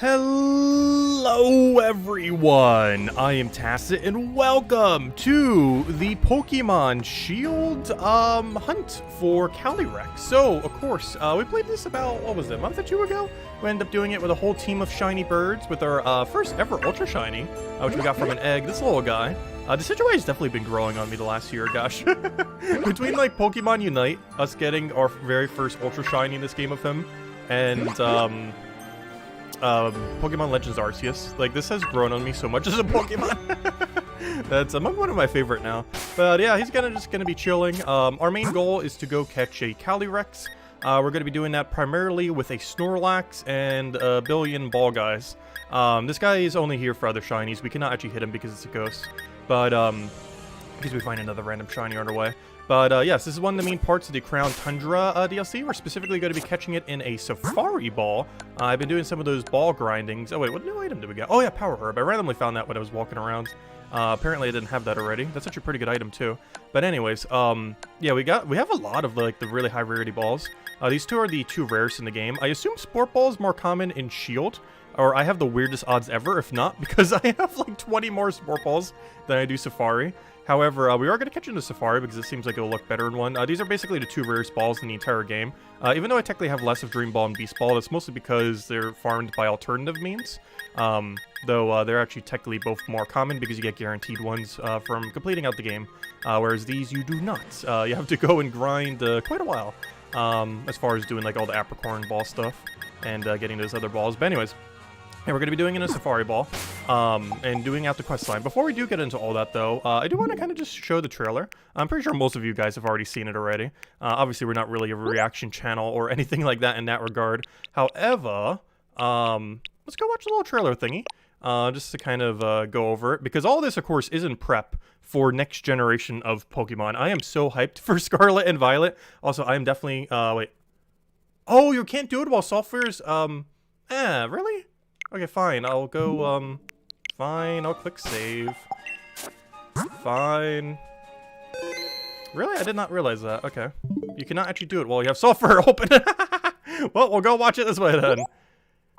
Hello everyone, I am Tacit and welcome to the Pokemon Shield hunt for Calyrex. So, of course, we played this about, what was it, a month or two ago? We ended up doing it with a whole team of shiny birds with our first ever Ultra Shiny, which we got from an egg, this little guy. The situation has definitely been growing on me the last year, gosh. Between like Pokemon Unite, us getting our very first Ultra Shiny in this game of him, and Pokemon Legends Arceus. Like, this has grown on me so much as a Pokemon. That's one of my favorite now. But yeah, he's just gonna be chilling. Our main goal is to go catch a Calyrex. We're gonna be doing that primarily with a Snorlax and a billion ball guys. This guy is only here for other shinies. We cannot actually hit him because it's a ghost. But because we find another random shiny on our way. But yes, this is one of the main parts of the Crown Tundra DLC. We're specifically going to be catching it in a Safari Ball. I've been doing some of those ball grindings. Oh wait, what new item did we get? Oh yeah, Power Herb. I randomly found that when I was walking around. Apparently I didn't have that already. That's actually a pretty good item too. But anyways, yeah, we have a lot of like the really high rarity balls. These two are the two rarest in the game. I assume Sport Ball is more common in Shield. Or I have the weirdest odds ever, if not, because I have like 20 more Sport Balls than I do Safari. However, we are going to catch into Safari because it seems like it'll look better in one. These are basically the two rarest balls in the entire game. Even though I technically have less of Dream Ball and Beast Ball, that's mostly because they're farmed by alternative means. Though they're actually technically both more common because you get guaranteed ones from completing out the game. Whereas these you do not. You have to go and grind quite a while as far as doing like all the Apricorn Ball stuff and getting those other balls. But anyways. And we're going to be doing it in a Safari Ball, and doing out the quest line. Before we do get into all that, though, I do want to kind of just show the trailer. I'm pretty sure most of you guys have already seen it already. Obviously, we're not really a reaction channel or anything like that in that regard. However, let's go watch the little trailer thingy, just to kind of go over it. Because all this, of course, is in prep for next generation of Pokemon. I am so hyped for Scarlet and Violet. Also, I am definitely, wait. Oh, you can't do it while software's, really? Okay, fine. I'll go, fine. I'll click save. Fine. Really? I did not realize that. Okay. You cannot actually do it while you have software open. Well, we'll go watch it this way then.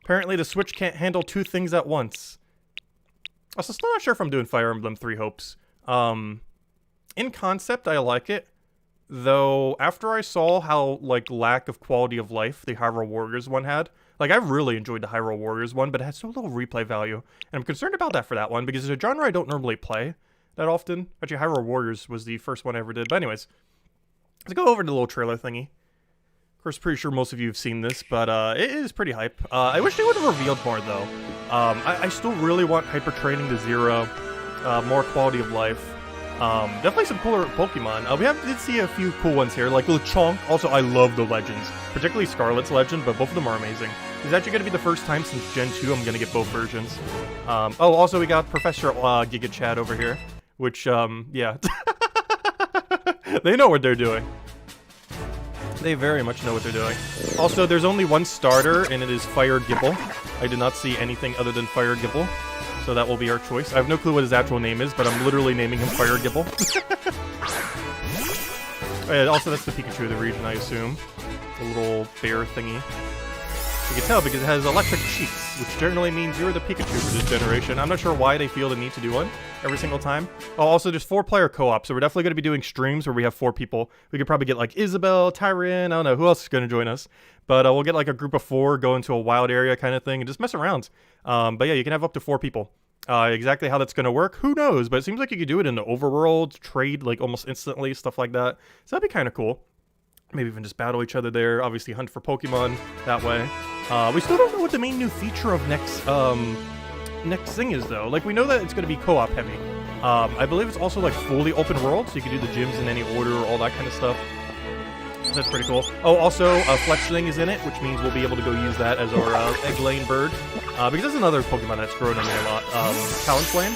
Apparently the Switch can't handle two things at once. Also, still not sure if I'm doing Fire Emblem Three Hopes. In concept, I like it. Though, after I saw how, like, lack of quality of life the Hyrule Warriors one had, like, I really enjoyed the Hyrule Warriors one, but it had so little replay value. And I'm concerned about that for that one, because it's a genre I don't normally play that often. Actually, Hyrule Warriors was the first one I ever did. But anyways, let's go over to the little trailer thingy. Of course, pretty sure most of you have seen this, but it is pretty hype. I wish they would have revealed more, though. I still really want Hyper Training to Zero, more quality of life. Definitely some cooler Pokemon. We did see a few cool ones here, like Lechonk. Also, I love the Legends, particularly Scarlet's Legend, but both of them are amazing. It's actually going to be the first time since Gen 2 I'm going to get both versions. Oh, also we got Professor Giga Chad over here, which, yeah. They know what they're doing. They very much know what they're doing. Also, there's only one starter, and it is Fire Gible. I did not see anything other than Fire Gible. So that will be our choice. I have no clue what his actual name is, but I'm literally naming him Fire Gible. Also, that's the Pikachu of the region, I assume. The little bear thingy. You can tell because it has electric cheeks, which generally means you're the Pikachu for this generation. I'm not sure why they feel the need to do one every single time. Oh, also, there's 4-player co-op, so we're definitely going to be doing streams where we have 4 people. We could probably get, like, Isabel, Tyrion, I don't know, who else is going to join us? But we'll get, like, a group of 4, go into a wild area kind of thing, and just mess around. But yeah, you can have up to 4 people. Exactly how that's going to work, who knows? But it seems like you could do it in the overworld, trade, like, almost instantly, stuff like that. So that'd be kind of cool. Maybe even just battle each other there, obviously hunt for Pokemon that way. We still don't know what the main new feature of next thing is, though. Like, we know that it's going to be co-op heavy. I believe it's also, like, fully open world, so you can do the gyms in any order, all that kind of stuff. So that's pretty cool. Oh, also, Fletchling is in it, which means we'll be able to go use that as our egg laying bird. Because there's another Pokemon that's grown on me a lot, Talonflame.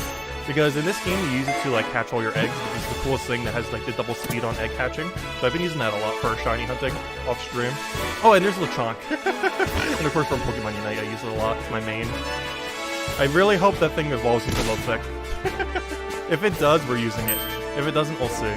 Because in this game, you use it to, like, catch all your eggs, which is the coolest thing that has, like, the double speed on egg catching. So I've been using that a lot for shiny hunting off stream. Oh, and there's Lechonk. And of course, from Pokemon Unite, I use it a lot. It's my main. I really hope that thing evolves into Lovesick. If it does, we're using it. If it doesn't, we'll see.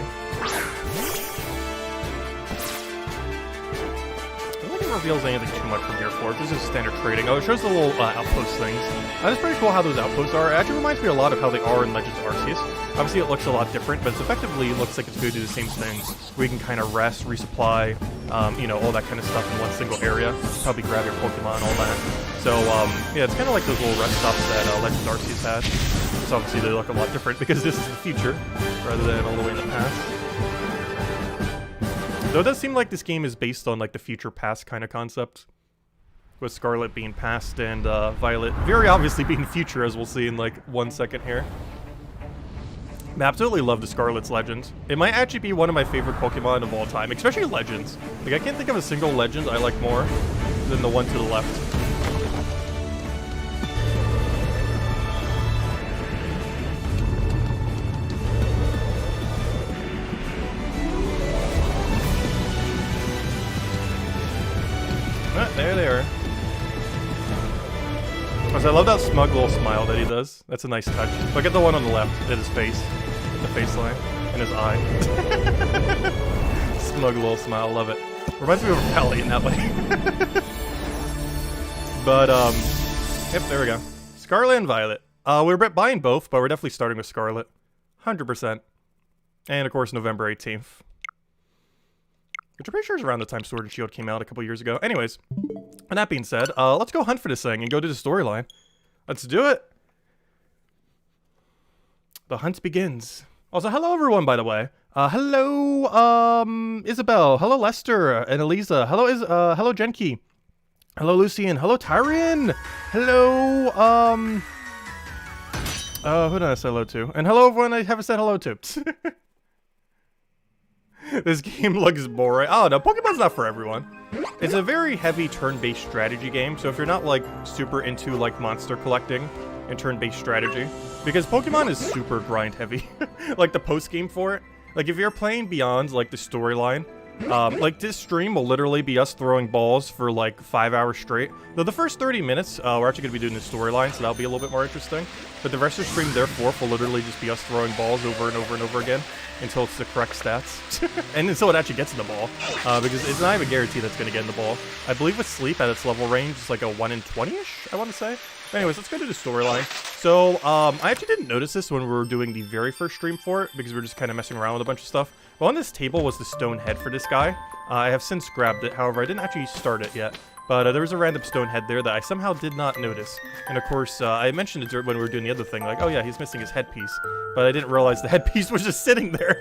really reveals anything too much from here forward. This is standard trading. Oh, it shows the little outpost things. It's pretty cool how those outposts are. It actually reminds me a lot of how they are in Legends Arceus. Obviously, it looks a lot different, but it's effectively looks like it's going to do the same things. Where you can kind of rest, resupply, you know, all that kind of stuff in one single area. Probably grab your Pokemon, all that. So, yeah, it's kind of like those little rest stops that Legends Arceus had. So obviously, they look a lot different because this is the future rather than all the way in the past. Though it does seem like this game is based on like the future past kind of concept. With Scarlet being past and Violet very obviously being future, as we'll see in like 1 second here. I absolutely love the Scarlet's Legend. It might actually be one of my favorite Pokemon of all time, especially Legends. Like I can't think of a single Legend I like more than the one to the left. There they are. I love that smug little smile that he does. That's a nice touch. Look at the one on the left, at his face. The face line. And his eye. Smug little smile, love it. Reminds me of Pally in that way. But, yep, there we go. Scarlet and Violet. We're buying both, but we're definitely starting with Scarlet. 100%. And, of course, November 18th. Which I'm pretty sure is around the time Sword and Shield came out a couple years ago. Anyways, and that being said, let's go hunt for this thing and go to the storyline. Let's do it! The hunt begins. Also, hello everyone, by the way. Hello, Isabel. Hello, Lester and Eliza. Hello, Genki. Hello, Lucian. Hello, Tyrion. Hello, who did I say hello to? And hello, everyone I haven't said hello to. This game looks boring. Oh, no, Pokemon's not for everyone. It's a very heavy turn-based strategy game, so if you're not, like, super into, like, monster collecting and turn-based strategy, because Pokemon is super grind-heavy. Like, the post-game for it. Like, if you're playing beyond, like, the storyline, like, this stream will literally be us throwing balls for, like, 5 hours straight. Though the first 30 minutes, we're actually going to be doing the storyline, so that'll be a little bit more interesting. But the rest of the stream, therefore, will literally just be us throwing balls over and over and over again until it's the correct stats. And until it actually gets in the ball. Because it's not even guaranteed that's going to get in the ball. I believe with Sleep at its level range, it's like a 1 in 20-ish, I want to say. But anyways, let's go to the storyline. So, I actually didn't notice this when we were doing the very first stream for it, because we were just kind of messing around with a bunch of stuff. But on this table was the stone head for this guy. I have since grabbed it, however, I didn't actually start it yet. But there was a random stone head there that I somehow did not notice. And of course, I mentioned it when we were doing the other thing, like, oh yeah, he's missing his headpiece. But I didn't realize the headpiece was just sitting there.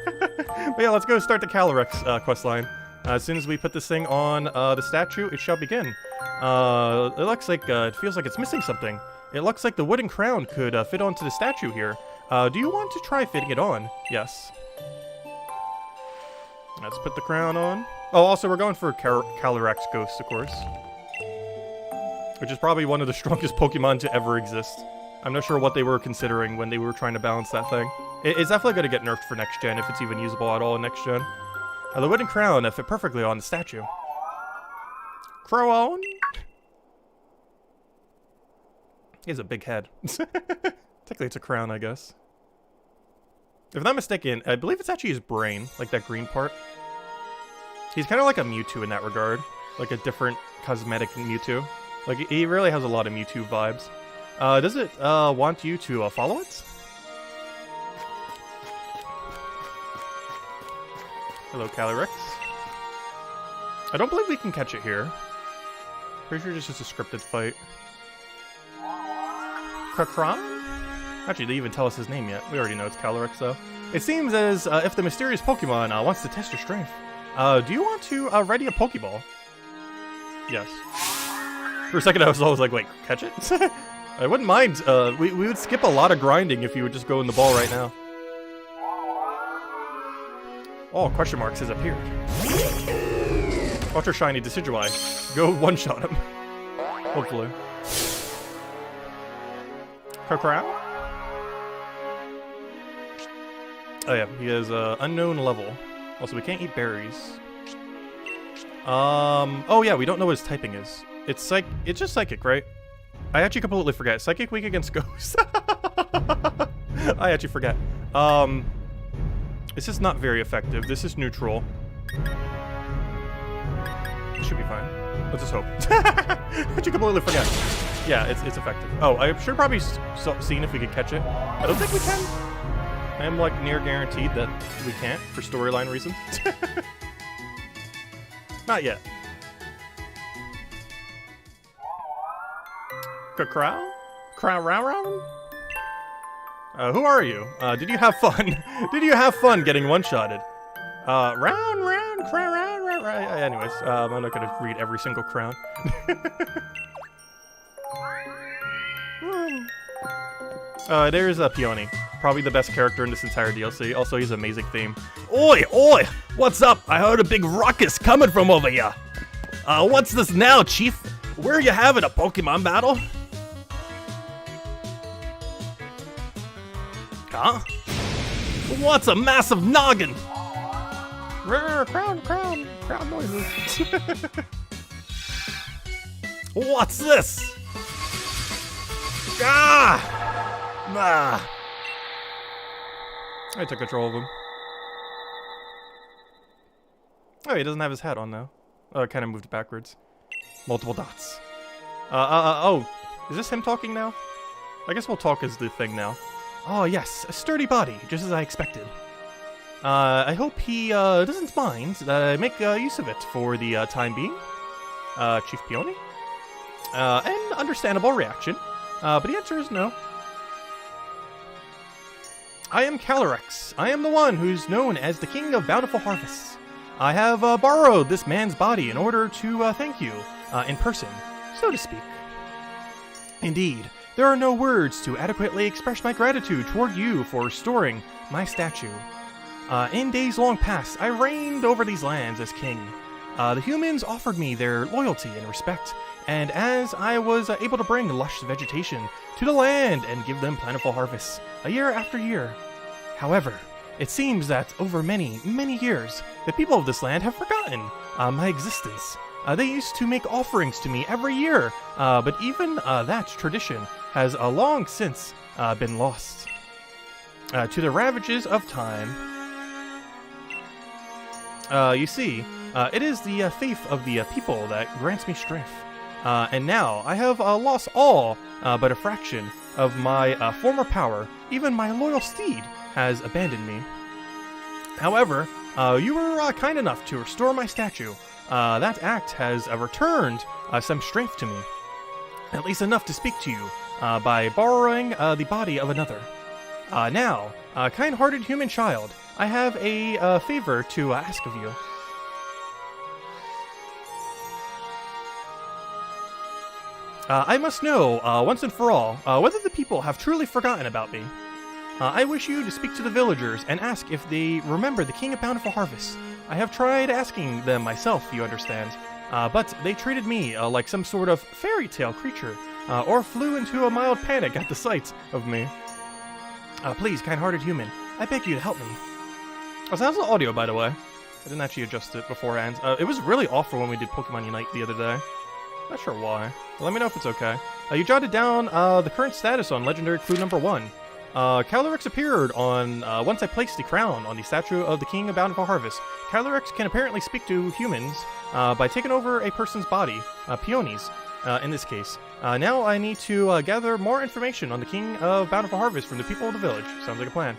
But yeah, let's go start the Calyrex questline. As soon as we put this thing on the statue, it shall begin. It looks like, it feels like it's missing something. It looks like the wooden crown could fit onto the statue here. Do you want to try fitting it on? Yes. Let's put the crown on. Oh, also, we're going for Calyrex Ghost, of course. Which is probably one of the strongest Pokemon to ever exist. I'm not sure what they were considering when they were trying to balance that thing. It's definitely going to get nerfed for next gen, if it's even usable at all in next gen. The wooden crown fit perfectly on the statue. Crow on! He has a big head. Technically it's a crown, I guess. If I'm not mistaken, I believe it's actually his brain, like that green part. He's kind of like a Mewtwo in that regard. Like a different cosmetic Mewtwo. Like, he really has a lot of Mewtwo vibes. Does it want you to follow it? Hello, Calyrex. I don't believe we can catch it here. Pretty sure this is a scripted fight. Kakra? Actually, they didn't even tell us his name yet. We already know it's Calyrex, though. It seems as if the mysterious Pokemon wants to test your strength. Do you want to ready a Pokeball? Yes. For a second, I was always like, wait, catch it? I wouldn't mind. We would skip a lot of grinding if you would just go in the ball right now. Oh, question marks has appeared. Ultra Shiny Decidueye. Go one-shot him. Hopefully. Kakra? Oh yeah, he has unknown level. Also, we can't eat berries. Oh yeah, we don't know what his typing is. It's just Psychic, right? I actually completely forget. Psychic weak against Ghost. I actually forget. This is not very effective. This is neutral. It should be fine. Let's just hope. But you completely forget. Yeah, it's effective. Oh, I should probably seen if we could catch it. I don't think we can. I am like near guaranteed that we can't for storyline reasons. Not yet. Crow? Crow? Who are you? Did you have fun? Did you have fun getting one-shotted? Round, crown, round. Anyways, I'm not gonna read every single crown. There's Peony. Probably the best character in this entire DLC. Also, he's an amazing theme. Oi! What's up? I heard a big ruckus coming from over here. What's this now, Chief? Where are you having a Pokemon battle? Huh? What's a massive noggin? Crowd noises. What's this? I took control of him. Oh, he doesn't have his hat on now. Oh, it kind of moved backwards. Multiple dots. Oh, is this him talking now? I guess we'll talk as the thing now. Oh, yes, a sturdy body, just as I expected. I hope he doesn't mind that I make use of it for the time being. Chief Peony? An understandable reaction, but the answer is no. I am Calyrex. I am the one who's known as the King of Bountiful Harvests. I have borrowed this man's body in order to thank you in person, so to speak. Indeed, there are no words to adequately express my gratitude toward you for restoring my statue. In days long past, I reigned over these lands as king. The humans offered me their loyalty and respect, and as I was able to bring lush vegetation to the land and give them plentiful harvests, year after year. However, it seems that over many, many years, the people of this land have forgotten my existence. They used to make offerings to me every year, but even that tradition has long since been lost to the ravages of time. You see, it is the faith of the people that grants me strength. And now I have lost all but a fraction of my former power. Even my loyal steed has abandoned me. However, you were kind enough to restore my statue. That act has returned some strength to me. At least enough to speak to you by borrowing the body of another. Now, kind-hearted human child, I have a favor to ask of you. I must know, once and for all, whether the people have truly forgotten about me. I wish you to speak to the villagers and ask if they remember the King of Bountiful Harvest. I have tried asking them myself, you understand, but they treated me like some sort of fairy tale creature, or flew into a mild panic at the sight of me. Please, kind-hearted human, I beg you to help me. Oh, so how's the audio, by the way? I didn't actually adjust it beforehand. It was really off for when we did Pokemon Unite the other day. Not sure why. But let me know if it's okay. You jotted down the current status on Legendary Clue number 1. Calyrex appeared on once I placed the crown on the statue of the King of Bountiful Harvest. Calyrex can apparently speak to humans by taking over a person's body, peonies in this case. Now I need to gather more information on the King of Bountiful Harvest from the people of the village. Sounds like a plan.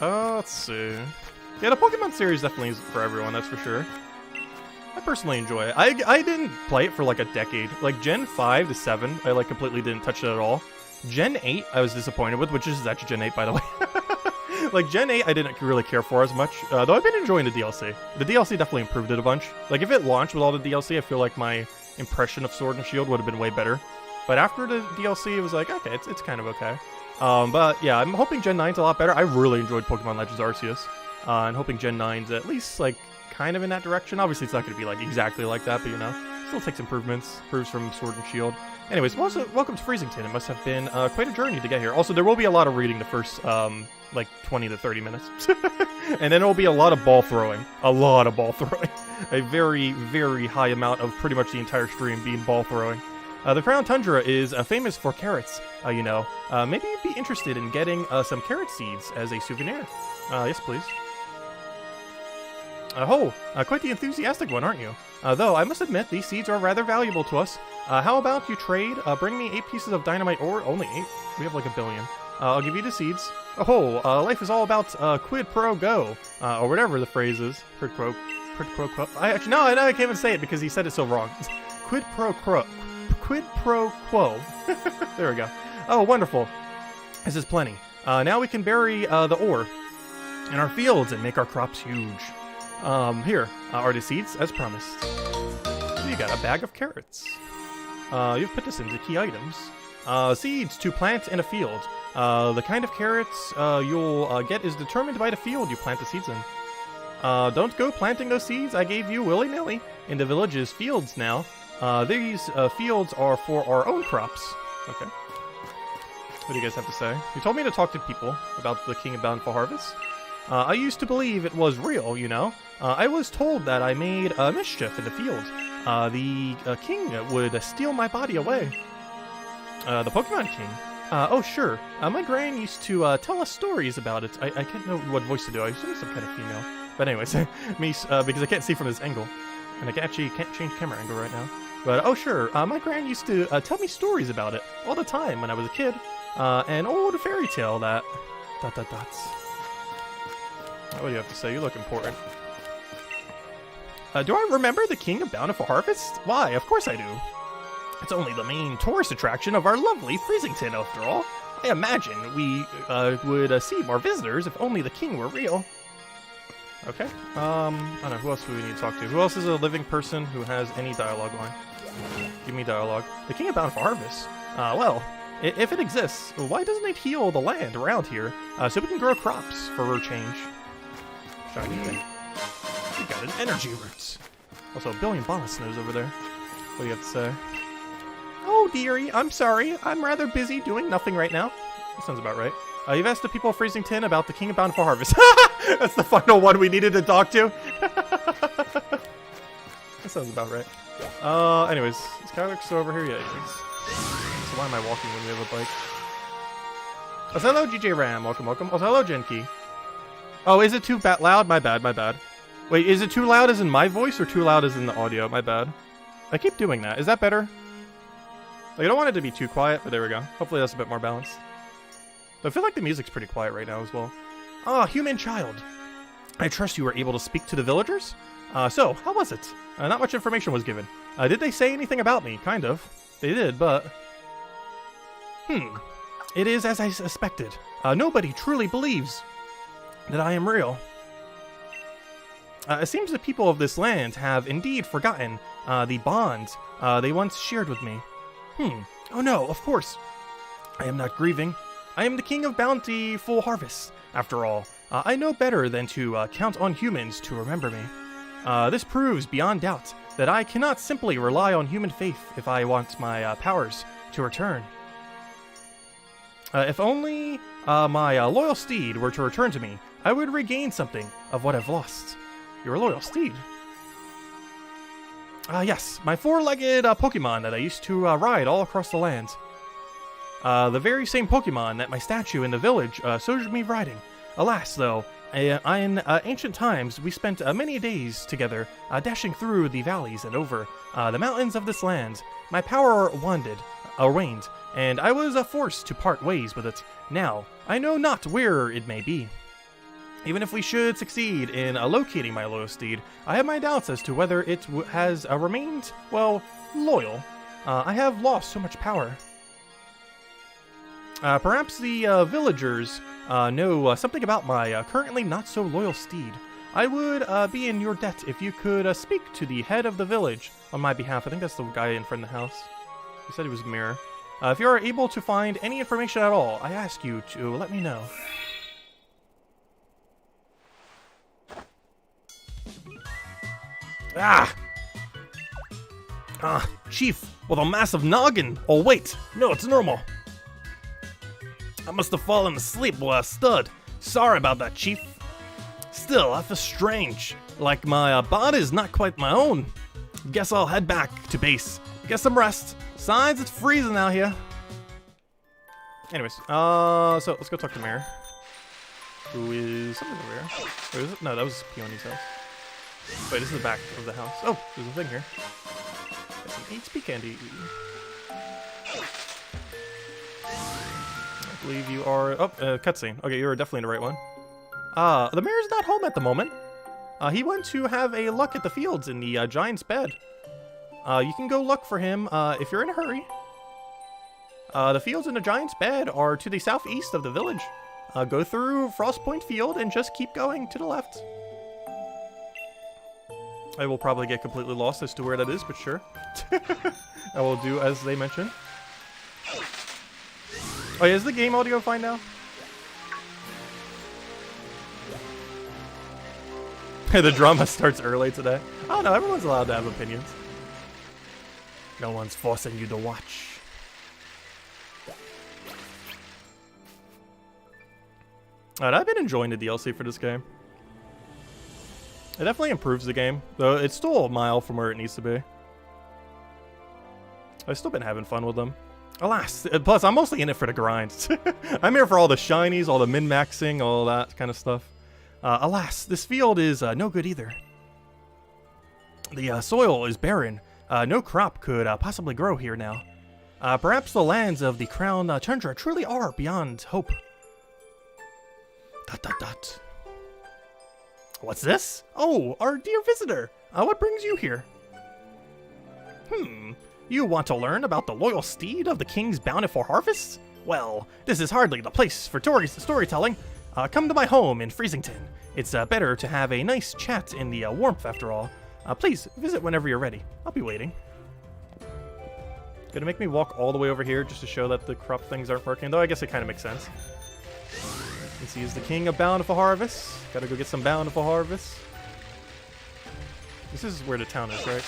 Let's see. Yeah, the Pokemon series definitely is for everyone, that's for sure. I personally enjoy it. I didn't play it for like a decade. Like Gen 5 to 7, I like completely didn't touch it at all. Gen 8 I was disappointed with, which is actually Gen 8 by the way. Like Gen 8 I didn't really care for as much, though I've been enjoying the DLC. The DLC definitely improved it a bunch. Like if it launched with all the DLC, I feel like my impression of Sword and Shield would have been way better. But after the DLC, it was like, okay, it's kind of okay. But yeah, I'm hoping Gen 9's a lot better. I really enjoyed Pokemon Legends Arceus. And hoping Gen 9's at least, like, kind of in that direction. Obviously, it's not going to be, like, exactly like that, but, you know, still takes improvements. Improves from Sword and Shield. Anyways, welcome to Freezington. It must have been quite a journey to get here. Also, there will be a lot of reading the first, like, 20 to 30 minutes. And then there will be a lot of ball throwing. A lot of ball throwing. A very, very high amount of pretty much the entire stream being ball throwing. The Crown Tundra is famous for carrots, you know. Maybe you'd be interested in getting some carrot seeds as a souvenir. Yes, please. Quite the enthusiastic one, aren't you? Though, I must admit, these seeds are rather valuable to us. How about you trade? Bring me 8 pieces of dynamite ore. Only 8? We have like 1 billion. I'll give you the seeds. Life is all about quid pro quo, or whatever the phrase is. Quid pro quo. I can't even say it because he said it so wrong. Quid pro quo. Quid pro quo. There we go. Oh, wonderful. This is plenty. Now we can bury the ore in our fields and make our crops huge. Here are the seeds, as promised. You got a bag of carrots. You've put this into key items. Seeds to plant in a field. The kind of carrots you'll get is determined by the field you plant the seeds in. Don't go planting those seeds I gave you willy-nilly in the village's fields now. These fields are for our own crops. Okay. What do you guys have to say? You told me to talk to people about the King of Bountiful Harvest. I used to believe it was real, you know. I was told that I made mischief in the field. The king would steal my body away. The Pokemon King? Oh, sure. My gran used to tell us stories about it. I can't know what voice to do. I assume some kind of female. But anyways, because I can't see from this angle. And I actually can't change camera angle right now. But, oh, sure. My gran used to tell me stories about it all the time when I was a kid. An old fairy tale that... ... What do you have to say? You look important. Do I remember the King of Bountiful Harvest? Why, of course I do. It's only the main tourist attraction of our lovely Freezington, after all. I imagine we would see more visitors if only the king were real. Okay. I don't know, who else do we need to talk to? Who else is a living person who has any dialogue line? Give me dialogue. The King of Bountiful Harvest? Well, if it exists, why doesn't it heal the land around here so we can grow crops for a change? Shiny thing. You got an energy roots. Also, 1 billion bonus snows over there. What do you have to say? Oh, dearie, I'm sorry. I'm rather busy doing nothing right now. That sounds about right. You've asked the people of Freezington about the King of Bountiful Harvest. That's the final one we needed to talk to. That sounds about right. Anyways, is Calyrex still over here? Yeah, he is. So why am I walking when we have a bike? Oh, hello, GJ Ram. Welcome, welcome. Oh, hello, Genki. Oh, is it too loud? My bad, my bad. Wait, is it too loud as in my voice or too loud as in the audio? My bad. I keep doing that. Is that better? Like, I don't want it to be too quiet, but there we go. Hopefully that's a bit more balanced. But I feel like the music's pretty quiet right now as well. Ah, human child. I trust you were able to speak to the villagers? So, how was it? Not much information was given. Did they say anything about me? Kind of. They did, but... It is as I suspected. Nobody truly believes that I am real. It seems the people of this land have indeed forgotten the bonds they once shared with me. Oh no, of course. I am not grieving. I am the King of Bountiful Harvest, after all. I know better than to count on humans to remember me. This proves beyond doubt that I cannot simply rely on human faith if I want my powers to return. If only my loyal steed were to return to me, I would regain something of what I've lost. Your loyal steed? Yes, my 4-legged Pokemon that I used to ride all across the land. The very same Pokemon that my statue in the village showed me riding. Alas, though, in ancient times, we spent many days together dashing through the valleys and over the mountains of this land. My power waned, and I was forced to part ways with it. Now, I know not where it may be. Even if we should succeed in locating my loyal steed, I have my doubts as to whether it has remained, well, loyal. I have lost so much power. Perhaps the villagers know something about my currently not-so-loyal steed. I would be in your debt if you could speak to the head of the village on my behalf. I think that's the guy in front of the house. He said he was a mirror. If you are able to find any information at all, I ask you to let me know. Chief, with a massive noggin. Oh, wait. No, it's normal. I must have fallen asleep while I stood. Sorry about that, Chief. Still, I feel strange. Like my body is not quite my own. Guess I'll head back to base. Get some rest. Signs it's freezing out here. Anyways, so let's go talk to Mayor. Who is something over here? Or is it? No, that was Peony's house. Wait, this is the back of the house. Oh, there's a thing here. Got some HP candy. I believe you are... Oh, cutscene. Okay, you're definitely in the right one. The mayor's not home at the moment. He went to have a look at the fields in the giant's bed. You can go look for him if you're in a hurry. The fields in the giant's bed are to the southeast of the village. Go through Frostpoint Field and just keep going to the left. I will probably get completely lost as to where that is, but sure. I will do as they mentioned. Oh yeah, is the game audio fine now? The drama starts early today. I don't know, everyone's allowed to have opinions. No one's forcing you to watch. Alright, I've been enjoying the DLC for this game. It definitely improves the game, though it's still a mile from where it needs to be. I've still been having fun with them. Alas, plus I'm mostly in it for the grind. I'm here for all the shinies, all the min-maxing, all that kind of stuff. Alas, this field is no good either. The soil is barren. No crop could possibly grow here now. Perhaps the lands of the Crown Tundra truly are beyond hope. ... What's this? Oh, our dear visitor. What brings you here? You want to learn about the loyal steed of the king's bountiful harvests? Well, this is hardly the place for storytelling. Come to my home in Freezington. It's better to have a nice chat in the warmth after all. Please, visit whenever you're ready. I'll be waiting. Gonna make me walk all the way over here just to show that the crop things aren't working, though I guess it kind of makes sense. Since he is the king of bountiful harvests. Gotta go get some bountiful harvests. This is where the town is, right?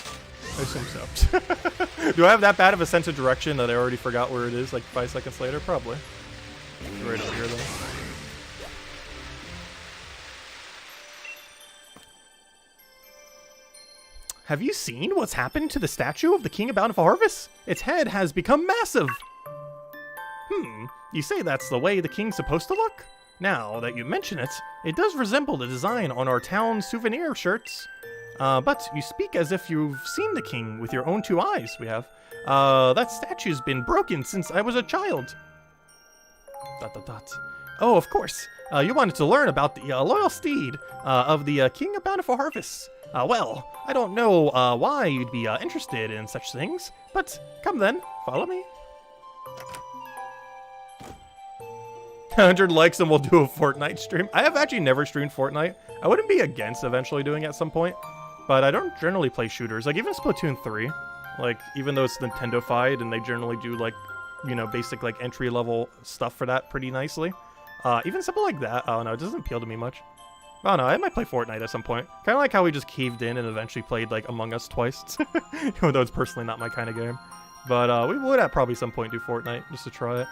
I assume so. Do I have that bad of a sense of direction that I already forgot where it is like 5 seconds later? Probably. Right over here, though. Have you seen what's happened to the statue of the King of Bountiful Harvest? Its head has become massive. You say that's the way the king's supposed to look? Now that you mention it, it does resemble the design on our town souvenir shirts. But you speak as if you've seen the king with your own 2 eyes, we have. That statue's been broken since I was a child. ... Oh, of course. You wanted to learn about the loyal steed of the King of Bountiful Harvests. Well, I don't know why you'd be interested in such things, but come then, follow me. 100 likes and we'll do a Fortnite stream. I have actually never streamed Fortnite. I wouldn't be against eventually doing it at some point, but I don't generally play shooters. Like even Splatoon 3, like even though it's Nintendo-fied and they generally do like, you know, basic like entry-level stuff for that pretty nicely. Even something like that, I don't know, it doesn't appeal to me much. I don't know, I might play Fortnite at some point. Kind of like how we just caved in and eventually played like Among Us twice, even though it's personally not my kind of game. But we would at probably some point do Fortnite just to try it.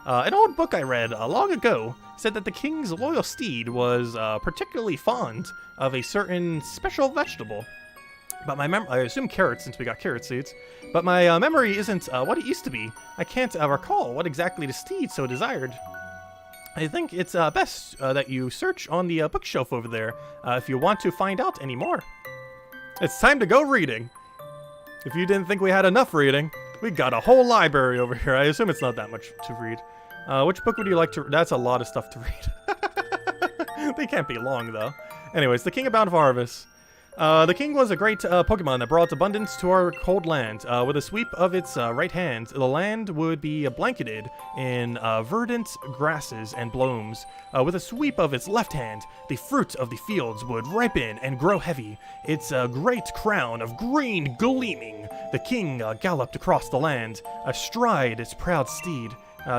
An old book I read long ago said that the king's loyal steed was particularly fond of a certain special vegetable. But I assume carrots since we got carrot seeds. But my memory isn't what it used to be. I can't recall what exactly the steed so desired. I think it's best that you search on the bookshelf over there if you want to find out any more. It's time to go reading. If you didn't think we had enough reading, we got a whole library over here. I assume it's not that much to read. Which book would you like to... That's a lot of stuff to read. They can't be long, though. Anyways, the King of Bountiful Harvest. The king was a great Pokemon that brought abundance to our cold land. With a sweep of its right hand, the land would be blanketed in verdant grasses and blooms. With a sweep of its left hand, the fruit of the fields would ripen and grow heavy. Its great crown of green gleaming, the king galloped across the land, astride its proud steed.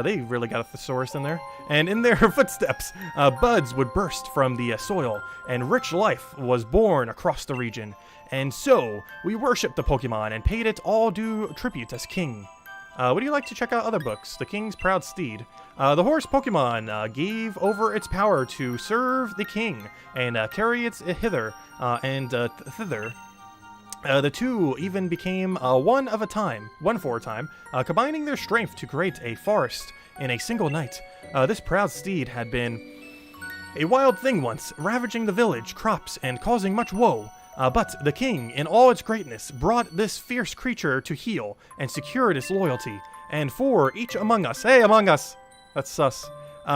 They really got a thesaurus in there. And in their footsteps, buds would burst from the soil, and rich life was born across the region. And so, we worshipped the Pokemon and paid it all due tribute as king. Would you like to check out other books? The King's Proud Steed. The horse Pokemon gave over its power to serve the king and carry it hither and thither. The two even became one for a time, combining their strength to create a forest in a single night. This proud steed had been a wild thing once, ravaging the village, crops, and causing much woe. But the king, in all its greatness, brought this fierce creature to heel and secured its loyalty. And for each among us, that's sus,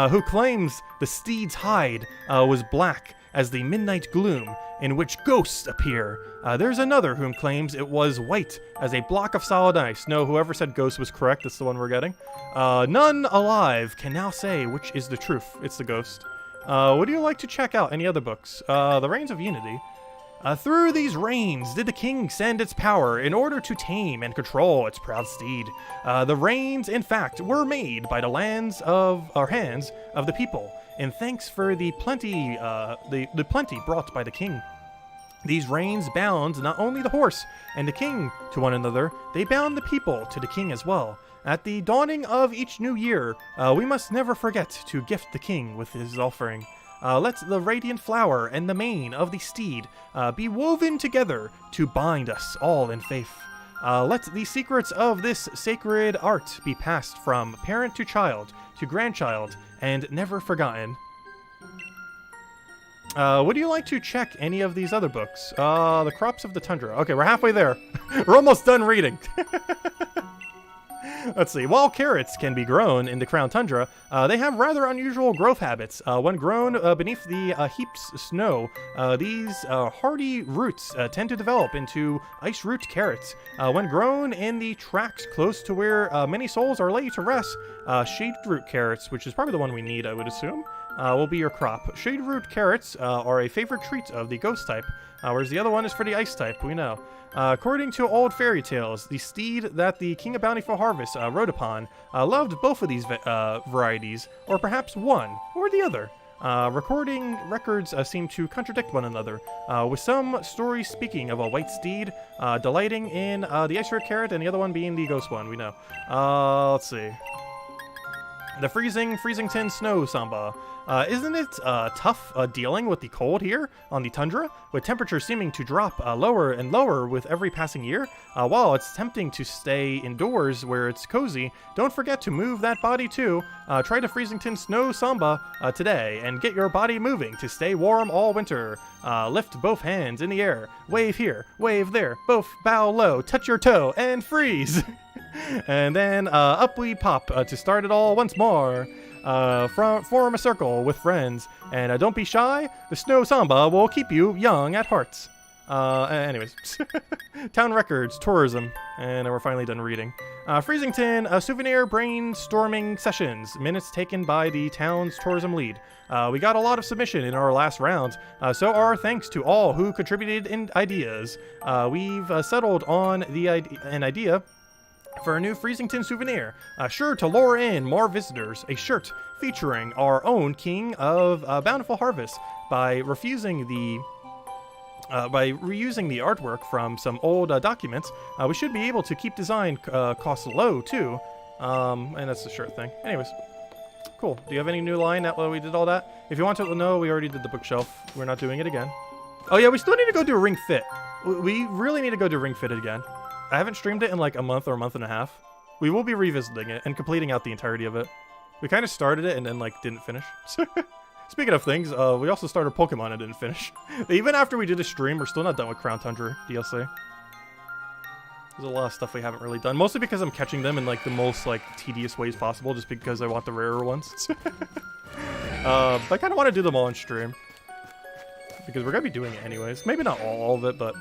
who claims the steed's hide was black as the midnight gloom in which ghosts appear. There's another whom claims it was white as a block of solid ice. No, whoever said ghost was correct. That's the one we're getting. None alive can now say which is the truth. It's the ghost. Would you like to check out any other books? The Reigns of Unity. Through these reigns did the king send its power in order to tame and control its proud steed. The reigns, in fact, were made by the hands of the people, in thanks for the plenty brought by the king. These reins bound not only the horse and the king to one another, they bound the people to the king as well. At the dawning of each new year, we must never forget to gift the king with his offering. Let the radiant flower and the mane of the steed be woven together to bind us all in faith. Let the secrets of this sacred art be passed from parent to child to grandchild and never forgotten. Would you like to check any of these other books? The Crops of the Tundra. Okay, we're halfway there. We're almost done reading. Let's see. While carrots can be grown in the Crown Tundra, they have rather unusual growth habits. When grown beneath the heaps of snow, these hardy roots tend to develop into ice root carrots. When grown in the tracks close to where many souls are laid to rest, shade root carrots, which is probably the one we need, I would assume, will be your crop. Shade root carrots are a favorite treat of the ghost type, whereas the other one is for the ice type, we know. According to old fairy tales, the steed that the King of Bountiful Harvest rode upon loved both of these varieties, or perhaps one or the other. Recording records seem to contradict one another, with some stories speaking of a white steed delighting in the ice root carrot and the other one being the ghost one, we know. Let's see. The Freezington Snow Samba. Isn't it tough dealing with the cold here on the tundra, with temperatures seeming to drop lower and lower with every passing year? While it's tempting to stay indoors where it's cozy, don't forget to move that body too. Try the Freezington Snow Samba today and get your body moving to stay warm all winter. Lift both hands in the air, wave here, wave there, both bow low, touch your toe, and freeze! And then up we pop to start it all once more. Form a circle with friends, and don't be shy. The Snow Samba will keep you young at heart. Anyways, town records, tourism, and we're finally done reading. Freezington, souvenir brainstorming sessions, minutes taken by the town's tourism lead. We got a lot of submission in our last round, so our thanks to all who contributed in ideas. We've settled on an idea for a new Freezington souvenir, sure to lure in more visitors, a shirt featuring our own King of Bountiful Harvest by reusing the artwork from some old documents. We should be able to keep design costs low too, and that's the shirt thing. Anyways, cool. Do you have any new line that we did all that? If you want to know, we already did the bookshelf. We're not doing it again. Oh yeah, we still need to go do Ring Fit. We really need to go do Ring Fit again. I haven't streamed it in like a month or a month and a half. We will be revisiting it and completing out the entirety of it. We kind of started it and then like didn't finish. Speaking of things, we also started Pokemon and didn't finish. Even after we did a stream, we're still not done with Crown Tundra DLC. There's a lot of stuff we haven't really done, mostly because I'm catching them in like the most like tedious ways possible, just because I want the rarer ones. I kind of want to do them all on stream because we're gonna be doing it anyways. Maybe not all of it, but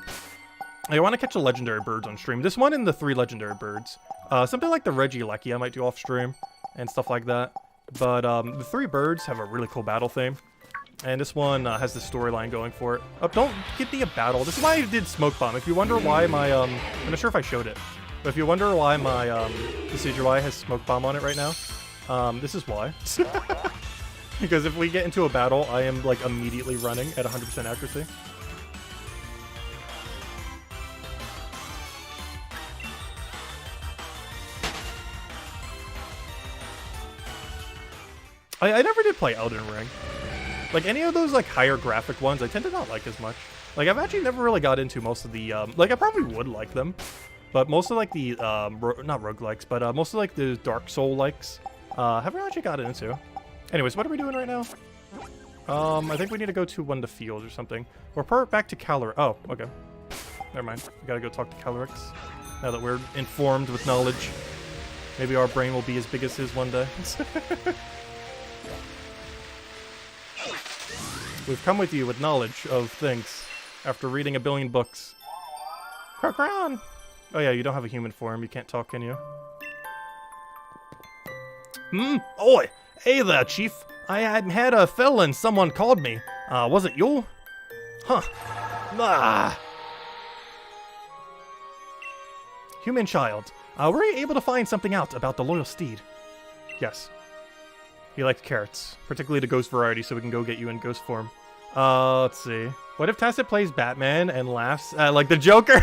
I want to catch the legendary birds on stream. This one and the 3 legendary birds. Something like the Regieleki I might do off stream and stuff like that. But the 3 birds have a really cool battle theme. And this one has the storyline going for it. Oh, don't give me a battle. This is why I did Smoke Bomb. If you wonder why my, I'm not sure if I showed it. But if you wonder why my Decidueye has Smoke Bomb on it right now, this is why. Because if we get into a battle, I am like immediately running at 100% accuracy. I never did play Elden Ring. Like, any of those, like, higher graphic ones, I tend to not like as much. Like, I've actually never really got into most of the, like, I probably would like them. But most of, like, the, not roguelikes, but most of, like, the Dark Soul-likes, haven't actually gotten into. Anyways, what are we doing right now? I think we need to go to one of the fields or something. We're back to Calyrex. Oh, okay. Never mind. We gotta go talk to Calyrex. Now that we're informed with knowledge. Maybe our brain will be as big as his one day. We've come with you with knowledge of things after reading a billion books. Crown! Oh yeah, you don't have a human form. You can't talk, can you? Oi! Hey there, Chief. I had a feeling someone called me. Was it you? Huh. Ah. Human child. Were you able to find something out about the loyal steed? Yes. He likes carrots, particularly the ghost variety, so we can go get you in ghost form. Let's see. What if Tacit plays Batman and laughs like the Joker?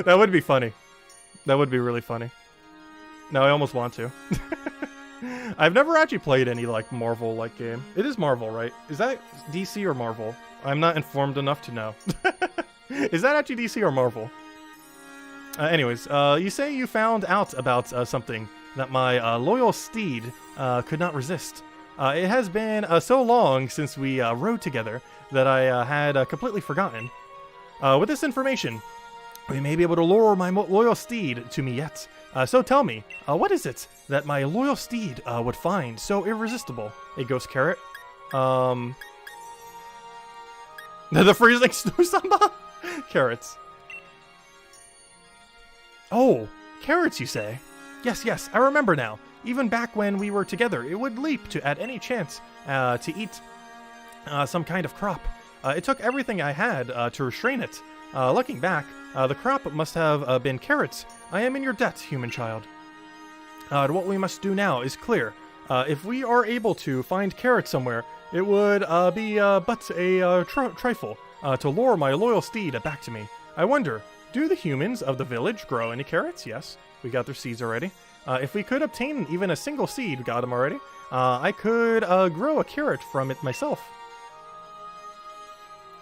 That would be funny. That would be really funny. No, I almost want to. I've never actually played any, like, Marvel-like game. It is Marvel, right? Is that DC or Marvel? I'm not informed enough to know. Is that actually DC or Marvel? Anyways, you say you found out about something that my loyal steed could not resist. It has been so long since we rode together that I had completely forgotten. With this information, we may be able to lure my loyal steed to me yet. So tell me, what is it that my loyal steed would find so irresistible? A ghost carrot? The freezing snow samba? Carrots. Oh, carrots, you say? Yes, I remember now. Even back when we were together, it would leap at any chance to eat some kind of crop. It took everything I had to restrain it. Looking back, the crop must have been carrots. I am in your debt, human child. What we must do now is clear. If we are able to find carrots somewhere, it would be but a trifle to lure my loyal steed back to me. I wonder, do the humans of the village grow any carrots? Yes, we got their seeds already. If we could obtain even a single seed, got them already, I could grow a carrot from it myself.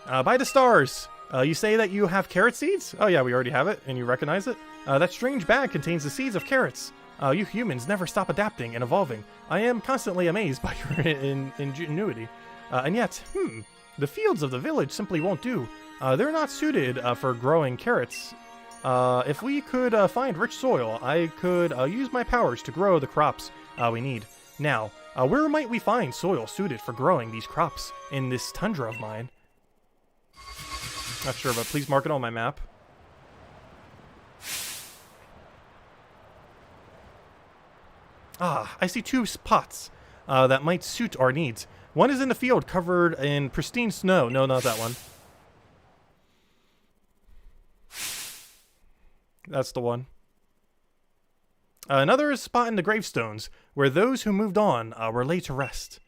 By the stars! You say that you have carrot seeds? Oh yeah, we already have it, and you recognize it? That strange bag contains the seeds of carrots. You humans never stop adapting and evolving. I am constantly amazed by your ingenuity. And yet, the fields of the village simply won't do. They're not suited for growing carrots. If we could find rich soil, I could use my powers to grow the crops we need. Now, where might we find soil suited for growing these crops in this tundra of mine? Not sure, but please mark it on my map. Ah, I see two spots that might suit our needs. One is in the field covered in pristine snow. No, not that one. That's the one. Another is a spot in the gravestones, where those who moved on were laid to rest.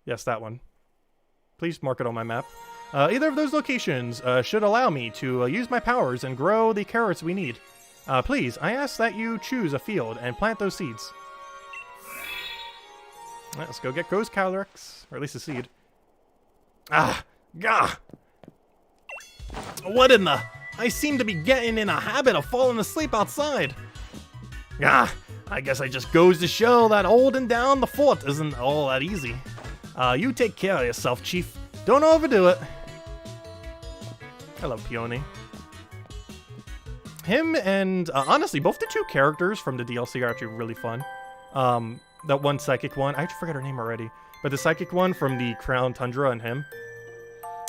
Yes, that one. Please mark it on my map. Either of those locations should allow me to use my powers and grow the carrots we need. Please, I ask that you choose a field and plant those seeds. Right, let's go get Ghost Calyrex, or at least a seed. Ah! Gah! What in the... I seem to be getting in a habit of falling asleep outside. Ah, I guess I just goes to show that holding down the fort isn't all that easy. You take care of yourself, Chief. Don't overdo it. I love Peony. Him and, honestly, both the two characters from the DLC are actually really fun. That one psychic one, I actually forgot her name already, but the psychic one from the Crown Tundra and him.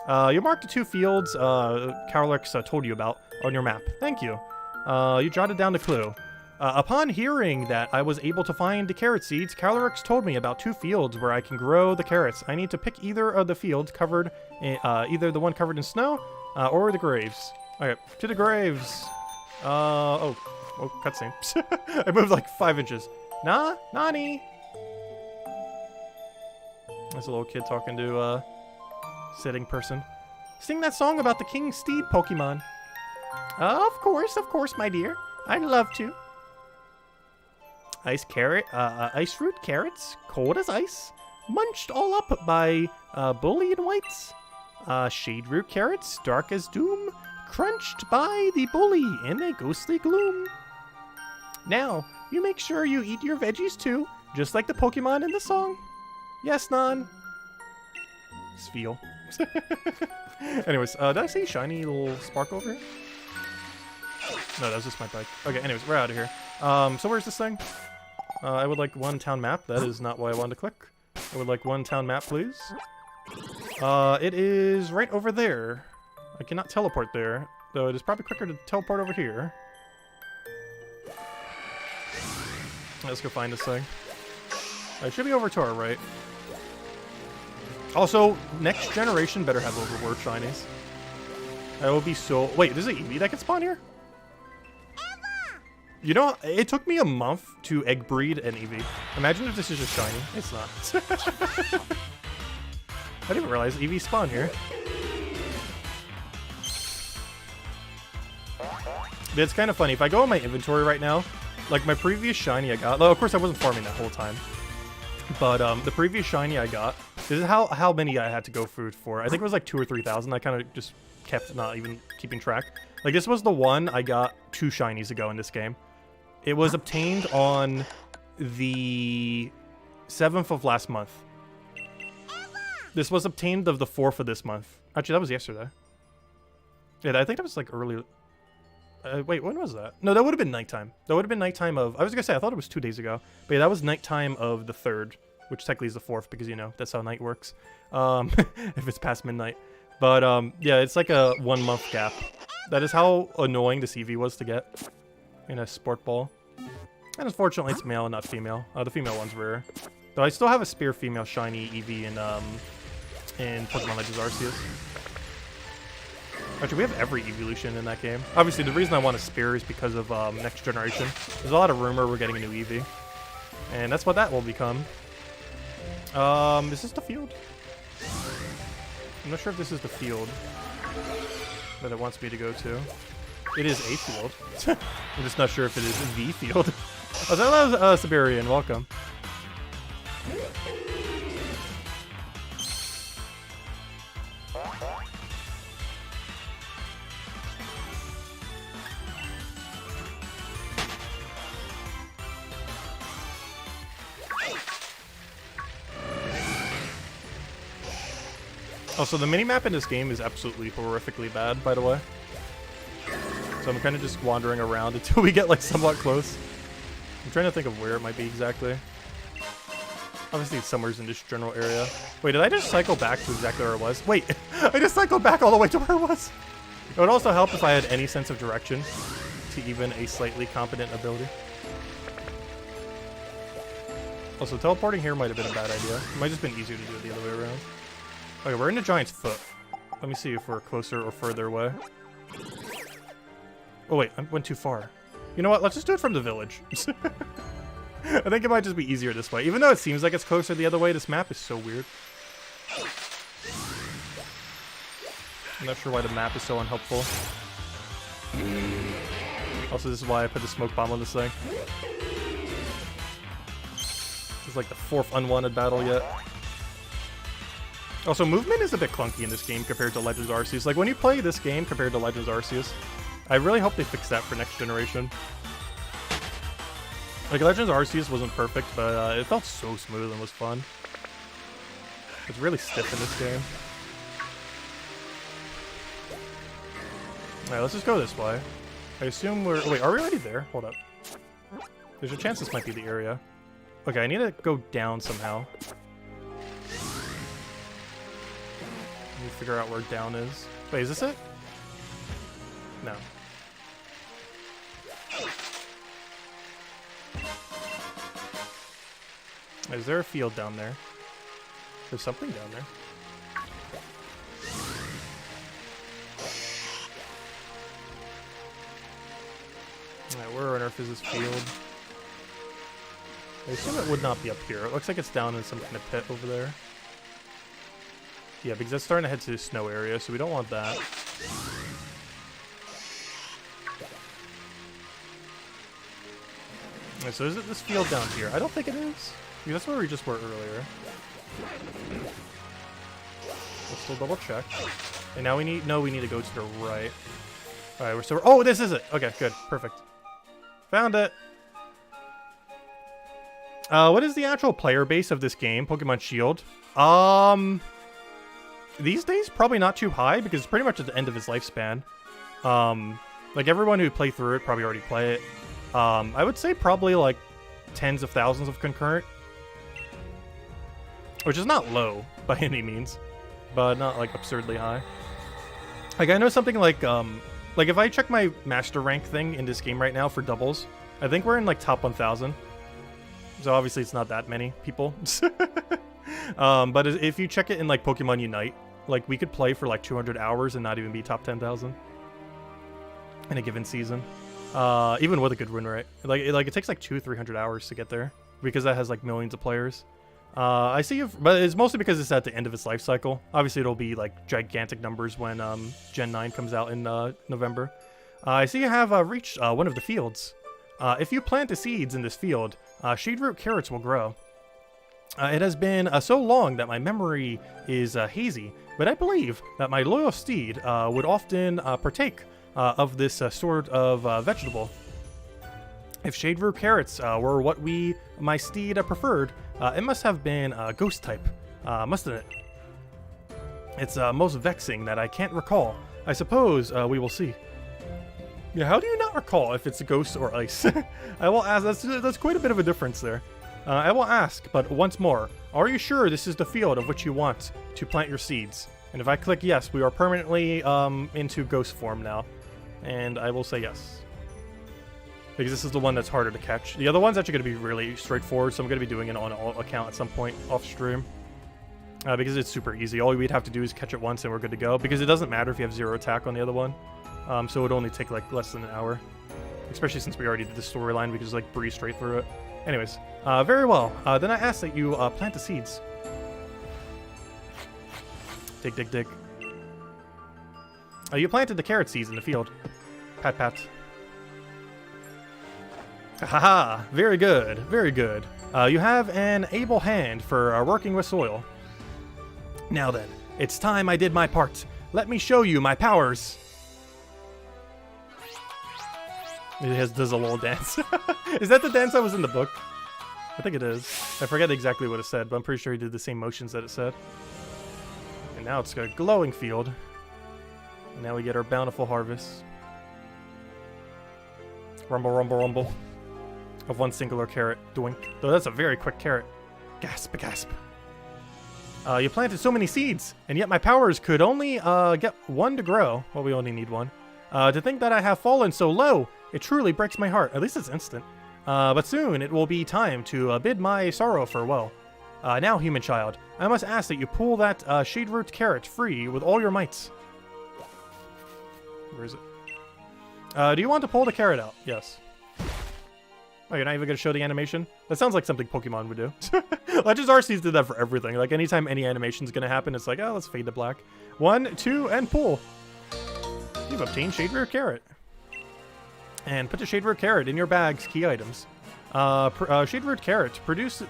You marked the two fields Calyrex told you about on your map. Thank you. You jotted down the clue. Upon hearing that I was able to find the carrot seeds, Calyrex told me about two fields where I can grow the carrots. I need to pick either of the fields covered, either the one covered in snow or the graves. Okay, to the graves. Oh, cutscene. I moved like 5 inches. Nani? There's a little kid talking to sitting person. Sing that song about the King Steed Pokemon. Of course, my dear. I'd love to. Ice fruit carrots, cold as ice. munched all up by bully and whites. Shade root carrots, dark as doom, crunched by the bully in a ghostly gloom. Now, you make sure you eat your veggies too, just like the Pokemon in the song. Yes, Nan. Spheal. Anyways, did I see shiny little spark over here? No, that was just my bike. Okay, anyways, we're out of here. So where's this thing? I would like one town map. That is not what I wanted to click. I would like one town map, please. It is right over there. I cannot teleport there, though it is probably quicker to teleport over here. Let's go find this thing. It should be over to our right. Also, next generation better have overword shinies. I will be so... Wait, is it Eevee that can spawn here? You know, it took me a month to egg breed an Eevee. Imagine if this is just shiny. It's not. I didn't realize Eevee spawn here. But it's kind of funny. If I go in my inventory right now, like my previous shiny I got... Well, of course, I wasn't farming that whole time. But the previous shiny I got... This is how many I had to go through for. I think it was like 2,000 or 3,000. I kind of just kept not even keeping track. Like, this was the one I got 2 shinies ago in this game. It was obtained on the 7th of last month. This was obtained of the 4th of this month. Actually, that was yesterday. Yeah, I think that was like earlier. Wait, when was that? No, that would have been nighttime. That would have been nighttime of... I was going to say, I thought it was 2 days ago. But yeah, that was nighttime of the 3rd. Which technically is the 4th, because, you know, that's how night works. If it's past midnight. But, yeah, it's like a 1 month gap. That is how annoying this Eevee was to get in a sport ball. And unfortunately, it's male and not female. The female one's rare. Though I still have a spare female shiny Eevee in Pokemon Legends Arceus. Actually, we have every evolution in that game. Obviously, the reason I want a spear is because of next generation. There's a lot of rumor we're getting a new Eevee. And that's what that will become. Is this the field? I'm not sure if this is the field that it wants me to go to. It is a field. I'm just not sure if it is the field. Oh, that was Siberian. Welcome. Also, the minimap in this game is absolutely horrifically bad, by the way. So I'm kind of just wandering around until we get, like, somewhat close. I'm trying to think of where it might be exactly. Obviously, it's somewhere in this general area. Wait, did I just cycle back to exactly where it was? Wait, I just cycled back all the way to where it was. It would also help if I had any sense of direction to even a slightly competent ability. Also, teleporting here might have been a bad idea. It might have just been easier to do it the other way around. Okay, we're in the giant's foot. Let me see if we're closer or further away. Oh wait, I went too far. You know what? Let's just do it from the village. I think it might just be easier this way. Even though it seems like it's closer the other way, this map is so weird. I'm not sure why the map is so unhelpful. Also, this is why I put the smoke bomb on this thing. This is like the 4th unwanted battle yet. Also, movement is a bit clunky in this game compared to Legends Arceus. Like, when you play this game compared to Legends Arceus, I really hope they fix that for next generation. Like, Legends Arceus wasn't perfect, but it felt so smooth and was fun. It's really stiff in this game. Alright, let's just go this way. I assume we're... Oh, wait, are we already there? Hold up. There's a chance this might be the area. Okay, I need to go down somehow. Let me figure out where down is. Wait, is this it? No. Is there a field down there? There's something down there. Alright, where on earth is this field? I assume it would not be up here. It looks like it's down in some kind of pit over there. Yeah, because that's starting to head to the snow area, so we don't want that. Right, so is it this field down here? I don't think it is. Because that's where we just were earlier. Let's still double check. And now we need to go to the right. Alright, we're still. Oh, this is it. Okay, good. Perfect. Found it. What is the actual player base of this game, Pokemon Shield? These days, probably not too high, because it's pretty much at the end of its lifespan. Like, everyone who played through it probably already play it. I would say probably, like, tens of thousands of concurrent. Which is not low, by any means. But not, like, absurdly high. Like, I know something like, if I check my master rank thing in this game right now for doubles, I think we're in, like, top 1,000. So obviously it's not that many people. But if you check it in, like, Pokemon Unite, like, we could play for, like, 200 hours and not even be top 10,000 in a given season. Even with a good win rate. Like, it takes, like, 200-300 hours to get there, because that has, like, millions of players. I see but it's mostly because it's at the end of its life cycle. Obviously, it'll be, like, gigantic numbers when Gen 9 comes out in November. I see you have reached one of the fields. If you plant the seeds in this field, Shadroot carrots will grow. It has been so long that my memory is hazy, but I believe that my loyal steed would often partake of this sort of vegetable. If Shadroot carrots were what my steed preferred, it must have been ghost type, mustn't it? It's most vexing that I can't recall. I suppose we will see. Yeah, how do you not recall if it's a ghost or ice? I will ask. That's quite a bit of a difference there. I will ask, but once more, are you sure this is the field of which you want to plant your seeds? And if I click yes, we are permanently into ghost form now. And I will say yes. Because this is the one that's harder to catch. The other one's actually going to be really straightforward, so I'm going to be doing it on an alt account at some point off stream. Because it's super easy. All we'd have to do is catch it once and we're good to go. Because it doesn't matter if you have 0 attack on the other one. So it would only take like less than an hour. Especially since we already did the storyline, we could just like breeze straight through it. Anyways, very well. Then I ask that you plant the seeds. Dig, dig, dig. You planted the carrot seeds in the field. Pat, pat. Haha, very good, very good. You have an able hand for working with soil. Now then, it's time I did my part. Let me show you my powers. It does a little dance. Is that the dance that was in the book? I think it is. I forget exactly what it said, but I'm pretty sure he did the same motions that it said. And now it's got a glowing field. And now we get our bountiful harvest. Rumble, rumble, rumble. Of one singular carrot. Doink. Though that's a very quick carrot. Gasp, gasp. You planted so many seeds, and yet my powers could only get one to grow. Well, we only need one. To think that I have fallen so low, it truly breaks my heart. At least it's instant. But soon it will be time to bid my sorrow farewell. Now, human child, I must ask that you pull that Shadroot carrot free with all your mights. Where is it? Do you want to pull the carrot out? Yes. Oh, you're not even going to show the animation? That sounds like something Pokemon would do. Legends Arceus did that for everything. Like, anytime any animation's going to happen, it's like, oh, let's fade to black. 1, 2, and pull. You've obtained Shadroot Carrot. And put the Shadroot Carrot in your bag's key items. Shadroot Carrot produce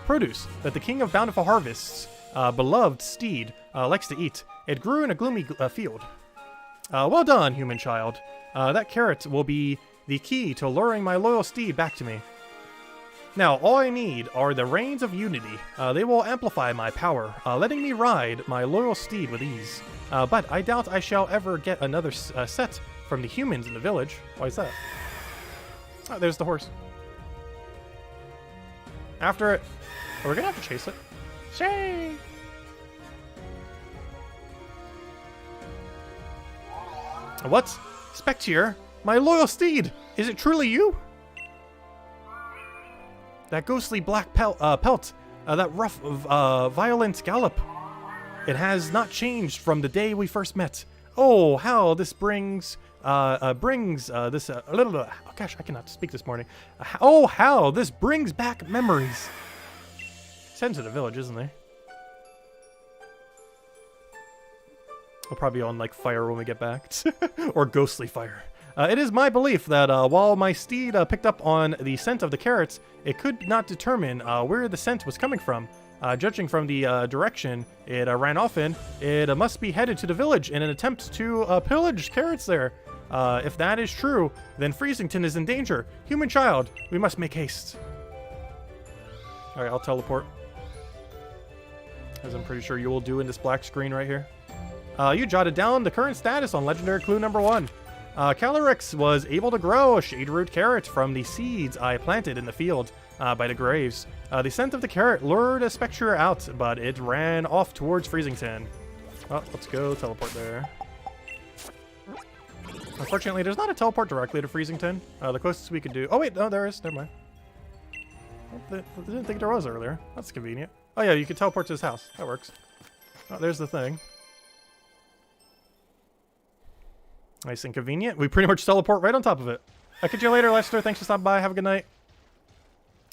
produce that the King of Bountiful Harvests, beloved steed, likes to eat. It grew in a gloomy field. Well done, human child. That carrot will be the key to luring my loyal steed back to me. Now, all I need are the reins of unity. They will amplify my power, letting me ride my loyal steed with ease. But I doubt I shall ever get another set from the humans in the village. Why is that? Oh, there's the horse. After it. Oh, we're gonna have to chase it. Shay! What? Spectier? My loyal steed! Is it truly you? That ghostly black pelt, that rough, violent gallop. It has not changed from the day we first met. Oh, how this brings this. Oh gosh, I cannot speak this morning. Oh, how this brings back memories. He's heading to the village, isn't he? We'll probably be on like fire when we get back, or ghostly fire. It is my belief that while my steed picked up on the scent of the carrots, it could not determine where the scent was coming from. Judging from the direction it ran off in, it must be headed to the village in an attempt to pillage carrots there. If that is true, then Freezington is in danger. Human child, we must make haste. Alright, I'll teleport. As I'm pretty sure you will do in this black screen right here. You jotted down the current status on legendary clue number 1. Calyrex was able to grow a shade root carrot from the seeds I planted in the field by the graves. The scent of the carrot lured a spectre out, but it ran off towards Freezington. Well, let's go teleport there. Unfortunately, there's not a teleport directly to Freezington. The closest we could do... Oh, wait. No, there is. Never mind. I didn't think there was earlier. That's convenient. Oh, yeah, you can teleport to his house. That works. Oh, there's the thing. Nice and convenient. We pretty much teleport right on top of it. I'll catch you later, Lester. Thanks for stopping by. Have a good night.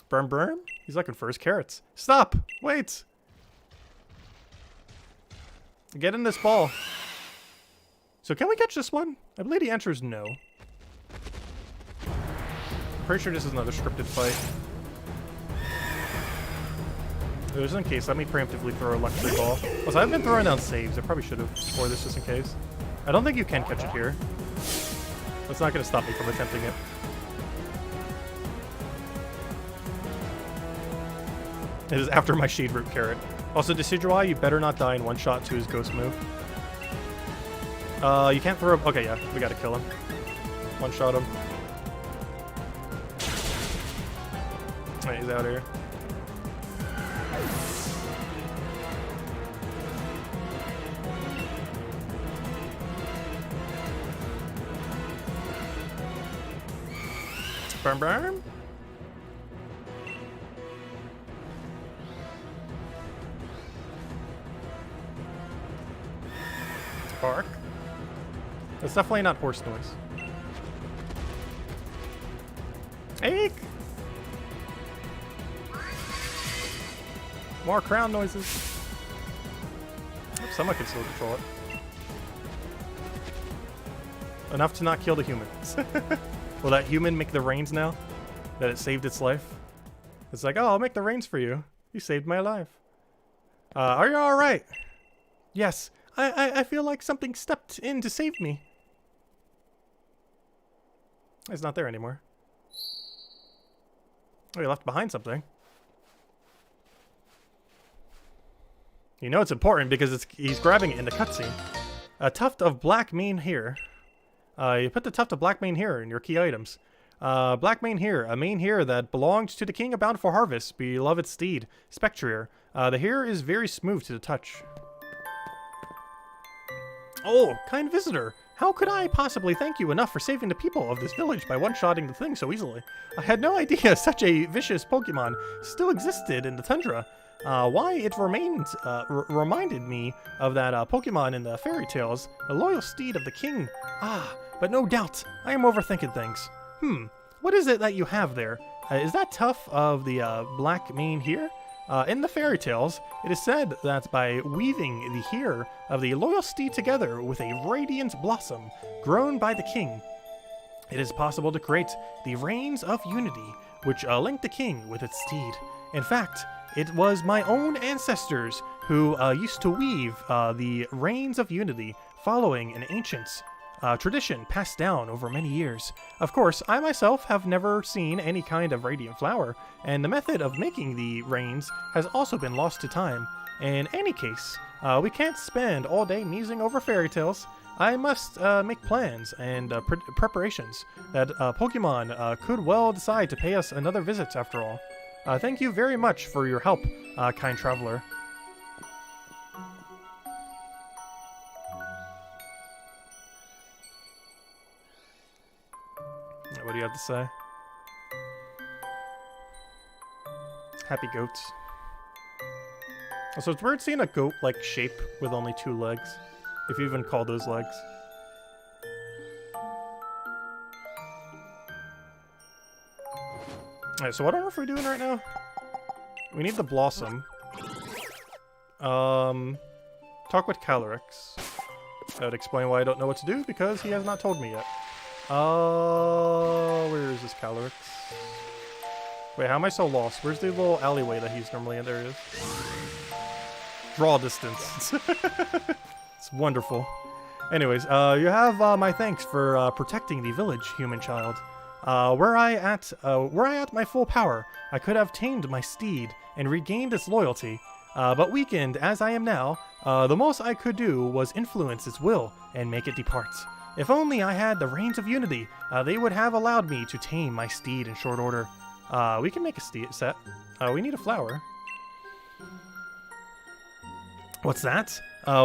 Burm Burm? He's looking for his carrots. Stop! Wait! Get in this ball. So can we catch this one? I believe the answer is no. I'm pretty sure this is another scripted fight. Just in case, let me preemptively throw a electric ball. Also, I've been throwing down saves. I probably should have for this just in case. I don't think you can catch it here. That's not going to stop me from attempting it. It is after my Shade Root Carrot. Also, Decidueye, you better not die in one shot to his ghost move. You can't throw... Okay, yeah, we gotta kill him. One shot him. Alright, he's out here. Burn, burn. Bark. It's definitely not horse noise. Eek! More crown noises. Someone can still control it. Enough to not kill the humans. Will that human make the rains now? That it saved its life? It's like, oh, I'll make the rains for you. You saved my life. Are you alright? Yes. I feel like something stepped in to save me. It's not there anymore. Oh, he left behind something. You know it's important because he's grabbing it in the cutscene. A tuft of black mane hair. You put the tuft of black mane hair in your key items. Black mane hair, a mane hair that belonged to the king of Bountiful Harvest, beloved steed, Spectrier. The hair is very smooth to the touch. Oh, kind visitor. How could I possibly thank you enough for saving the people of this village by one-shotting the thing so easily? I had no idea such a vicious Pokemon still existed in the tundra. Why it reminded me of that Pokemon in the fairy tales, the loyal steed of the king. But no doubt, I am overthinking things. What is it that you have there? Is that tuft of the black mane here? In the fairy tales, it is said that by weaving the hair of the loyal steed together with a radiant blossom grown by the king, it is possible to create the Reins of Unity, which link the king with its steed. In fact, it was my own ancestors who used to weave the Reins of Unity following an ancient tradition passed down over many years. Of course, I myself have never seen any kind of radiant flower, and the method of making the reins has also been lost to time. In any case, we can't spend all day musing over fairy tales. I must make plans and preparations that Pokemon could well decide to pay us another visit after all. Thank you very much for your help, kind traveler. What do you have to say? Happy goats. Also, it's weird seeing a goat-like shape with only 2 legs. If you even call those legs. Alright, so what are we doing right now? We need the Blossom. Talk with Calyrex. That would explain why I don't know what to do, because he has not told me yet. Where is this Calyrex? Wait, how am I so lost? Where's the little alleyway that he's normally in? There he is. Draw distance. It's wonderful. Anyways, you have my thanks for protecting the village, human child. Were I at my full power, I could have tamed my steed and regained its loyalty. But weakened as I am now, the most I could do was influence its will and make it depart. If only I had the reins of unity, they would have allowed me to tame my steed in short order. We can make a set. We need a flower. What's that?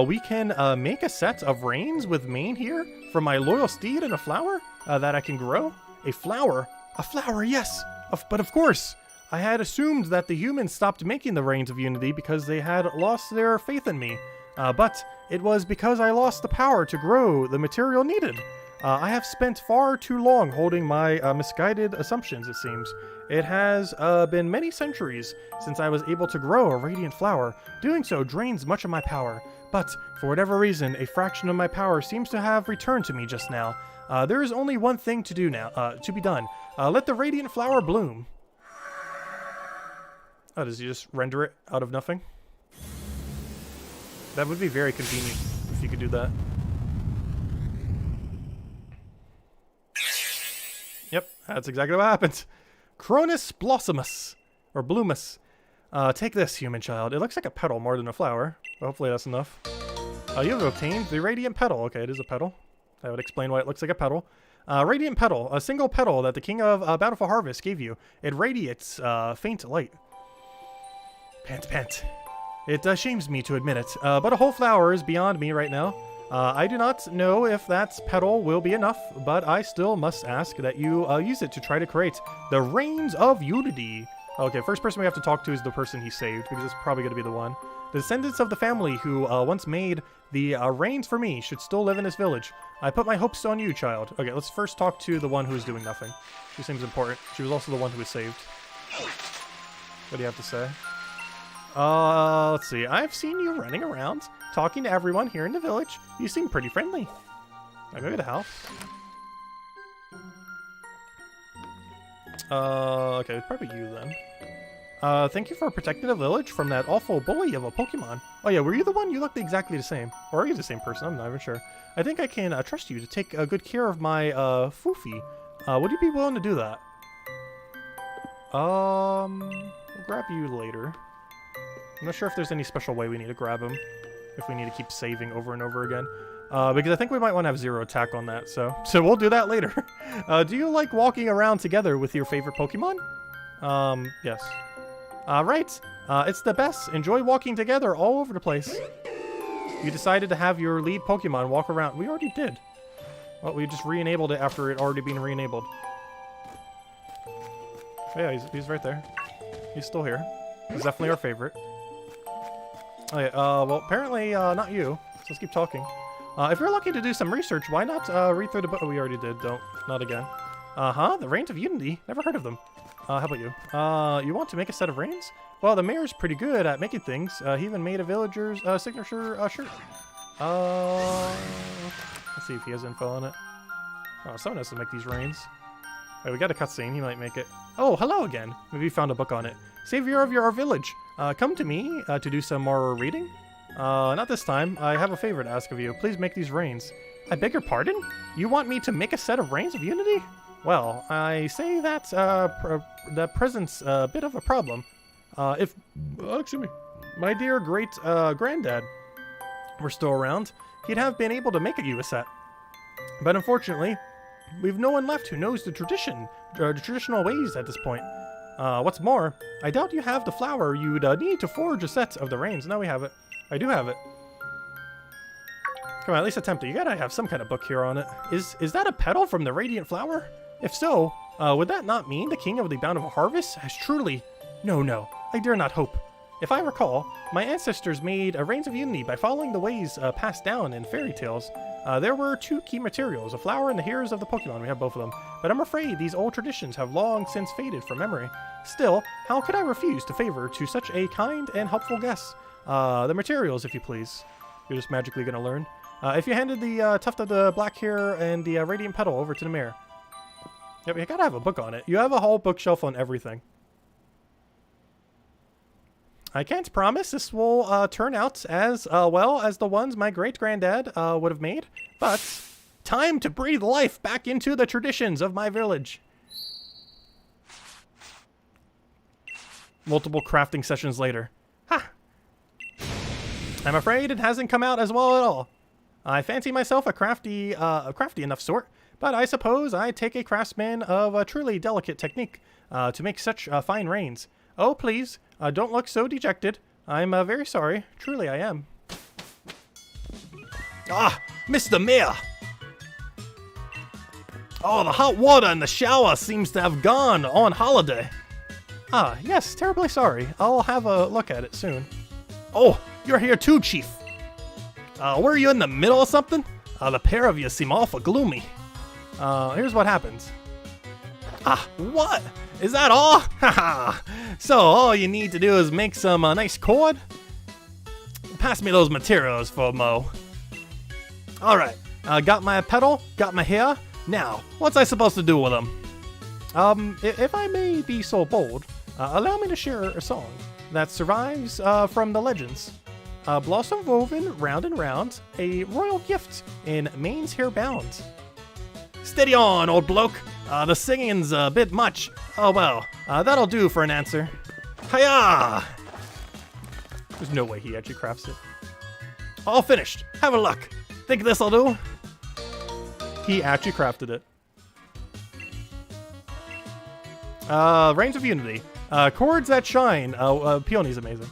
We can make a set of reins with mane here for my loyal steed and a flower that I can grow. A flower? A flower, yes. But of course, I had assumed that the humans stopped making the reins of unity because they had lost their faith in me. But it was because I lost the power to grow the material needed. I have spent far too long holding my misguided assumptions, it seems. It has been many centuries since I was able to grow a radiant flower. Doing so drains much of my power. But, for whatever reason, a fraction of my power seems to have returned to me just now. There is only one thing to do now, to be done. Let the radiant flower bloom. Oh, does he just render it out of nothing? That would be very convenient if you could do that. Yep, that's exactly what happened. Cronus blossomus, or bloomus. Take this, human child. It looks like a petal more than a flower. But hopefully that's enough. You have obtained the radiant petal. Okay, it is a petal. That would explain why it looks like a petal. Radiant petal, a single petal that the king of Bountiful Harvest gave you. It radiates faint light. Pant, pant. It shames me to admit it, but a whole flower is beyond me right now. I do not know if that petal will be enough, but I still must ask that you use it to try to create the reins of unity. Okay, first person we have to talk to is the person he saved, because it's probably going to be the one. The descendants of the family who once made the reins for me should still live in this village. I put my hopes on you, child. Okay, let's first talk to the one who is doing nothing. She seems important. She was also the one who was saved. What do you have to say? Let's see. I've seen you running around, talking to everyone here in the village. You seem pretty friendly. I go to the house. Okay, probably you then. Thank you for protecting the village from that awful bully of a Pokemon. Oh yeah, were you the one? You looked exactly the same. Or are you the same person? I'm not even sure. I think I can trust you to take good care of my Foofy. Would you be willing to do that? We'll grab you later. I'm not sure if there's any special way we need to grab him. If we need to keep saving over and over again. Because I think we might want to have 0 attack on that, so we'll do that later. Do you like walking around together with your favorite Pokemon? Yes. Right. It's the best. Enjoy walking together all over the place. You decided to have your lead Pokemon walk around. We already did. Well, we just re-enabled it after it already been re-enabled. Yeah, he's right there. He's still here. He's definitely our favorite. Okay, well, apparently, not you. So let's keep talking. If you're lucky to do some research, why not, read through the book? Oh, we already did. Don't. Not again. The Reins of Unity? Never heard of them. How about you? You want to make a set of reins? Well, the mayor's pretty good at making things. He even made a villager's, signature, shirt. Let's see if he has info on it. Oh, someone has to make these reins. Alright, we got a cutscene. He might make it. Oh, hello again. Maybe you found a book on it. Savior of your village. Come to me to do some more reading. Not this time. I have a favor to ask of you. Please make these reins. I beg your pardon? You want me to make a set of reins of unity? Well, I say that that presents a bit of a problem. Excuse me, my dear great granddad were still around, he'd have been able to make you a set. But unfortunately, we've no one left who knows the traditional ways at this point. What's more, I doubt you have the flower you'd need to forge a set of the reins. No, we have it. I do have it. Come on, at least attempt it. You gotta have some kind of book here on it. Is that a petal from the radiant flower? If so, would that not mean the king of the Bountiful Harvest has truly... No, I dare not hope. If I recall, my ancestors made a reins of unity by following the ways passed down in fairy tales. There were 2 key materials, a flower and the hairs of the Pokemon. We have both of them. But I'm afraid these old traditions have long since faded from memory. Still, how could I refuse to favor to such a kind and helpful guest? The materials, if you please. You're just magically going to learn. If you handed the tuft of the black hair and the radiant petal over to the mayor. Yep, you gotta have a book on it. You have a whole bookshelf on everything. I can't promise this will turn out as well as the ones my great-granddad would have made, but time to breathe life back into the traditions of my village. Multiple crafting sessions later. Ha! I'm afraid it hasn't come out as well at all. I fancy myself a crafty enough sort, but I suppose I take a craftsman of a truly delicate technique to make such fine rains. Oh, please, don't look so dejected. I'm very sorry. Truly, I am. Ah, Mr. Mayor! Oh, the hot water in the shower seems to have gone on holiday. Ah, yes, terribly sorry. I'll have a look at it soon. Oh, you're here too, Chief. Were you in the middle of something? The pair of you seem awful gloomy. Here's what happens. Ah, what? Is that all? Haha. So all you need to do is make some nice cord? Pass me those materials for a mo. Alright, got my petal, got my hair. Now, what's I supposed to do with them? If I may be so bold, allow me to share a song that survives from the legends. Blossom woven round and round, a royal gift in Maine's hair bound. Steady on, old bloke. The singing's a bit much. Oh well, that'll do for an answer. Hiya! There's no way he actually crafts it. All finished. Have a look. Think this'll do? He actually crafted it. Reigns of Unity. Chords that shine. Peony's amazing.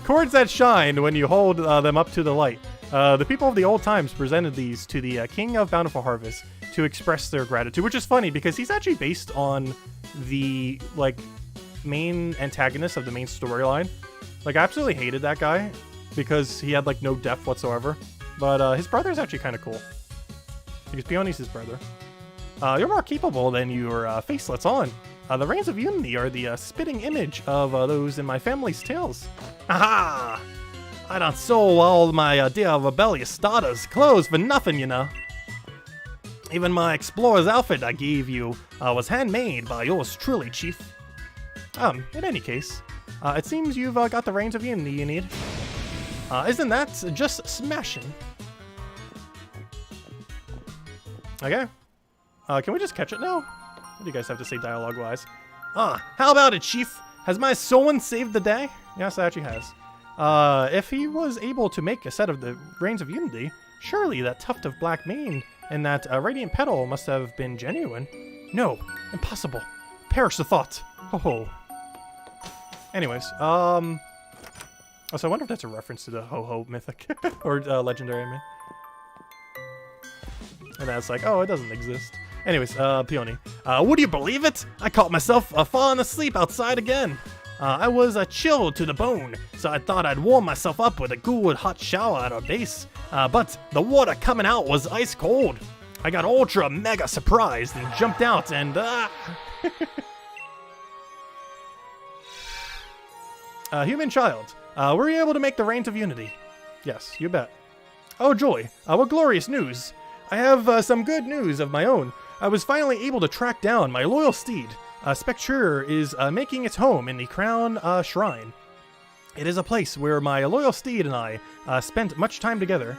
Chords that shine when you hold them up to the light. The people of the old times presented these to the King of Bountiful Harvest to express their gratitude, which is funny because he's actually based on the main antagonist of the main storyline. I absolutely hated that guy because he had no depth whatsoever. But his brother is actually kind of cool because Peony's his brother. You're more capable than your face lets on. The Reigns of Unity are the spitting image of those in my family's tales. Aha! I don't sold all my dear rebellious starters clothes for nothing, you know. Even my explorer's outfit I gave you was handmade by yours truly, Chief. In any case, it seems you've got the Reigns of Unity you need. Isn't that just smashing? Okay. Can we just catch it now? What do you guys have to say dialogue-wise? How about it, Chief? Has my Soin saved the day? Yes, it actually has. If he was able to make a set of the Reigns of Unity, surely that tuft of black mane and that radiant petal must have been genuine. No, impossible. Perish the thought. Ho-ho. Anyways, so I wonder if that's a reference to the Ho-Ho mythic. or legendary, I mean. And that's oh, it doesn't exist. Anyways, Peony. Would you believe it? I caught myself falling asleep outside again. I was chilled to the bone, so I thought I'd warm myself up with a good hot shower at our base. But the water coming out was ice cold. I got ultra mega surprised and jumped out and Human child, were you able to make the Reigns of Unity? Yes, you bet. Oh joy, what glorious news. I have some good news of my own. I was finally able to track down my loyal steed. Spectre is making its home in the Crown Shrine. It is a place where my loyal steed and I spent much time together.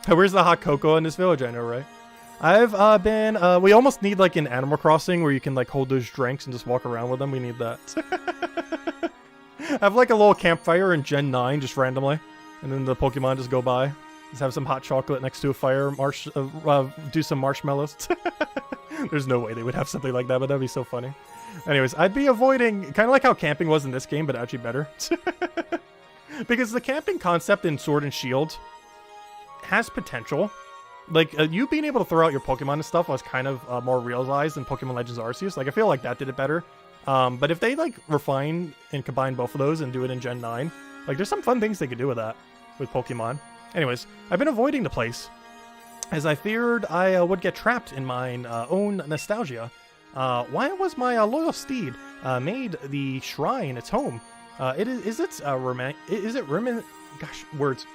Where's the hot cocoa in this village? I know, right? I've been, we almost need an Animal Crossing where you can hold those drinks and just walk around with them. We need that. Have a little campfire in Gen 9 just randomly. And then the Pokemon just go by. Just have some hot chocolate next to a fire, do some marshmallows. There's no way they would have something like that, but that'd be so funny. Anyways, I'd be avoiding, kind of like how camping was in this game, but actually better. Because the camping concept in Sword and Shield has potential. You being able to throw out your Pokemon and stuff was kind of more realized in Pokemon Legends Arceus. I feel like that did it better. But if they, refine and combine both of those and do it in Gen 9, there's some fun things they could do with that, with Pokemon. Anyways, I've been avoiding the place, as I feared I would get trapped in mine own nostalgia. Why was my loyal steed made the shrine its home? Gosh, words.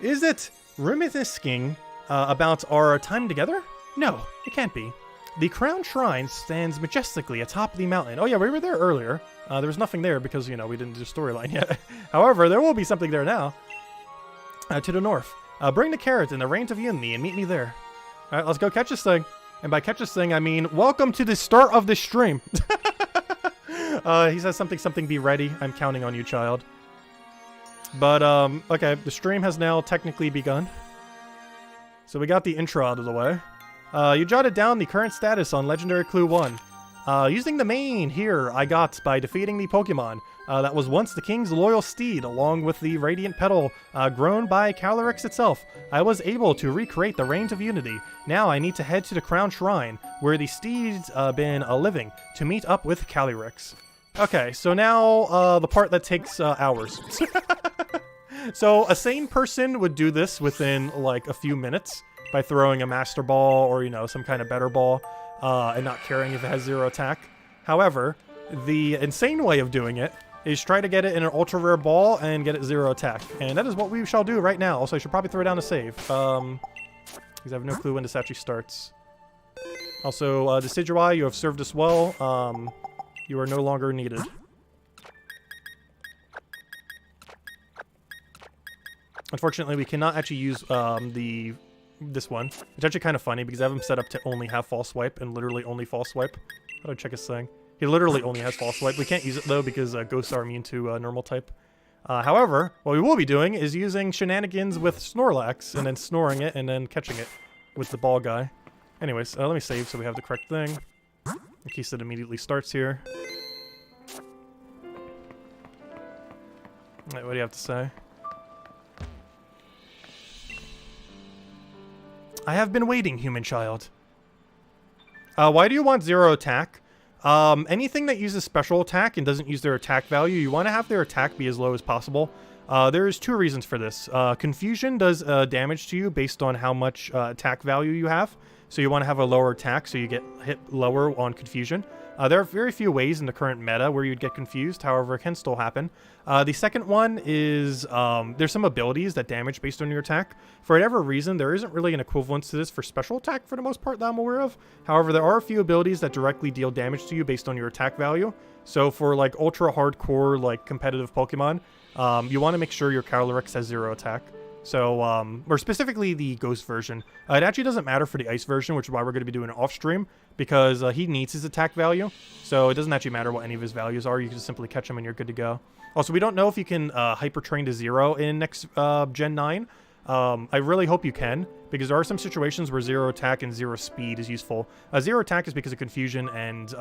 Is it reminiscing about our time together? No, it can't be. The crown shrine stands majestically atop the mountain. Oh yeah, we were there earlier. There was nothing there because, you know, we didn't do storyline yet. However, there will be something there now. To the north. Bring the carrot and the reins of Unity and meet me there. Alright, let's go catch this thing. And by catch this thing, I mean, welcome to the start of the stream. He says something, be ready. I'm counting on you, child. But, okay, the stream has now technically begun. So we got the intro out of the way. You jotted down the current status on Legendary Clue 1. Using the main here I got by defeating the Pokemon that was once the king's loyal steed, along with the Radiant Petal grown by Calyrex itself. I was able to recreate the Reins of Unity. Now I need to head to the Crown Shrine, where the steed's been living, to meet up with Calyrex. Okay, so now the part that takes hours. So a sane person would do this within like a few minutes by throwing a Master Ball or, you know, some kind of better ball and not caring if it has 0 attack. However, the insane way of doing it is try to get it in an ultra rare ball and get it 0 attack. And that is what we shall do right now. Also, I should probably throw down a save. Because I have no clue when this actually starts. Also, Decidueye, you have served us well. You are no longer needed. Unfortunately, we cannot actually use this one. It's actually kind of funny because I have him set up to only have False Swipe and literally only False Swipe. How do I check his thing? He literally only has False Swipe. We can't use it though because ghosts are immune to normal type. However, what we will be doing is using shenanigans with Snorlax and then snoring it and then catching it with the ball guy. Anyways, let me save so we have the correct thing in case it immediately starts here. Alright, what do you have to say? I have been waiting, human child. Why do you want 0 attack? Anything that uses special attack and doesn't use their attack value, you want to have their attack be as low as possible. There's 2 reasons for this. Confusion does damage to you based on how much attack value you have. So you want to have a lower attack so you get hit lower on confusion. There are very few ways in the current meta where you'd get confused, however, it can still happen. The second one is there's some abilities that damage based on your attack. For whatever reason, there isn't really an equivalence to this for special attack for the most part that I'm aware of. However, there are a few abilities that directly deal damage to you based on your attack value. So for like ultra hardcore, like competitive Pokemon, you want to make sure your Calyrex has 0 attack. So, or specifically the Ghost version. It actually doesn't matter for the Ice version, which is why we're going to be doing it off stream, because he needs his attack value. So it doesn't actually matter what any of his values are. You can just simply catch him and you're good to go. Also, we don't know if you can Hyper Train to 0 in next Gen 9. I really hope you can, because there are some situations where 0 attack and 0 speed is useful. 0 attack is because of confusion and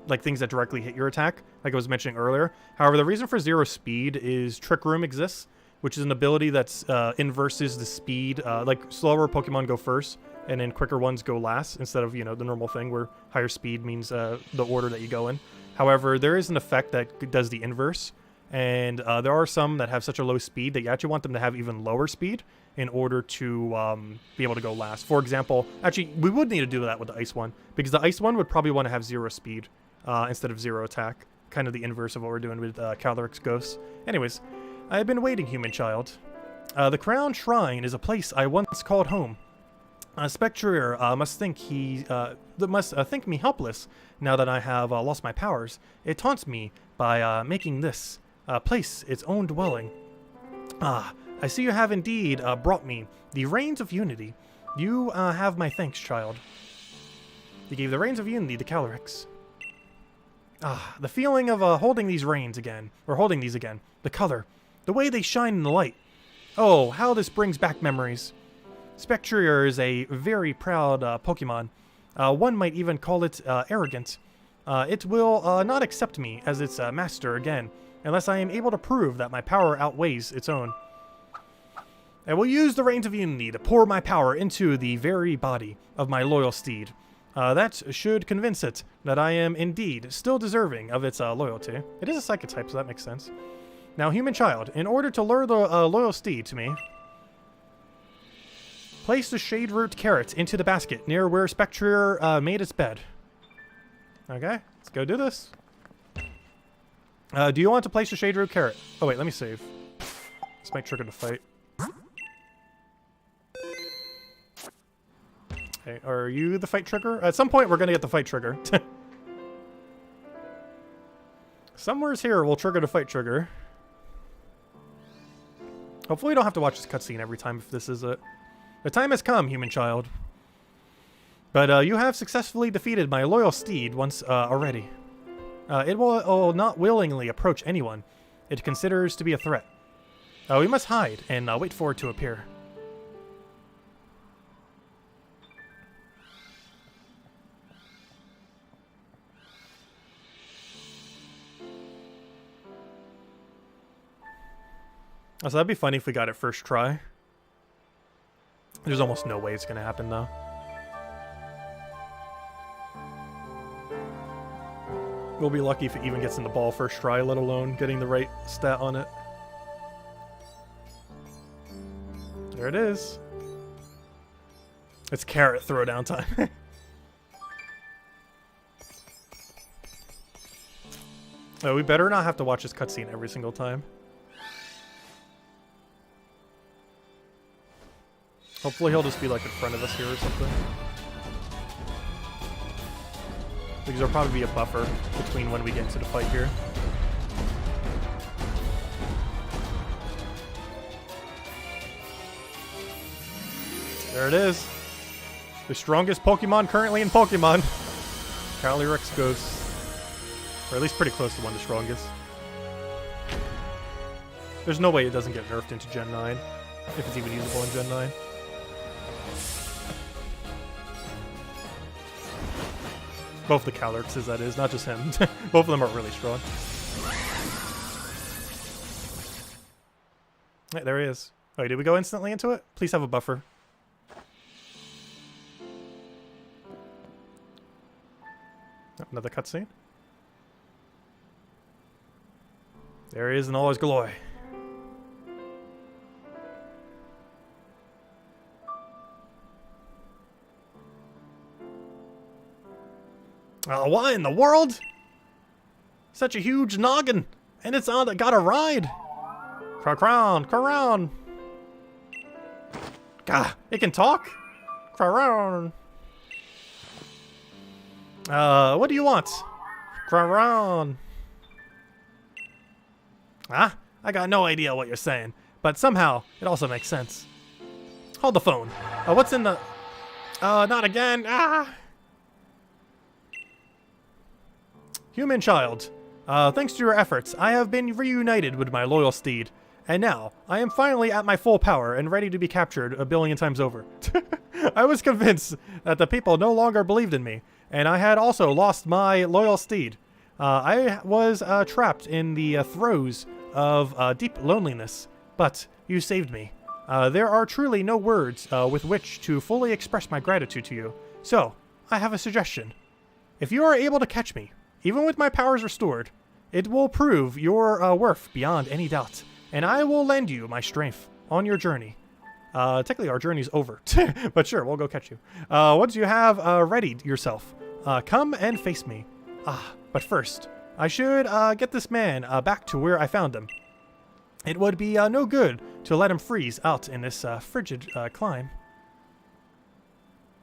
like things that directly hit your attack, like I was mentioning earlier. However, the reason for 0 speed is Trick Room exists, which is an ability that's inverses the speed. Like slower Pokemon go first, and then quicker ones go last, instead of, you know, the normal thing where higher speed means the order that you go in. However, there is an effect that does the inverse, and there are some that have such a low speed that you actually want them to have even lower speed in order to be able to go last. For example, actually, we would need to do that with the Ice one, because the Ice one would probably want to have 0 speed instead of 0 attack. Kind of the inverse of what we're doing with Calyrex Ghosts. Anyways, I have been waiting, human child. The Crown Shrine is a place I once called home. Spectrier must think think me helpless now that I have lost my powers. It taunts me by making this place its own dwelling. I see you have indeed brought me the Reins of Unity. You have my thanks, child. You gave the Reins of Unity to Calyrex. The feeling of holding these reins again, or holding these again. The color, the way they shine in the light. Oh, how this brings back memories. Spectrier is a very proud Pokemon. One might even call it arrogant. It will not accept me as its master again, unless I am able to prove that my power outweighs its own. I will use the Reins of Unity to pour my power into the very body of my loyal steed. That should convince it that I am indeed still deserving of its loyalty. It is a Psychic type, so that makes sense. Now, human child, in order to lure the loyal steed to me, place the Shade Root Carrot into the basket near where Spectrier made its bed. Okay, let's go do this. Do you want to place the Shade Root Carrot? Oh wait, let me save. This might trigger the fight. Okay, are you the fight trigger? At some point, we're gonna get the fight trigger. Somewhere's here will trigger the fight trigger. Hopefully we don't have to watch this cutscene every time if this is it. The time has come, human child. But you have successfully defeated my loyal steed once already. It will not willingly approach anyone it considers to be a threat. We must hide and wait for it to appear. So that'd be funny if we got it first try. There's almost no way it's gonna happen though. We'll be lucky if it even gets in the ball first try, let alone getting the right stat on it. There it is. It's carrot throwdown time. We better not have to watch this cutscene every single time. Hopefully he'll just be like in front of us here or something. Because there'll probably be a buffer between when we get into the fight here. There it is. The strongest Pokemon currently in Pokemon. Calyrex Ghost. Or at least pretty close to one of the strongest. There's no way it doesn't get nerfed into Gen 9. If it's even usable in Gen 9. Both the Calyrexes, that is, not just him. Both of them are really strong. Hey, there he is. Wait, did we go instantly into it? Please have a buffer. Another cutscene. There he is in all his glory. What in the world? Such a huge noggin, and it's on. Got a ride. Crown, crown. Gah, it can talk. Crown. What do you want? Crown. Ah, I got no idea what you're saying, but somehow it also makes sense. Hold the phone. What's in the? Not again. Ah. Human child, thanks to your efforts, I have been reunited with my loyal steed, and now I am finally at my full power and ready to be captured a billion times over. I was convinced that the people no longer believed in me, and I had also lost my loyal steed. I was trapped in the throes of deep loneliness, but you saved me. There are truly no words with which to fully express my gratitude to you, so I have a suggestion. If you are able to catch me, even with my powers restored, it will prove your worth beyond any doubt, and I will lend you my strength on your journey. Technically, our journey's over, but sure, we'll go catch you. Once you have readied yourself, come and face me. But first, I should get this man back to where I found him. It would be no good to let him freeze out in this frigid climb.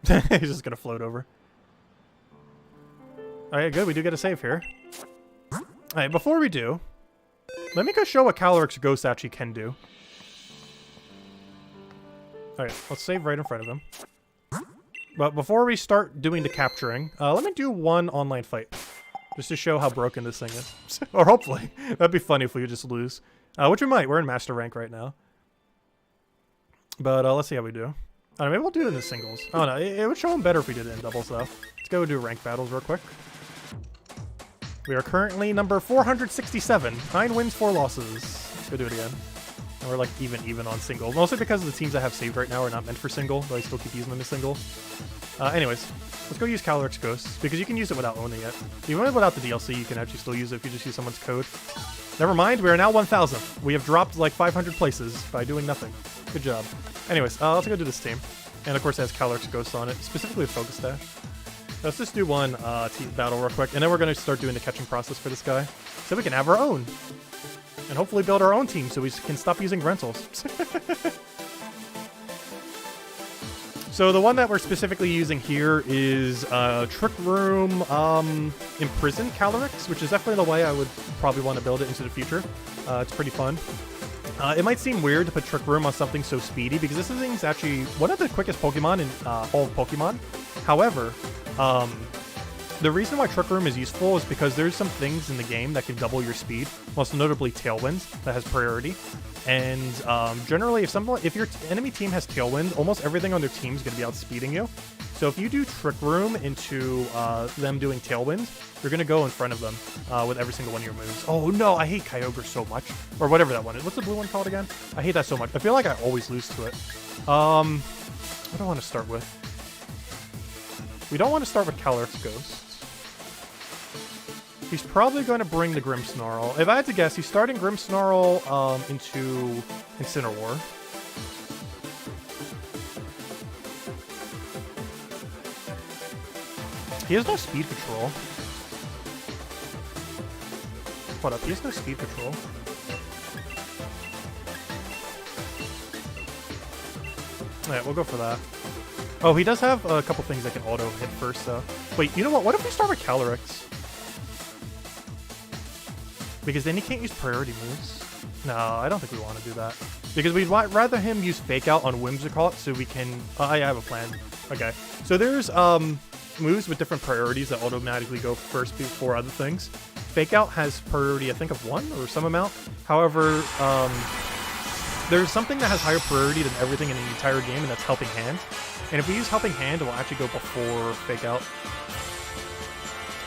He's just gonna float over. Alright, good. We do get a save here. Alright, before we do, let me go show what Calyrex Ghost actually can do. Alright, let's save right in front of him. But before we start doing the capturing, let me do one online fight. Just to show how broken this thing is. Or hopefully. That'd be funny if we could just lose. Which we might. We're in Master Rank right now. But let's see how we do. I don't know, maybe we'll do it in the singles. Oh no, it would show them better if we did it in doubles though. Let's go do rank battles real quick. We are currently number 467. 9 wins, 4 losses. Let's go do it again. And we're like even on single. Mostly because the teams I have saved right now are not meant for single, but I still keep using them as single. Anyways, let's go use Calyrex Ghost, because you can use it without owning it. Even without the DLC, you can actually still use it if you just use someone's code. Never mind, we are now 1,000. We have dropped like 500 places by doing nothing. Good job. Anyways, let's go do this team. And of course it has Calyrex Ghost on it, specifically with Focus Dash. Let's just do one team battle real quick, and then we're going to start doing the catching process for this guy, so we can have our own. And hopefully build our own team so we can stop using rentals. So the one that we're specifically using here is Trick Room Imprisoned Calyrex, which is definitely the way I would probably want to build it into the future. It's pretty fun. It might seem weird to put Trick Room on something so speedy because this thing's actually one of the quickest Pokemon in all of Pokemon. However, the reason why Trick Room is useful is because there's some things in the game that can double your speed, most notably Tailwind that has priority. And generally, if your enemy team has Tailwind, almost everything on their team is going to be outspeeding you. So if you do Trick Room into them doing Tailwind, you're going to go in front of them with every single one of your moves. Oh no, I hate Kyogre so much. Or whatever that one is. What's the blue one called again? I hate that so much. I feel like I always lose to it. What do I want to start with? We don't want to start with Calyrex Ghost. He's probably going to bring the Grimmsnarl. If I had to guess, he's starting Grimmsnarl into Incineroar. He has no speed control. Hold up, he has no speed control. Alright, we'll go for that. Oh, he does have a couple things that can auto hit first, though. Wait, you know what? What if we start with Calyrex? Because then he can't use priority moves. No, I don't think we want to do that. Because we'd rather him use Fake Out on Whimsicott so we can... I have a plan. Okay. So there's moves with different priorities that automatically go first before other things. Fake Out has priority, I think, of 1 or some amount. However, there's something that has higher priority than everything in the entire game, and that's Helping Hand. And if we use Helping Hand, it will actually go before Fake Out.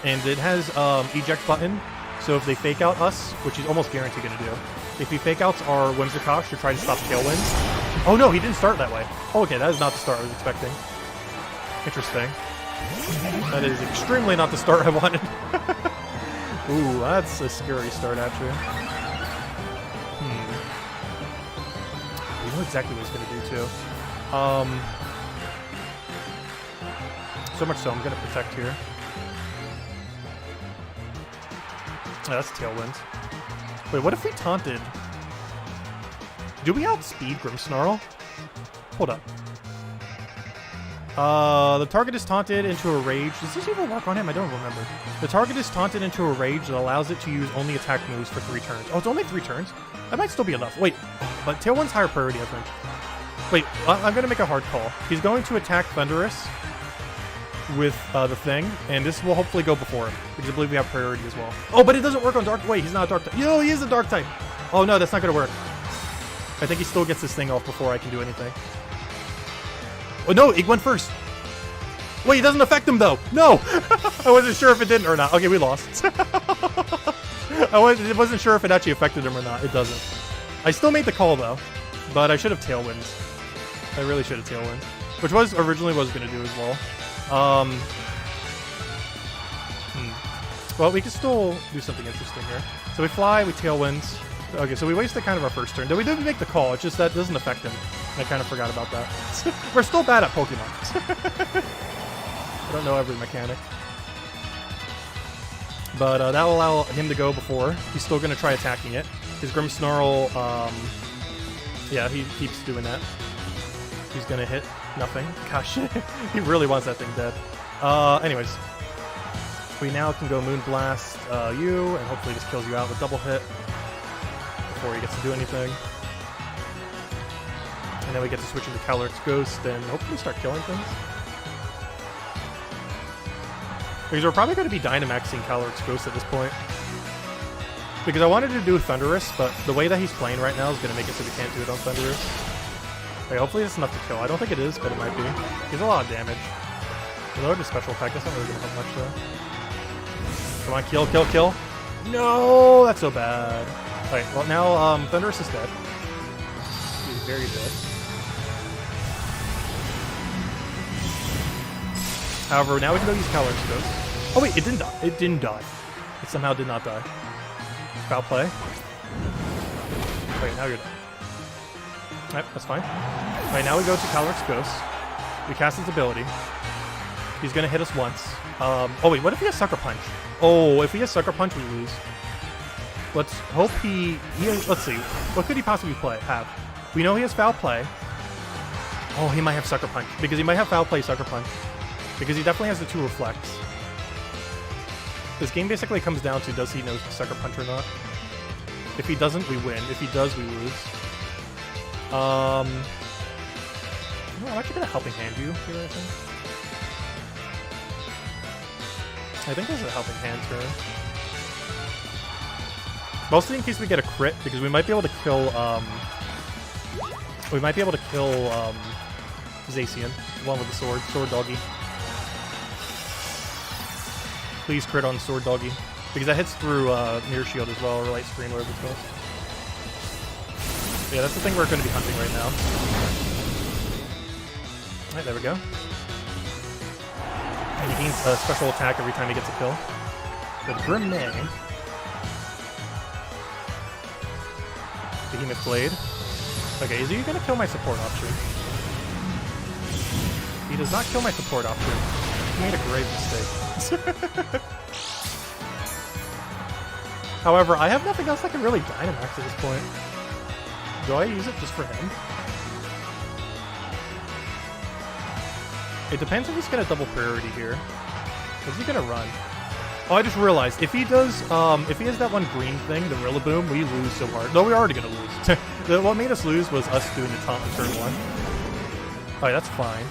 And it has Eject button. So if they Fake Out us, which he's almost guaranteed going to do, if he Fake Outs our Whimsicott to try to stop Tailwind... Oh no, he didn't start that way. Oh, okay, that is not the start I was expecting. Interesting. That is extremely not the start I wanted. Ooh, that's a scary start, actually. We know exactly what he's going to do, too. So much so, I'm going to protect here. Yeah, that's Tailwind. Wait, what if we taunted? Do we outspeed Grimmsnarl? Hold up. The target is taunted into a rage. Does this even work on him? I don't remember. The target is taunted into a rage that allows it to use only attack moves for 3 turns. Oh, it's only 3 turns? That might still be enough. Wait, but Tailwind's higher priority, I think. Wait, I'm going to make a hard call. He's going to attack Thundurus with the thing, and this will hopefully go before him, because I believe we have priority as well. Oh, but it doesn't work on Dark... Wait, he's not a Dark type. Yo, he is a Dark type! Oh no, that's not going to work. I think he still gets this thing off before I can do anything. Oh no, it went first. Wait, it doesn't affect him though. No! I wasn't sure if it didn't or not. Okay, we lost. I wasn't sure if it actually affected him or not. It doesn't. I still made the call though, but I should have Tailwind. I really should have Tailwind, which was originally what I was going to do as well. Well, we can still do something interesting here. So we fly, we Tailwind. Okay, so we wasted kind of our first turn. Though we didn't make the call, it's just that doesn't affect him. I kind of forgot about that. We're still bad at Pokemon. I don't know every mechanic. But that'll allow him to go before. He's still going to try attacking it. His Grimmsnarl, yeah, he keeps doing that. He's going to hit nothing. Gosh, he really wants that thing dead. Anyways. We now can go Moonblast you, and hopefully this kills you out with double hit before he gets to do anything. And then we get to switch into Calyrex Ghost and hopefully start killing things. Because we're probably going to be Dynamaxing Calyrex Ghost at this point. Because I wanted to do Thundurus, but the way that he's playing right now is going to make it so we can't do it on Thundurus. Okay, hopefully it's enough to kill. I don't think it is, but it might be. He's a lot of damage. Reload his special attack. That's not really going to help much, though. Come on, kill, kill, kill. No, that's so bad. Alright, well now Thundurus is dead. He's very dead. However, now we can go use Calyrex Ghost. Oh wait, it didn't die. It didn't die. It somehow did not die. Foul play. Wait, now you're done. Alright, that's fine. Alright, now we go to Calyrex Ghost. We cast his ability. He's gonna hit us once. Oh wait, what if he has Sucker Punch? Oh, if he has Sucker Punch, we lose. Let's hope he has, let's see. What could he possibly have? We know he has foul play. Oh, he might have sucker punch. Because he might have foul play, sucker punch. Because he definitely has the 2 reflects. This game basically comes down to does he know sucker punch or not. If he doesn't, we win. If he does, we lose. No, I'm actually gonna helping hand you here, I think. I think this is a helping hand turn. Mostly in case we get a crit, because we might be able to kill, Zacian, the one with the sword. Sword doggy. Please crit on sword doggy. Because that hits through mirror shield as well, or light screen, whatever it's called. Yeah, that's the thing we're going to be hunting right now. Alright, there we go. And he gains a special attack every time he gets a kill. With Grim Nay. Behemoth Blade. Okay, is he going to kill my support option? He does not kill my support option. He made a grave mistake. However, I have nothing else that can really Dynamax at this point. Do I use it just for him? It depends if he's going to double priority here. Is he going to run? Oh, I just realized, if he does, if he has that one green thing, the Rillaboom, we lose so hard. No, we're already going to lose. What made us lose was us doing the taunt on turn 1. Alright, that's fine.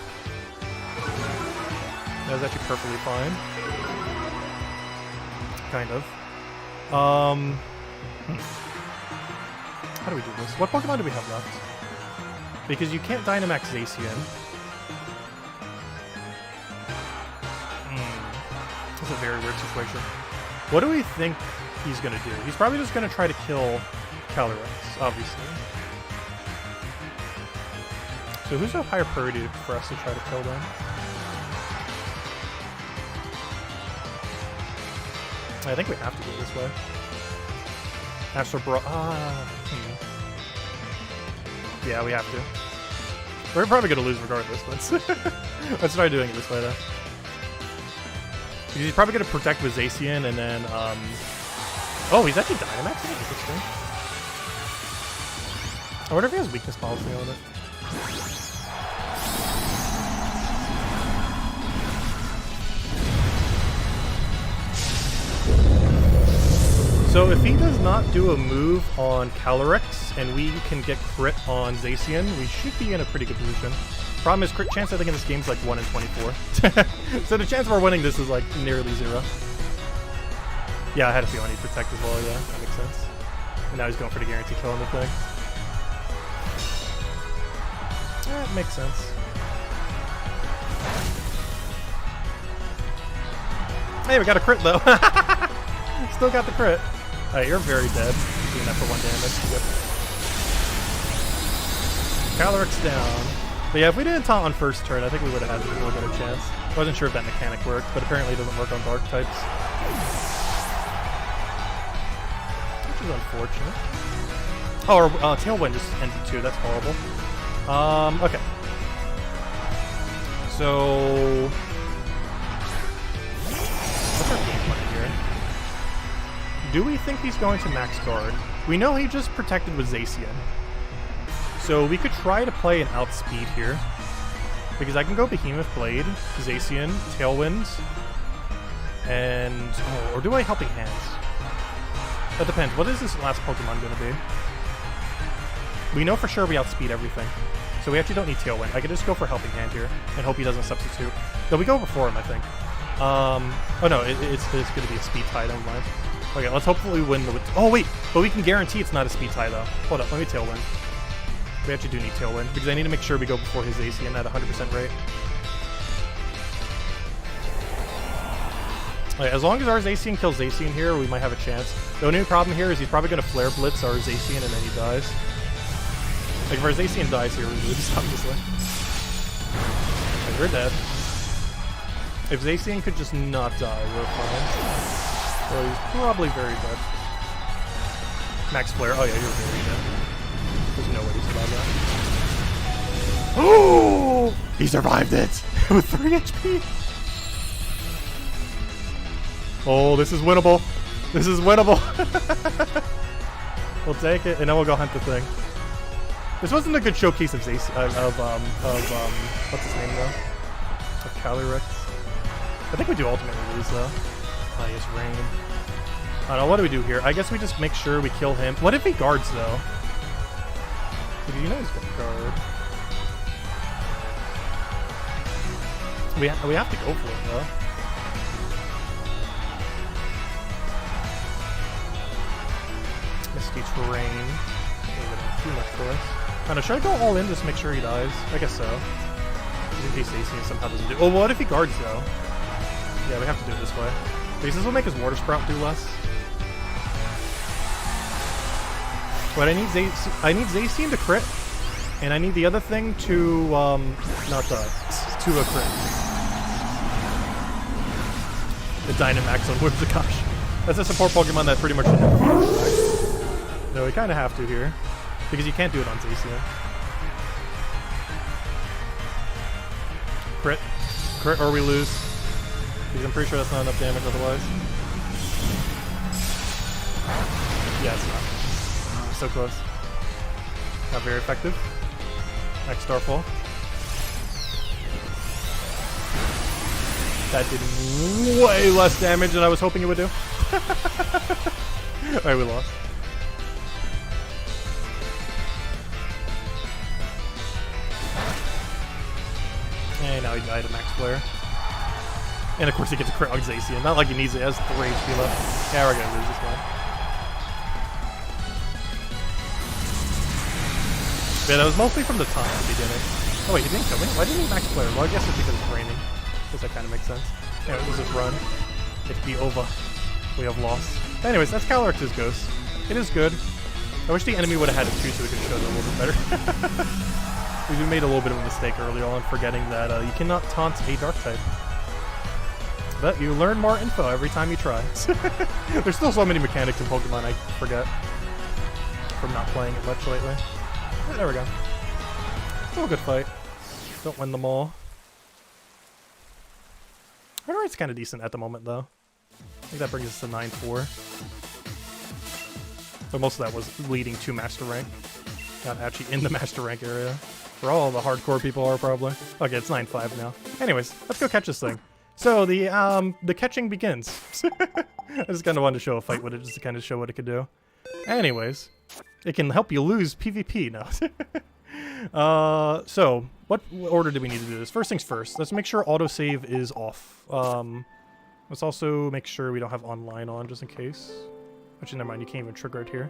That was actually perfectly fine. Kind of. How do we do this? What Pokemon do we have left? Because you can't Dynamax Zacian. That's a very weird situation. What do we think he's going to do? He's probably just going to try to kill Calyrex, obviously. So who's a higher priority for us to try to kill them? I think we have to go this way. Astro Bro. Yeah, we have to. We're probably going to lose regardless. Let's try doing it this way, though. Because he's probably going to protect with Zacian, and then, oh, he's actually Dynamaxing it? Interesting. I wonder if he has weakness policy on it. So if he does not do a move on Calyrex, and we can get crit on Zacian, we should be in a pretty good position. Problem is, crit chance I think in this game is like 1 in 24. So the chance we're winning this is like nearly 0. Yeah, I had a feeling he'd protect as well, yeah, that makes sense. And now he's going for the guarantee kill on the thing. That makes sense. Hey, we got a crit though! Still got the crit. Alright, you're very dead. Doing that for 1 damage. Yep. Calyrex down. But yeah, if we didn't taunt on first turn, I think we would have had a little bit of chance. I wasn't sure if that mechanic worked, but apparently it doesn't work on dark types. Which is unfortunate. Oh, or Tailwind just ended too, that's horrible. Okay. So... what's our game plan here? Do we think he's going to max guard? We know he just protected with Zacian. So we could try to play an outspeed here. Because I can go Behemoth Blade, Zacian, Tailwind, and... oh, or do I Helping Hands? That depends. What is this last Pokemon going to be? We know for sure we outspeed everything. So we actually don't need Tailwind. I could just go for Helping Hand here and hope he doesn't substitute. No, we go before him, I think. Oh no, it's going to be a speed tie, never mind. Okay, let's hopefully win the... oh wait, but we can guarantee it's not a speed tie though. Hold up, let me Tailwind. We actually do need Tailwind, because I need to make sure we go before his Zacian at 100% rate. Okay, as long as our Zacian kills Zacian here, we might have a chance. The only problem here is he's probably going to Flare Blitz our Zacian and then he dies. Like, if our Zacian dies here, we lose, obviously. Okay, we're dead. If Zacian could just not die, we're fine. Well, he's probably very dead. Max Flare. Oh yeah, you're very dead. There's no way he's about that. Oh! He survived it! With 3 HP! Oh, this is winnable. This is winnable. We'll take it, and then we'll go hunt the thing. This wasn't a good showcase of Zace, what's his name though? Of Calyrex. I think we do ultimately lose though. Oh, he has rain. I don't know, what do we do here? I guess we just make sure we kill him. What if he guards though? You know he's gonna guard. We have to go for it though. Misty terrain. Too much for us. I don't know, should I go all in just to make sure he dies? I guess so. In case AC somehow doesn't do. Oh, what if he guards though? Yeah, we have to do it this way. Because this will make his water sprout do less. But I need Zacian to crit, and I need the other thing to not die. To a crit. The Dynamax on Whimsicott. That's a support Pokemon that pretty much should never die. No, we kind of have to here. Because you can't do it on Zacian. Crit. Crit or we lose. Because I'm pretty sure that's not enough damage otherwise. Yeah, it's not. So close. Not very effective. Next Starfall. That did way less damage than I was hoping it would do. Alright, we lost. And now he died a max player. And of course he gets a crit on Zacian. Not like he needs it, he has 3 HP left. Yeah, we're gonna lose this one. Yeah, that was mostly from the taunt at the beginning. Oh wait, he didn't kill me? Why didn't he max player? Well, I guess it's because it's raining. I guess that kind of makes sense. Yeah, it was his run. It'd be over. We have lost. Anyways, that's Calyrex's Ghost. It is good. I wish the enemy would have had it too so we could show them a little bit better. We made a little bit of a mistake earlier on forgetting that you cannot taunt a dark type. But you learn more info every time you try. There's still so many mechanics in Pokemon I forget from not playing it much lately. Yeah, there we go. Still a good fight. Don't win them all. Our rate's kind of decent at the moment though. I think that brings us to 9-4. But most of that was leading to Master Rank. Not actually in the Master Rank area. For all the hardcore people are probably. Okay, it's 9-5 now. Anyways, let's go catch this thing. So the catching begins. I just kind of wanted to show a fight with it just to kind of show what it could do. Anyways, it can help you lose PvP now. So what order do we need to do this? First things first, let's make sure autosave is off. Let's also make sure we don't have online on just in case. Actually, never mind, you can't even trigger it here.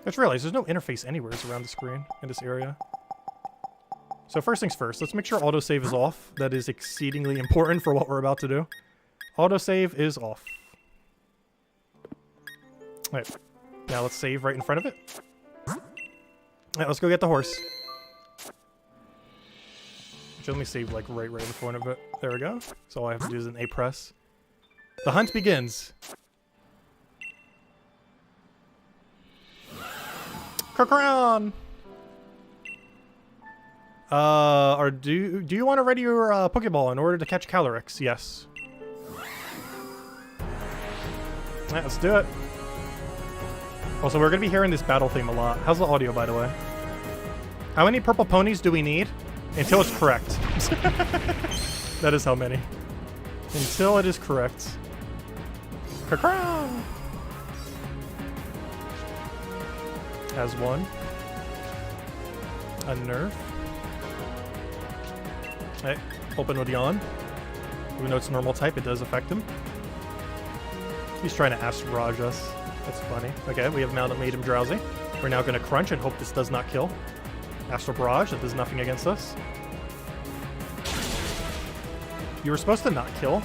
I just realized there's no interface anywhere around the screen in this area. So first things first, let's make sure autosave is off. That is exceedingly important for what we're about to do. Autosave is off. Alright, now let's save right in front of it. Alright, let's go get the horse. Which let me save like right in front of it. There we go. So all I have to do is an A press. The hunt begins. Crown. Or do you want to ready your Pokeball in order to catch Calyrex? Yes. Alright, let's do it. Also, we're gonna be hearing this battle theme a lot. How's the audio, by the way? How many purple ponies do we need? Until it's correct. That is how many. Until it is correct. Crown. Has one. A nerf. Hey, open with Yawn. Even though it's normal type, it does affect him. He's trying to astrage us. That's funny. Okay, we have now made him drowsy. We're now going to crunch and hope this does not kill. Astral Barrage, that does nothing against us. You were supposed to not kill.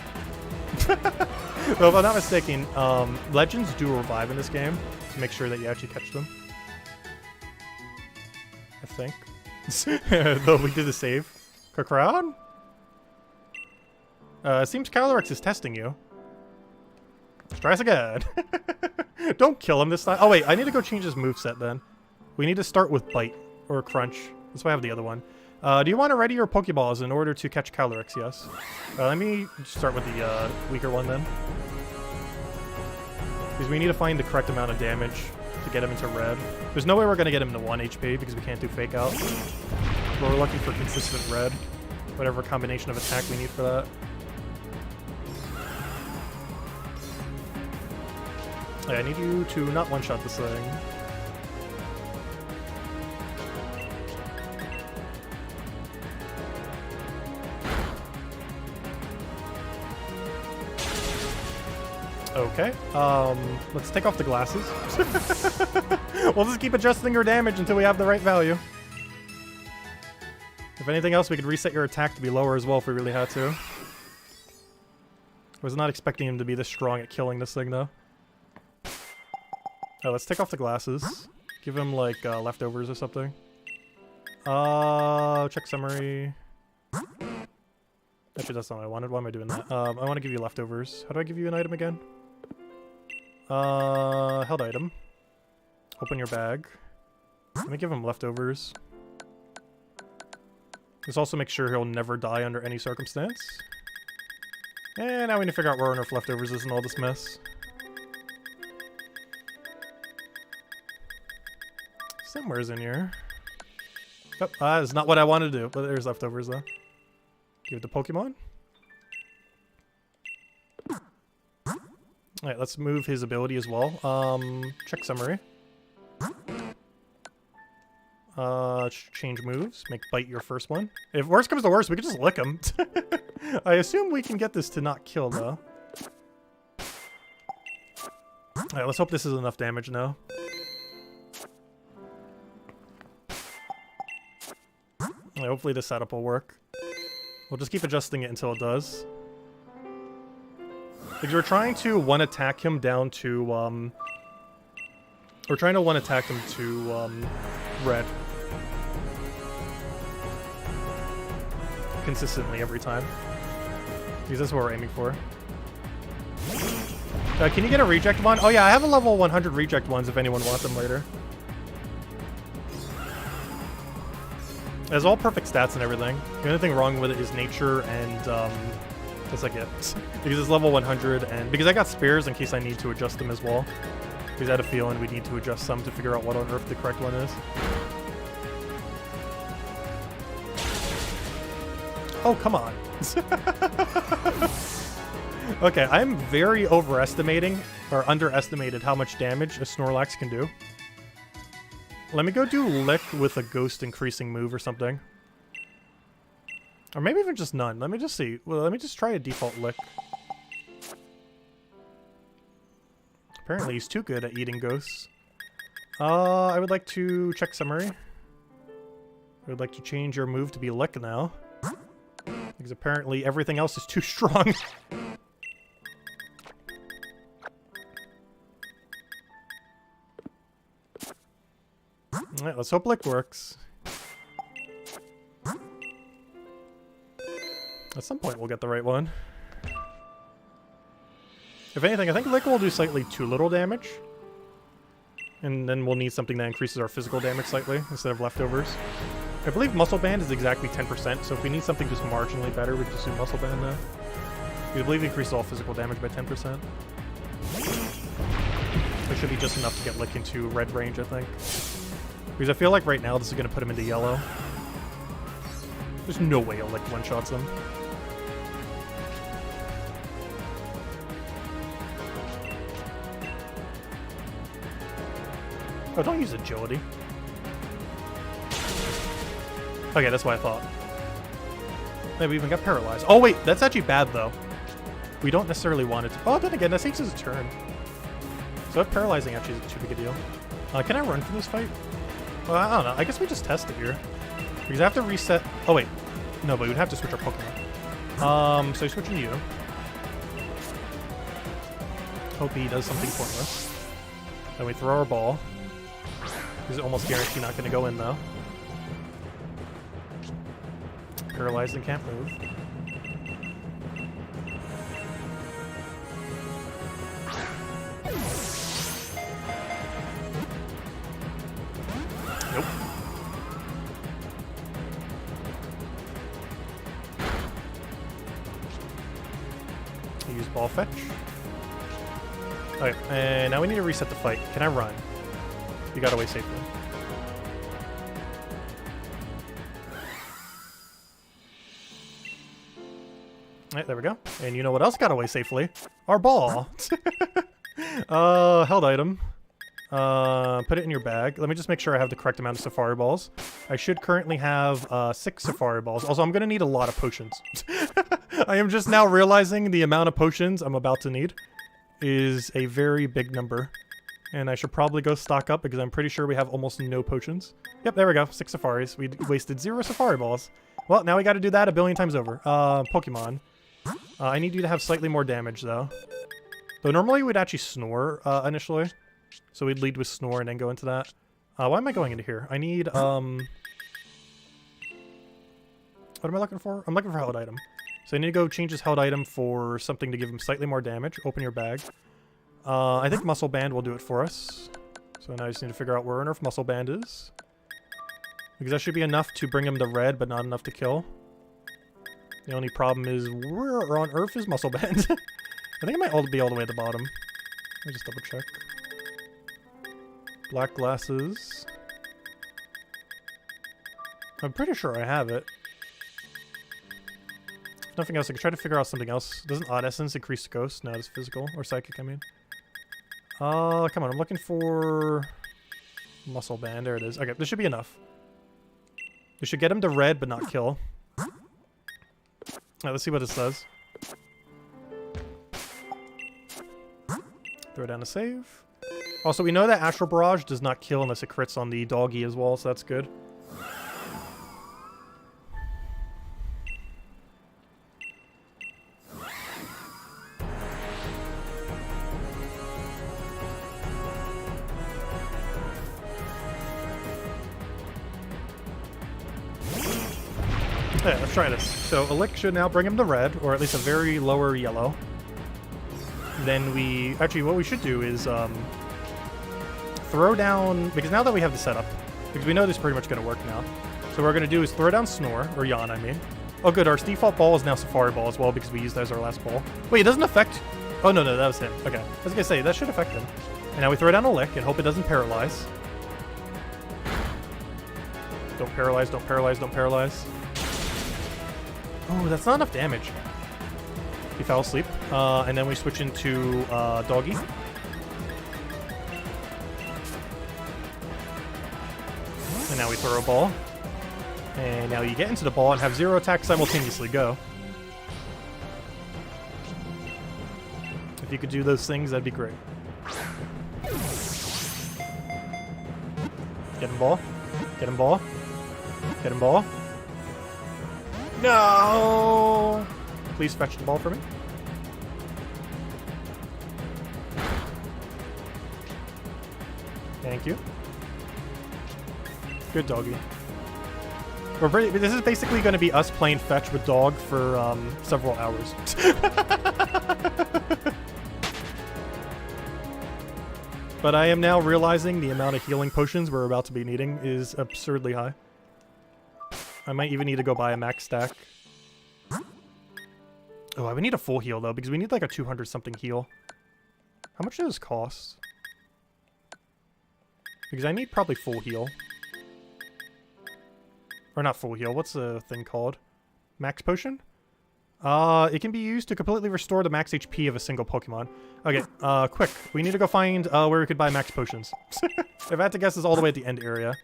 Well, if I'm not mistaken, legends do revive in this game to make sure that you actually catch them. I think. Though we did the save. Crowd? It seems Calyrex is testing you. Let's try this again. Don't kill him this time. Oh wait, I need to go change his moveset then. We need to start with Bite or Crunch. That's why I have the other one. Do you want to ready your Pokeballs in order to catch Calyrex? Yes. Let me start with the weaker one then. Because we need to find the correct amount of damage to get him into red. There's no way we're going to get him to 1 HP because we can't do fake out. But we're looking for consistent red. Whatever combination of attack we need for that. Okay, I need you to not one-shot this thing. Okay, let's take off the glasses. We'll just keep adjusting your damage until we have the right value. If anything else, we could reset your attack to be lower as well if we really had to. I was not expecting him to be this strong at killing this thing, though. Oh, let's take off the glasses. Give him, like, leftovers or something. Check summary. Actually, that's not what I wanted. Why am I doing that? I want to give you leftovers. How do I give you an item again? Held item. Open your bag. Let me give him leftovers. This also makes sure he'll never die under any circumstance. And now we need to figure out where enough leftovers is in all this mess. Somewhere's in here. Oh, that's not what I wanted to do, but there's leftovers though. Give it to Pokemon. Alright, let's move his ability as well. Check summary. Change moves. Make bite your first one. If worse comes to worse, we can just lick him. I assume we can get this to not kill, though. Alright, let's hope this is enough damage now. Alright, hopefully this setup will work. We'll just keep adjusting it until it does. Because we're trying to one-attack him down to, we're trying to one-attack him to, red. Consistently every time. Because that's what we're aiming for. Can you get a reject one? Oh yeah, I have a level 100 reject ones if anyone wants them later. It has all perfect stats and everything. The only thing wrong with it is nature and, that's like it. Because it's level 100 and because I got spares in case I need to adjust them as well. Because I had a feeling we need to adjust some to figure out what on earth the correct one is. Oh, come on. Okay, I'm very overestimating or underestimated how much damage a Snorlax can do. Let me go do Lick with a ghost increasing move or something. Or maybe even just none. Let me just see. Well, let me just try a default Lick. Apparently he's too good at eating ghosts. I would like to check summary. I would like to change your move to be Lick now. Because apparently everything else is too strong. Alright, let's hope Lick works. At some point we'll get the right one. If anything, I think Lick will do slightly too little damage. And then we'll need something that increases our physical damage slightly instead of leftovers. I believe Muscle Band is exactly 10%, so if we need something just marginally better, we can just do Muscle Band now. We believe it increases all physical damage by 10%. It should be just enough to get Lick into red range, I think. Because I feel like right now this is going to put him into yellow. There's no way a Lick one-shots him. Oh, don't use agility. Okay, that's what I thought. Maybe we even got paralyzed. Oh wait, that's actually bad though. We don't necessarily want it to. Oh, then again, that takes his turn. So paralyzing actually isn't too big a deal. Can I run from this fight? Well, I don't know. I guess we just test it here. Because I have to reset. Oh wait. No, but we'd have to switch our Pokemon. So switching you. Hope he does something pointless. Then we throw our ball. He's almost guaranteed not going to go in though. Paralyzed and can't move. Nope. Use ball fetch. Okay, and now we need to reset the fight. Can I run? You got away safely. Alright, there we go. And you know what else got away safely? Our ball! Held item. Put it in your bag. Let me just make sure I have the correct amount of Safari Balls. I should currently have 6 Safari Balls. Also, I'm gonna need a lot of potions. I am just now realizing the amount of potions I'm about to need is a very big number. And I should probably go stock up because I'm pretty sure we have almost no potions. Yep, there we go. 6 Safaris. We wasted 0 Safari Balls. Well, now we gotta do that a billion times over. Pokemon. I need you to have slightly more damage, though. Though normally we'd actually snore initially. So we'd lead with snore and then go into that. Why am I going into here? I need, what am I looking for? I'm looking for held item. So I need to go change this held item for something to give him slightly more damage. Open your bag. I think Muscle Band will do it for us. So now I just need to figure out where on earth Muscle Band is. Because that should be enough to bring him to red, but not enough to kill. The only problem is, where on earth is Muscle Band? I think it might be all the way at the bottom. Let me just double check. Black glasses. I'm pretty sure I have it. If nothing else, I could try to figure out something else. Doesn't Odd Essence increase Ghost? No, it's physical. Or Psychic, I mean. Come on, I'm looking for... Muscle Band. There it is. Okay, this should be enough. We should get him to red, but not kill. Alright, let's see what this does. Throw down a save. Also, we know that Astral Barrage does not kill unless it crits on the doggy as well, so that's good. Okay, let's try this. So, a lick should now bring him to red, or at least a very lower yellow. Then we... Actually, what we should do is, throw down... Because now that we have the setup, because we know this is pretty much going to work now. So what we're going to do is throw down Snore, or Yawn, I mean. Oh good, our default ball is now Safari Ball as well, because we used that as our last ball. Wait, it doesn't affect... Oh no, that was him. Okay. I was going to say, that should affect him. And now we throw down a lick and hope it doesn't paralyze. Don't paralyze, don't paralyze, don't paralyze. Oh, that's not enough damage. He fell asleep. And then we switch into Doggy. And now we throw a ball. And now you get into the ball and have 0 attacks simultaneously. Go. If you could do those things, that'd be great. Get him ball. Get him ball. Get him ball. No! Please fetch the ball for me. Thank you. Good doggy. This is basically going to be us playing fetch with dog for several hours. But I am now realizing the amount of healing potions we're about to be needing is absurdly high. I might even need to go buy a max stack. Oh, I would need a full heal though, because we need like a 200 something heal. How much does this cost? Because I need probably full heal. Or not full heal, what's the thing called? Max potion? It can be used to completely restore the max HP of a single Pokemon. Okay, quick. We need to go find where we could buy max potions. If I had to guess, it's all the way at the end area.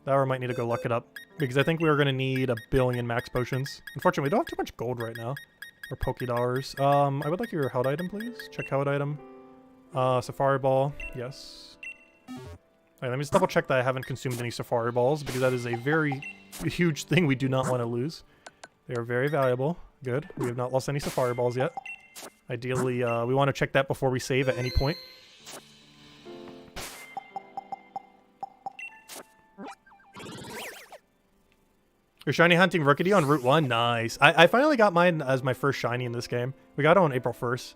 That or I might need to go look it up. Because I think we're going to need 1 billion max potions. Unfortunately, we don't have too much gold right now. Or Pokédollars. I would like your held item, please. Check held item. Safari Ball. Yes. Alright, let me just double check that I haven't consumed any Safari Balls, because that is a very huge thing we do not want to lose. They are very valuable. Good. We have not lost any Safari Balls yet. Ideally, we want to check that before we save at any point. You're shiny hunting Rookidee on Route 1? Nice. I finally got mine as my first shiny in this game. We got it on April 1st.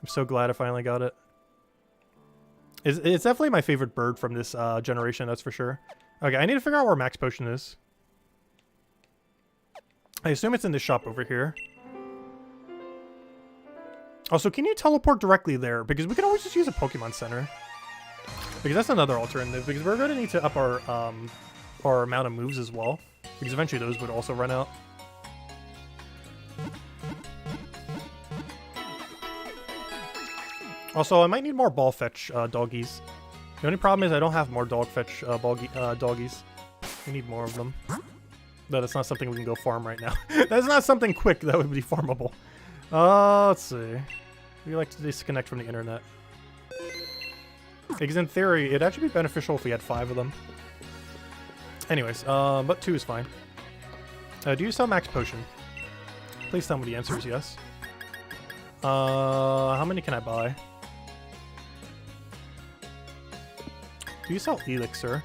I'm so glad I finally got it. It's definitely my favorite bird from this generation, that's for sure. Okay, I need to figure out where Max Potion is. I assume it's in this shop over here. Also, can you teleport directly there? Because we can always just use a Pokemon Center. Because that's another alternative. Because we're going to need to up our amount of moves as well. Because eventually those would also run out. Also, I might need more ball fetch doggies. The only problem is I don't have more dog fetch doggies. We need more of them. No, that's not something we can go farm right now. That's not something quick that would be farmable. Let's see. We like to disconnect from the internet. Because in theory, it'd actually be beneficial if we had 5 of them. Anyways, but 2 is fine. Do you sell max potion? Please tell me the answer is yes. How many can I buy? Do you sell elixir?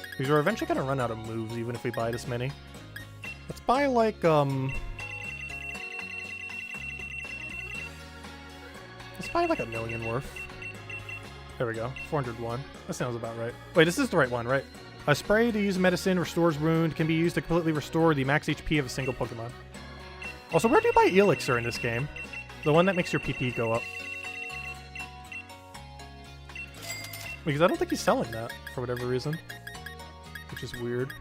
Because we're eventually gonna run out of moves even if we buy this many. Let's buy like let's buy like 1 million worth. There we go. 401. That sounds about right. Wait, this is the right one, right? A spray to use medicine restores wound, can be used to completely restore the max HP of a single Pokemon. Also, where do you buy elixir in this game? The one that makes your PP go up. Because I don't think he's selling that for whatever reason. Which is weird.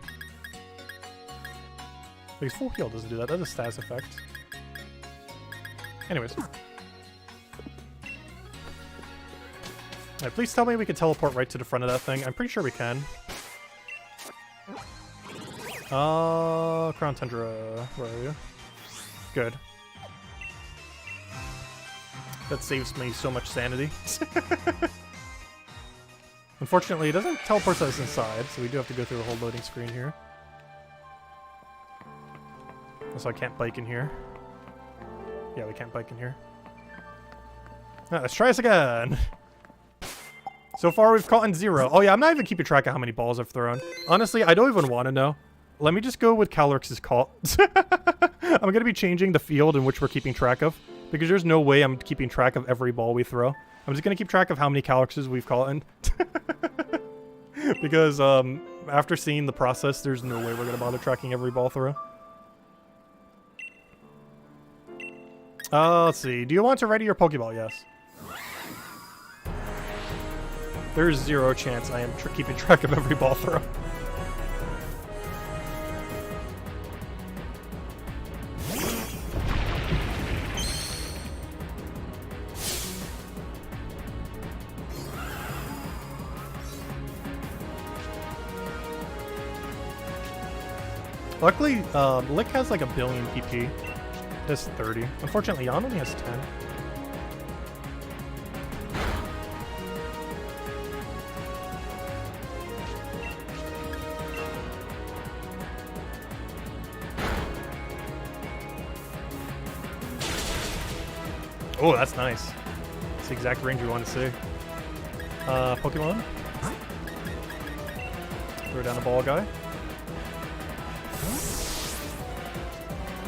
Because full heal doesn't do that. That's a status effect. Anyways. Alright, please tell me we can teleport right to the front of that thing. I'm pretty sure we can. Crown Tundra. Where are you? Good. That saves me so much sanity. Unfortunately, it doesn't teleport us inside, so we do have to go through a whole loading screen here. Also, I can't bike in here. Yeah, we can't bike in here. Let's try this again. So far, we've caught in 0. Oh yeah, I'm not even keeping track of how many balls I've thrown. Honestly, I don't even want to know. Let me just go with Calyrex's caught. I'm going to be changing the field in which we're keeping track of. Because there's no way I'm keeping track of every ball we throw. I'm just going to keep track of how many Calyrexes we've caught in. Because after seeing the process, there's no way we're going to bother tracking every ball throw. Let's see. Do you want to ready your Pokeball? Yes. There's 0 chance I am keeping track of every ball throw. Luckily, Lick has like 1 billion PP. That's 30. Unfortunately, Jan only has 10. Oh, that's nice. That's the exact range we want to see. Pokemon. Throw down a ball guy.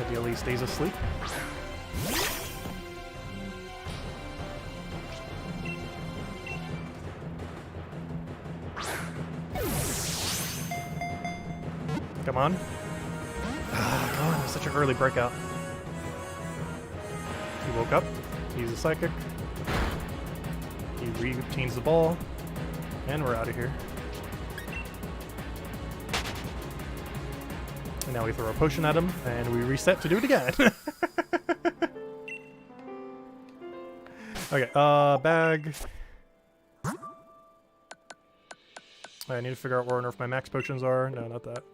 Ideally stays asleep. Come on. Ah, come on, it's such an early breakout. He woke up. He's a psychic. He re-obtains the ball. And we're out of here. And now we throw a potion at him, and we reset to do it again. Okay, bag. I need to figure out where on earth my max potions are. No, not that.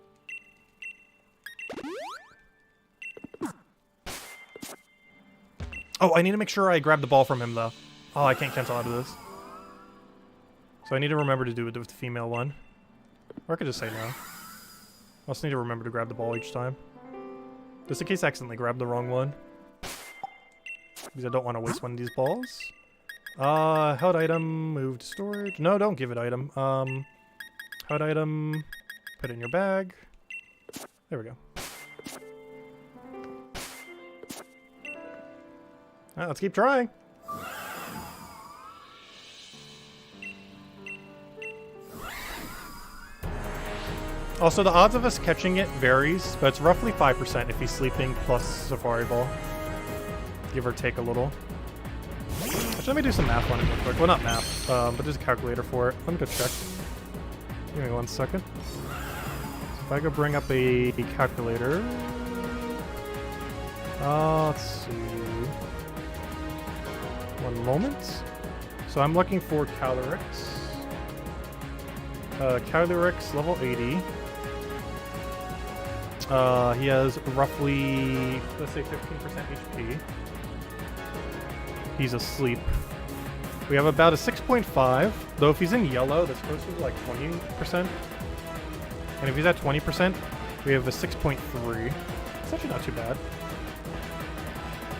Oh, I need to make sure I grab the ball from him, though. Oh, I can't cancel out of this. So I need to remember to do it with the female one. Or I could just say no. I also need to remember to grab the ball each time. Just in case I accidentally grab the wrong one. Because I don't want to waste one of these balls. Held item, move to storage. No, don't give it item. Held item, put it in your bag. There we go. Alright, let's keep trying. Also, the odds of us catching it varies, but it's roughly 5% if he's sleeping plus Safari Ball. give or take a little. Actually, let me do some math on it real quick. Well, not math, but there's a calculator for it. Let me go check. Give me 1 second. So if I go bring up a calculator. Let's see. 1 moment. So I'm looking for Calyrex. Calyrex level 80. He has roughly, let's say 15% HP. He's asleep. We have about a 6.5, though if he's in yellow, that's closer to like 20%. And if he's at 20%, we have a 6.3. It's actually not too bad.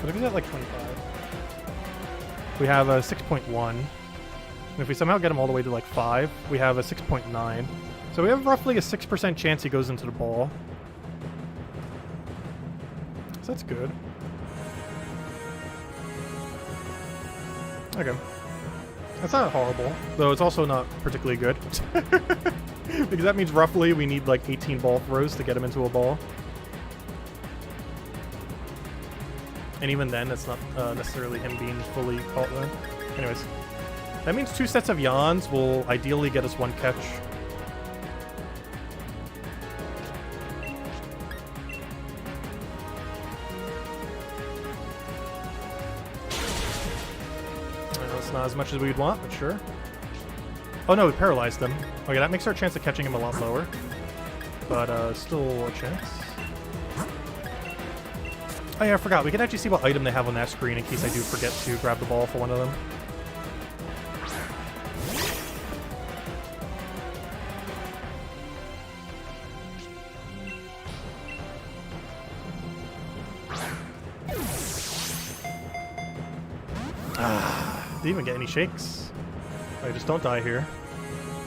But if he's at like 25, we have a 6.1. And if we somehow get him all the way to like 5, we have a 6.9. So we have roughly a 6% chance he goes into the ball. So that's good. Okay. That's not horrible, though it's also not particularly good. Because that means roughly we need like 18 ball throws to get him into a ball. And even then, it's not necessarily him being fully caught there. Anyways, that means 2 sets of yawns will ideally get us 1 catch. It's not as much as we'd want, but sure. Oh no, we paralyzed him. Okay, that makes our chance of catching him a lot lower. But still a chance. Oh yeah, I forgot. We can actually see what item they have on that screen in case I do forget to grab the ball for one of them. Didn't even get any shakes. I just don't die here.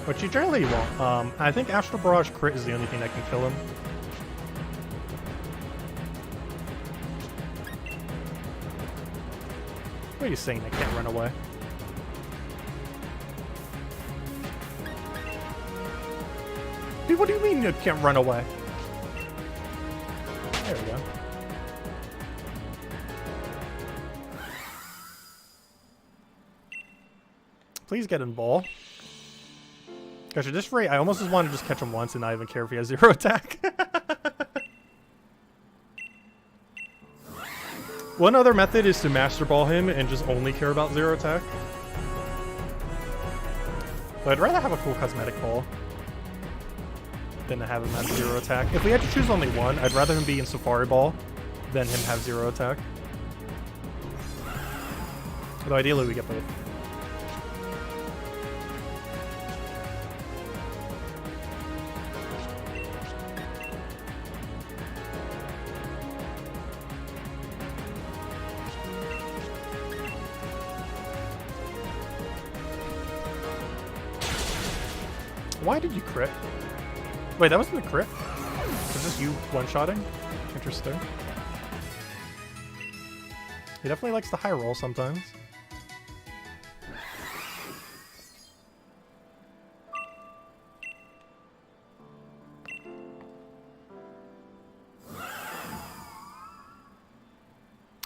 Which you generally won't. I think Astral Barrage crit is the only thing that can kill him. What are you saying? I can't run away. Dude, what do you mean you can't run away? There we go. Please get in ball. Gosh, at this rate, I almost just want to just catch him once and not even care if he has 0 attack. One other method is to Master Ball him and just only care about 0 attack. But I'd rather have a cool cosmetic ball than to have him have 0 attack. If we had to choose only one, I'd rather him be in Safari Ball than him have 0 attack. Although ideally we get both. Why did you crit? Wait, that wasn't a crit? Was this you one-shotting? Interesting. He definitely likes the high roll sometimes.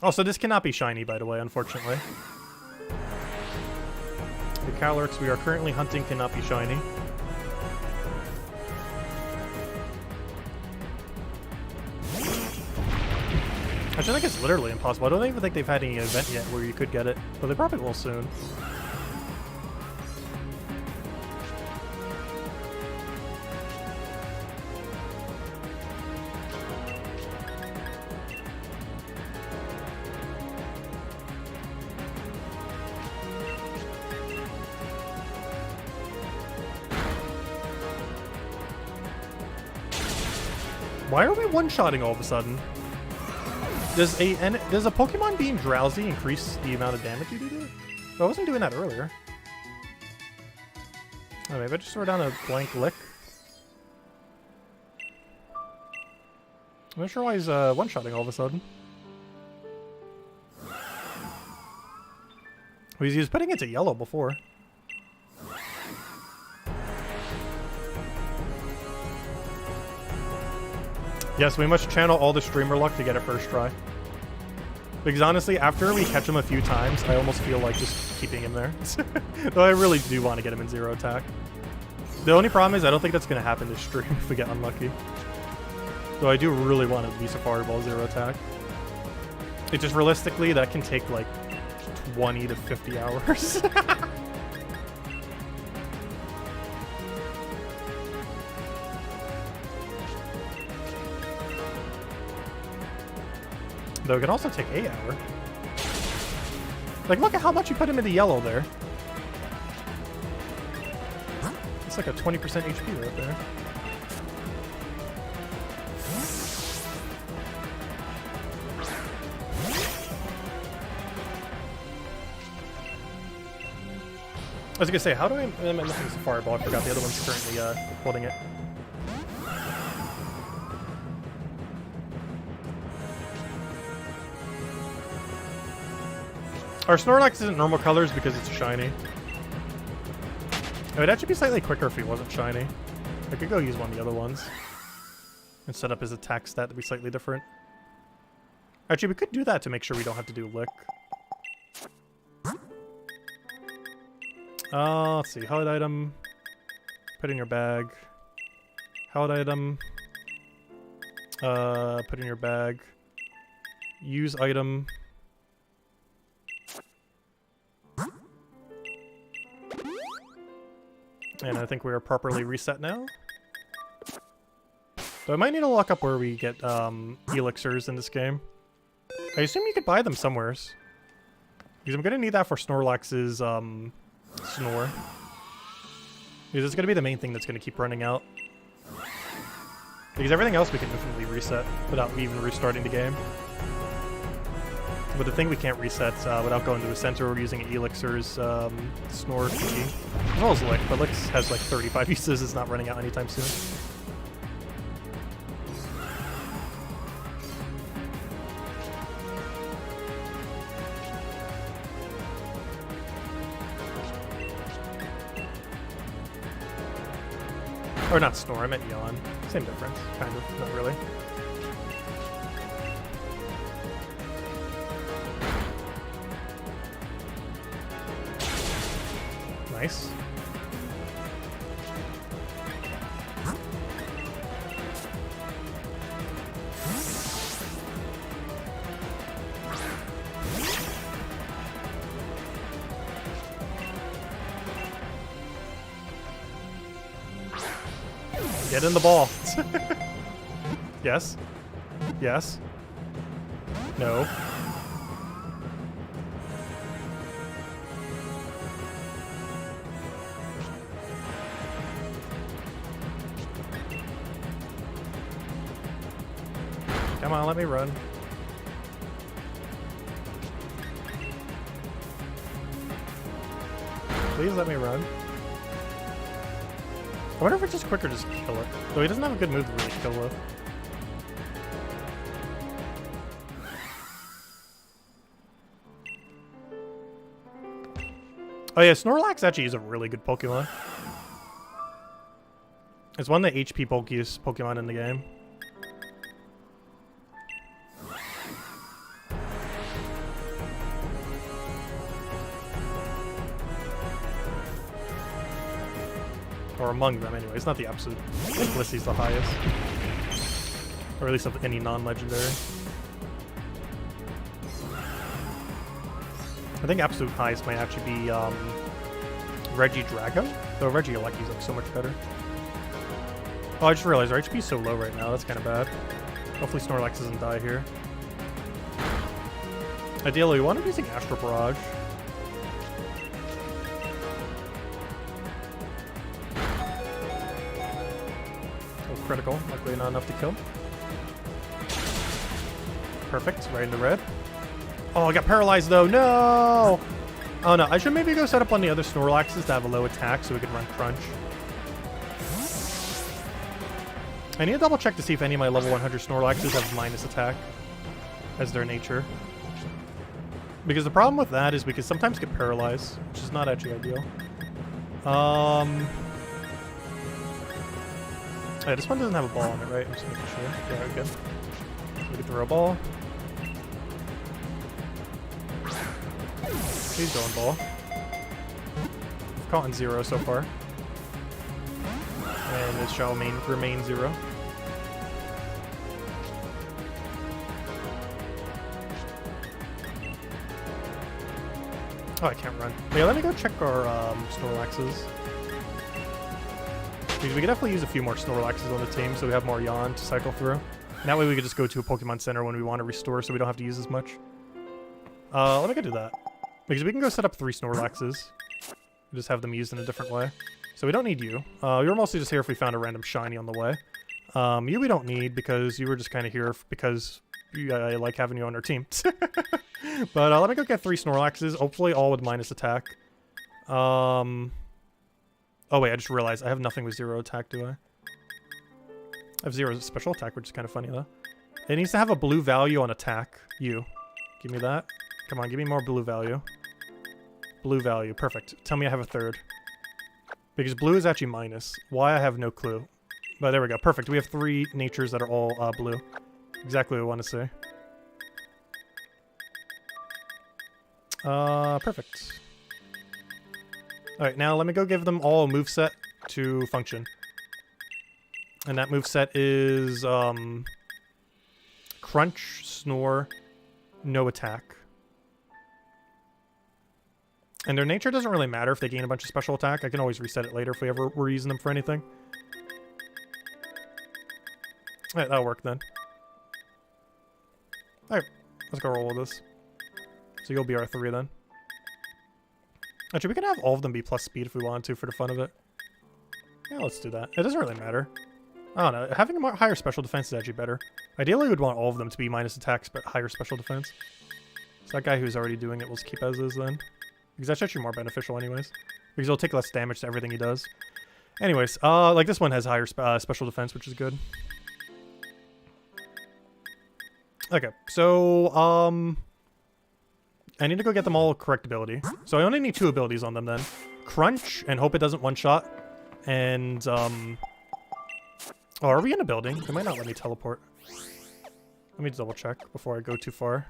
Oh, so this cannot be shiny, by the way, unfortunately. The Calyrex we are currently hunting cannot be shiny. Actually, I think it's literally impossible. I don't even think they've had any event yet where you could get it, but they probably will soon. Why are we one-shotting all of a sudden? Does a Pokemon being drowsy increase the amount of damage you do to it? I wasn't doing that earlier. Oh, maybe I just throw down a blank lick. I'm not sure why he's one-shotting all of a sudden. Well, he was putting it to yellow before. Yes, we must channel all the streamer luck to get it first try. Because honestly, after we catch him a few times, I almost feel like just keeping him there. Though I really do want to get him in 0 attack. The only problem is I don't think that's going to happen this stream if we get unlucky. Though I do really want to use a Fireball 0 attack. It just realistically, that can take like 20 to 50 hours. Though it can also take 8 hours. Like, look at how much you put him in the yellow there. It's like a 20% HP right there. I was gonna say, how do I... I'm missing this Fireball. I forgot the other one's currently holding it. Our Snorlax isn't normal colors because it's shiny. It would actually be slightly quicker if he wasn't shiny. I could go use one of the other ones. And set up his attack stat to be slightly different. Actually, we could do that to make sure we don't have to do Lick. Let's see. Held item. Put in your bag. Held item. Put in your bag. Use item. And I think we are properly reset now. So I might need to look up where we get elixirs in this game. I assume you could buy them somewheres. Because I'm going to need that for Snorlax's snore. Because it's going to be the main thing that's going to keep running out. Because everything else we can infinitely reset without even restarting the game. But the thing we can't reset without going to the center or using Elixir's Snore key. As well as Lick, but Lick has like 35 uses, it's not running out anytime soon. Or not Snore, I meant Yawn. Same difference, kind of, not really. Nice. Get in the ball. Yes. Yes. No. Come on, let me run. Please let me run. I wonder if it's just quicker to just kill it. Though he doesn't have a good move to really kill with. Oh yeah, Snorlax actually is a really good Pokemon. It's one of the HP bulkiest Pokemon in the game. Or among them, anyway. It's not the absolute. I think Blissey's the highest. Or at least of any non-legendary. I think absolute highest might actually be Regidrago. Though Regieleki's like so much better. Oh, I just realized our HP is so low right now. That's kind of bad. Hopefully Snorlax doesn't die here. Ideally, we want to be using Astral Barrage. Critical, luckily not enough to kill. Perfect, right in the red. Oh, I got paralyzed though, no! Oh no, I should maybe go set up on the other Snorlaxes to have a low attack so we can run Crunch. I need to double check to see if any of my level 100 Snorlaxes have minus attack as their nature. Because the problem with that is we can sometimes get paralyzed, which is not actually ideal. Yeah, this one doesn't have a ball on it, right? I'm just making sure. Yeah, good. We can throw a ball. He's going ball. We've caught in 0 so far. And it shall remain 0. Oh, I can't run. Yeah, let me go check our Snorlaxes. Because we could definitely use a few more Snorlaxes on the team so we have more Yawn to cycle through. And that way we could just go to a Pokemon Center when we want to restore so we don't have to use as much. Let me go do that. Because we can go set up 3 Snorlaxes. Just have them used in a different way. So we don't need you. You're mostly just here if we found a random shiny on the way. You we don't need because you were just kind of here because I like having you on our team. But let me go get 3 Snorlaxes, hopefully all with minus attack. Oh wait, I just realized I have nothing with 0 attack, do I? I have 0 special attack, which is kind of funny though. It needs to have a blue value on attack. You. Give me that. Come on, give me more blue value. Blue value, perfect. Tell me I have a 3rd. Because blue is actually minus. Why, I have no clue. But there we go, perfect. We have 3 natures that are all blue. Exactly what I want to say. Perfect. Alright, now let me go give them all a moveset to function. And that moveset is, Crunch, Snore, no attack. And their nature doesn't really matter if they gain a bunch of special attack. I can always reset it later if we ever were using them for anything. Alright, that'll work then. Alright, let's go roll with this. So you'll be our 3 then. Actually, we can have all of them be plus speed if we wanted to for the fun of it. Yeah, let's do that. It doesn't really matter. I don't know. Having a higher special defense is actually better. Ideally, we'd want all of them to be minus attacks, but higher special defense. So that guy who's already doing it, we'll keep as is then. Because that's actually more beneficial anyways. Because he'll take less damage to everything he does. Anyways, like this one has higher special defense, which is good. Okay, so, I need to go get them all correct ability. So I only need 2 abilities on them then. Crunch, and hope it doesn't one-shot. And, oh, are we in a building? They might not let me teleport. Let me double check before I go too far.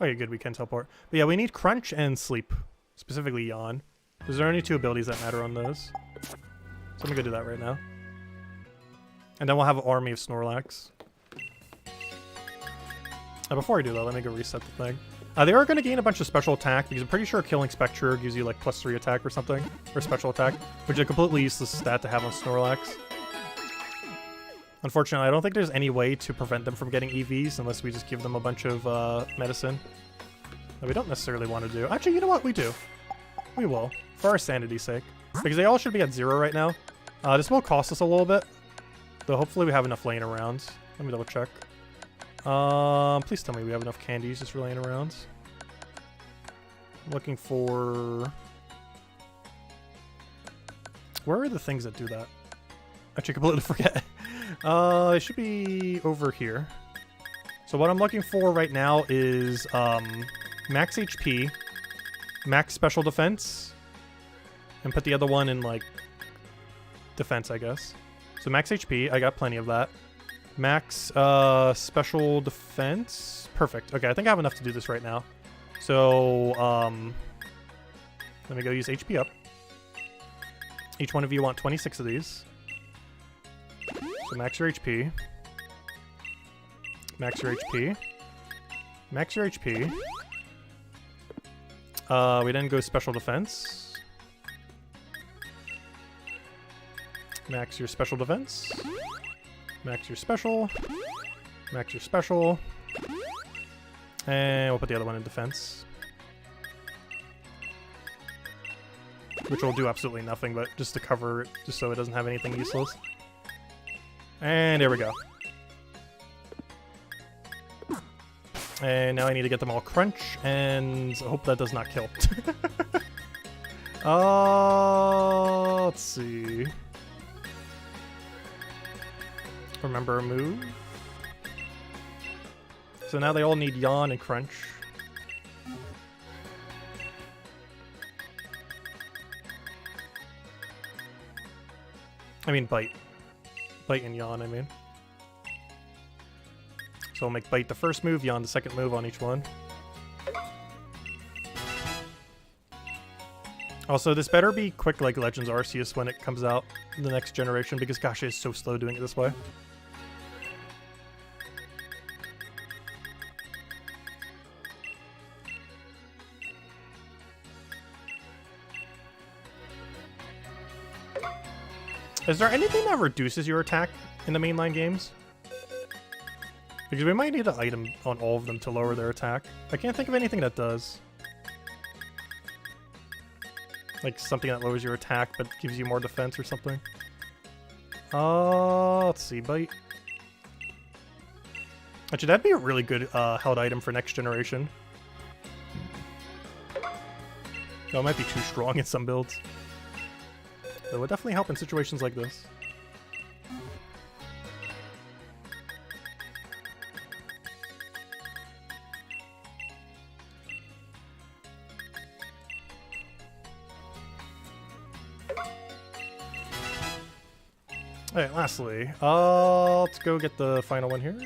Okay, good, we can teleport. But yeah, we need Crunch and Sleep. Specifically Yawn. Because there are only 2 abilities that matter on those. So let me go do that right now. And then we'll have an army of Snorlax. Before I do that, let me go reset the thing. They are going to gain a bunch of special attack, because I'm pretty sure killing Spectre gives you like +3 attack or something. Or special attack, which is a completely useless stat to have on Snorlax. Unfortunately, I don't think there's any way to prevent them from getting EVs unless we just give them a bunch of medicine. That we don't necessarily want to do. Actually, you know what? We do. We will. For our sanity's sake. Because they all should be at 0 right now. This will cost us a little bit. Though hopefully we have enough laying around. Let me double check. Please tell me we have enough candies just laying around. I'm looking for... Where are the things that do that? Actually, completely forget. It should be over here. So what I'm looking for right now is max HP, max special defense, and put the other one in like defense, I guess. So max HP, I got plenty of that. Max special defense, perfect. Okay, I think I have enough to do this right now. So let me go use HP up. Each one of you want 26 of these. So max your HP. Max your HP. Max your HP. We then go special defense. Max your special defense. Max your special. Max your special. And we'll put the other one in defense. Which will do absolutely nothing, but just to cover it, just so it doesn't have anything useless. And there we go. And now I need to get them all crunch, and I hope that does not kill. Let's see. Remember a move. So now they all need Yawn and Crunch. I mean Bite. Bite and Yawn, I mean. So I'll make Bite the first move, Yawn the second move on each one. Also, this better be quick like Legends Arceus when it comes out in the next generation, because gosh, it's so slow doing it this way. Is there anything that reduces your attack in the mainline games? Because we might need an item on all of them to lower their attack. I can't think of anything that does. Like something that lowers your attack but gives you more defense or something. Let's see, bite. Actually, that'd be a really good held item for next generation. No, it might be too strong in some builds. That would definitely help in situations like this. Alright, lastly, let's go get the final one here.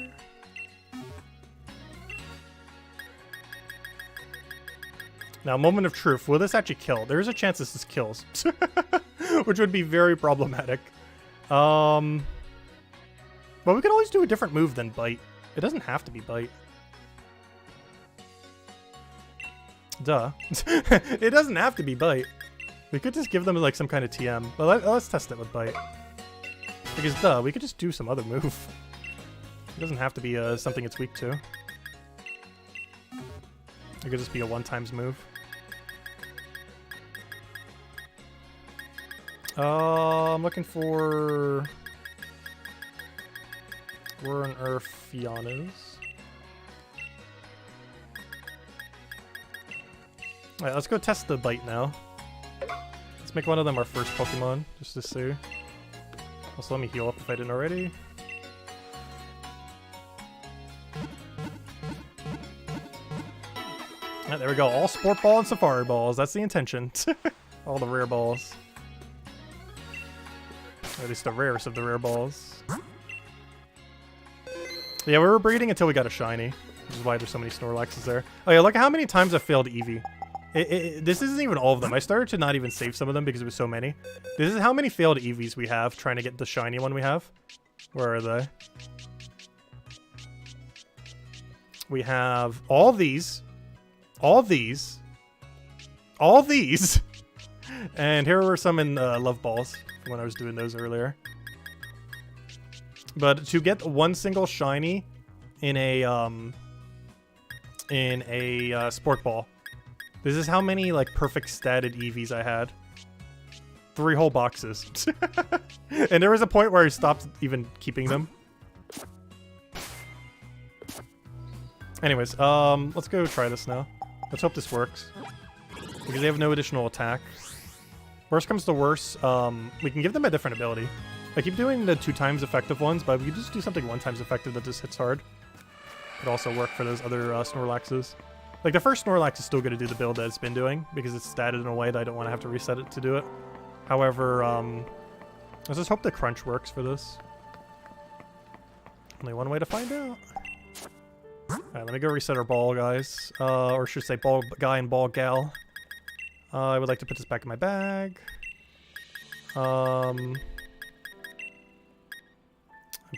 Now, moment of truth. Will this actually kill? There is a chance this kills. Which would be very problematic. But we could always do a different move than bite. It doesn't have to be bite. Duh. It doesn't have to be bite. We could just give them like some kind of TM. But let's test it with bite. Because duh, we could just do some other move. It doesn't have to be something it's weak to. It could just be a one-times move. I'm looking for... Where on earth Fion is. Alright, let's go test the bite now. Let's make one of them our first Pokemon, just to see. Also, let me heal up if I didn't already. Alright, there we go. All Sport Ball and Safari Balls. That's the intention. All the rare balls. Or at least the rarest of the rare balls. Yeah, we were breeding until we got a shiny, which is why there's so many Snorlaxes there. Oh yeah, look at how many times I failed Eevee. This isn't even all of them. I started to not even save some of them because it was so many. This is how many failed Eevees we have trying to get the shiny one we have. Where are they? We have all these. All these. All these. And here were some in Love Balls when I was doing those earlier. But to get one single shiny in a Sport Ball. This is how many like perfect statted Eevees I had. 3 whole boxes. And there was a point where I stopped even keeping them. Anyways, let's go try this now. Let's hope this works. Because they have no additional attack. Worst comes to worst, we can give them a different ability. I keep doing the 2 times effective ones, but we could just do something 1 times effective that just hits hard. Could also work for those other Snorlaxes. Like, the first Snorlax is still going to do the build that it's been doing, because it's statted in a way that I don't want to have to reset it to do it. However, let's just hope the crunch works for this. Only one way to find out. Alright, let me go reset our ball, guys. Or should I say ball guy and ball gal. I would like to put this back in my bag. And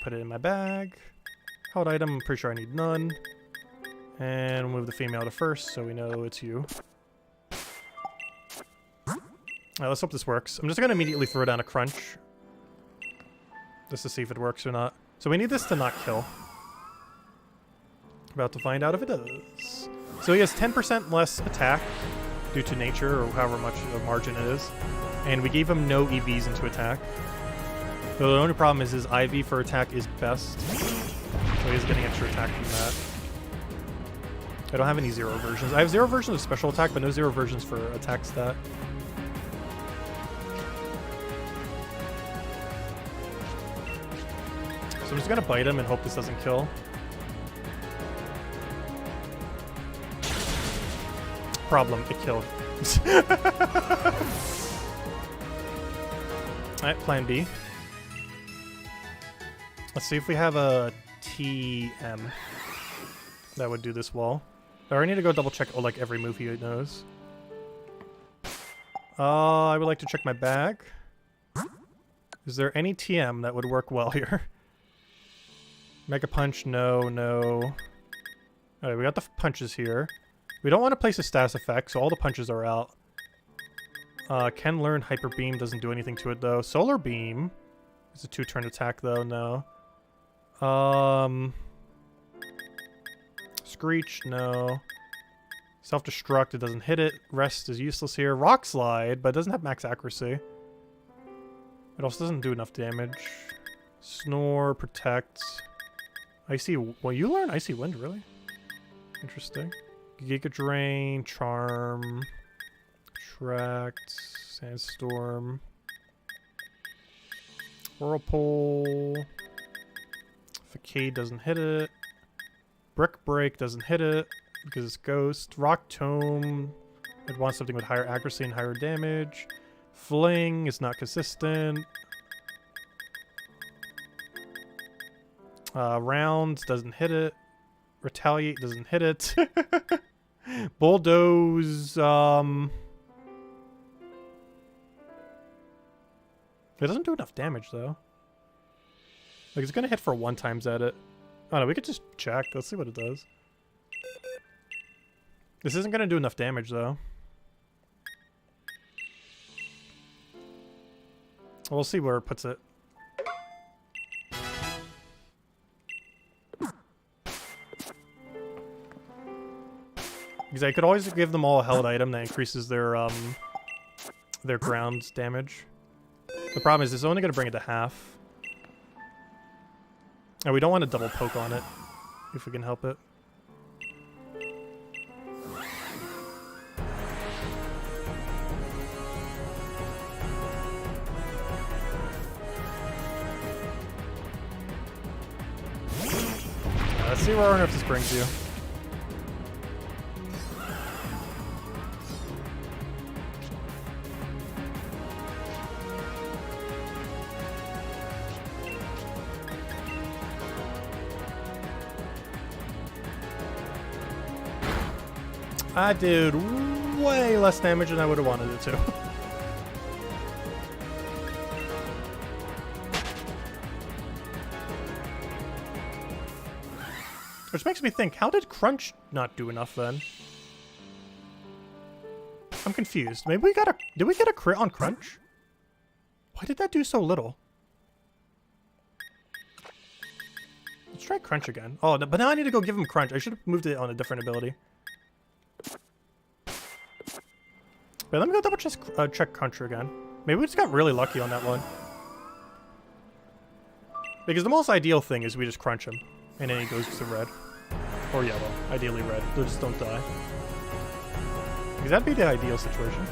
put it in my bag. Held item, I'm pretty sure I need none. And we'll move the female to first so we know it's you. Alright, let's hope this works. I'm just going to immediately throw down a crunch. Just to see if it works or not. So we need this to not kill. About to find out if it does. So he has 10% less attack due to nature, or however much of a margin it is. And we gave him no EVs into attack. So the only problem is his IV for attack is best. So he's getting extra attack from that. I don't have any 0 versions. I have 0 versions of special attack, but no 0 versions for attack stat. So I'm just gonna bite him and hope this doesn't kill. Problem, it killed. Alright, plan B. Let's see if we have a TM that would do this well. Or I need to go double check like every move he knows. I would like to check my bag. Is there any TM that would work well here? Mega Punch, no, no. Alright, we got the punches here. We don't want to place a status effect, so all the punches are out. Can learn Hyper Beam, doesn't do anything to it though. Solar Beam is a 2-turn attack though, no. Screech, no. Self-destruct, it doesn't hit it. Rest is useless here. Rock Slide, but it doesn't have max accuracy. It also doesn't do enough damage. Snore, Protect. Icy... Well, you learn Icy Wind, really? Interesting. Giga Drain, Charm... Attract... Sandstorm... Whirlpool... Facade doesn't hit it. Brick Break doesn't hit it. Because it's Ghost. Rock Tome. It wants something with higher accuracy and higher damage. Fling is not consistent. Rounds doesn't hit it. Retaliate doesn't hit it. Bulldoze. It doesn't do enough damage though. Like it's gonna hit for 1 times at it. Oh no, we could just check. Let's see what it does. This isn't gonna do enough damage though. We'll see where it puts it. Because I could always give them all a held item that increases their ground damage. The problem is it's only gonna bring it to half. And we don't want to double poke on it if we can help it. Let's see where on earth this brings you. I did way less damage than I would have wanted it to. Which makes me think, how did Crunch not do enough then? I'm confused. Maybe we got a... Did we get a crit on Crunch? Why did that do so little? Let's try Crunch again. Oh, but now I need to go give him Crunch. I should have moved it on a different ability. Wait, let me go double check Crunch again. Maybe we just got really lucky on that one. Because the most ideal thing is we just crunch him. And then he goes to red. Or yellow. Ideally red. They just don't die. Because that'd be the ideal situation.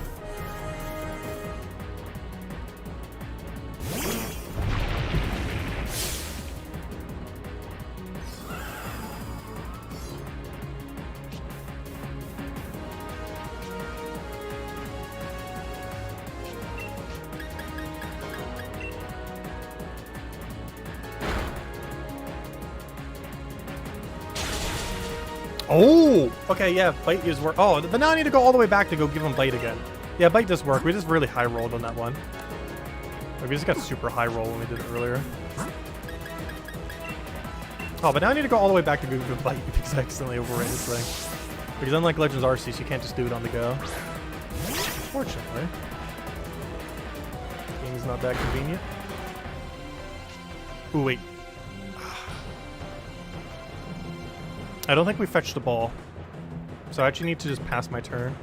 Oh! Okay, yeah, Bite is work. Oh, but now I need to go all the way back to go give him Bite again. Yeah, Bite does work. We just really high rolled on that one. Like, we just got super high roll when we did it earlier. Oh, but now I need to go all the way back to go give him Bite because I accidentally overran this thing. Because unlike Legends Arceus, you can't just do it on the go. Fortunately. Game's not that convenient. Ooh, wait. I don't think we fetched the ball. So I actually need to just pass my turn.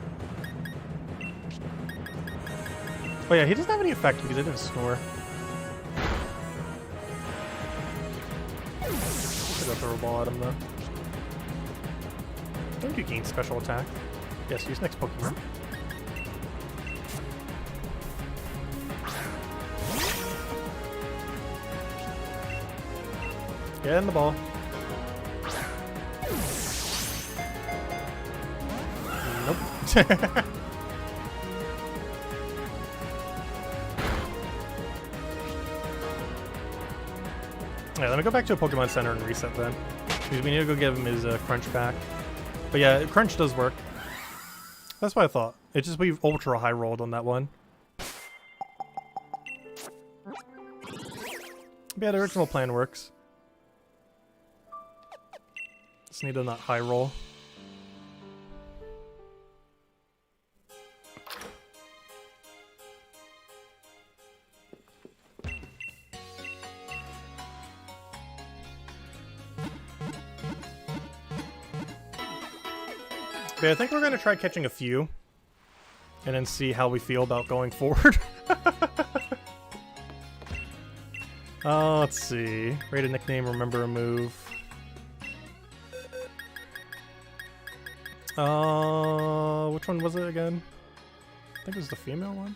Oh yeah, he doesn't have any effect because I didn't snore. I'll go throw a ball at him though. Don't you gain special attack? Yes, use next Pokemon. Get in the ball. Nope. Yeah, let me go back to a Pokemon Center and reset then. Because we need to go give him his Crunch back. But yeah, Crunch does work. That's what I thought. It's just we've ultra high rolled on that one. But yeah, the original plan works. Just need to not high roll. Okay, I think we're gonna try catching a few, and then see how we feel about going forward. Let's see. Rate a nickname, remember a move. Which one was it again? I think it was the female one.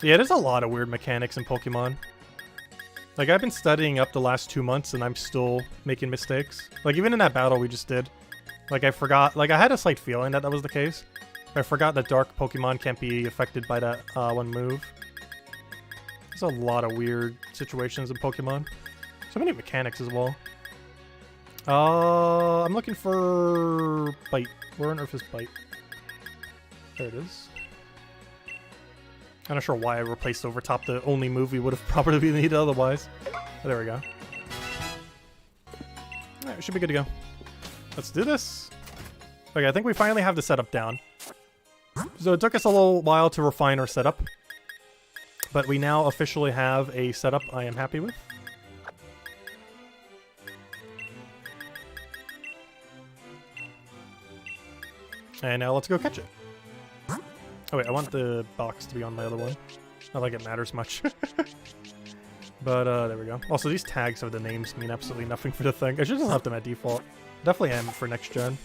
Yeah, there's a lot of weird mechanics in Pokemon. Like, I've been studying up the last 2 months and I'm still making mistakes. Like, even in that battle we just did. Like, I forgot, like, I had a slight feeling that that was the case. I forgot that dark Pokemon can't be affected by that one move. There's a lot of weird situations in Pokemon. So many mechanics as well. I'm looking for Bite. Where on earth is Bite? There it is. I'm not sure why I replaced Overtop, the only move we would have probably needed otherwise. But there we go. Alright, we should be good to go. Let's do this. Okay, I think we finally have the setup down. So it took us a little while to refine our setup. But we now officially have a setup I am happy with. And now let's go catch it. Oh wait, I want the box to be on my other one. Not like it matters much. But there we go. Also, these tags of the names mean absolutely nothing for the thing. I should just have them at default. Definitely am for next gen.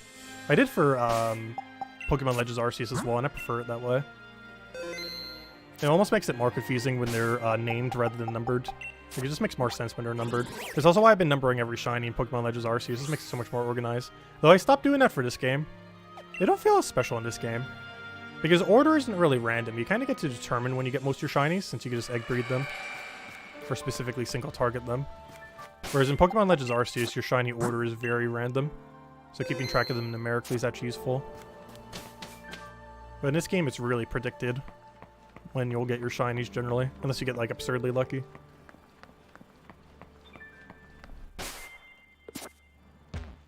I did for Pokemon Legends Arceus as well, and I prefer it that way. It almost makes it more confusing when they're named rather than numbered. Like, it just makes more sense when they're numbered. That's also why I've been numbering every shiny in Pokemon Legends Arceus. It just makes it so much more organized. Though I stopped doing that for this game. They don't feel as special in this game. Because order isn't really random. You kind of get to determine when you get most of your shinies, since you can just egg breed them. For specifically single target them. Whereas in Pokemon Legends Arceus, your shiny order is very random. So keeping track of them numerically is actually useful. But in this game, it's really predicted when you'll get your shinies generally. Unless you get like absurdly lucky.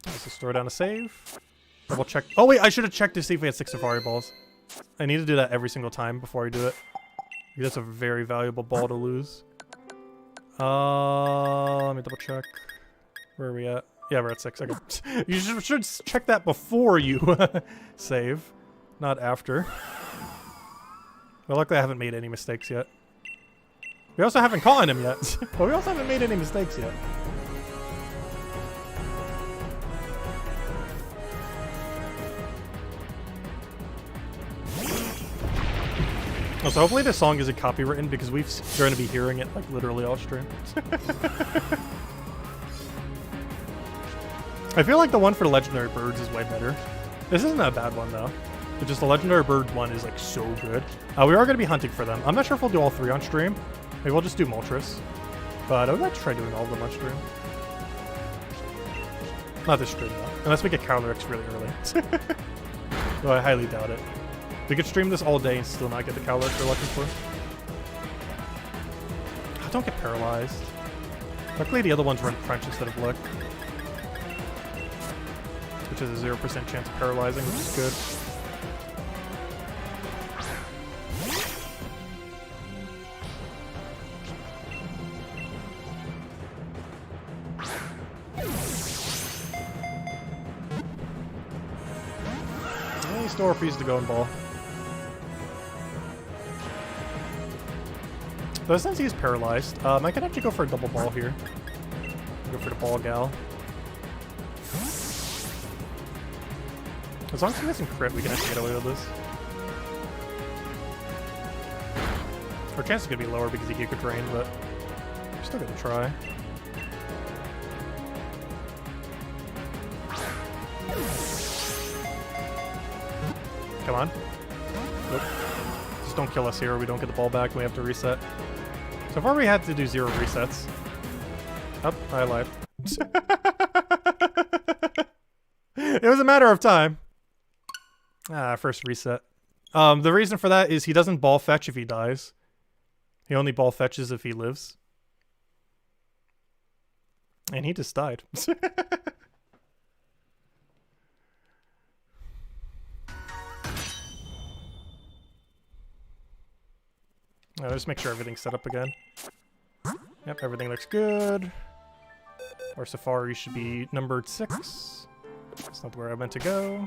Let's just throw down a save. Double check. Oh wait, I should have checked to see if we had 6 Safari Balls. I need to do that every single time before I do it. Because that's a very valuable ball to lose. Let me double check. Where are we at? Yeah, we're at 6. Okay. You should check that before you save, not after. Well, luckily I haven't made any mistakes yet. We also haven't caught him yet. But we also haven't made any mistakes yet. So hopefully this song isn't copywritten because we're going to be hearing it like literally all stream. I feel like the one for the Legendary Birds is way better. This isn't a bad one though. It's just the Legendary Bird one is like so good. We are going to be hunting for them. I'm not sure if we'll do all 3 on stream. Maybe we'll just do Moltres. But I would like to try doing all of them on stream. Not this stream though. Unless we get Calyrex really early. Though I highly doubt it. We could stream this all day and still not get the Calyrex we're looking for. Oh, don't get paralyzed. Luckily the other ones run Crunch instead of Lick. Which is a 0% chance of paralyzing, which is good. And he still refuses to go in ball. Though since he's paralyzed, I could actually go for a double ball here. Go for the ball gal. As long as he doesn't crit, we can actually get away with this. Our chances could be lower because he could drain, but we're still gonna try. Come on. Nope. Just don't kill us here or we don't get the ball back and we have to reset. So far we had to do 0 resets. Oh, I lied. It was a matter of time. First reset. The reason for that is he doesn't ball fetch if he dies. He only ball fetches if he lives. And he just died. Let's make sure everything's set up again. Yep, everything looks good. Our safari should be numbered 6. That's not where I meant to go.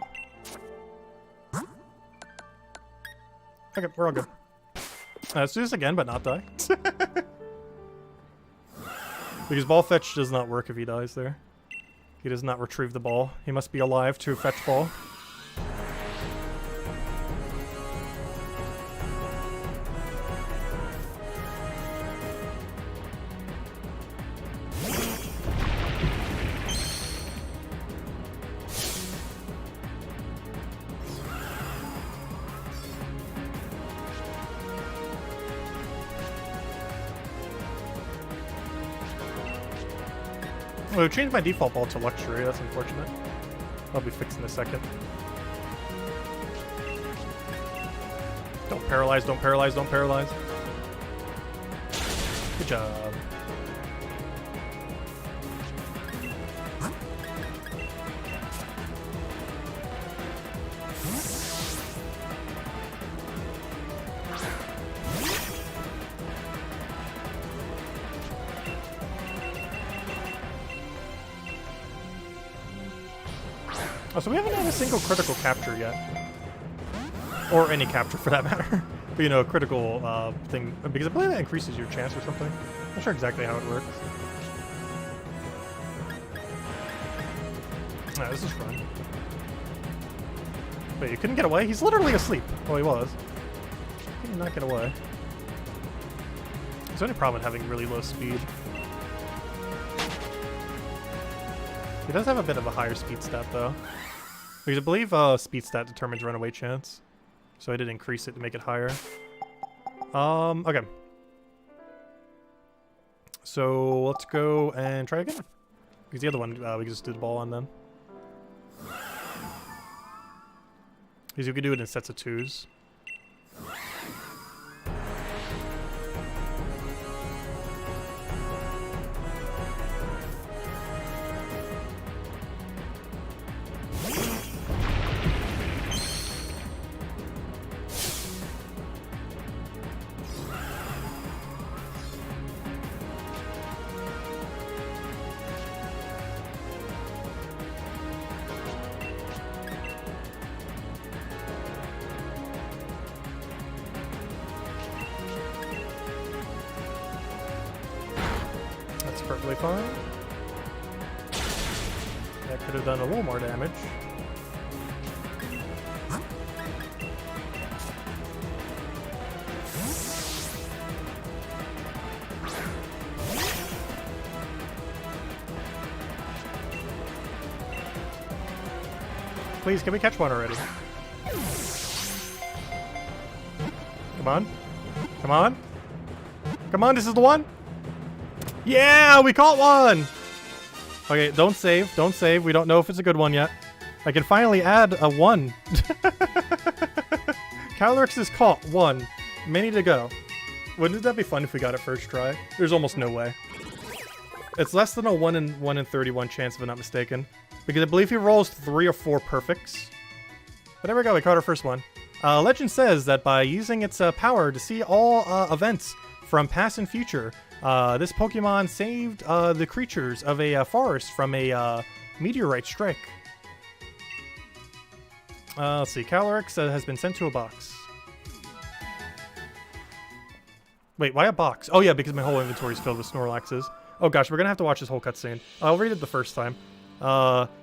Okay, we're all good. Let's do this again, but not die. Because ball fetch does not work if he dies there. He does not retrieve the ball. He must be alive to fetch ball. Well, we changed my default ball to luxury. That's unfortunate. I'll be fixed in a second. Don't paralyze, don't paralyze, don't paralyze. Good job. Oh, so we haven't had a single critical capture yet. Or any capture for that matter. But you know, a critical thing, because I believe that increases your chance or something. I'm not sure exactly how it works. Nah, this is fun. Wait, you couldn't get away? He's literally asleep. Well, he was. He did not get away. Is there any problem with having really low speed? He does have a bit of a higher speed stat, though. Because I believe speed stat determines runaway chance. So I did increase it to make it higher. Okay. So let's go and try again. Because the other one, we just did the ball on then. Because you can do it in sets of 2s. Perfectly fine. That could have done a little more damage. Please, can we catch one already? Come on. Come on. Come on, this is the one. Yeah, we caught one! Okay, don't save. Don't save. We don't know if it's a good one yet. I can finally add a 1. Calyrex is caught. 1. Many to go. Wouldn't that be fun if we got it first try? There's almost no way. It's less than a 1 in 31 chance, if I'm not mistaken. Because I believe he rolls 3 or 4 perfects. But there we go. We caught our first one. Legend says that by using its power to see all events from past and future, this Pokemon saved the creatures of a forest from a meteorite strike. Let's see. Calyrex has been sent to a box. Wait, why a box? Oh yeah, because my whole inventory is filled with Snorlaxes. Oh gosh, we're gonna have to watch this whole cutscene. I'll read it the first time.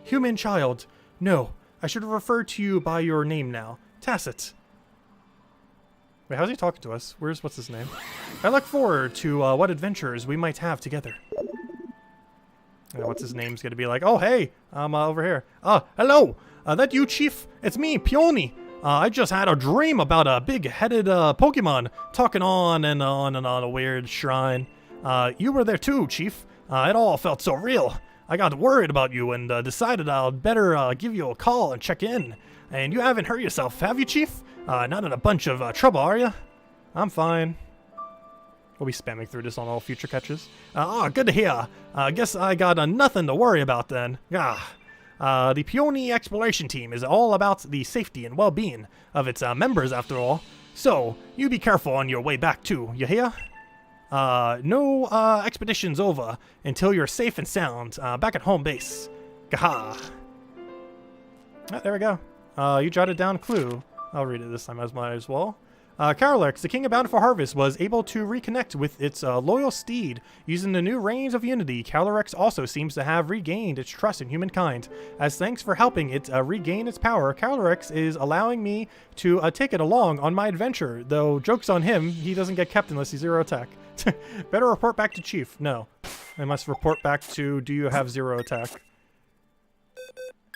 Human child. No, I should refer to you by your name now. Tacit. Wait, how's he talking to us? What's his name? I look forward to what adventures we might have together. What's his name's gonna be like? Oh, hey, I'm over here. Hello. That you, Chief? It's me, Peony. I just had a dream about a big-headed Pokemon talking on and on and on a weird shrine. You were there too, Chief. It all felt so real. I got worried about you and decided I'd better give you a call and check in. And you haven't hurt yourself, have you, Chief? Not in a bunch of trouble, are you? I'm fine. We'll be spamming through this on all future catches. Good to hear. Guess I got nothing to worry about then. The Peony Exploration Team is all about the safety and well-being of its members, after all. So, you be careful on your way back, too, you hear? No expeditions over until you're safe and sound back at home base. Gaha. There we go. You jotted down a clue. I'll read it this time as well. Calyrex, the king of Bountiful Harvest, was able to reconnect with its loyal steed. Using the new Reins of Unity, Calyrex also seems to have regained its trust in humankind. As thanks for helping it regain its power, Calyrex is allowing me to take it along on my adventure. Though, joke's on him, he doesn't get kept unless he's 0 attack. Better report back to Chief. No. I must report back to, do you have 0 attack?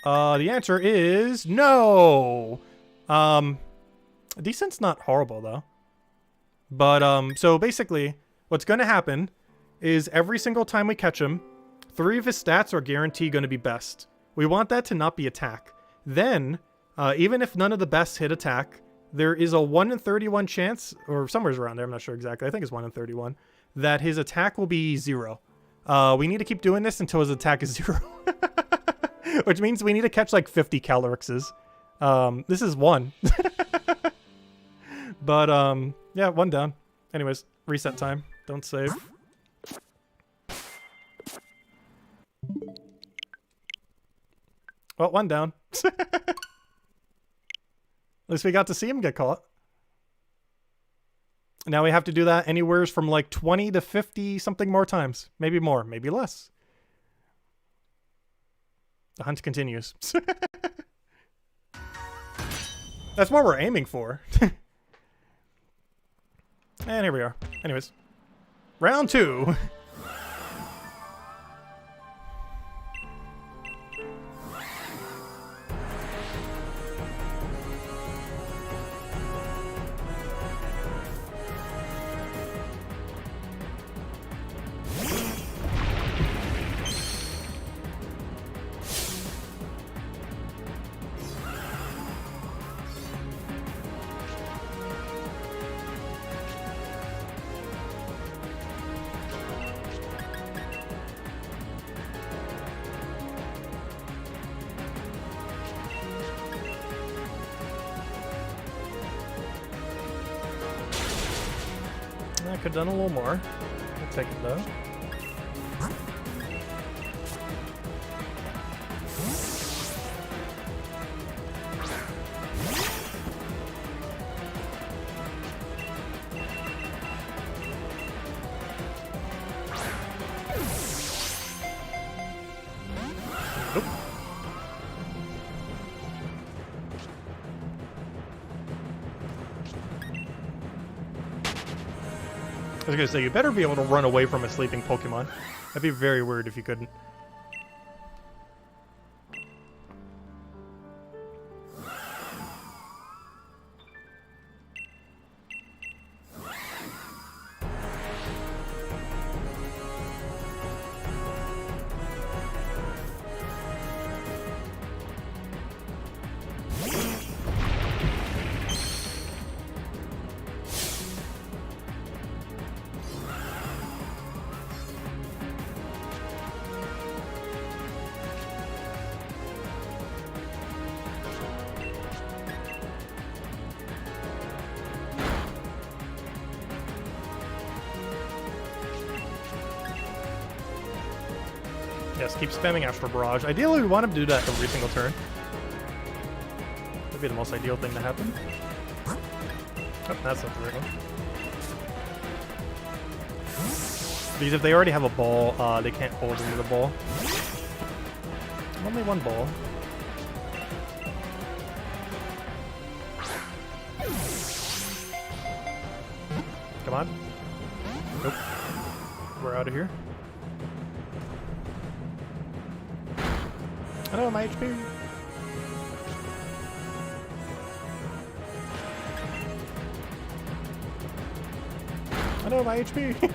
The answer is no! Decent's not horrible, though. But, so basically, what's going to happen is every single time we catch him, 3 of his stats are guaranteed going to be best. We want that to not be attack. Then, even if none of the best hit attack, there is a 1 in 31 chance, or somewhere around there, I'm not sure exactly, I think it's 1 in 31, that his attack will be 0. We need to keep doing this until his attack is 0. Which means we need to catch like 50 Calyrexes. This is 1. But, yeah, 1 down. Anyways, reset time. Don't save. Well, 1 down. At least we got to see him get caught. Now we have to do that anywhere from like 20 to 50 something more times. Maybe more, maybe less. The hunt continues. That's what we're aiming for. And here we are. Anyways. Round 2. I could have done a little more. I'll take it though. Nope. I was gonna say, you better be able to run away from a sleeping Pokemon. That'd be very weird if you couldn't. Yes, keep spamming Astral Barrage. Ideally, we want him to do that every single turn. That'd be the most ideal thing to happen. Oh, that's not the right one. Because if they already have a ball, they can't hold into the ball. Only 1 ball. Come on. Nope. We're out of here. I know my HP. I know my HP.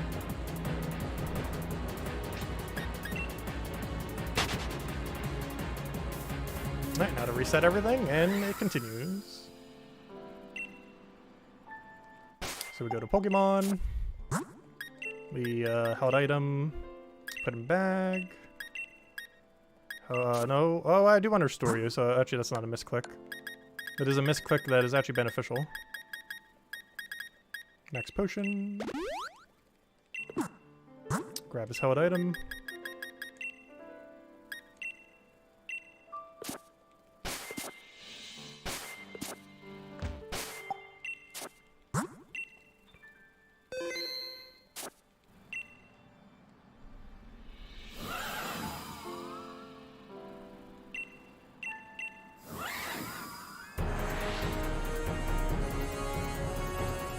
reset everything, and it continues. So we go to Pokemon. We held item. Put in bag. No. Oh, I do want to restore you, so actually that's not a misclick. That is a misclick that is actually beneficial. Max potion. Grab his held item.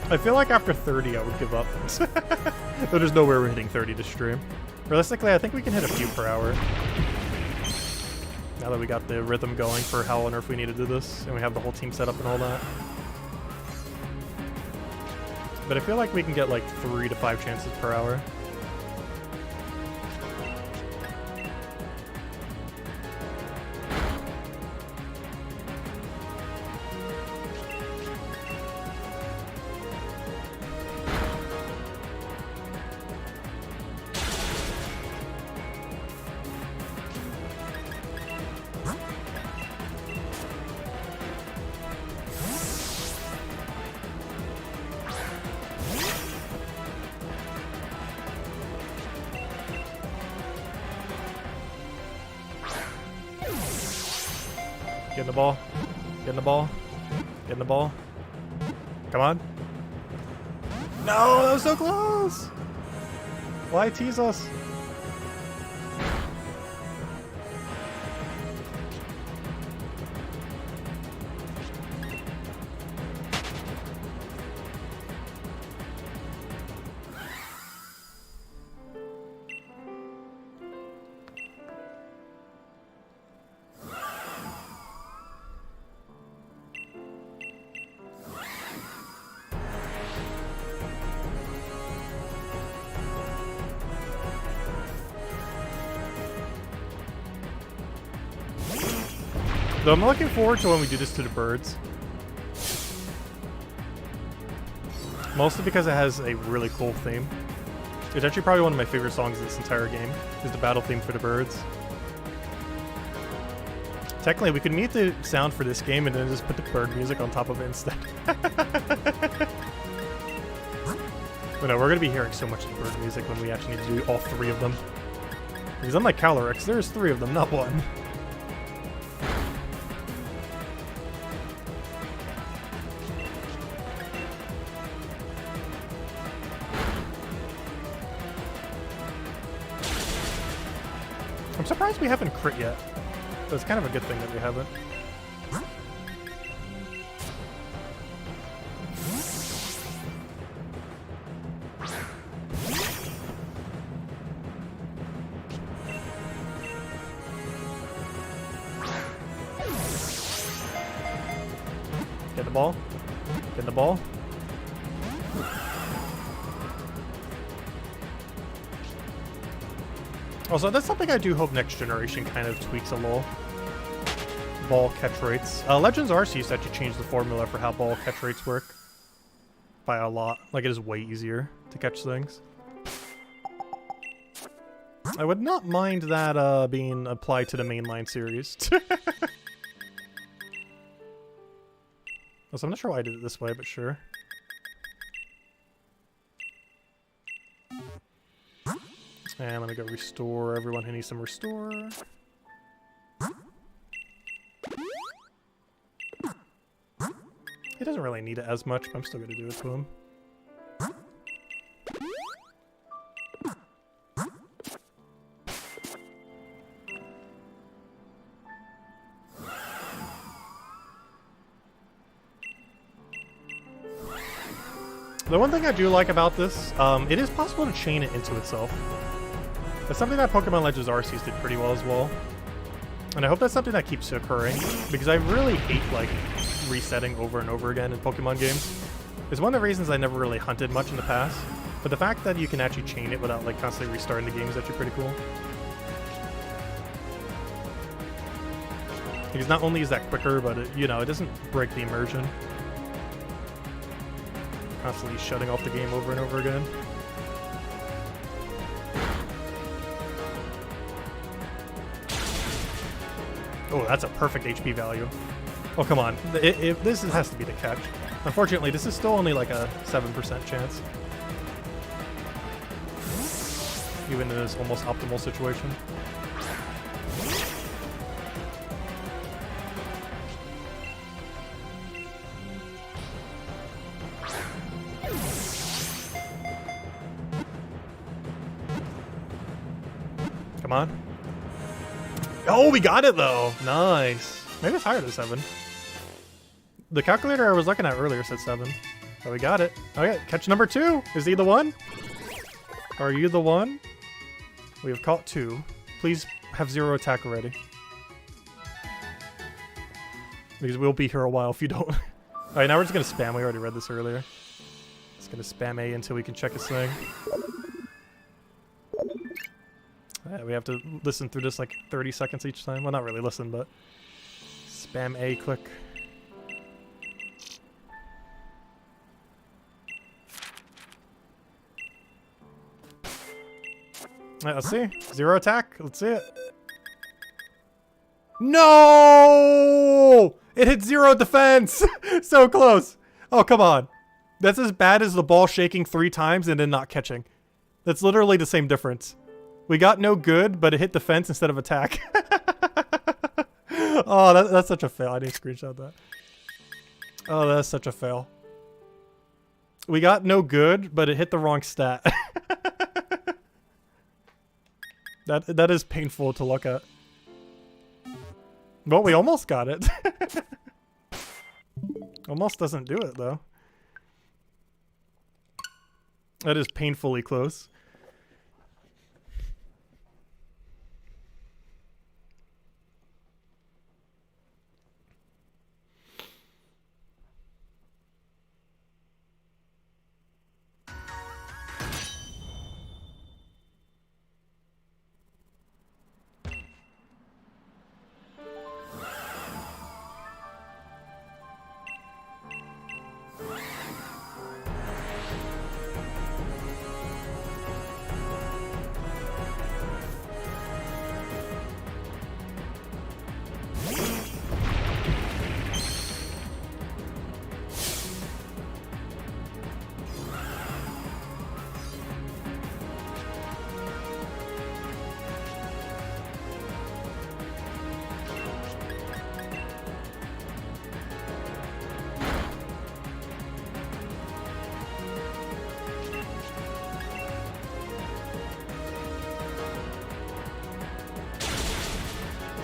I feel like after 30 I would give up. But there's no way we're hitting 30 to stream. Realistically, I think we can hit a few per hour. Now that we got the rhythm going for how on earth we need to do this, and we have the whole team set up and all that. But I feel like we can get like 3 to 5 chances per hour. Get in the ball. Get in the ball. Get in the ball. Come on. No, that was so close! Why tease us? So I'm looking forward to when we do this to the birds. Mostly because it has a really cool theme. It's actually probably one of my favorite songs in this entire game, is the battle theme for the birds. Technically, we could mute the sound for this game and then just put the bird music on top of it instead. But no, we're going to be hearing so much of the bird music when we actually need to do all 3 of them. Because unlike Calyrex, there's 3 of them, not 1. I'm surprised we haven't crit yet. So it's kind of a good thing that we haven't. Get the ball. Get the ball. Also, that's something I do hope next generation kind of tweaks a little. Ball catch rates. Legends Arceus actually changed the formula for how ball catch rates work. By a lot. Like, it is way easier to catch things. I would not mind that being applied to the mainline series. Also, I'm not sure why I did it this way, but sure. And let me go restore everyone who needs some restore. He doesn't really need it as much, but I'm still going to do it to him. The one thing I do like about this, it is possible to chain it into itself. That's something that Pokemon Legends Arceus did pretty well as well. And I hope that's something that keeps occurring, because I really hate, like, resetting over and over again in Pokemon games. It's one of the reasons I never really hunted much in the past, but the fact that you can actually chain it without, like, constantly restarting the game is actually pretty cool. Because not only is that quicker, but it, you know, it doesn't break the immersion. Constantly shutting off the game over and over again. Oh, that's a perfect HP value. Oh, come on. This has to be the catch. Unfortunately, this is still only like a 7% chance. Even in this almost optimal situation. Come on. Oh, we got it though. Nice. Maybe it's higher than 7. The calculator I was looking at earlier said 7. So we got it. Okay, catch number 2. Is he the one? Are you the one? We have caught 2. Please have 0 attack already. Because we'll be here a while if you don't. Alright, now we're just gonna spam. We already read this earlier. Just gonna spam A until we can check his thing. We have to listen through this like 30 seconds each time. Well, not really listen, but spam A quick. Alright, let's see. 0 attack. Let's see it. No! It hit 0 defense! So close. Oh, come on. That's as bad as the ball shaking 3 times and then not catching. That's literally the same difference. We got no good, but it hit defense instead of attack. Oh, that's such a fail. I need to screenshot that. Oh, that's such a fail. We got no good, but it hit the wrong stat. That is painful to look at. Well, we almost got it. Almost doesn't do it, though. That is painfully close.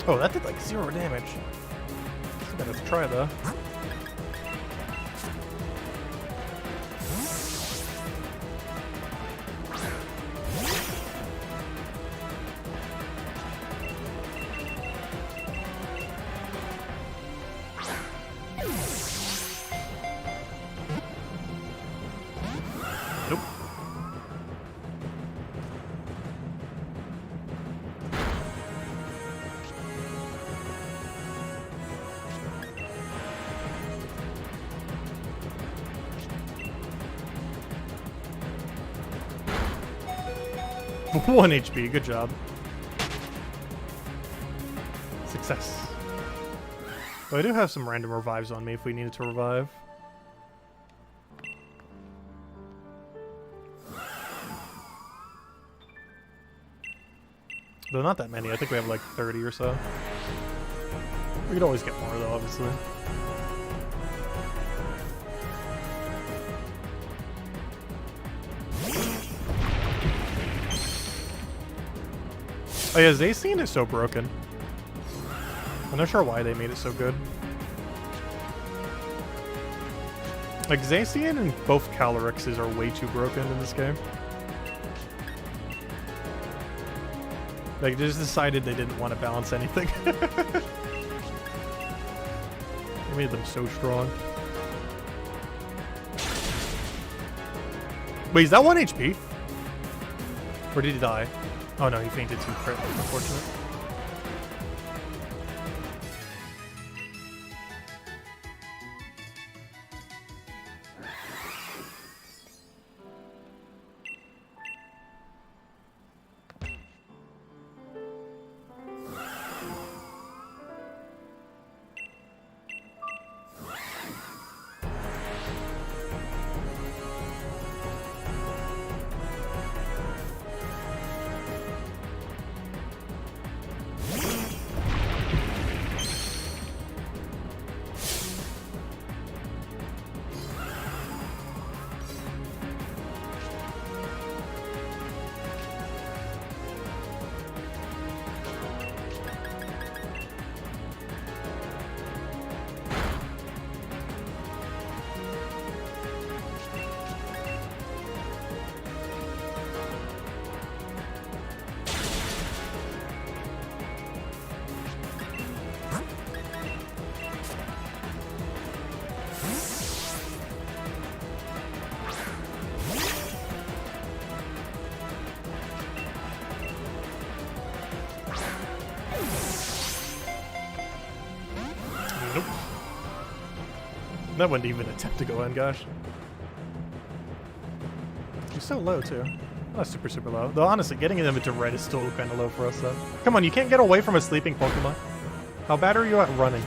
Oh, that did like 0 damage. Let's try though. Nope. One HP, good job. Success. But I do have some random revives on me if we needed to revive. Though not that many, I think we have like 30 or so. We could always get more though, obviously. Oh yeah, Zacian is so broken. I'm not sure why they made it so good. Like, Zacian and both Calyrexes are way too broken in this game. Like, they just decided they didn't want to balance anything. They made them so strong. Wait, is that 1 HP? Or did he die? Oh no, he fainted 2 crit. Unfortunate. That wouldn't even attempt to go in, gosh. He's so low, too. Not super, super low. Though, honestly, getting him into red is still kind of low for us, though. Come on, you can't get away from a sleeping Pokemon. How bad are you at running?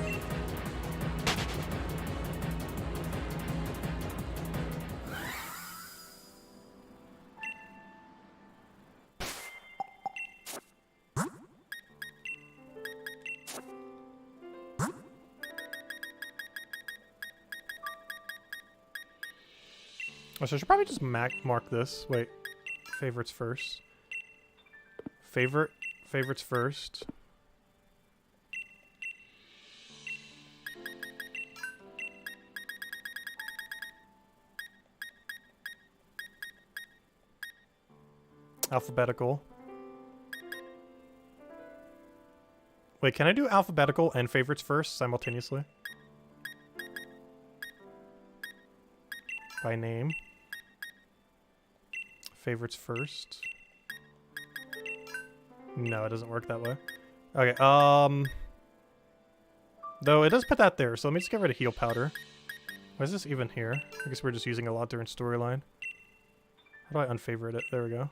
Oh, so I should probably just mark this. Wait. Favorites first. Favorites first. Alphabetical. Wait, can I do alphabetical and favorites first simultaneously? By name. Favorites first. No, it doesn't work that way. Okay, though it does put that there, so let me just get rid of heal powder. Why is this even here? I guess we're just using a lot during storyline. How do I unfavorite it? There we go. And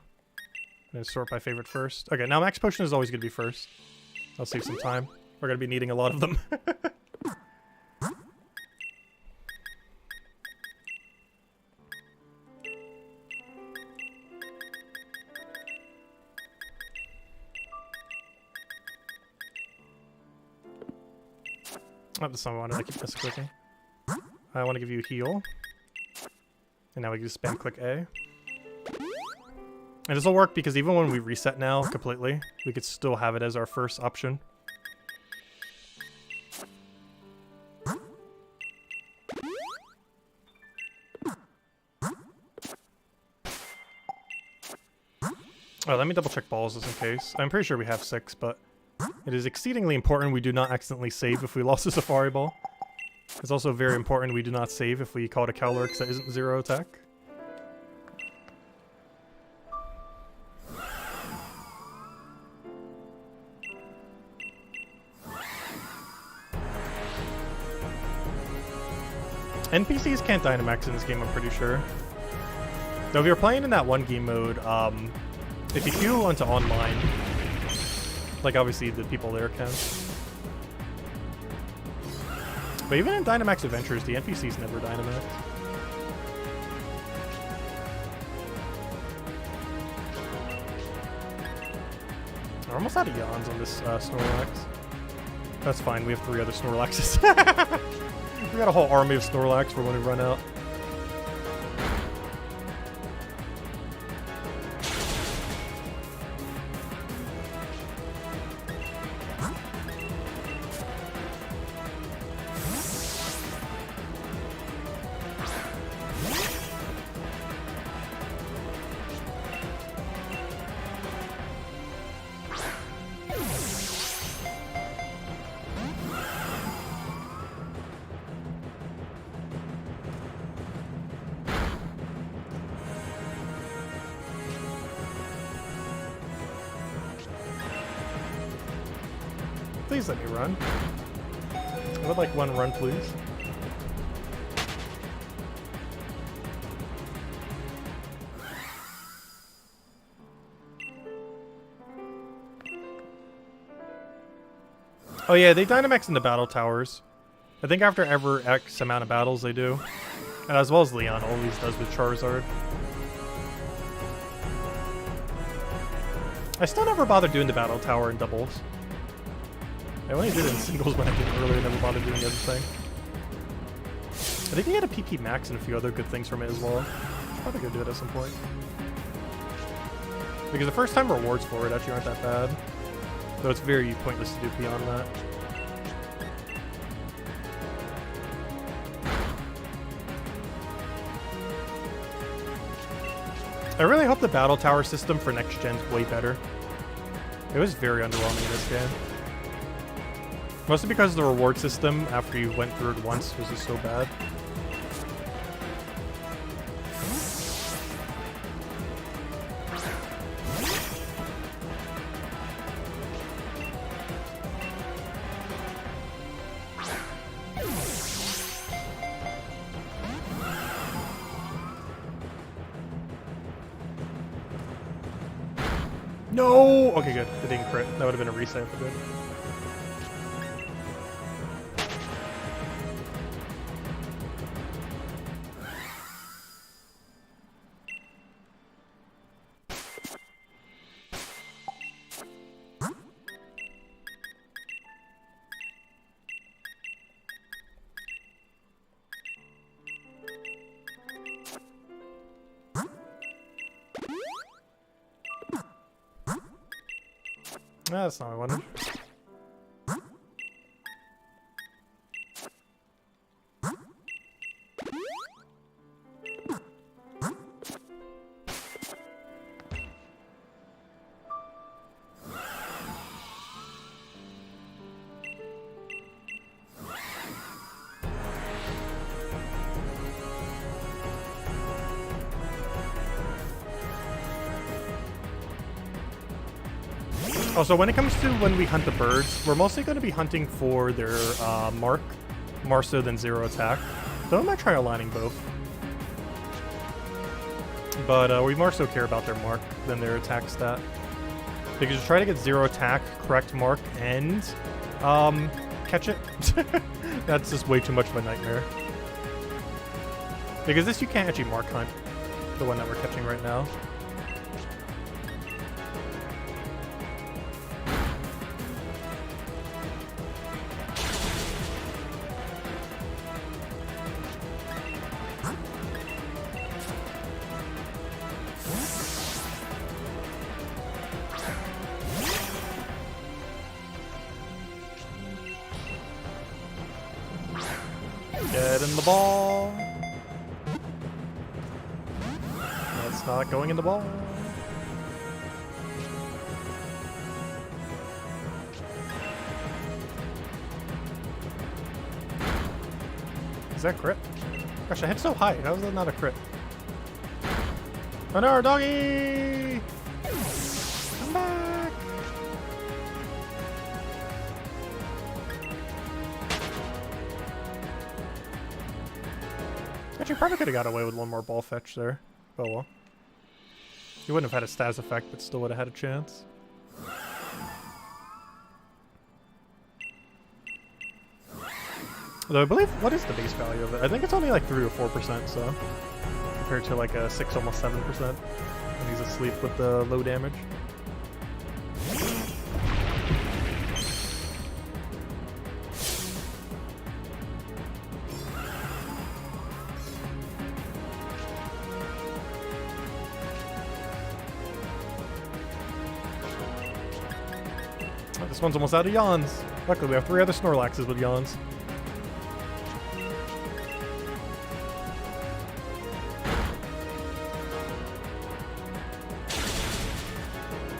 then sort by favorite first. Okay, now max potion is always going to be first. I'll save some time. We're going to be needing a lot of them. Oh, that's not what I wanted. I keep misclicking. I want to give you heal. And now we can just spam click A. And this will work because even when we reset now completely, we could still have it as our first option. Oh, let me double check balls just in case. I'm pretty sure we have 6, but it is exceedingly important we do not accidentally save if we lost a Safari Ball. It's also very important we do not save if we caught a Calyrex that isn't 0 attack. NPCs can't Dynamax in this game, I'm pretty sure. Though if you're playing in that one game mode, if you queue onto online, like obviously the people there can. But even in Dynamax Adventures, the NPCs never Dynamax. We're almost out of yawns on this Snorlax. That's fine, we have 3 other Snorlaxes. We got a whole army of Snorlax for when we run out. Please let me run. I would like one run, please. Oh yeah, they Dynamax in the battle towers. I think after every X amount of battles they do. And as well as Leon always does with Charizard. I still never bothered doing the battle tower in doubles. I only did it in singles when I did earlier, never bothered doing the other thing. I think he had a PP Max and a few other good things from it as well. Probably gonna do it at some point. Because the first time rewards for it actually aren't that bad. Though it's very pointless to do beyond that. I really hope the battle tower system for next gen's way better. It was very underwhelming in this game. Mostly because the reward system, after you went through it once, was just so bad. No! Okay, good. It didn't crit. That would have been a reset, but good. That's not what I wanted. Also, when it comes to when we hunt the birds, we're mostly going to be hunting for their mark, more so than 0 attack. So I might try aligning both. But we more so care about their mark than their attack stat. Because you try to get 0 attack, correct mark, and catch it. That's just way too much of a nightmare. Because this you can't actually mark hunt, the one that we're catching right now. Get in the ball. That's not going in the ball. Is that crit? Gosh, I hit so high. How was that not a crit? Oh no, doggy! Come back! Actually, probably could have got away with one more ball fetch there. Oh well. He wouldn't have had a status effect, but still would have had a chance. Although I believe, what is the base value of it? I think it's only like 3 or 4%, so compared to like a 6, almost 7% when he's asleep with the low damage. This one's almost out of yawns. Luckily, we have 3 other Snorlaxes with yawns.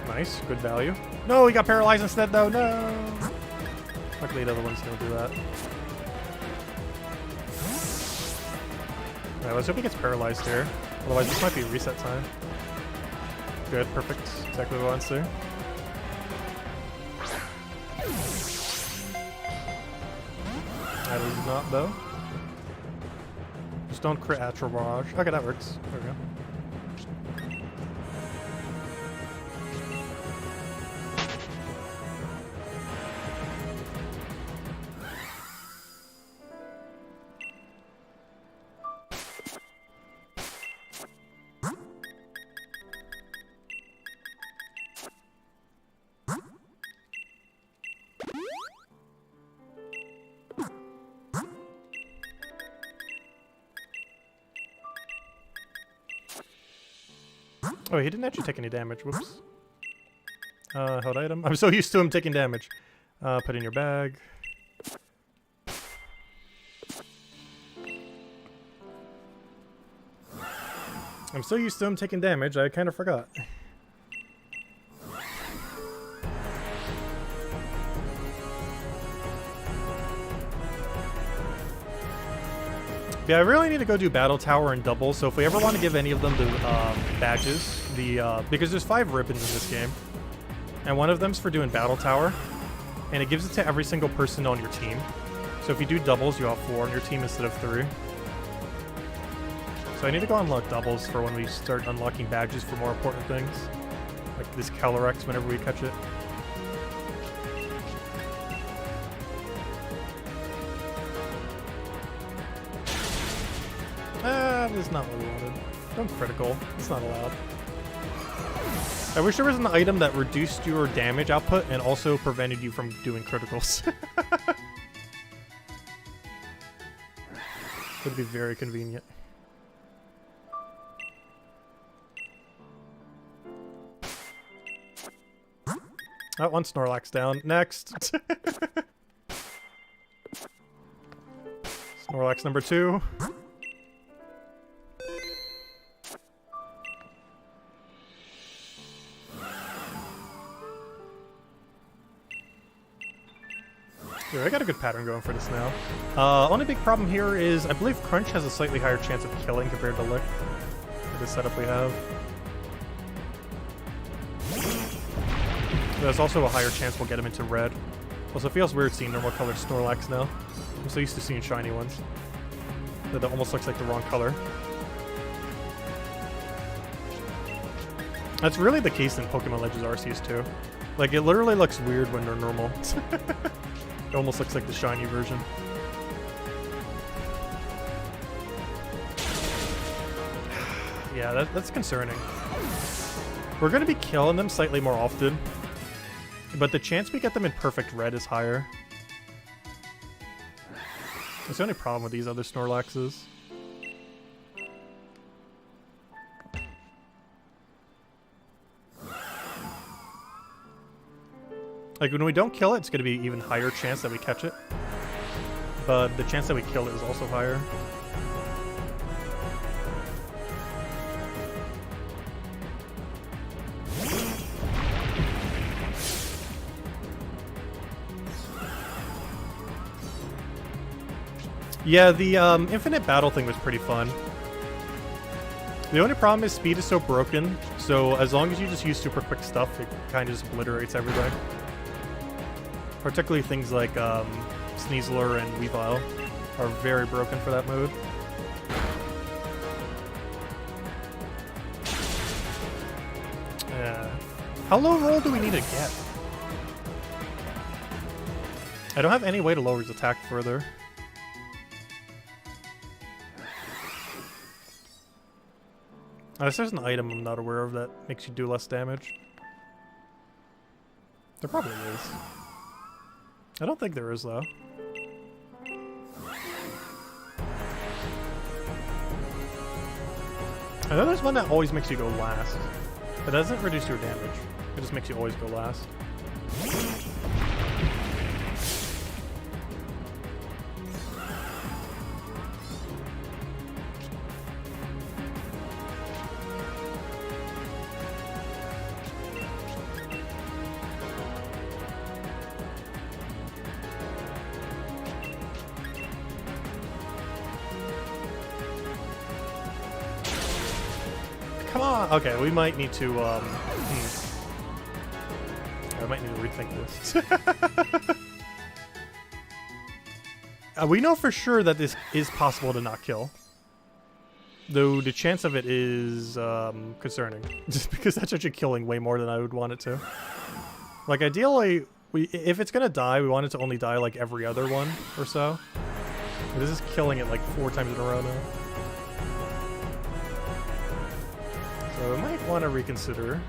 Nice, good value. No, he got paralyzed instead, though. No. Luckily, the other ones don't do that. Alright, let's hope he gets paralyzed here. Otherwise, this might be reset time. Good, perfect. Exactly what I want to see. That is not, though. Just don't crit Astral Barrage. Okay, that works. There we go. Oh, he didn't actually take any damage. Whoops. Held item. I'm so used to him taking damage. Put in your bag. I'm so used to him taking damage, I kind of forgot. Yeah, I really need to go do Battle Tower and doubles, so if we ever want to give any of them the badges, because there's 5 ribbons in this game, and one of them's for doing Battle Tower, and it gives it to every single person on your team. So if you do doubles, you have 4 on your team instead of 3. So I need to go unlock doubles for when we start unlocking badges for more important things. like this Calyrex whenever we catch it. That is not what we wanted. Don't critical. It's not allowed. I wish there was an item that reduced your damage output and also prevented you from doing criticals. Would be very convenient. Oh, one Snorlax down. Next. Snorlax number 2. I got a good pattern going for this now. Only big problem here is I believe Crunch has a slightly higher chance of killing compared to Lick. For the setup we have. There's also a higher chance we'll get him into red. Also, it feels weird seeing normal colored Snorlax now. I'm so used to seeing shiny ones. That almost looks like the wrong color. That's really the case in Pokemon Legends Arceus too. Like, it literally looks weird when they're normal. It almost looks like the shiny version. Yeah, that's concerning. We're going to be killing them slightly more often, but the chance we get them in perfect red is higher. That's the only problem with these other Snorlaxes. Like, when we don't kill it, it's going to be even higher chance that we catch it. But the chance that we kill it is also higher. Yeah, the infinite battle thing was pretty fun. The only problem is speed is so broken, so as long as you just use super quick stuff, it kind of just obliterates everything. Particularly things like Sneasler and Weavile are very broken for that mode. Yeah. How low roll do we need to get? I don't have any way to lower his attack further. Unless there's an item I'm not aware of that makes you do less damage. There probably is. I don't think there is, though. I know there's one that always makes you go last. It doesn't reduce your damage. It just makes you always go last. Come on! Okay, we might need to, I might need to rethink this. We know for sure that this is possible to not kill. Though the chance of it is, concerning. Just because that's actually killing way more than I would want it to. Like, ideally, if it's gonna die, we want it to only die, like, every other one or so. But this is killing it, like, 4 times in a row now. So I might want to reconsider.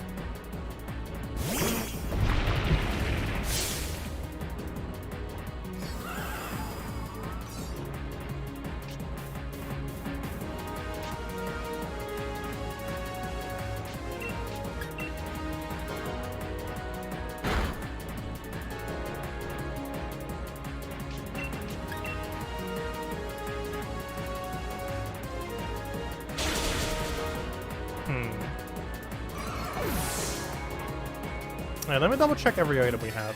Alright, let me double check every item we have.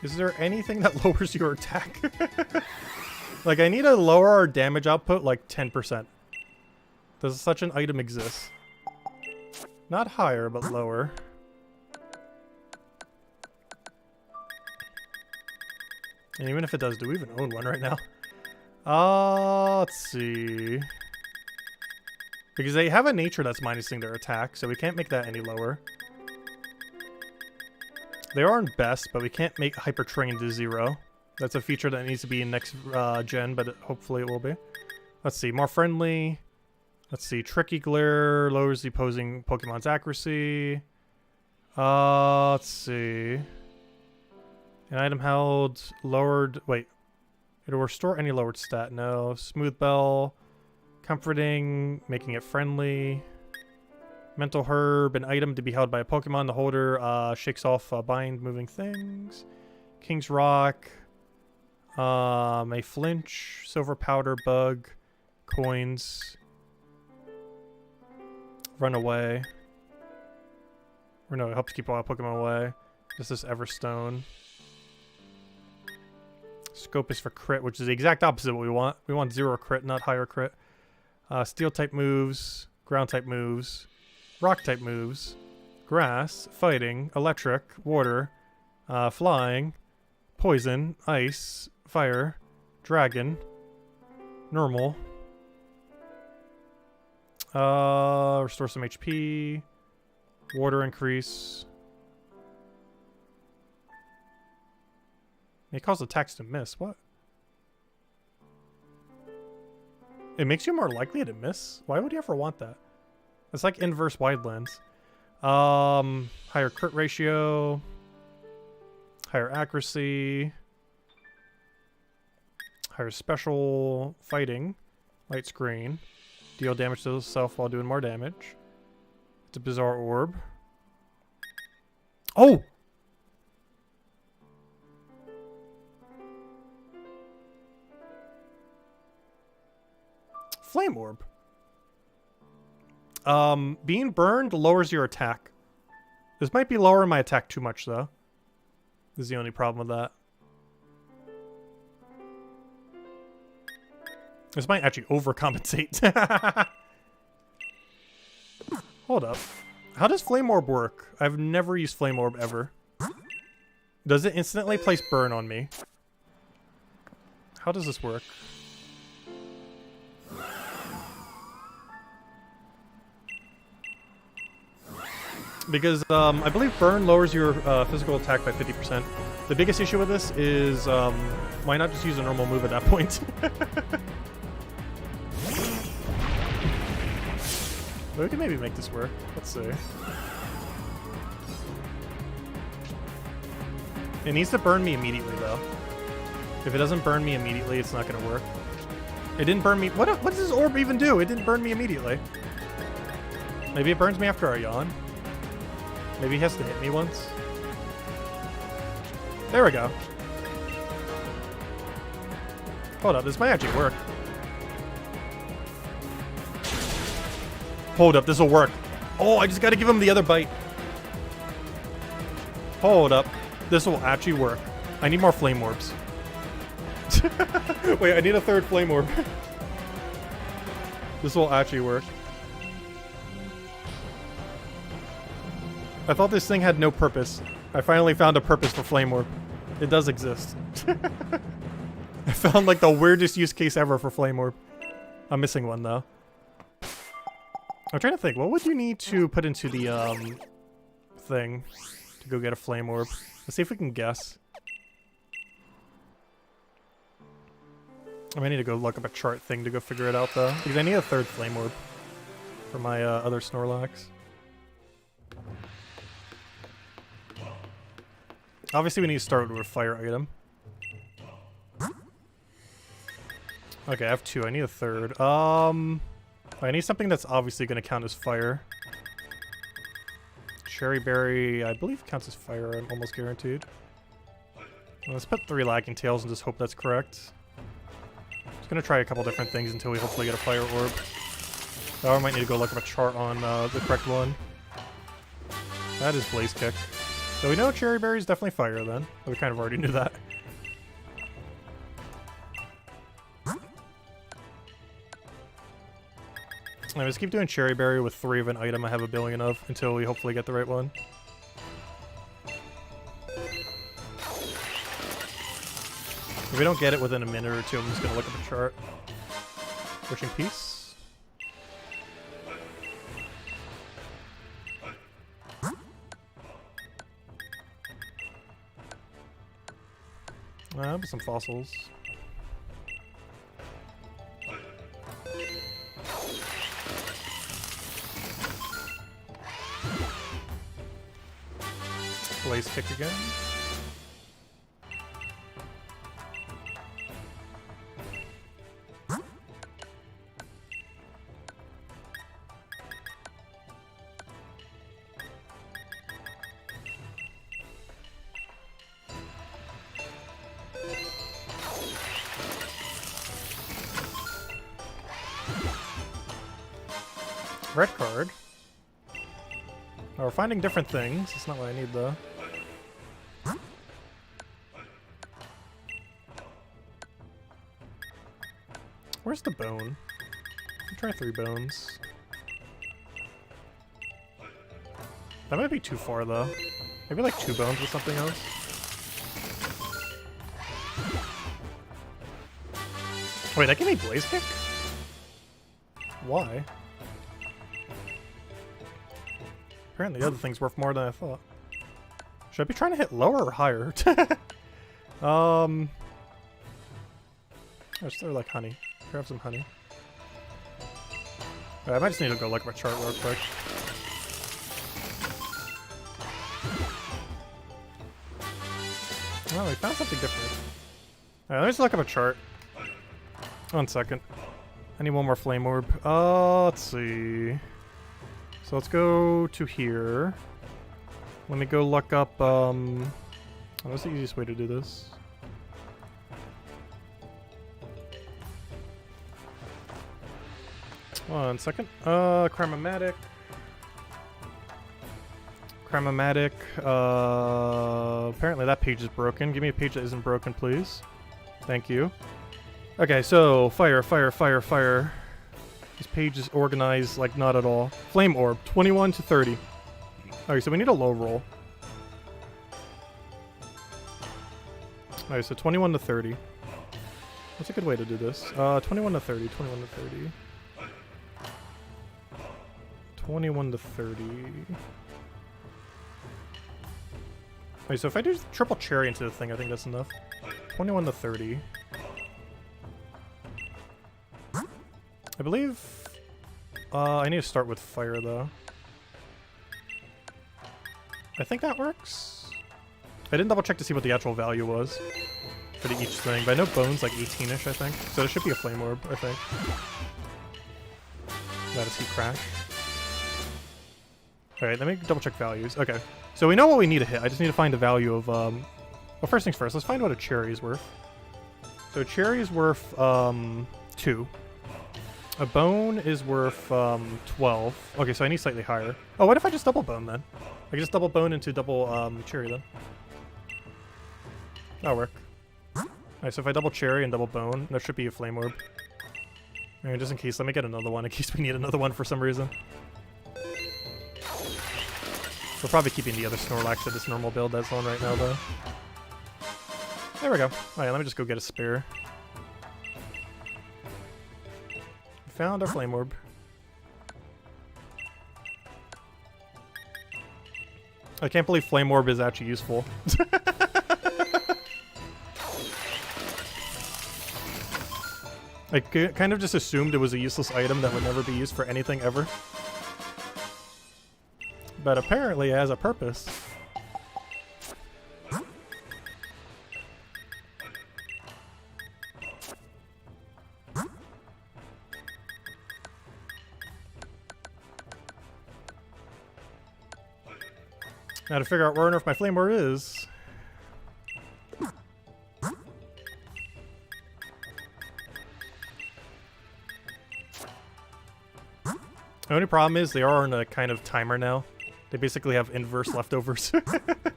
Is there anything that lowers your attack? Like, I need to lower our damage output like 10%. Does such an item exist? Not higher, but lower. And even if it does, do we even own one right now? Let's see. Because they have a nature that's minusing their attack, so we can't make that any lower. They are in best, but we can't make Hyper Train to 0. That's a feature that needs to be in next gen, but hopefully it will be. Let's see, more friendly. Let's see, Tricky Glare lowers the opposing Pokemon's accuracy. Let's see. An item held lowered. Wait, it'll restore any lowered stat. No. Smooth Bell, comforting, making it friendly. Mental Herb, an item to be held by a Pokemon. The holder shakes off bind moving things. King's Rock, a flinch, silver powder, bug, coins, run away. Or no, it helps keep all Pokemon away. This is Everstone. Scope is for crit, which is the exact opposite of what we want. We want 0 crit, not higher crit. Steel type moves, ground type moves, rock type moves, grass, fighting, electric, water, flying, poison, ice, fire, dragon, normal. Restore some HP, water increase. It causes attacks to miss. What? It makes you more likely to miss? Why would you ever want that? It's like inverse Wildlands. Higher crit ratio. Higher accuracy. Higher special fighting. Light screen. Deal damage to itself while doing more damage. It's a bizarre orb. Oh! Flame orb. Being burned lowers your attack. This might be lowering my attack too much, though. This is the only problem with that. This might actually overcompensate. Hold up. How does Flame Orb work? I've never used Flame Orb ever. Does it instantly place burn on me? How does this work? Because I believe burn lowers your physical attack by 50%. The biggest issue with this is why not just use a normal move at that point? But we can maybe make this work. Let's see. It needs to burn me immediately, though. If it doesn't burn me immediately, it's not going to work. It didn't burn me. What does this orb even do? It didn't burn me immediately. Maybe it burns me after I yawn. Maybe he has to hit me once. There we go. Hold up, this might actually work. Hold up, this will work. Oh, I just gotta give him the other bite. Hold up. This will actually work. I need more flame orbs. Wait, I need a third flame orb. This will actually work. I thought this thing had no purpose. I finally found a purpose for Flame Orb. It does exist. I found like the weirdest use case ever for Flame Orb. I'm missing one though. I'm trying to think, what would you need to put into the thing to go get a Flame Orb? Let's see if we can guess. I might need to go look up a chart thing to go figure it out though. Because I need a third Flame Orb for my other Snorlax. Obviously, we need to start with a fire item. Okay, I have 2. I need a third. I need something that's obviously going to count as fire. Cherry Berry, I believe counts as fire. I'm almost guaranteed. Let's put 3 Lagging Tails and just hope that's correct. Just going to try a couple different things until we hopefully get a fire orb. Or I might need to go look up a chart on the correct one. That is Blaze Kick. So we know Cherry Berry is definitely fire then. But we kind of already knew that. Alright, let's keep doing Cherry Berry with 3 of an item I have a billion of until we hopefully get the right one. If we don't get it within a minute or 2, I'm just going to look at the chart. Wishing Peace. But some fossils. Blaze kick again. Red card. Oh, we're finding different things. That's not what I need though. Where's the bone? I'll try 3 bones. That might be too far though. Maybe like 2 bones with something else. Wait, that gave me Blaze Kick? Why? Apparently the other thing's worth more than I thought. Should I be trying to hit lower or higher? Let's throw like honey. Grab some honey. I might just need to go look at my chart real quick. Oh, we found something different. Alright, let me just look up a chart. 1 second. I need one more flame orb. Let's see. So let's go to here. Let me go look up, what's the easiest way to do this? One second. Chromatic. Chromatic. Apparently that page is broken. Give me a page that isn't broken, please. Thank you. Okay, so fire, fire, fire, fire. This page is organized like not at all. Flame orb, 21 to 30. Alright, so we need a low roll. Alright, so 21 to 30. What's a good way to do this? 21 to 30, 21 to 30. 21 to 30. Wait, so if I do triple cherry into the thing, I think that's enough. 21 to 30. I believe... I need to start with fire, though. I think that works. I didn't double check to see what the actual value was for each thing, but I know bone's like 18-ish, I think. So it should be a flame orb, I think. That is heat crash. Alright, let me double check values. Okay. So we know what we need to hit. I just need to find the value of, well, first things first, let's find what a cherry is worth. So a cherry is worth, 2. A bone is worth, 12. Okay, so I need slightly higher. Oh, what if I just double bone, then? I can just double bone into double, cherry, then. That'll work. Alright, so if I double cherry and double bone, that should be a flame orb. Alright, just in case, let me get another one, in case we need another one for some reason. We're probably keeping the other Snorlax at this normal build that's on right now, though. There we go. Alright, let me just go get a spare. Found our flame orb. I can't believe flame orb is actually useful. I kind of just assumed it was a useless item that would never be used for anything ever. But apparently it has a purpose. Now to figure out where on earth my flame orb is. The only problem is they are on a kind of timer now. They basically have inverse leftovers. That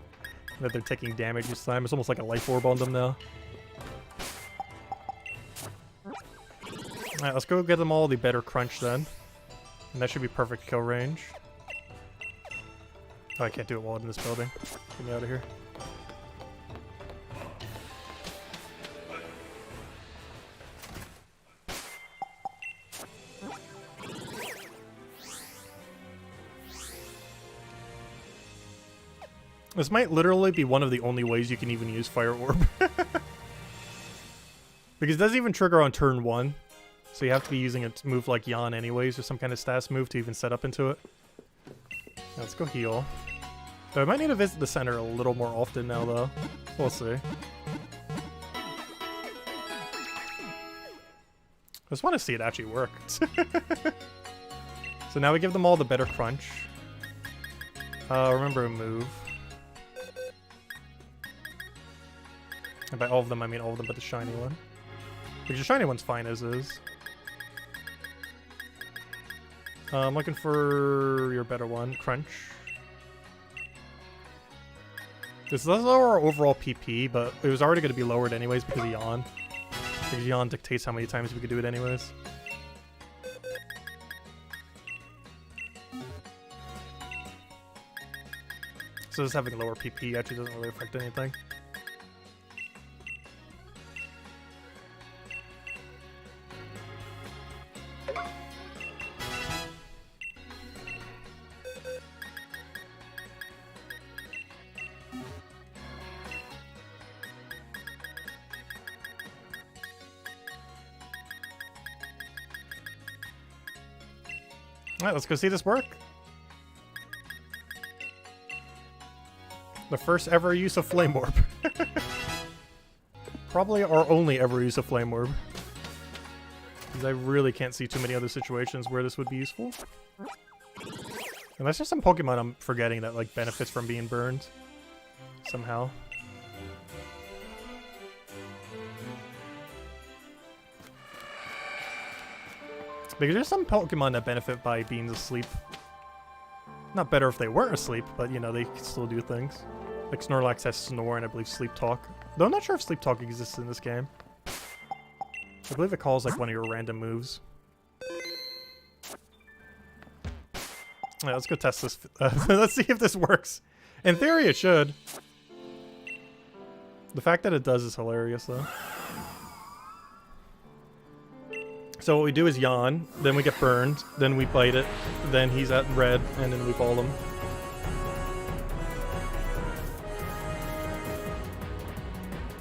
they're taking damage each time. It's almost like a life orb on them now. Alright, let's go get them all the better crunch then. And that should be perfect kill range. Oh, I can't do it while in this building. Get me out of here. This might literally be one of the only ways you can even use Fire Orb. Because it doesn't even trigger on turn 1. So you have to be using a move like Yawn anyways, or some kind of status move to even set up into it. Now let's go heal. So I might need to visit the center a little more often now, though. We'll see. I just want to see it actually work. So now we give them all the better crunch. Remember a move. And by all of them, I mean all of them but the shiny one. Because the shiny one's fine as is. I'm looking for your better one, Crunch. This does lower our overall PP, but it was already going to be lowered anyways because of Yawn. Because Yawn dictates how many times we could do it anyways. So just having lower PP actually doesn't really affect anything. Alright, let's go see this work. The first ever use of Flame Orb. Probably our only ever use of Flame Orb. Because I really can't see too many other situations where this would be useful. Unless there's some Pokemon I'm forgetting that like benefits from being burned. Somehow. Because there's some Pokemon that benefit by being asleep. Not better if they weren't asleep, but you know, they can still do things. Like Snorlax has Snore and I believe Sleep Talk. Though I'm not sure if Sleep Talk exists in this game. I believe it calls like one of your random moves. Alright, let's go test this. Let's see if this works. In theory, it should. The fact that it does is hilarious, though. So what we do is Yawn, then we get burned, then we bite it, then he's at red, and then we ball him.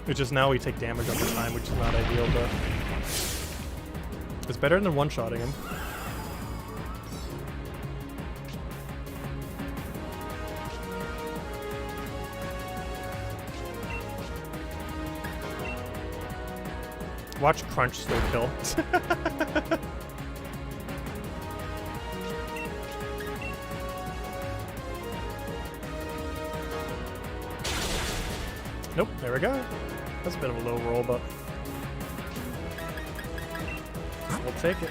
Which is now we take damage over time, which is not ideal, but it's better than one-shotting him. Watch Crunch still kill. Nope, there we go. That's a bit of a low roll, but we'll take it.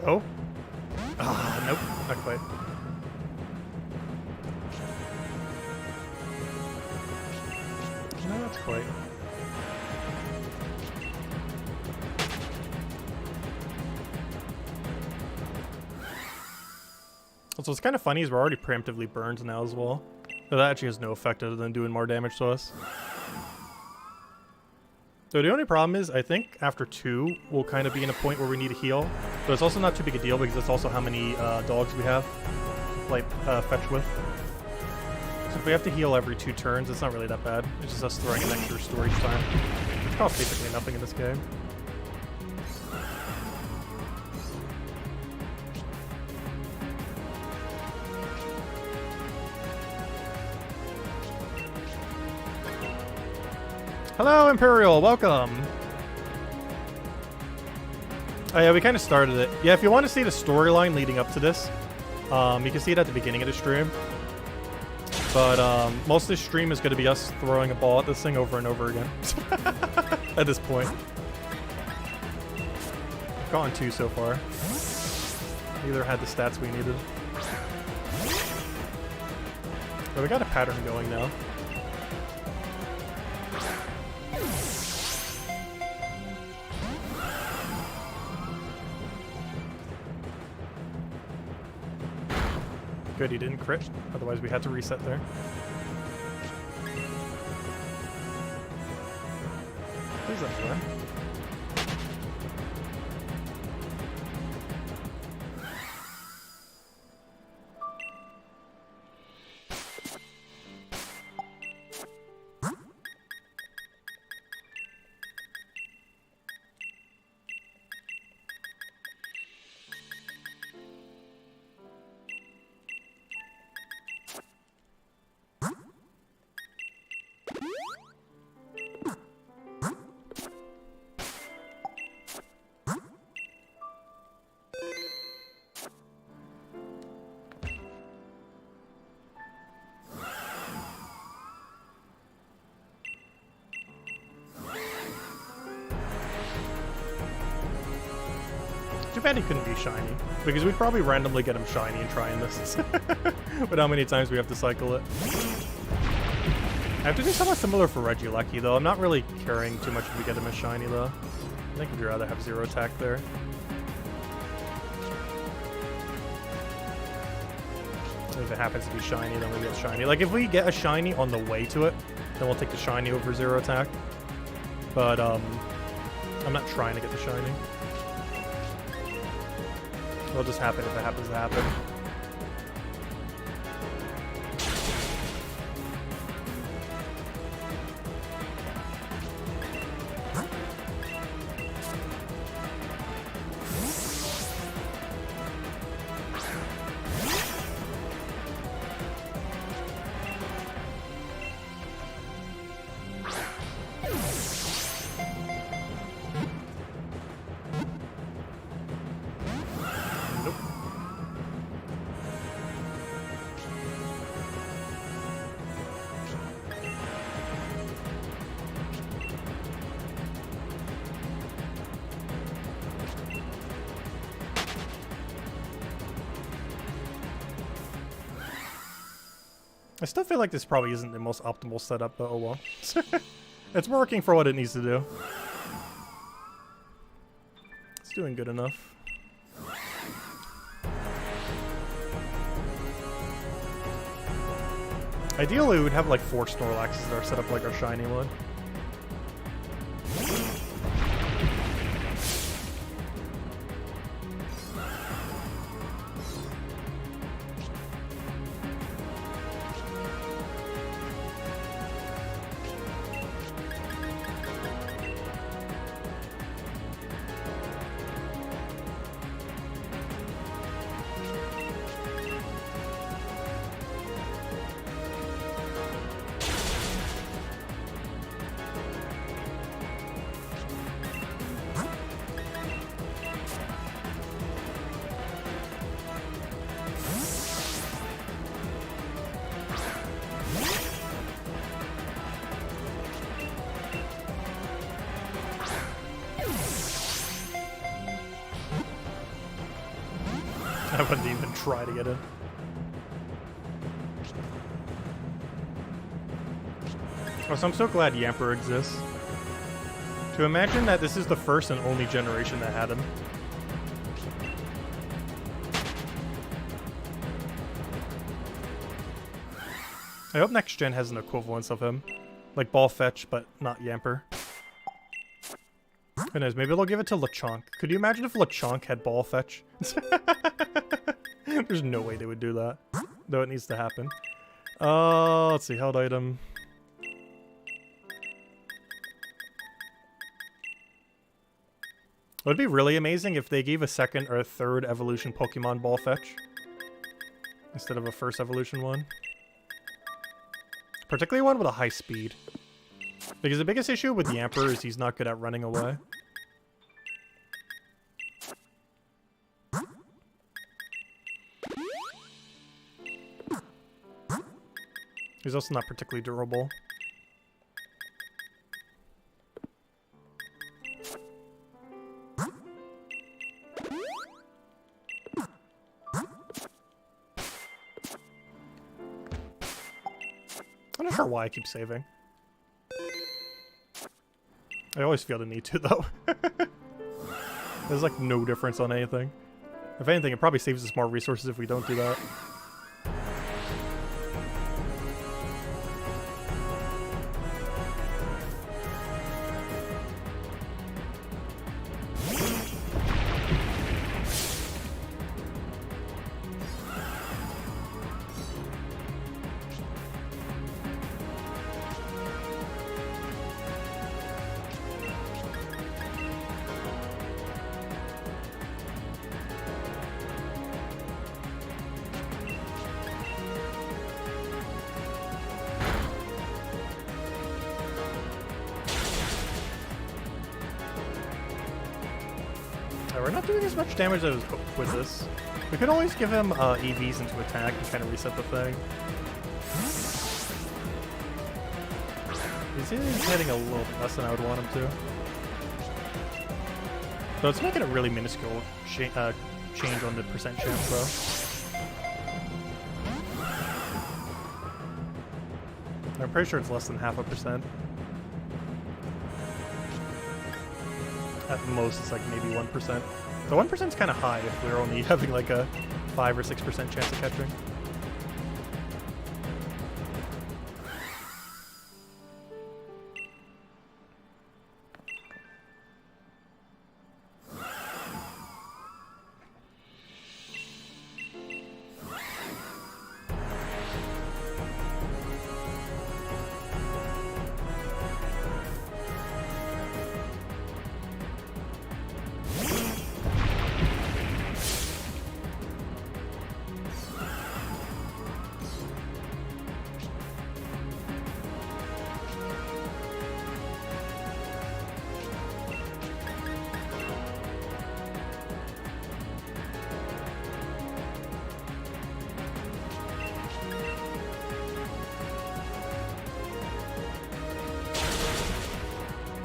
Go. Ah, nope, not quite. No, not quite. So what's kind of funny is we're already preemptively burned now as well. So that actually has no effect other than doing more damage to us. So the only problem is, I think after 2, we'll kind of be in a point where we need to heal. But it's also not too big a deal because it's also how many dogs we have, like, fetch with. So if we have to heal every 2 turns, it's not really that bad. It's just us throwing an extra storage time. It costs basically nothing in this game. Hello, Imperial! Welcome! Oh yeah, we kind of started it. Yeah, if you want to see the storyline leading up to this, you can see it at the beginning of the stream. But most of the stream is going to be us throwing a ball at this thing over and over again. At this point. We've gotten 2 so far. Neither had the stats we needed. But we got a pattern going now. Good, he didn't crit. Otherwise we had to reset there. there. Too bad he couldn't be shiny, because we'd probably randomly get him shiny and trying this. But how many times we have to cycle it? I have to do something similar for Regieleki, though. I'm not really caring too much if we get him as shiny, though. I think we'd rather have 0 attack there. If it happens to be shiny, then we get shiny. Like, if we get a shiny on the way to it, then we'll take the shiny over 0 attack. But, I'm not trying to get the shiny. It'll just happen if it happens to happen. I still feel like this probably isn't the most optimal setup, but oh well. It's working for what it needs to do. It's doing good enough. Ideally, we would have like 4 Snorlaxes that are set up like our shiny one. I wouldn't even try to get in. Oh, so I'm so glad Yamper exists. To imagine that this is the first and only generation that had him. I hope next gen has an equivalence of him. Like Ball Fetch, but not Yamper. Who knows, maybe they'll give it to Lechonk. Could you imagine if Lechonk had Ball Fetch? There's no way they would do that. Though it needs to happen. Let's see, held item. It would be really amazing if they gave a second or a third evolution Pokemon Ball Fetch. Instead of a first evolution one. Particularly one with a high speed. Because the biggest issue with Yamper is he's not good at running away. He's also not particularly durable. I'm not sure why I keep saving. I always feel the need to, though. There's like no difference on anything. If anything, it probably saves us more resources if we don't do that. we're not doing as much damage as with this. We could always give him EVs into attack and kind of reset the thing. He's hitting a little bit less than I would want him to. So it's making a really minuscule change on the percent chance, though. I'm pretty sure it's less than 0.5%. At most, it's like maybe 1%. The 1% is kind of high if we're only having like a 5 or 6% chance of catching.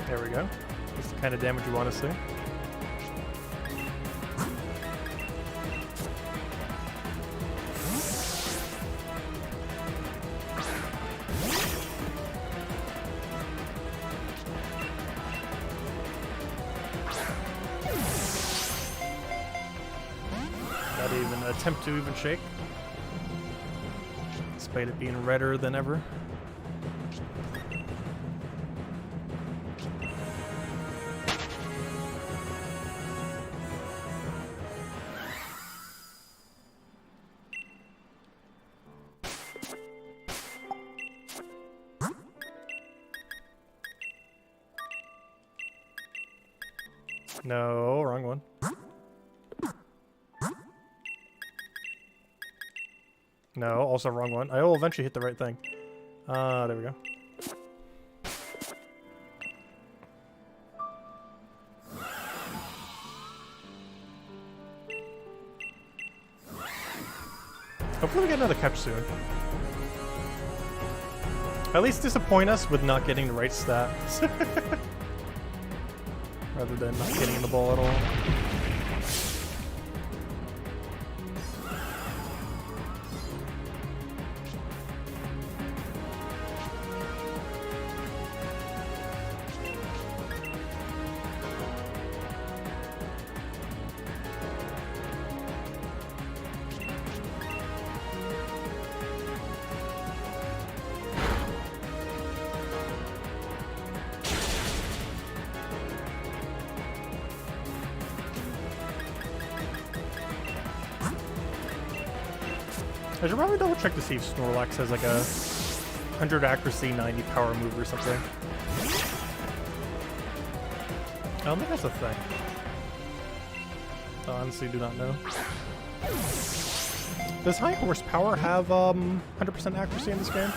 There we go. That's the kind of damage you want to see. Not even attempt to even shake. Despite it being redder than ever. No, wrong one. No, also wrong one. I will eventually hit the right thing. There we go. Hopefully we get another catch soon. At least disappoint us with not getting the right stats. Rather than not getting in the ball at all. I should probably double check to see if Snorlax has like a 100 accuracy, 90 power move or something. I don't think that's a thing. I honestly do not know. Does high horsepower have 100% accuracy in this game?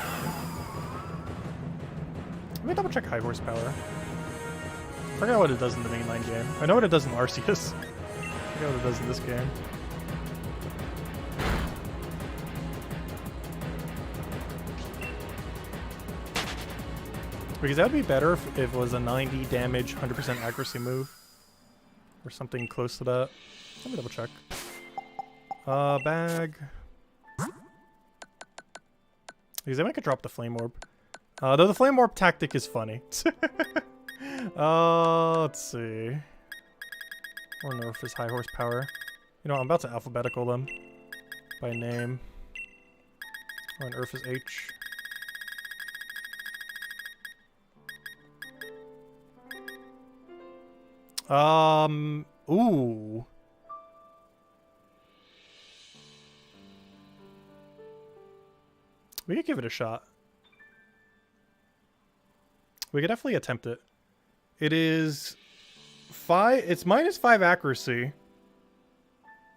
Let me double check high horsepower. I forgot what it does in the mainline game. I know what it does in Arceus. I forgot what it does in this game. Because that would be better if it was a 90 damage, 100% accuracy move. Or something close to that. Let me double check. Bag. Because then I could drop the Flame Orb. Though the Flame Orb tactic is funny. Let's see. Or nerf is high horsepower. You know, I'm about to alphabetical them. By name. Or nerf is H. Ooh. We could give it a shot. We could definitely attempt it. It is it's -5 accuracy,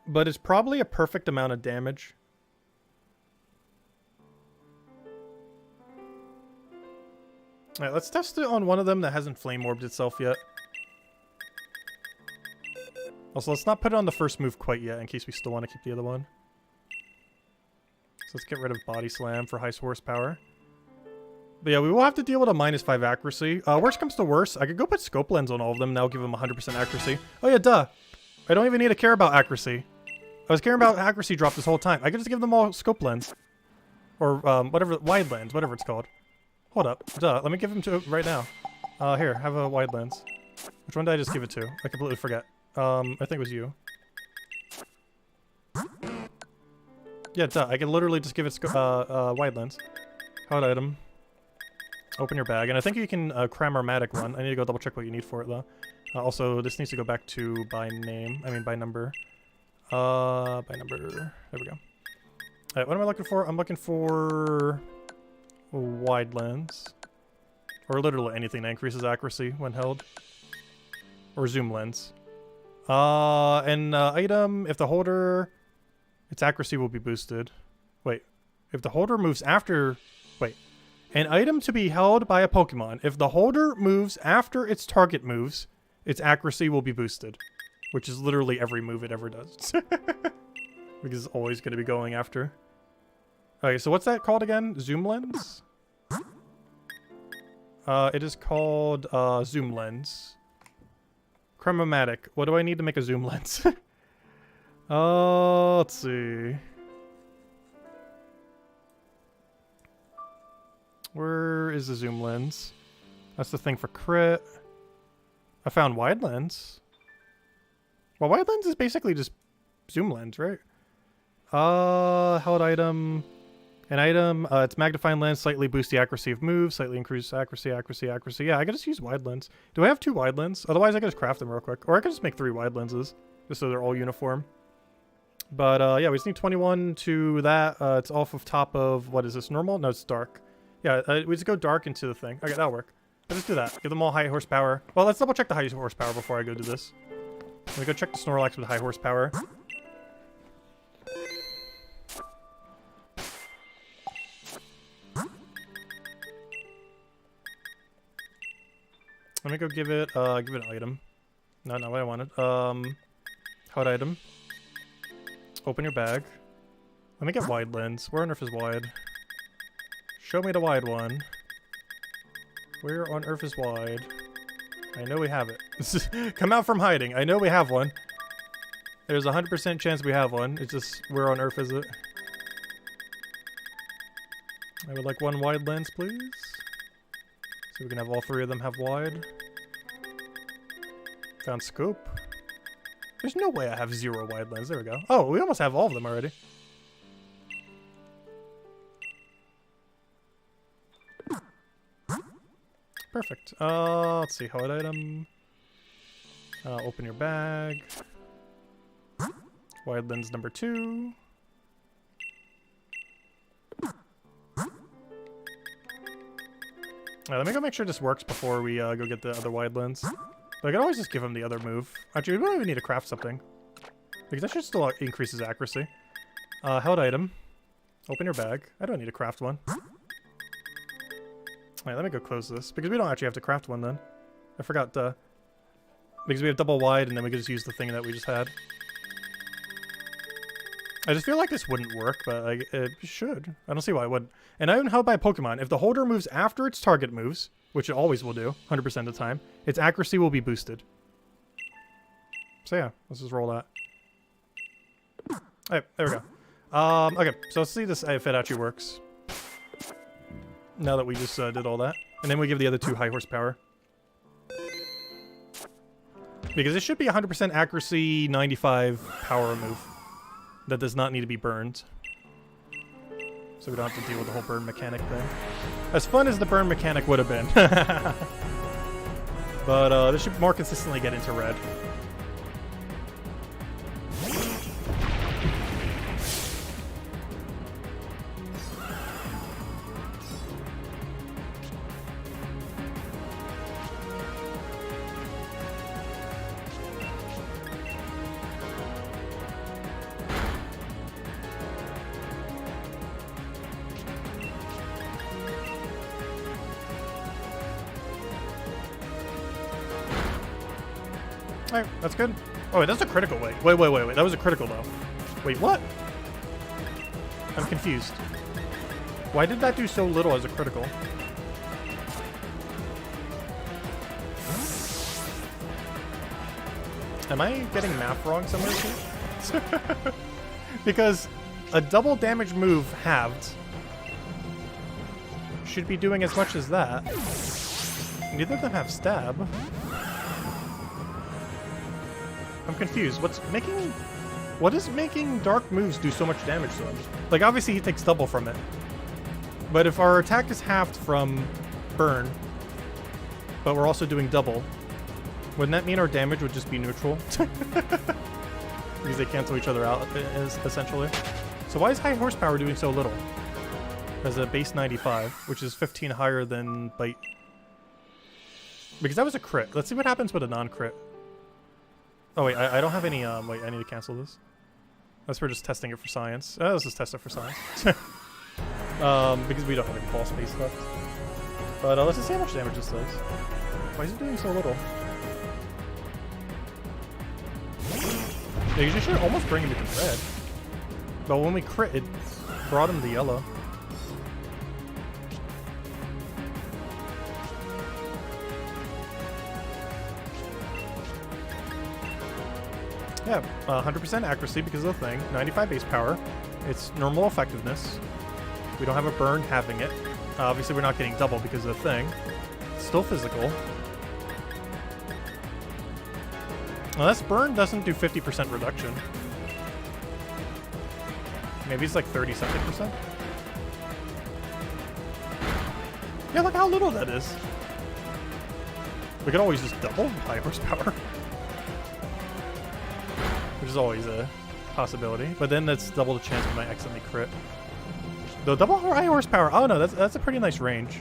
but it's probably a perfect amount of damage. Alright, let's test it on one of them that hasn't flame orbed itself yet. Also, let's not put it on the first move quite yet in case we still want to keep the other one. So let's get rid of Body Slam for high horsepower. But yeah, we will have to deal with a -5 accuracy. Worst comes to worst, I could go put Scope Lens on all of them and that'll give them 100% accuracy. Oh yeah, duh. I don't even need to care about accuracy. I was caring about accuracy drop this whole time. I could just give them all Scope Lens. Or, whatever, Wide Lens, whatever it's called. Hold up, duh, let me give them to right now. Here, have a Wide Lens. Which one did I just give it to? I completely forget. I think it was you. Yeah, duh, I could literally just give it Wide Lens. Held item. Open your bag, and I think you can Cram-O-Matic one. I need to go double check what you need for it though. Also, this needs to go back to by number. By number. There we go. Alright, what am I looking for? I'm looking for a Wide Lens. Or literally anything that increases accuracy when held. Or Zoom Lens. Item, if the holder... its accuracy will be boosted. Wait. If the holder moves after... Wait. An item to be held by a Pokemon. If the holder moves after its target moves, its accuracy will be boosted. Which is literally every move it ever does. Because it's always going to be going after. Okay, so what's that called again? Zoom Lens? It is called Zoom Lens. Cram-O-Matic. What do I need to make a Zoom Lens? Let's see. Where is the Zoom Lens? That's the thing for crit. I found Wide Lens. Well, Wide Lens is basically just Zoom Lens, right? Held item. An item, it's Magnifying Lens, slightly boost the accuracy of moves, slightly increase accuracy. Yeah, I could just use Wide Lens. Do I have 2 Wide Lens? Otherwise, I could just craft them real quick. Or I could just make 3 Wide Lenses, just so they're all uniform. But, yeah, we just need 21 to that. It's off of top of, what is this, normal? No, it's dark. Yeah, we just go dark into the thing. Okay, that'll work. Let's just do that. Give them all high horsepower. Well, let's double check the high horsepower before I go do this. Let me go check the Snorlax with high horsepower. Let me go give it an item. No, not what I wanted. Hot item. Open your bag. Let me get Wide Lens. Where on earth is wide? Show me the wide one. Where on earth is wide? I know we have it. Come out from hiding. I know we have one. There's a 100% chance we have one. It's just, where on earth is it? I would like 1 Wide Lens, please. So we can have all 3 of them have wide. Found Scope. There's no way I have 0 Wide Lens. There we go. Oh, we almost have all of them already. Perfect. Let's see. Hot item. Open your bag. Wide Lens number 2. Let me go make sure this works before we go get the other Wide Lens. But I can always just give him the other move. Actually, we don't even need to craft something. Because that should still increase his accuracy. Held item. Open your bag. I don't need to craft one. Alright, let me go close this. Because we don't actually have to craft one then. I forgot, because we have double wide and then we can just use the thing that we just had. I just feel like this wouldn't work, but it should. I don't see why it wouldn't. An item held by a Pokemon. If the holder moves after its target moves, which it always will do, 100% of the time, its accuracy will be boosted. So yeah, let's just roll that. Alright, there we go. Okay, so let's see this if it actually works. Now that we just did all that. And then we give the other 2 high horsepower. Because it should be 100% accuracy, 95 power move. That does not need to be burned. So we don't have to deal with the whole burn mechanic thing. As fun as the burn mechanic would have been. But this should more consistently get into red. Alright, that's good. Oh, wait, that's a critical. Wait. That was a critical, though. Wait, what? I'm confused. Why did that do so little as a critical? Am I getting math wrong somewhere here? Because a double damage move halved should be doing as much as that. Neither of them have stab. I'm confused. What is making dark moves do so much damage to him? Like, obviously he takes double from it. But if our attack is halved from burn, but we're also doing double, wouldn't that mean our damage would just be neutral? Because they cancel each other out, essentially. So why is high horsepower doing so little? As a base 95, which is 15 higher than bite. Because that was a crit. Let's see what happens with a non-crit. Oh wait, I don't have any, wait, I need to cancel this. Unless we're just testing it for science. Let's just test it for science. Because we don't have any ball space left. But let's just see how much damage this does. Why is it doing so little? Yeah, you should almost bring him to red. But when we crit, it brought him to yellow. Yeah, 100% accuracy because of the thing. 95 base power. It's normal effectiveness. We don't have a burn having it. Obviously, we're not getting double because of the thing. It's still physical. Unless burn doesn't do 50% reduction. Maybe it's like 30-something%. Yeah, look how little that is. We could always just double high horsepower. Which is always a possibility. But then that's double the chance we might accidentally crit. Though double high horsepower, oh no, that's a pretty nice range.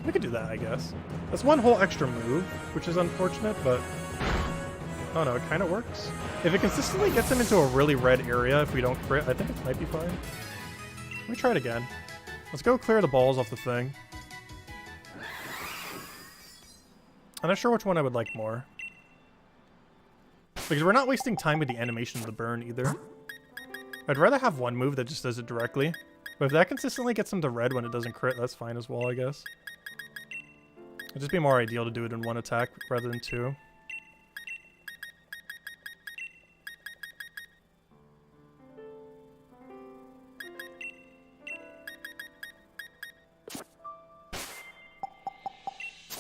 We could do that, I guess. That's one whole extra move, which is unfortunate, but... Oh no, it kind of works. If it consistently gets him into a really red area if we don't crit, I think it might be fine. Let me try it again. Let's go clear the balls off the thing. I'm not sure which one I would like more. Because we're not wasting time with the animation of the burn either. I'd rather have one move that just does it directly. But if that consistently gets him to red when it doesn't crit, that's fine as well, I guess. It'd just be more ideal to do it in one attack rather than two.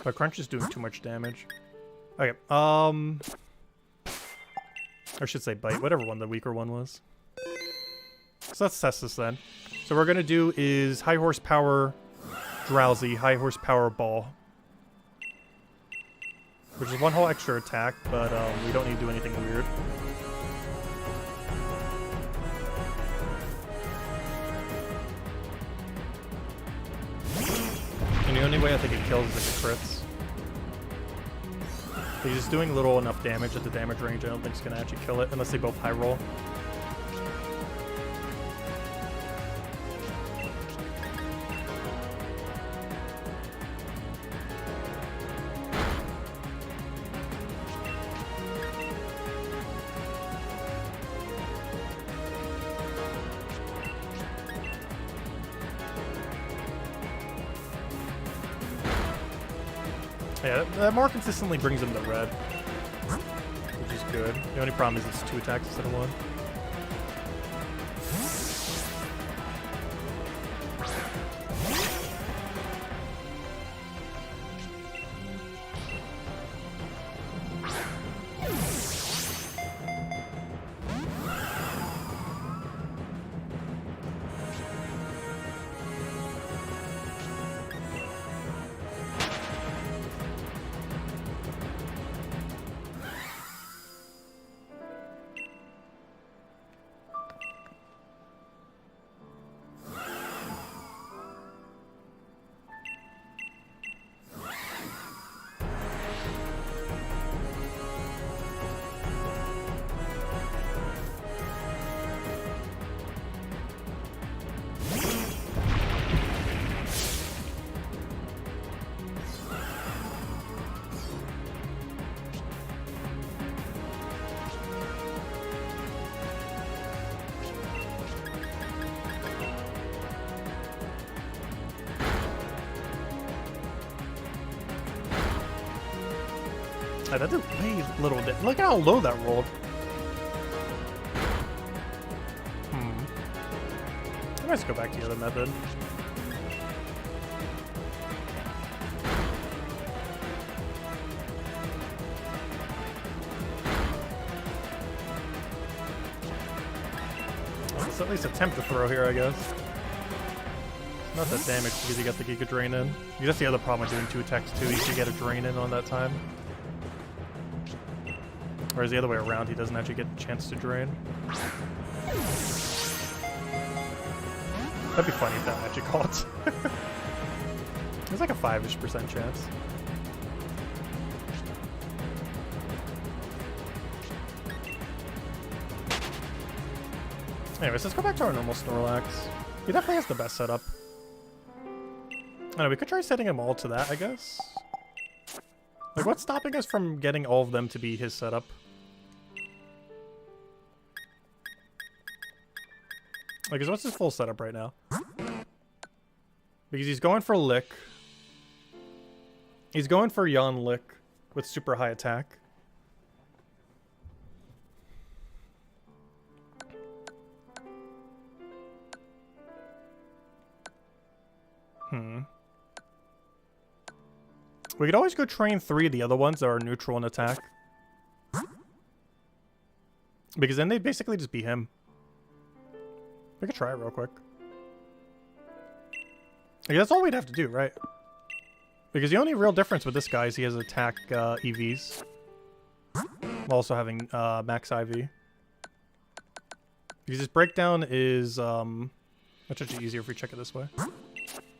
But Crunch is doing too much damage. Okay, I should say Bite, whatever one the weaker one was. So let's test this then. So what we're gonna do is high horsepower Drowsy, high horsepower Ball. Which is one whole extra attack, but we don't need to do anything weird. And the only way I think it kills is if it crits. He's just doing little enough damage at the damage range. I don't think it's going to actually kill it, unless they both high roll. Yeah, that more consistently brings him to red, which is good. The only problem is it's 2 attacks instead of 1. Yeah, that did way little. Look how low that rolled. I might just go back to the other method. Let's at least attempt to throw here, I guess. Not that damage because you got the Giga Drain in. That's the other problem with doing 2 attacks too. You should get a Drain in on that time. Whereas the other way around, he doesn't actually get the chance to Drain. That'd be funny if that magic caught. There's like a 5-ish% chance. Anyways, let's go back to our normal Snorlax. He definitely has the best setup. I don't know, we could try setting them all to that, I guess. Like, what's stopping us from getting all of them to be his setup? Like, what's his full setup right now? Because he's going for Lick. He's going for Yon Lick with super high attack. We could always go train 3 of the other ones that are neutral in attack. Because then they'd basically just be him. We could try it real quick. Like, that's all we'd have to do, right? Because the only real difference with this guy is he has attack EVs. While also having max IV. Because his breakdown is... That's actually easier if we check it this way.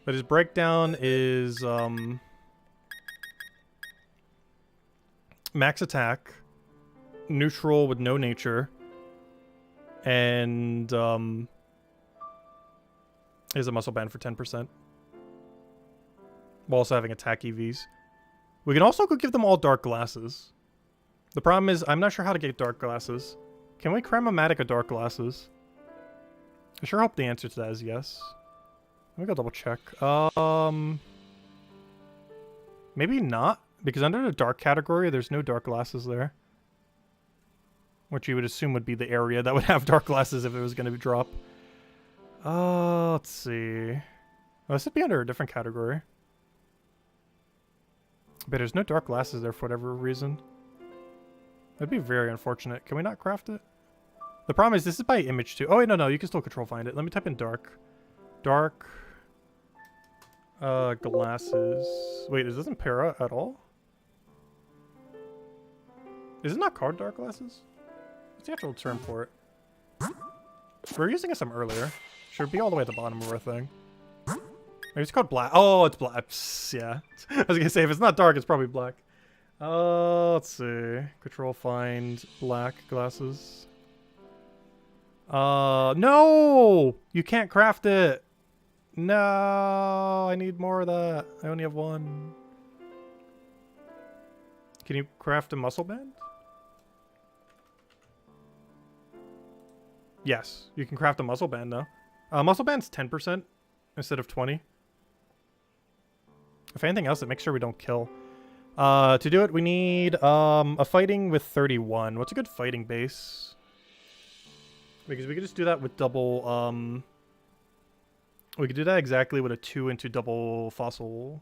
But his breakdown is... max attack, neutral with no nature, and is a muscle band for 10%. While also having attack EVs. We can also go give them all dark glasses. The problem is, I'm not sure how to get dark glasses. Can we Cram-O-Matic a dark glasses? I sure hope the answer to that is yes. Let me go double check. Maybe not. Because under the dark category, there's no dark glasses there. Which you would assume would be the area that would have dark glasses if it was going to drop. Let's see. Oh, this would be under a different category. But there's no dark glasses there for whatever reason. That'd be very unfortunate. Can we not craft it? The problem is this is by image too. Oh, wait, no, you can still control find it. Let me type in dark. Dark. Glasses. Wait, is this in para at all? Is it not called dark glasses? What's the actual term for it? We were using some earlier. Should be all the way at the bottom of our thing. Maybe it's called black. Oh, it's black. Psst, yeah. I was gonna say, if it's not dark, it's probably black. Let's see. Control find black glasses. No! You can't craft it! No! I need more of that. I only have 1. Can you craft a muscle band? Yes, you can craft a muscle band though. Muscle band's 10% instead of 20. If anything else, it makes sure we don't kill. To do it, we need a fighting with 31. What's a good fighting base? Because we could just do that with double... we could do that exactly with a 2 into double fossil.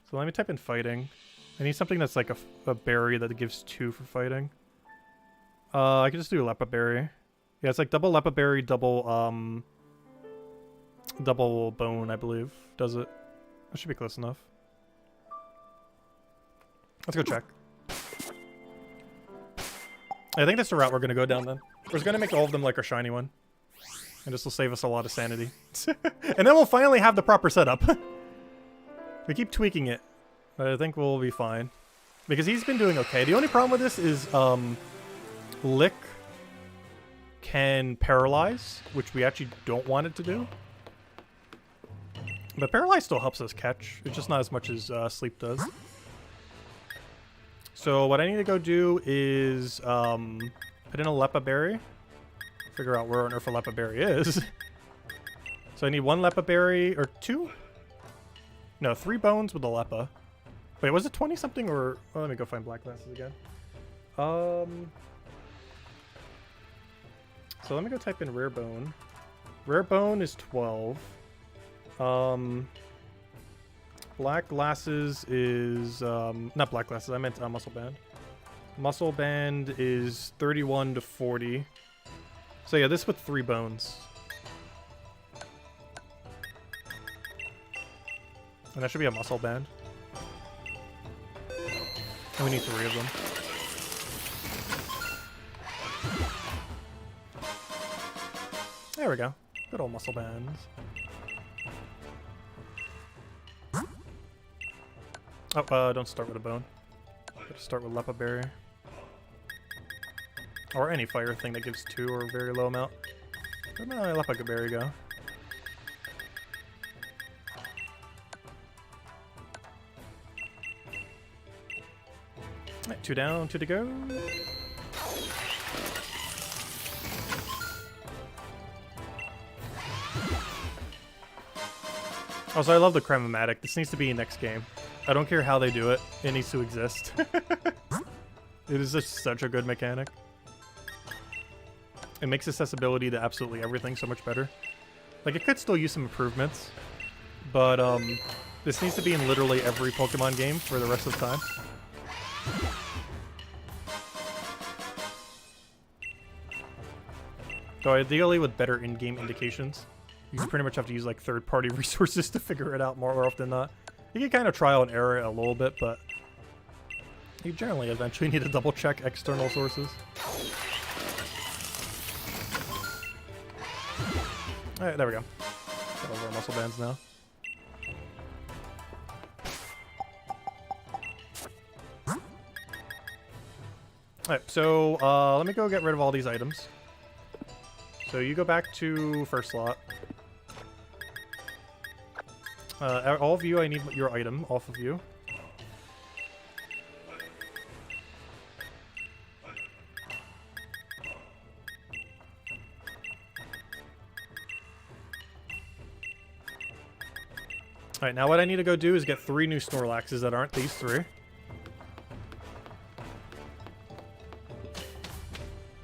So let me type in fighting. I need something that's like a berry that gives 2 for fighting. I could just do a Lepa berry. Yeah, it's like double Lepa berry, double bone, I believe. Does it? That should be close enough. Let's go check. I think that's the route we're going to go down then. We're just going to make all of them like our shiny one. And this will save us a lot of sanity. And then we'll finally have the proper setup. We keep tweaking it. But I think we'll be fine. Because he's been doing okay. The only problem with this is Lick can paralyze, which we actually don't want it to do. But paralyze still helps us catch. It's just not as much as sleep does. So what I need to go do is put in a Lepa berry. Figure out where on earth a Lepa berry is. So I need 1 Lepa berry, or 2? No, 3 bones with a Lepa. Wait, was it 20 something or... Oh, let me go find black glasses again. So let me go type in rare bone. Rare bone is 12. Black glasses is... not black glasses, I meant muscle band. Muscle band is 31 to 40. So yeah, this with 3 bones. And that should be a muscle band. And we need 3 of them. There we go. Good old muscle bands. Oh, don't start with a bone. Gotta start with Lepa Berry. Or any fire thing that gives 2 or a very low amount. Where'd my Lepa Berry go? Right, 2 down, 2 to go. Also, I love the Crematic. This needs to be next game. I don't care how they do it. It needs to exist. It is just such a good mechanic. It makes accessibility to absolutely everything so much better. Like, it could still use some improvements, but this needs to be in literally every Pokemon game for the rest of the time. So ideally with better in-game indications. You pretty much have to use like third-party resources to figure it out more often than not. You can kind of trial and error it a little bit, but you generally eventually need to double-check external sources. Alright, there we go. Got over our muscle bands now. Alright, so let me go get rid of all these items. So you go back to first slot. All of you, I need your item off of you. Alright, now what I need to go do is get 3 new Snorlaxes that aren't these 3.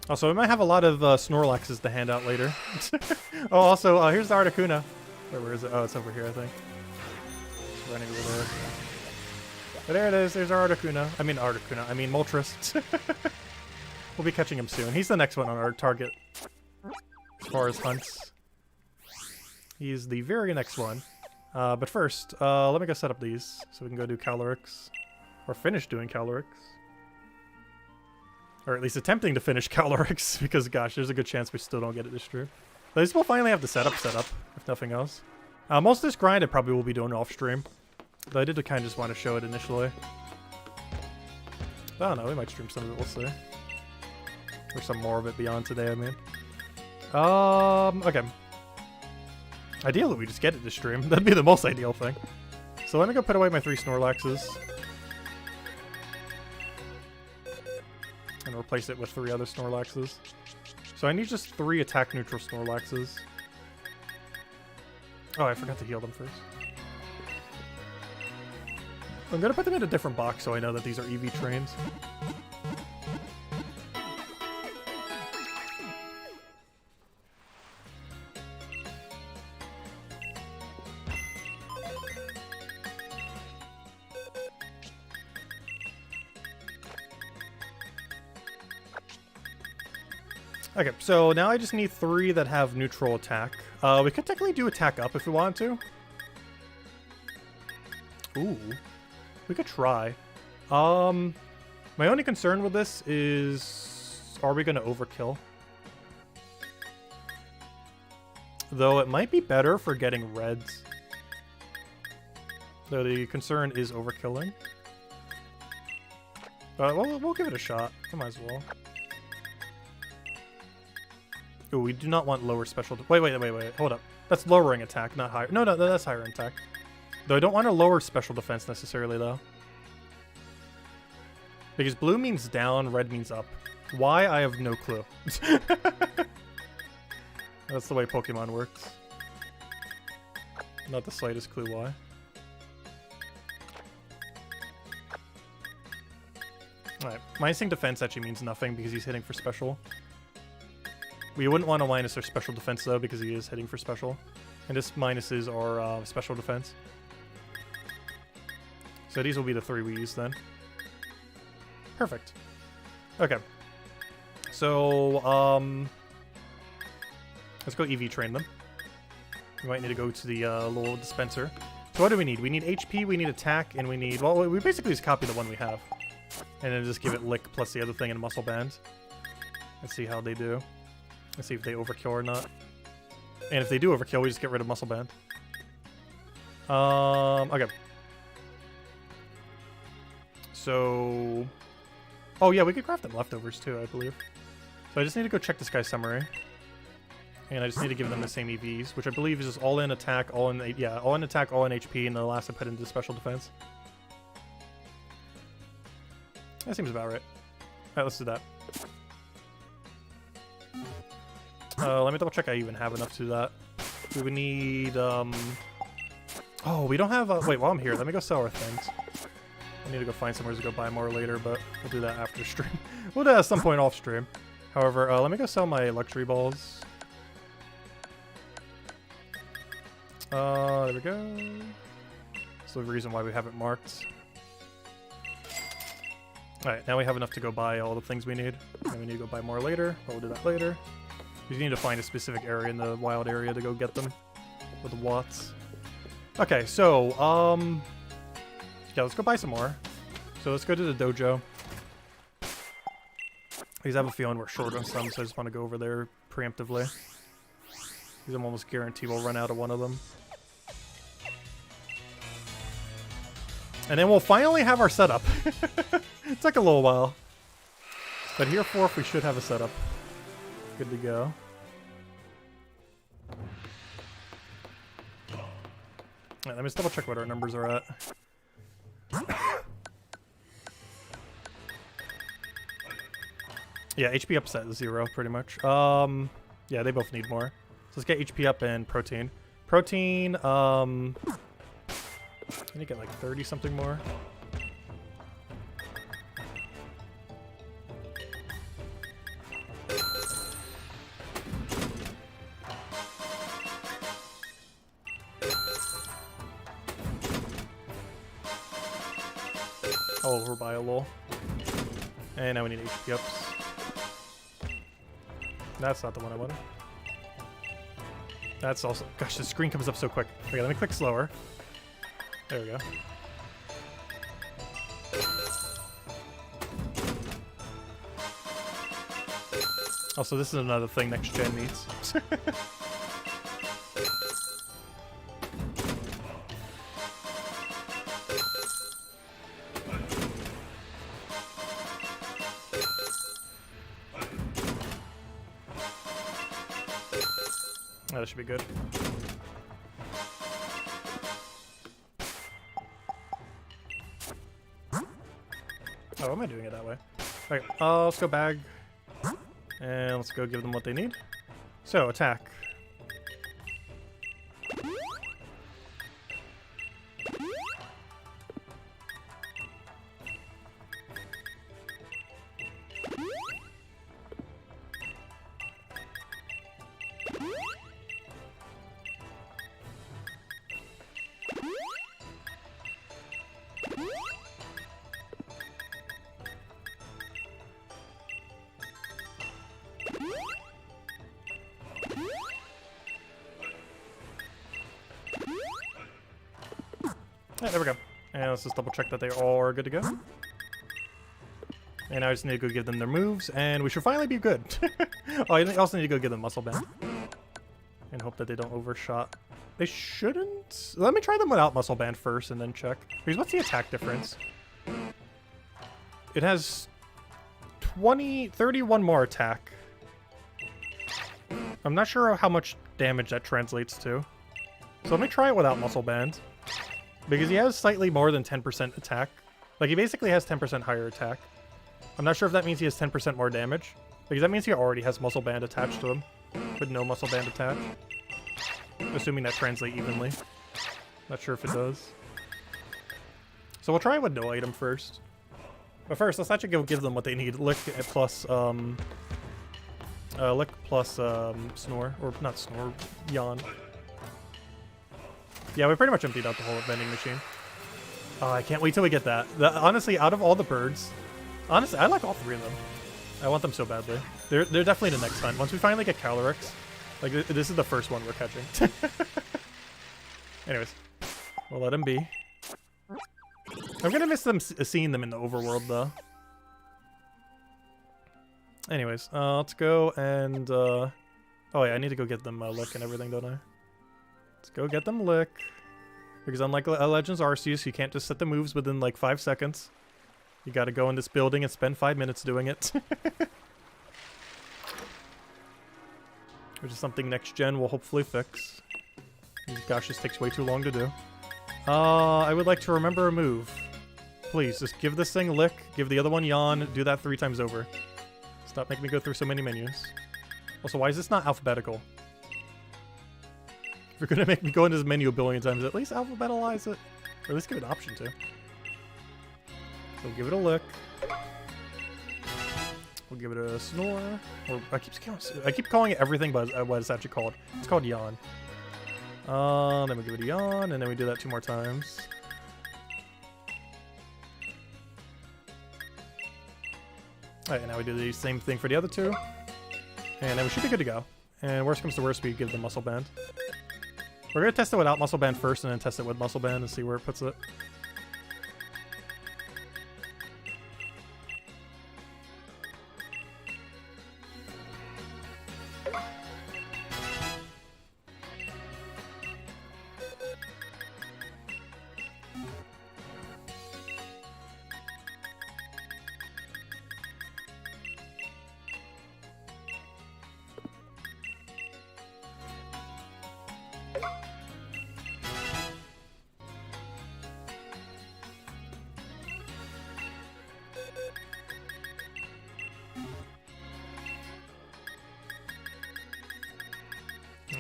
Also, we might have a lot of Snorlaxes to hand out later. Oh, also, here's the Articuno. Where is it? Oh, it's over here, I think. It's running over there. But there it is. There's our Articuno. I mean Moltres. We'll be catching him soon. He's the next one on our target as far as hunts. He's the very next one. But first, let me go set up these so we can go do Calyrex. Or finish doing Calyrex. Or at least attempting to finish Calyrex, because gosh, there's a good chance we still don't get it this stream. At least we'll finally have the setup set up, if nothing else. Most of this grind I probably will be doing off stream. Though I did kind of just want to show it initially. I don't know, we might stream some of it, we'll see. Or some more of it beyond today, I mean. Okay. Ideally, we just get it this stream. That'd be the most ideal thing. So let me go put away my 3 Snorlaxes. And replace it with 3 other Snorlaxes. So I need just 3 attack neutral Snorlaxes. Oh, I forgot to heal them first. I'm gonna put them in a different box so I know that these are EV trains. Okay, so now I just need 3 that have neutral attack. We could technically do attack up if we wanted to. Ooh. We could try. My only concern with this is... Are we going to overkill? Though it might be better for getting reds. Though the concern is overkilling. But we'll give it a shot. I might as well. Ooh, we do not want lower special... Wait. Hold up. That's lowering attack, not higher. No, that's higher attack. Though I don't want to lower special defense necessarily, though. Because blue means down, red means up. Why? I have no clue. That's the way Pokemon works. Not the slightest clue why. Alright, minusing defense actually means nothing because he's hitting for special. We wouldn't want to minus our special defense though because he is hitting for special. And this minuses our special defense. So these will be the 3 we use then. Perfect. Okay. So, let's go EV train them. We might need to go to the little dispenser. So what do we need? We need HP, we need attack, and we need... Well, we basically just copy the one we have. And then just give it lick plus the other thing in muscle band. Let's see how they do. Let's see if they overkill or not. And if they do overkill, we just get rid of muscle band. Okay. So... Oh yeah, we could craft them leftovers too, I believe. So I just need to go check this guy's summary. And I just need to give them the same EVs, which I believe is just all in attack, all in... Yeah, all in attack, all in HP, and the last I put into special defense. That seems about right. Alright, let's do that. Let me double check I even have enough to do that. We would need, Oh, we don't have, wait, while I'm here, let me go sell our things. I need to go find somewhere to go buy more later, but we'll do that after stream. We'll do that at some point off stream. However, let me go sell my luxury balls. There we go. That's the reason why we have it marked. Alright, now we have enough to go buy all the things we need. And we need to go buy more later, but we'll do that later. We need to find a specific area in the wild area to go get them. With the watts. Okay, so, yeah, let's go buy some more. So let's go to the dojo. Because I have a feeling we're short on some, so I just want to go over there preemptively. Because I'm almost guaranteed we'll run out of one of them. And then we'll finally have our setup. It took a little while. But here forth we should have a setup. Good to go. Alright, let me just double check what our numbers are at. Yeah, HP up's at 0 pretty much. Yeah, they both need more. So let's get HP up and protein. Protein, I need to get like 30 something more. I'll overbuy a lol. And now we need HP ups. That's not the one I wanted. That's also... Gosh, the screen comes up so quick. Okay, let me click slower. There we go. Also, this is another thing next gen needs. That should be good. Oh, am I doing it that way? Okay, let's go bag. And let's go give them what they need. So, attack. Yeah, there we go. And let's just double check that they all are good to go. And I just need to go give them their moves, and we should finally be good. Oh, I also need to go give them muscle band. And hope that they don't overshot. They shouldn't. Let me try them without muscle band first and then check. Because what's the attack difference? It has 31 more attack. I'm not sure how much damage that translates to. So let me try it without muscle band. Because he has slightly more than 10% attack. Like, he basically has 10% higher attack. I'm not sure if that means he has 10% more damage. Because that means he already has muscle band attached to him. With no muscle band attached. Assuming that translates evenly. Not sure if it does. So we'll try it with no item first. But first, let's actually go give them what they need. Lick plus, snore. Or not snore, yawn. Yeah, we pretty much emptied out the whole vending machine. Oh, I can't wait till we get that. Honestly, out of all the birds, honestly, I like all three of them. I want them so badly. They're definitely the next time. Once we finally get Calyrex, like, this is the first one we're catching. Anyways, we'll let them be. I'm gonna miss them seeing them in the overworld, though. Anyways, let's go and, oh yeah, I need to go get them Lick and everything, don't I? Let's go get them Lick. Because unlike Legends Arceus, you can't just set the moves within like 5 seconds. You gotta go in this building and spend 5 minutes doing it. Which is something next gen will hopefully fix. Gosh, this takes way too long to do. I would like to remember a move. Please, just give this thing Lick, give the other one Yawn, do that 3 times over. Stop making me go through so many menus. Also, why is this not alphabetical? If you're gonna make me go into this menu a billion times, at least alphabetalize it. Or at least give it an option to. So give it a Lick. We'll give it a Snore. Or I keep calling it everything, but what it's actually called. It's called Yawn. Then we give it a Yawn, and then we do that 2 more times. Alright, and now we do the same thing for the other 2. And then we should be good to go. And worst comes to worst, we give the Muscle Band. We're going to test it without Muscle Band first, and then test it with Muscle Band and see where it puts it.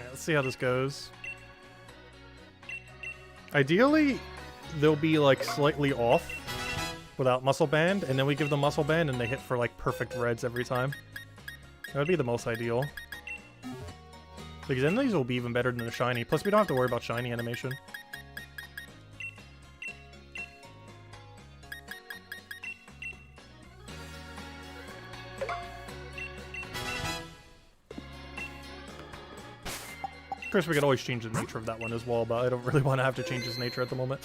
Let's see how this goes. Ideally, they'll be like slightly off without Muscle Band, and then we give them Muscle Band and they hit for like perfect reds every time. That would be the most ideal. Because then these will be even better than the shiny. Plus, we don't have to worry about shiny animation. Of course, we could always change the nature of that one as well, but I don't really want to have to change his nature at the moment.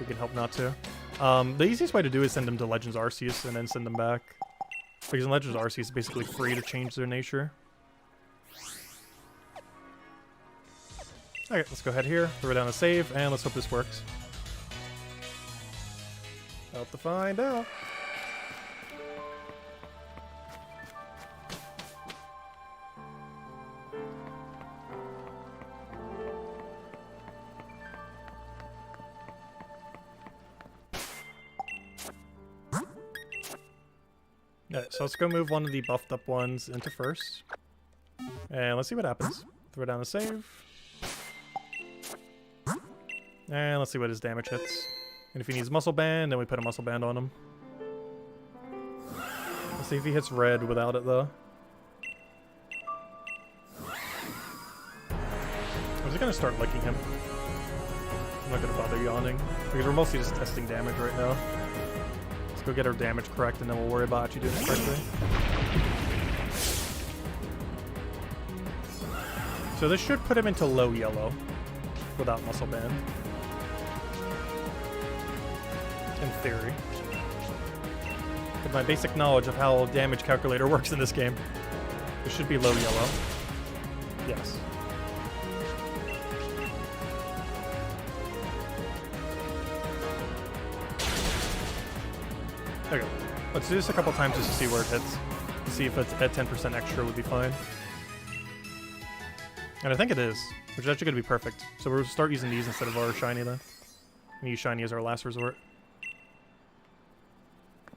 We can help not to. The easiest way to do is send them to Legends Arceus and then send them back. Because in Legends Arceus, it's basically free to change their nature. Okay, let's go ahead here, throw down a save, and let's hope this works. About to find out. Alright, so let's go move one of the buffed up ones into first. And let's see what happens. Throw down a save. And let's see what his damage hits. And if he needs Muscle Band, then we put a Muscle Band on him. Let's see if he hits red without it, though. I'm just gonna start licking him. I'm not gonna bother yawning, because we're mostly just testing damage right now. Let's go get our damage correct, and then we'll worry about actually doing it correctly. So this should put him into low yellow without Muscle Band. In theory. With my basic knowledge of how damage calculator works in this game, it should be low yellow. Yes. Okay, let's do this a couple times just to see where it hits. To see if it's at 10% extra would be fine. And I think it is, which is actually going to be perfect. So we'll start using these instead of our shiny then. And use shiny as our last resort.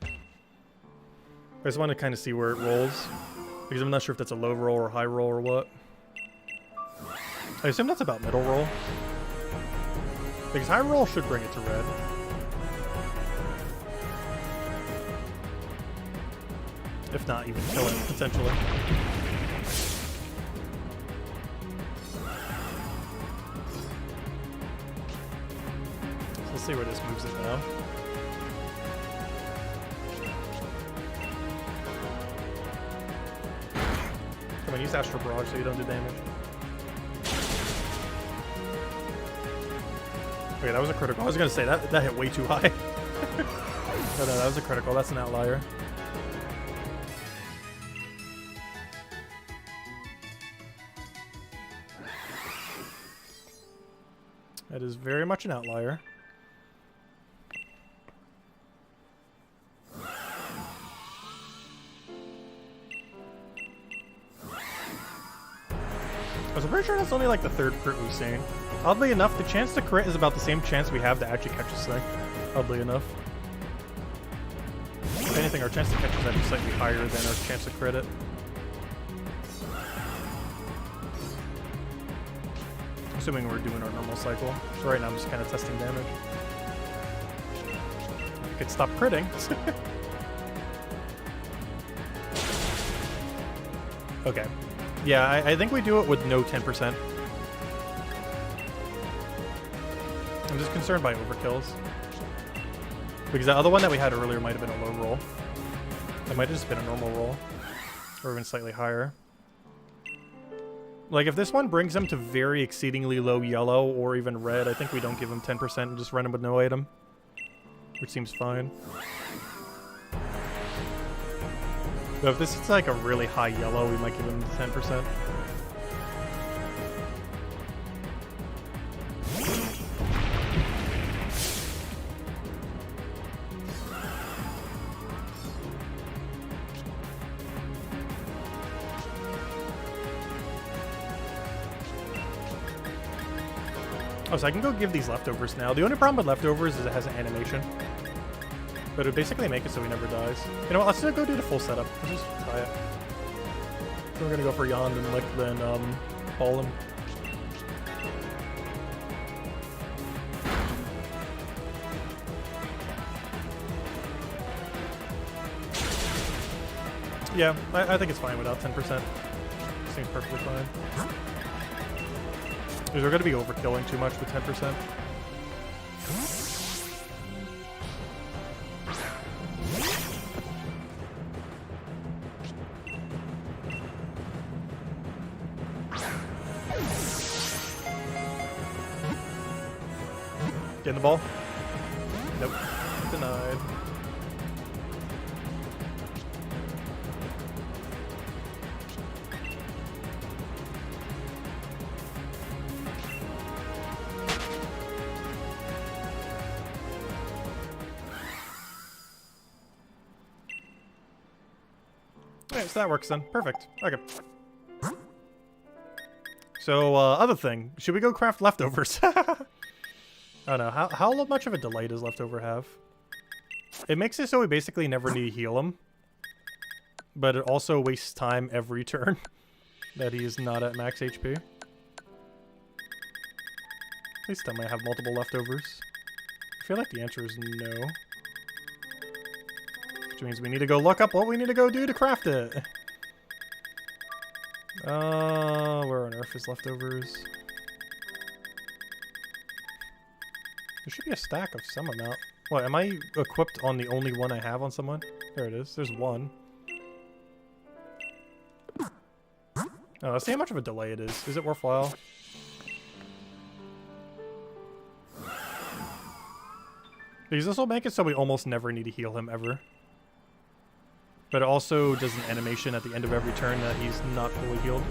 I just want to kind of see where it rolls, because I'm not sure if that's a low roll or high roll or what. I assume that's about middle roll, because high roll should bring it to red. if not even kill it, potentially. So let's see where this moves it now. Come on, use Astral Barrage so you don't do damage. Okay, that was a critical. I was gonna say that hit way too high. No, that was a critical. That's an outlier. That is very much an outlier. I was pretty sure that's only like the third crit we've seen. Oddly enough, the chance to crit is about the same chance we have to actually catch this thing. Oddly enough. If anything, our chance to catch is actually slightly higher than our chance to crit it. Assuming we're doing our normal cycle. So right now I'm just kind of testing damage. I could stop critting. Okay. Yeah, I think we do it with no 10%. I'm just concerned by overkills. Because the other one that we had earlier might have been a low roll. It might have just been a normal roll. Or even slightly higher. Like, if this one brings him to very exceedingly low yellow or even red, I think we don't give him 10% and just run him with no item. Which seems fine. But if this is like a really high yellow, we might give him 10%. Oh, so I can go give these leftovers now. The only problem with leftovers is it has an animation. But it would basically make it so he never dies. You know what, let's go do the full setup. Let's just try it. So we're gonna go for Yond and then ball him. Yeah, I think it's fine without 10%. Seems perfectly fine. Because we're going to be overkilling too much with 10%. Get in the ball. Nope. Denied. Alright, so that works then. Perfect. Okay. So, other thing. Should we go craft leftovers? I don't know. How much of a delay does leftover have? It makes it so we basically never need to heal him. But it also wastes time every turn that he is not at max HP. At least I might have multiple leftovers. I feel like the answer is no. Which means we need to go look up what we need to go do to craft it. Where on earth is leftovers? There should be a stack of some amount. What, am I equipped on the only one I have on someone? There it is. There's one. Oh, let's see how much of a delay it is. Is it worthwhile? Because this will make it so we almost never need to heal him ever. But it also does an animation at the end of every turn that he's not fully healed.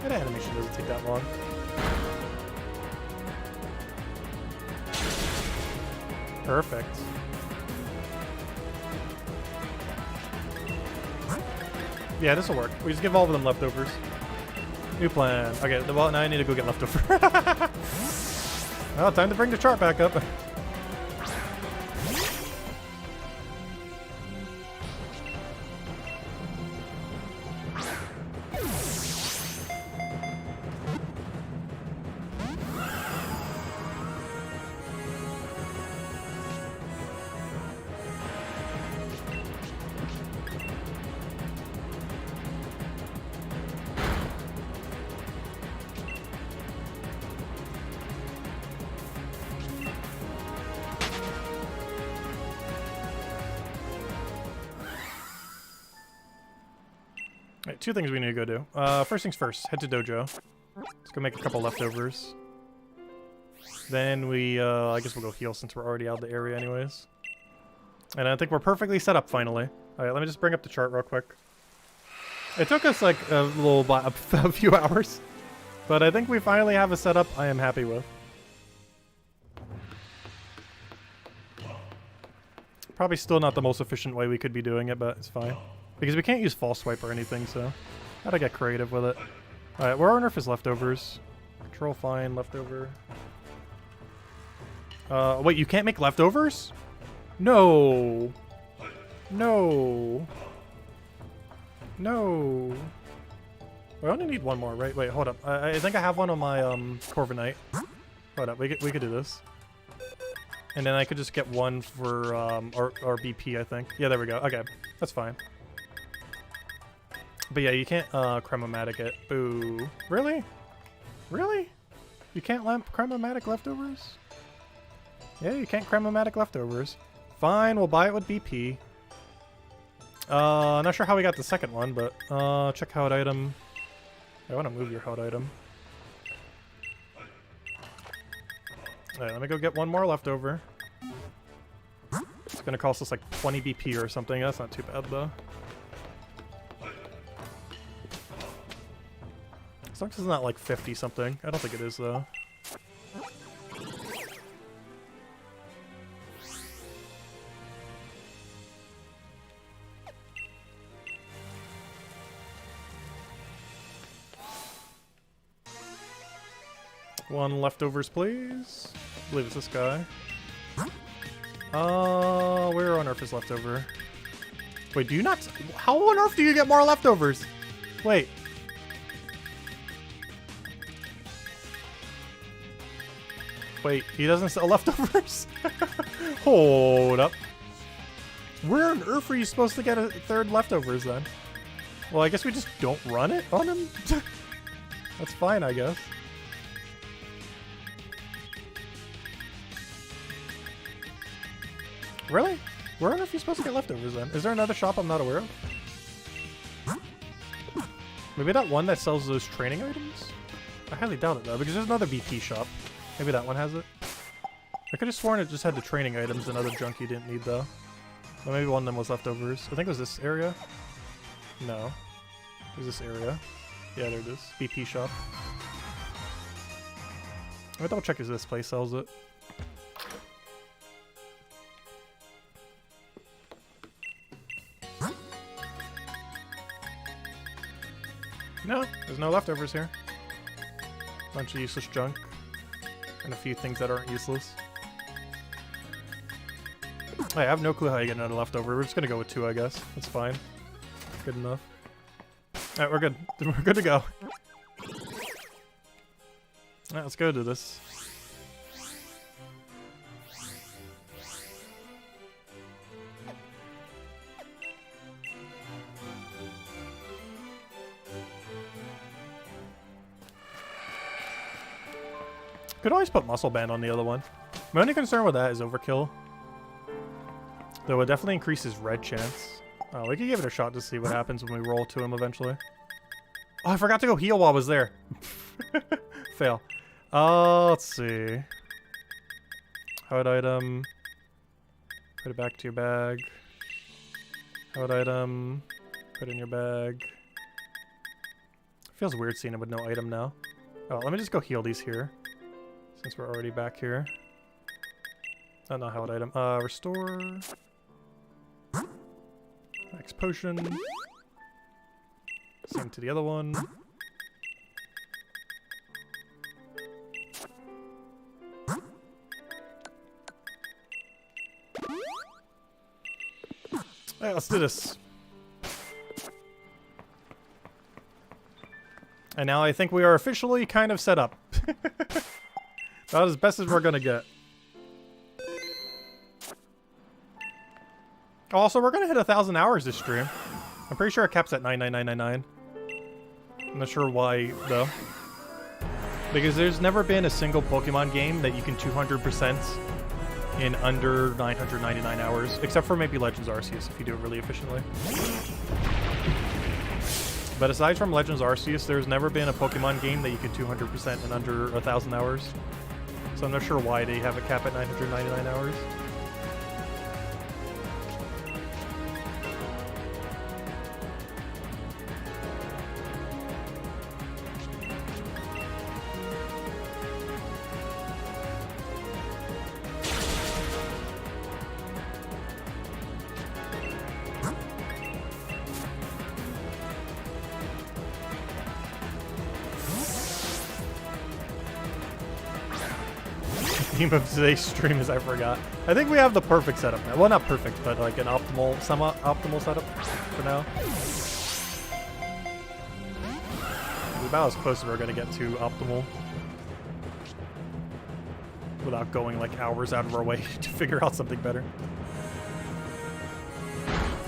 That animation doesn't take that long. Perfect. Yeah, this will work. We just give all of them leftovers. New plan. Okay, well, now I need to go get leftover. Well, time to bring the chart back up. Right, two things we need to go do. First things first, head to dojo. Let's go make a couple leftovers. Then we, I guess we'll go heal since we're already out of the area anyways. And I think we're perfectly set up finally. Alright, let me just bring up the chart real quick. It took us like a few hours. But I think we finally have a setup I am happy with. Probably still not the most efficient way we could be doing it, but it's fine. Because we can't use false swipe or anything, so gotta get creative with it. Alright, where on earth is leftovers? Control find leftover. Wait, you can't make leftovers? No. No. No. We only need one more, right? Wait, hold up. I think I have one on my Corviknight. Hold up, we could do this. And then I could just get one for our BP, I think. Yeah, there we go. Okay, that's fine. But yeah, you can't Chromomatic it. Boo. Really? Really? You can't Chromomatic leftovers? Yeah, you can't Chromomatic leftovers. Fine, we'll buy it with BP. Not sure how we got the second one, but check held item. I want to move your held item. Alright, let me go get one more leftover. It's gonna cost us like 20 BP or something. That's not too bad though. As long as it's not like 50 something. I don't think it is though. One leftovers, please. I believe it's this guy. Where on earth is leftover? Wait, do you not? How on earth do you get more leftovers? Wait. Wait, he doesn't sell leftovers? Hold up. Where on earth are you supposed to get a third leftovers then? Well, I guess we just don't run it on him? That's fine, I guess. Really? Where on earth are you supposed to get leftovers then? Is there another shop I'm not aware of? Maybe that one that sells those training items? I highly doubt it though, because there's another BP shop. Maybe that one has it. I could have sworn it just had the training items and other junk you didn't need though. Or maybe one of them was leftovers. I think it was this area. No. It was this area. Yeah, there it is. BP shop. Let me double check if this place sells it. No, there's no leftovers here. Bunch of useless junk. And a few things that aren't useless. I have no clue how you get another leftover. We're just gonna go with 2, I guess. That's fine. Good enough. Alright, we're good. We're good to go. Alright, let's go do this. Could always put Muscle Band on the other one. My only concern with that is overkill. Though it definitely increases red chance. Oh, we could give it a shot to see what happens when we roll to him eventually. Oh, I forgot to go heal while I was there. Fail. Let's see. Held item. Put it back to your bag. Held item. Put it in your bag. Feels weird seeing it with no item now. Oh, let me just go heal these here. Since we're already back here. Oh, not held item. Restore. Max potion. Same to the other one. Alright, let's do this. And now I think we are officially kind of set up. About as best as we're gonna get. Also, we're gonna hit 1,000 hours this stream. I'm pretty sure it caps at 99999. I'm not sure why, though. Because there's never been a single Pokemon game that you can 200% in under 999 hours. Except for maybe Legends Arceus, if you do it really efficiently. But aside from Legends Arceus, there's never been a Pokemon game that you can 200% in under 1,000 hours. So I'm not sure why they have a cap at 999 hours. Theme of today's stream is I forgot. I think we have the perfect setup now. Well, not perfect, but like an optimal, semi-optimal setup for now. It's about as close as we're gonna get to optimal without going like hours out of our way to figure out something better.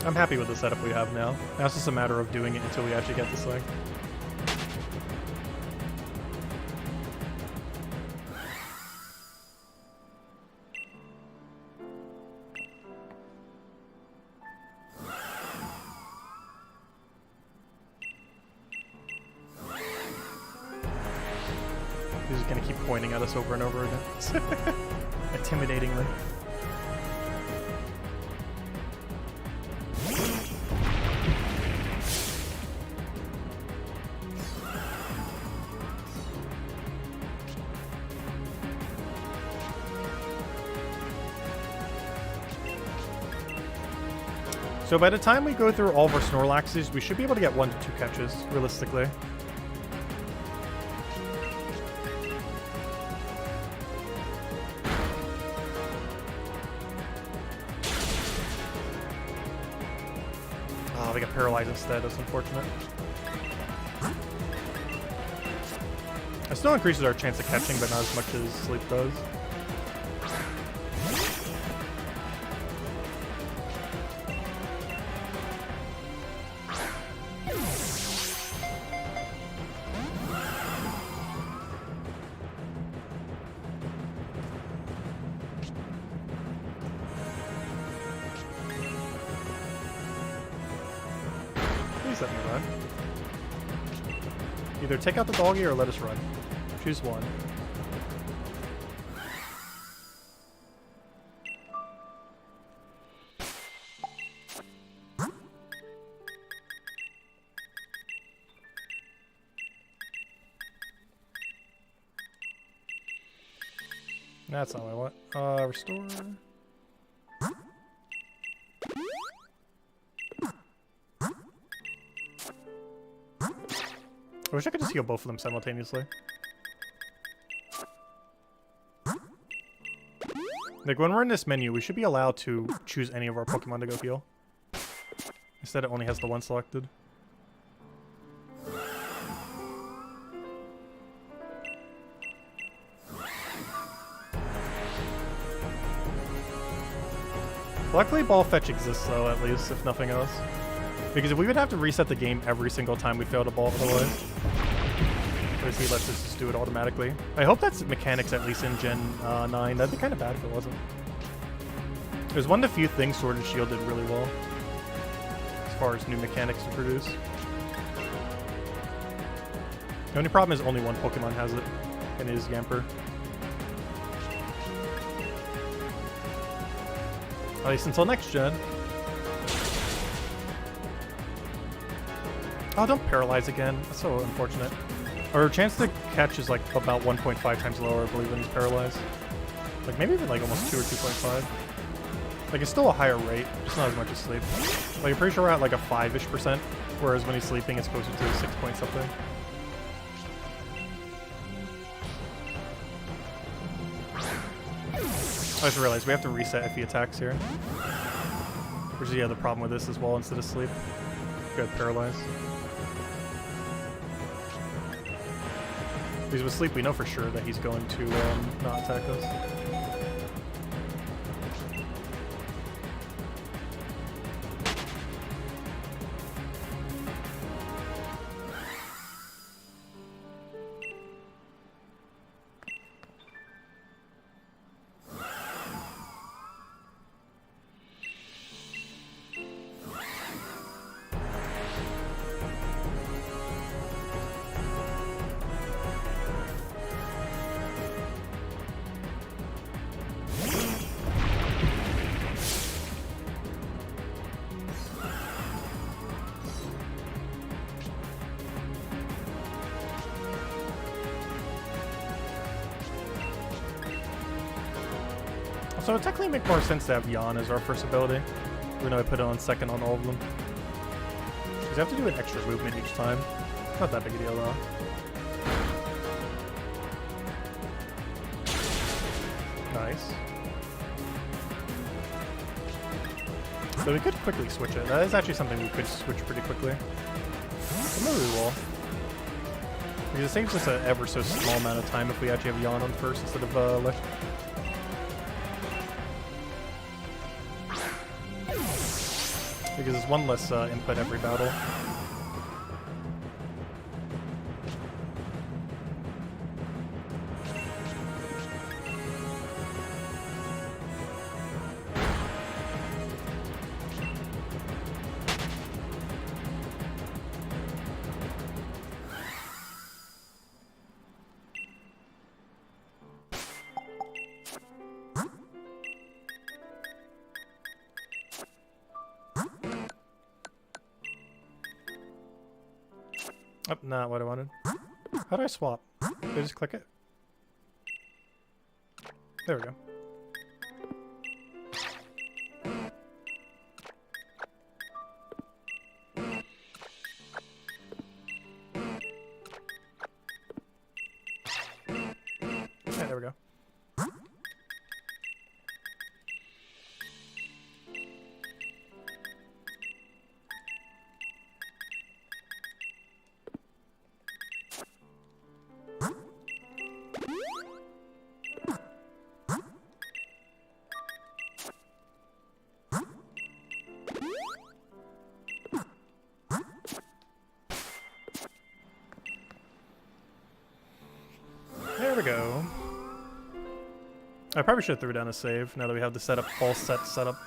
I'm happy with the setup we have now. Now it's just a matter of doing it until we actually get this thing. Pointing at us over and over again. Intimidatingly. So by the time we go through all of our Snorlaxes, we should be able to get 1 to 2 catches, realistically. We got paralyzed instead. That's unfortunate. It still increases our chance of catching, but not as much as sleep does. Either take out the doggy or let us run. Choose one. That's not what I want. Restore. I wish I could just heal both of them simultaneously. Like, when we're in this menu, we should be allowed to choose any of our Pokemon to go heal. Instead, it only has the one selected. Luckily, Ball Fetch exists, though, at least, if nothing else. Because if we would have to reset the game every single time we failed a ball otherwise. Whereas he lets us just do it automatically. I hope that's mechanics at least in Gen 9. That'd be kind of bad if it wasn't. It was one of the few things Sword and Shield did really well. As far as new mechanics to produce. The only problem is only one Pokemon has it. And it is Yamper. At least until next gen. Oh, don't paralyze again. That's so unfortunate. Our chance to catch is like about 1.5 times lower, I believe, when he's paralyzed. Like maybe even like almost 2 or 2.5. Like it's still a higher rate, just not as much as sleep. Like I'm pretty sure we're at like a 5-ish% Whereas when he's sleeping, it's closer to 6 point something. I just realized we have to reset if he attacks here. Which is the other problem with this as well, instead of sleep. Good, paralyzed. Because with sleep, we know for sure that he's going to not attack us. So it would technically make more sense to have Yawn as our first ability, even though I put it on second on all of them. Because you have to do an extra movement each time. Not that big a deal though. Nice. So we could quickly switch it. That is actually something we could switch pretty quickly. But maybe we will. Because it saves us an ever so small amount of time if we actually have Yawn on first instead of Lick. Because it's one less input every battle. Oh, not what I wanted. How do I swap? Did I just click it? There we go. Yeah, there we go. There we go. I probably should have threw down a save now that we have the setup all set up.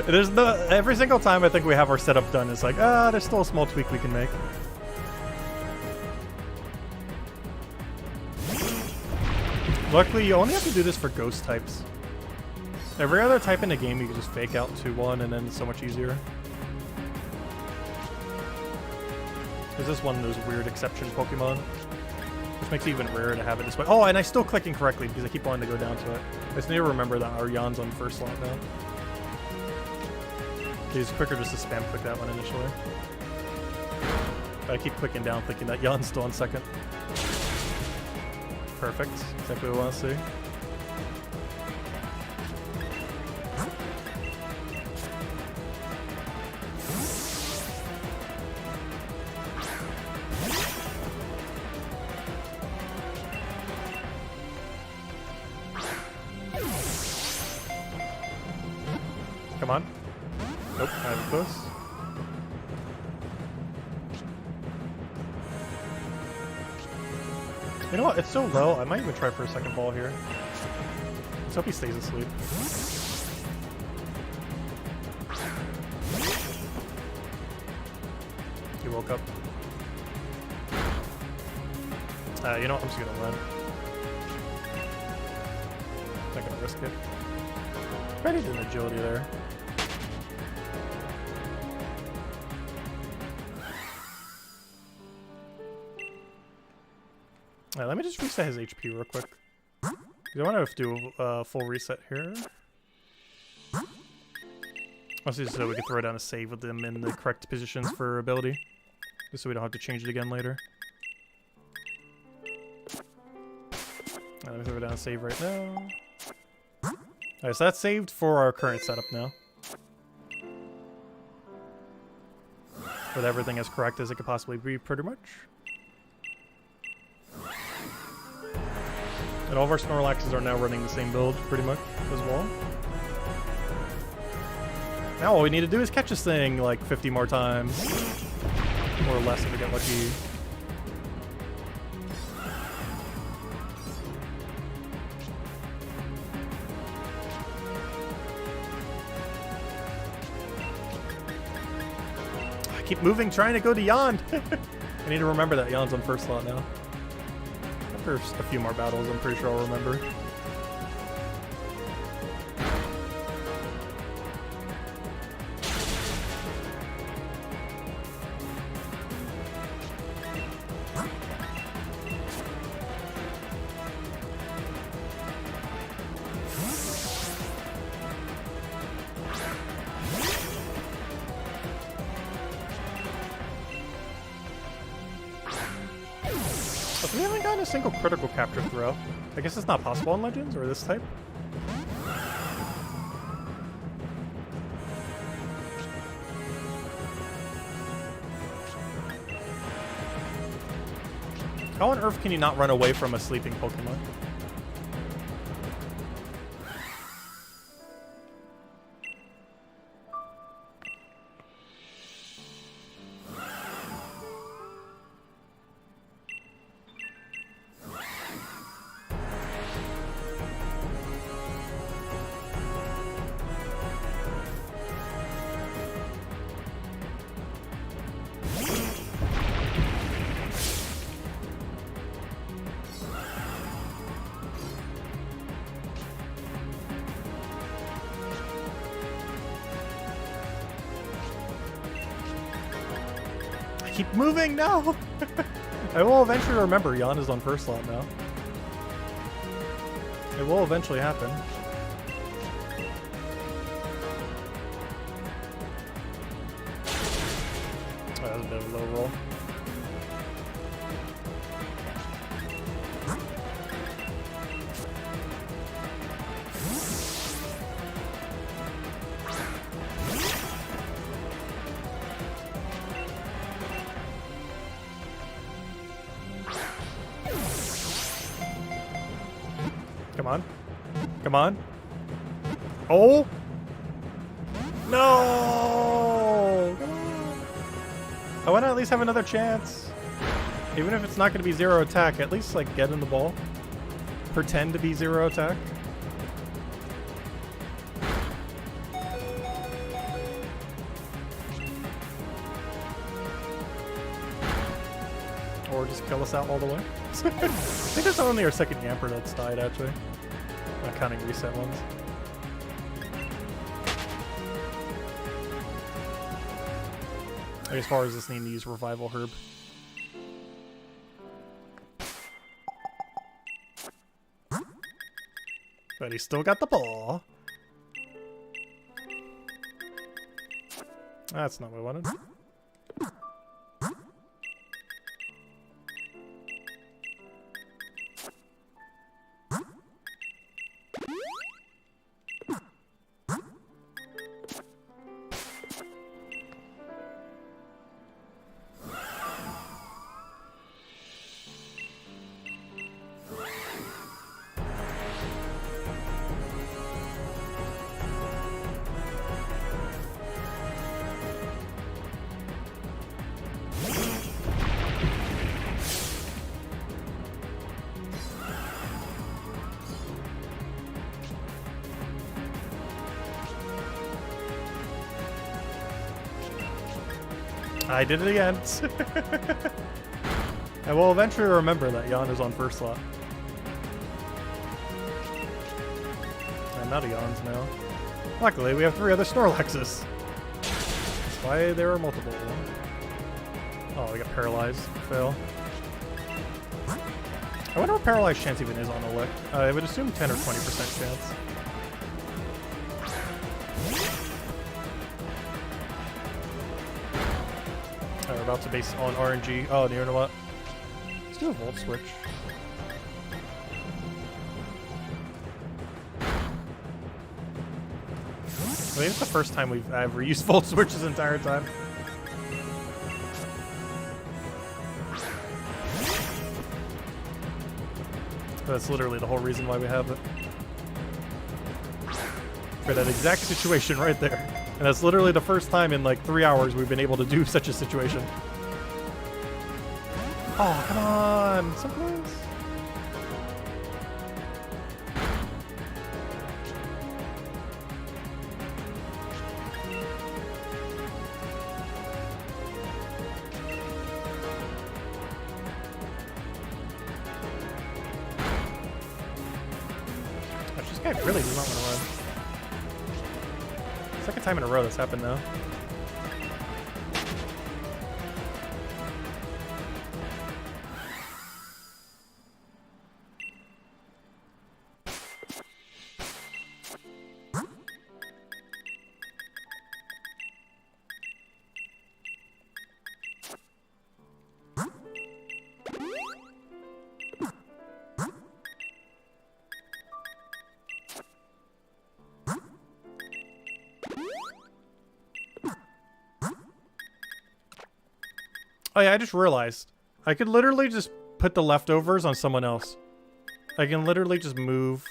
There's no every single time I think we have our setup done, it's like, there's still a small tweak we can make. Luckily, you only have to do this for ghost types. Every other type in the game, you can just fake out 2-1 and then it's so much easier. This is one of those weird exception Pokemon. Which makes it even rarer to have it this way. Oh, and I still click incorrectly because I keep wanting to go down to it. I just need to remember that our Yawn's on first slot now. It's quicker just to spam click that one initially. But I keep clicking down thinking that Yawn's still on second. Perfect. Exactly what I want to see. Come on. Nope, not even close. You know what? It's so low, I might even try for a second ball here. Let's hope he stays asleep. He woke up. You know what? I'm just gonna run. Not gonna risk it. I need an agility there. Let me just reset his HP real quick. I want to do a full reset here. Also, so we can throw down a save with them in the correct positions for ability. Just so we don't have to change it again later. Let me throw down a save right now. Alright, so that's saved for our current setup now. With everything as correct as it could possibly be, pretty much. And all of our Snorlaxes are now running the same build, pretty much, as well. Now all we need to do is catch this thing like 50 more times. More or less if we get lucky. I keep moving, trying to go to Yond. I need to remember that Yond's on first slot now. After a few more battles, I'm pretty sure I'll remember. We haven't gotten a single critical capture throw. I guess it's not possible in Legends or this type. How on earth can you not run away from a sleeping Pokemon? Keep moving, no! I will eventually remember Jan is on first slot now. It will eventually happen. Oh, that was a bit of a low roll. Come on. Come on. Oh! No! Come on. I want to at least have another chance. Even if it's not going to be zero attack, at least like get in the ball. Pretend to be zero attack. Or just kill us out all the way. I think it's only our second Yamper that's died, actually. Not counting reset ones. As far as this needing to use Revival Herb. But he's still got the ball. That's not what I wanted. I did it again. I will eventually remember that Jan is on first slot. And not a Jan's now. Luckily, we have 3 other Snorlaxes. That's why there are multiple. Oh, we got paralyzed. Fail. I wonder what paralyzed chance even is on a lick. I would assume 10 or 20% chance. about to base on RNG. Oh, you know what? Let's do a Volt Switch. I think it's the first time we've ever used Volt Switch this entire time. That's literally the whole reason why we have it. For that exact situation right there. And that's literally the first time in like 3 hours we've been able to do such a situation. Oh, come on! So close! Gosh, this guy really does not want to run. Second time in a row that's happened now. Oh yeah, I just realized. I could literally just put the leftovers on someone else. I can literally just move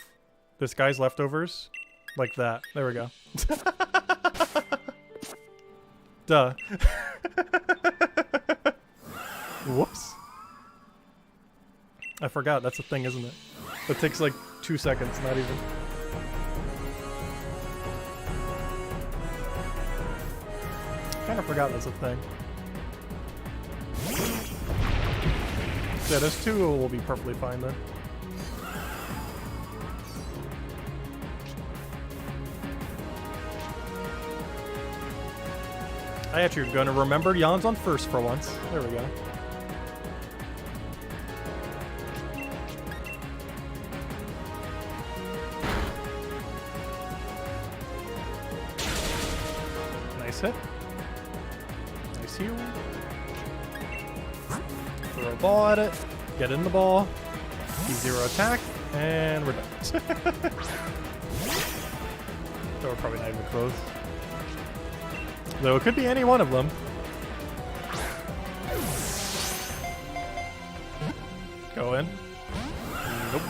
this guy's leftovers like that. There we go. Duh. Whoops. I forgot, that's a thing, isn't it? It takes like 2 seconds, not even. I kind of forgot that's a thing. Yeah, those two will be perfectly fine then. I actually am going to remember Jan's on first for once. There we go. Nice hit. Nice heal. Throw a ball at it, get in the ball, E0 attack, and we're done. So we're probably not even close. Though it could be any one of them. Go in. Nope.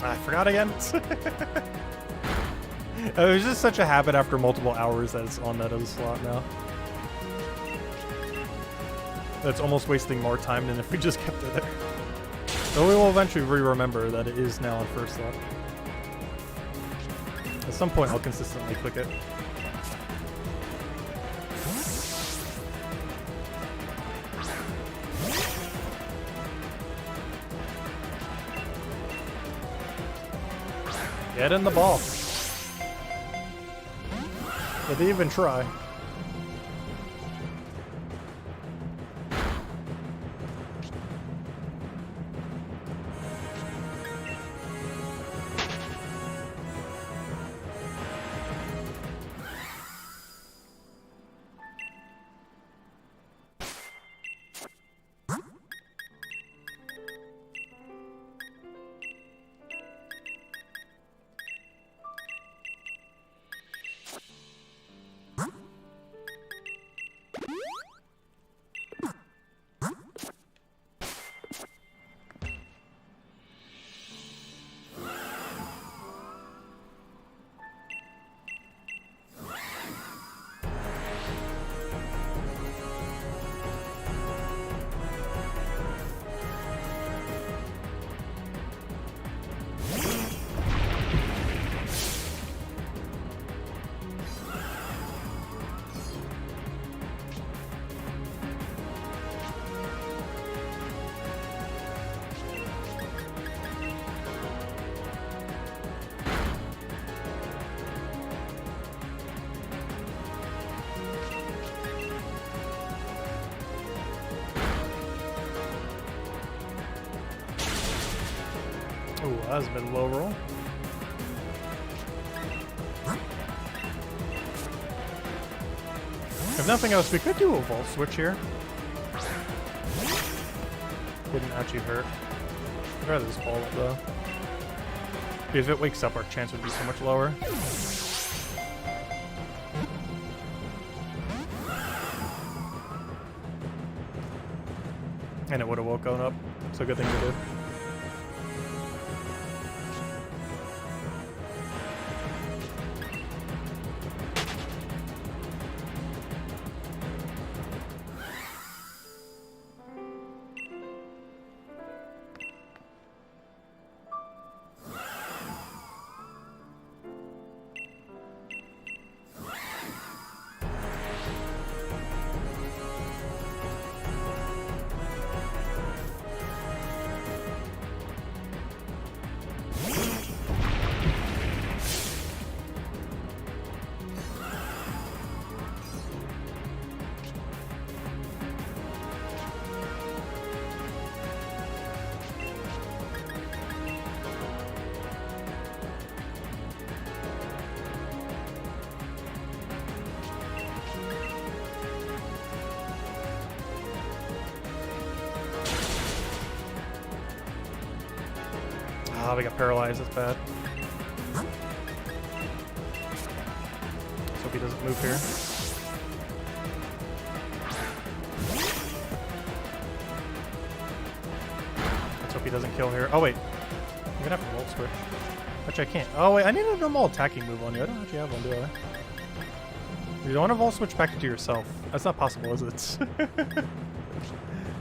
I forgot again. It was just such a habit after multiple hours that it's on that other slot now. That's almost wasting more time than if we just kept it there. Though we will eventually re-remember that it is now on first slot. At some point I'll consistently click it. Get in the ball. Did they even try? That's been a low roll. If nothing else, we could do a Volt Switch here. Didn't actually hurt. I'd rather just ball it though. Because if it wakes up, our chance would be so much lower. And it would have woken up. So good thing to do. Ah, we got paralyzed. That's bad. Let's hope he doesn't move here. Let's hope he doesn't kill here. Oh wait, I'm gonna have to Volt Switch, which I can't. Oh wait, I need a normal attacking move on you. I don't actually have one, do I? You don't want to Volt Switch back to yourself. That's not possible, is it?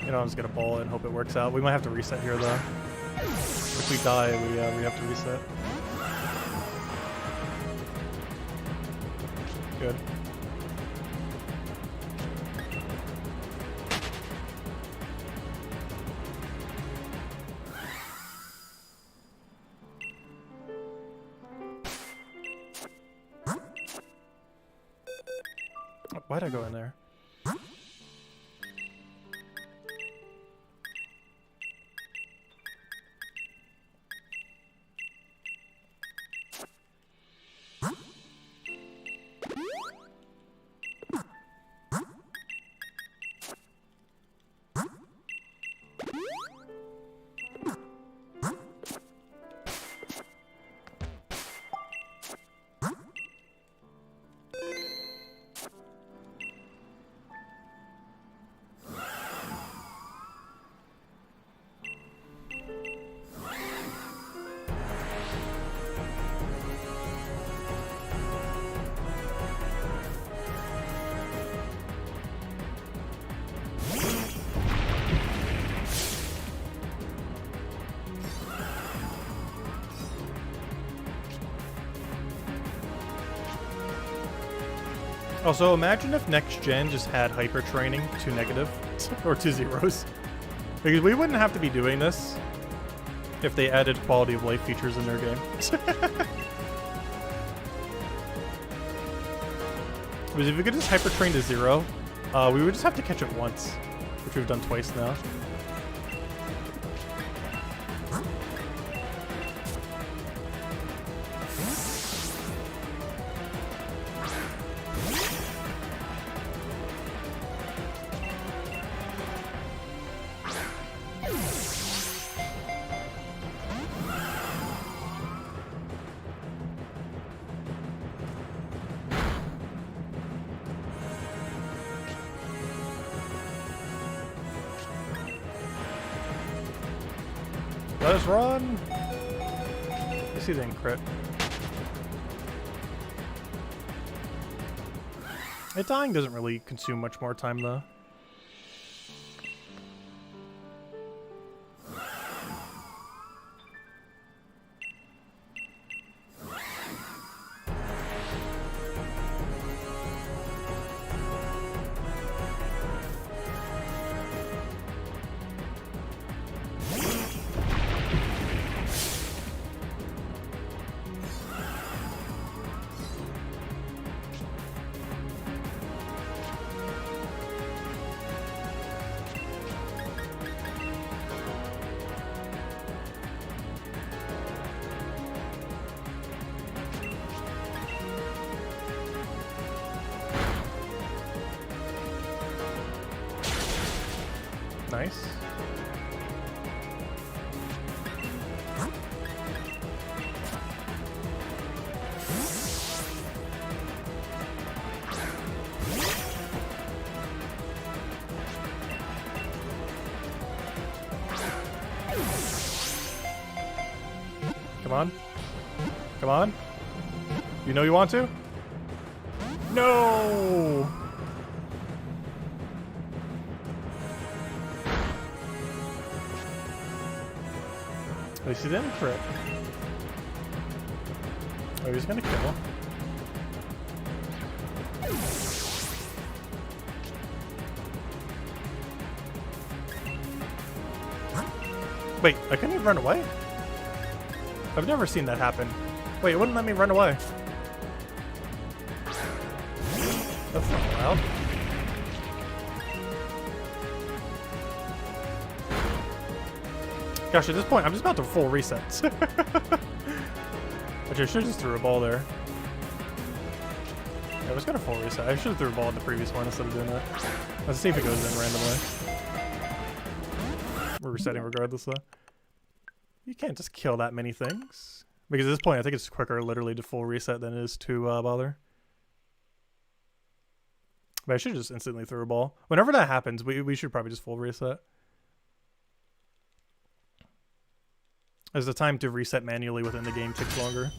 You know, I'm just gonna ball it and hope it works out. We might have to reset here though. If we die, we have to reset. Good. Why'd I go in there? Also, imagine if next gen just had hyper training to negative or to zeros. Because we wouldn't have to be doing this if they added quality of life features in their game. Because if we could just hyper train to 0, we would just have to catch it once, which we've done twice now. Let us run! You see the crit. It dying doesn't really consume much more time though. Nice. Come on. Come on. You know you want to? No! At least he didn't crit. Oh, he's gonna kill. Wait, I couldn't even run away? I've never seen that happen. Wait, it wouldn't let me run away. That's not allowed. Gosh, at this point, I'm just about to full reset. Which I should just threw a ball there. Yeah, I was gonna full reset. I should have threw a ball in the previous one instead of doing that. Let's see if it goes in randomly. We're resetting regardless, though. You can't just kill that many things. Because at this point, I think it's quicker literally to full reset than it is to bother. But I should just instantly throw a ball. Whenever that happens, we should probably just full reset. As the time to reset manually within the game takes longer.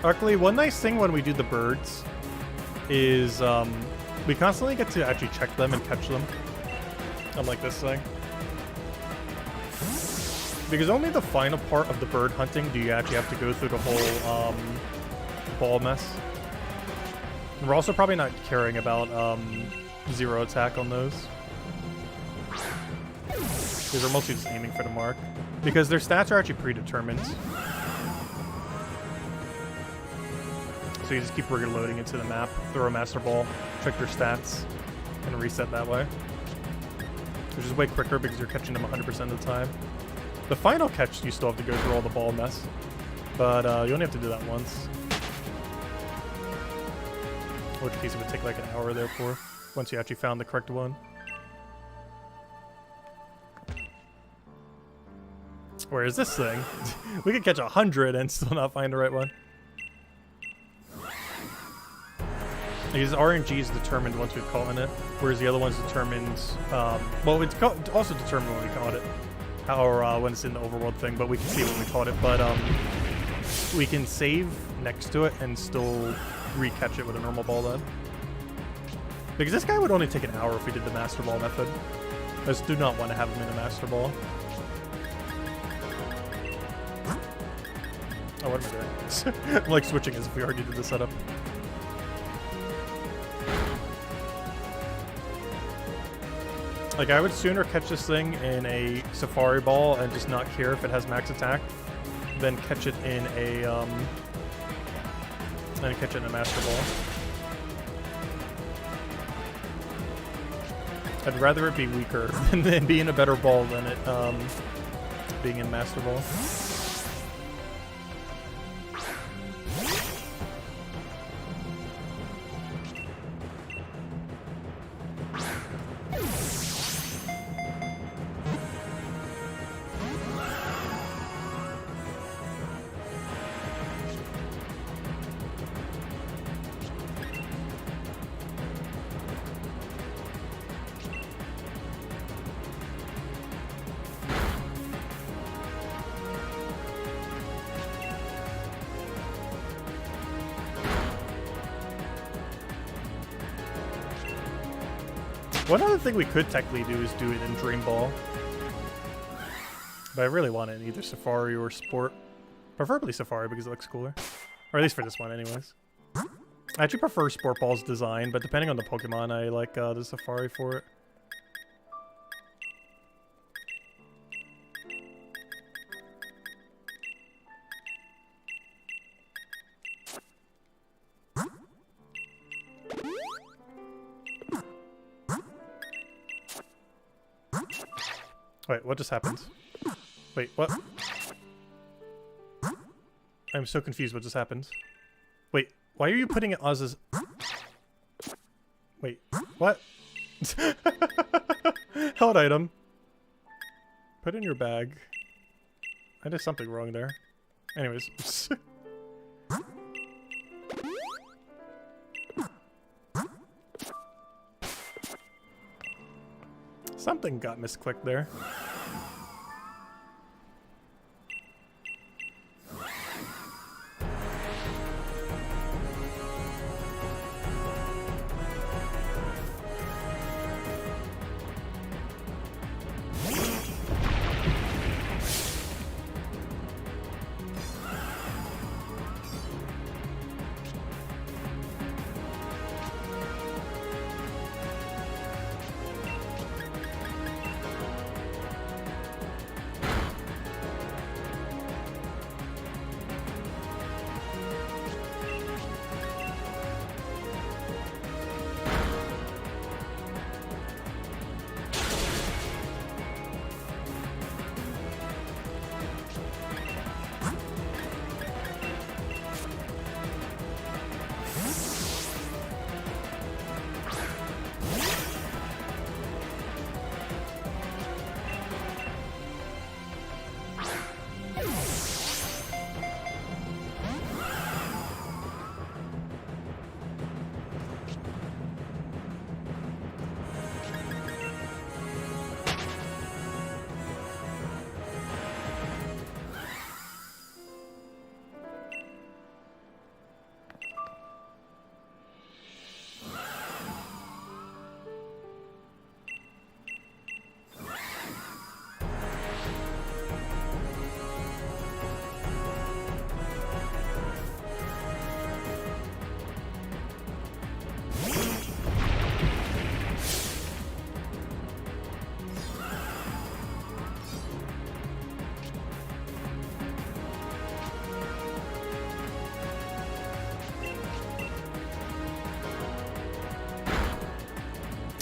Luckily, one nice thing when we do the birds is we constantly get to actually check them and catch them. Unlike this thing. Because only the final part of the bird hunting do you actually have to go through the whole ball mess. And we're also probably not caring about zero attack on those. Because we're mostly just aiming for the mark. Because their stats are actually predetermined. So you just keep loading into the map, throw a Master Ball, check your stats, and reset that way. Which is way quicker because you're catching them 100% of the time. The final catch, you still have to go through all the ball mess. But you only have to do that once. In which case it would take like an hour therefore, once you actually found the correct one. Whereas this thing, we could catch 100 and still not find the right one. Because RNG is determined once we've caught it, whereas the other one's determined, well, it's also determined when we caught it, or when it's in the overworld thing, but we can see when we caught it, but we can save next to it and still re-catch it with a normal ball then. Because this guy would only take an hour if we did the Master Ball method. I just do not want to have him in a Master Ball. Oh, what am I doing? I'm like switching as if we already did the setup. Like, I would sooner catch this thing in a Safari Ball and just not care if it has max attack than catch it in a, Master Ball. I'd rather it be weaker than be in a better ball than it, being in Master Ball. One other thing we could technically do is do it in Dream Ball. But I really want it in either Safari or Sport. Preferably Safari because it looks cooler. Or at least for this one anyways. I actually prefer Sport Ball's design, but depending on the Pokemon, I like the Safari for it. Wait, what just happened? Wait, what? I'm so confused what just happened. Wait, why are you putting it as... Wait, what? Held item. Put in your bag. I did something wrong there. Anyways. Something got misclicked there.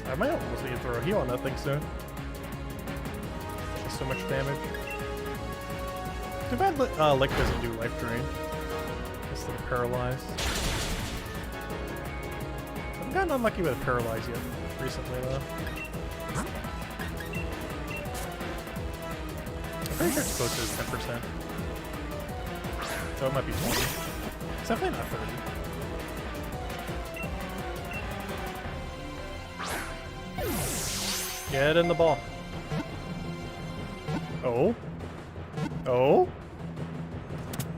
I might almost need to throw a heal on that thing soon. That's so much damage. Too bad Lick doesn't do life drain. Instead of paralyzed. I haven't gotten unlucky with paralyze yet recently though. I'm pretty sure it's close to 10%. So it might be 20. It's definitely not 30. Get in the ball. Oh. Oh.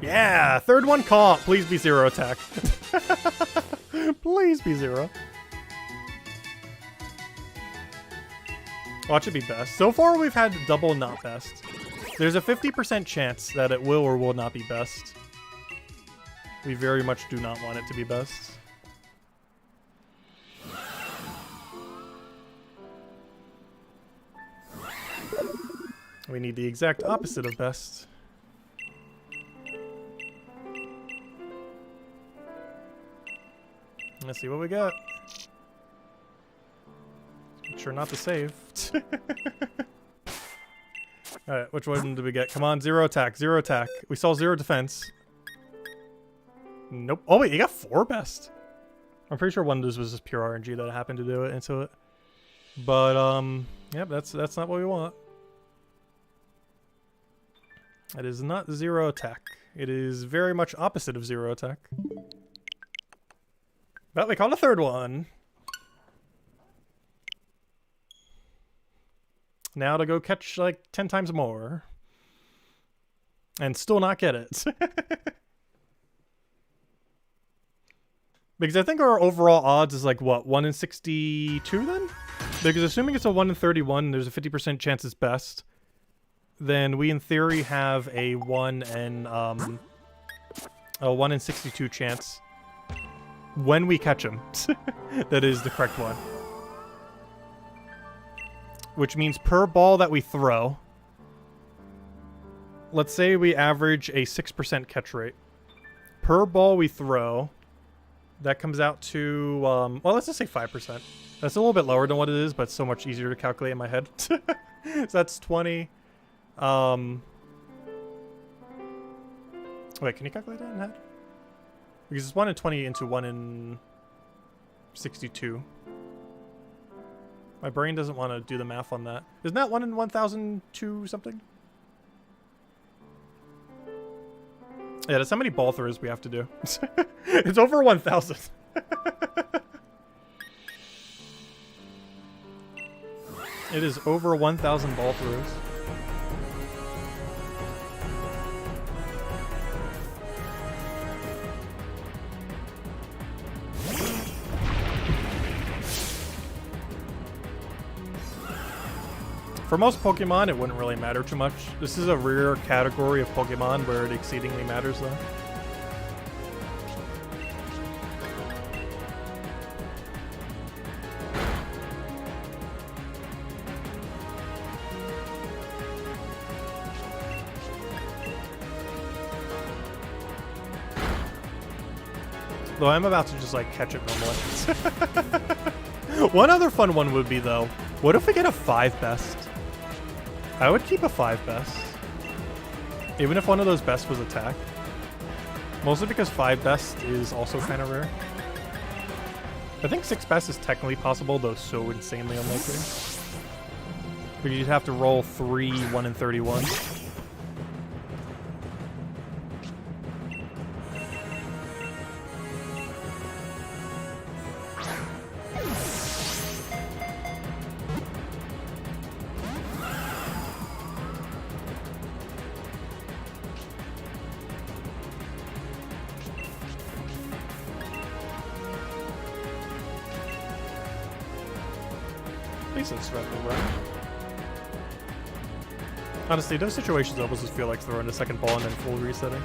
Yeah, third one caught. Please be zero attack. Please be zero. Watch it be best. So far we've had double not best. There's a 50% chance that it will or will not be best. We very much do not want it to be best. We need the exact opposite of best. Let's see what we got. Make sure not to save. Alright, which one did we get? Come on, zero attack, zero attack. We saw zero defense. Nope. Oh wait, you got 4 best. I'm pretty sure one of those was just pure RNG that happened to do it into it. But yep, that's not what we want. It is not zero attack. It is very much opposite of zero attack. But we caught a third one. Now to go catch like 10 times more. And still not get it. Because I think our overall odds is like, what, 1 in 62 then? Because assuming it's a 1 in 31, there's a 50% chance it's best. Then we, in theory, have a 1 in 62 chance when we catch him. That is the correct one. Which means per ball that we throw, let's say we average a 6% catch rate. Per ball we throw, that comes out to, well, let's just say 5%. That's a little bit lower than what it is, but it's so much easier to calculate in my head. So that's 20. Wait, can you calculate that in head? Because it's 1 in 20 into 1 in 62. My brain doesn't want to do the math on that. Isn't that 1 in 1,002 something? Yeah, that's how many ball throws we have to do. It's over 1,000. It is over 1,000 ball throws. For most Pokemon, it wouldn't really matter too much. This is a rare category of Pokemon where it exceedingly matters, though. Though I'm about to just, like, catch it normally. One other fun one would be, though, what if we get a 5 best? I would keep a 5 best. Even if one of those best was attack. Mostly because 5 best is also kind of rare. I think 6 best is technically possible, though so insanely unlikely. But you'd have to roll 3 1 in 31. Honestly, those situations almost just feel like throwing a second ball and then full resetting.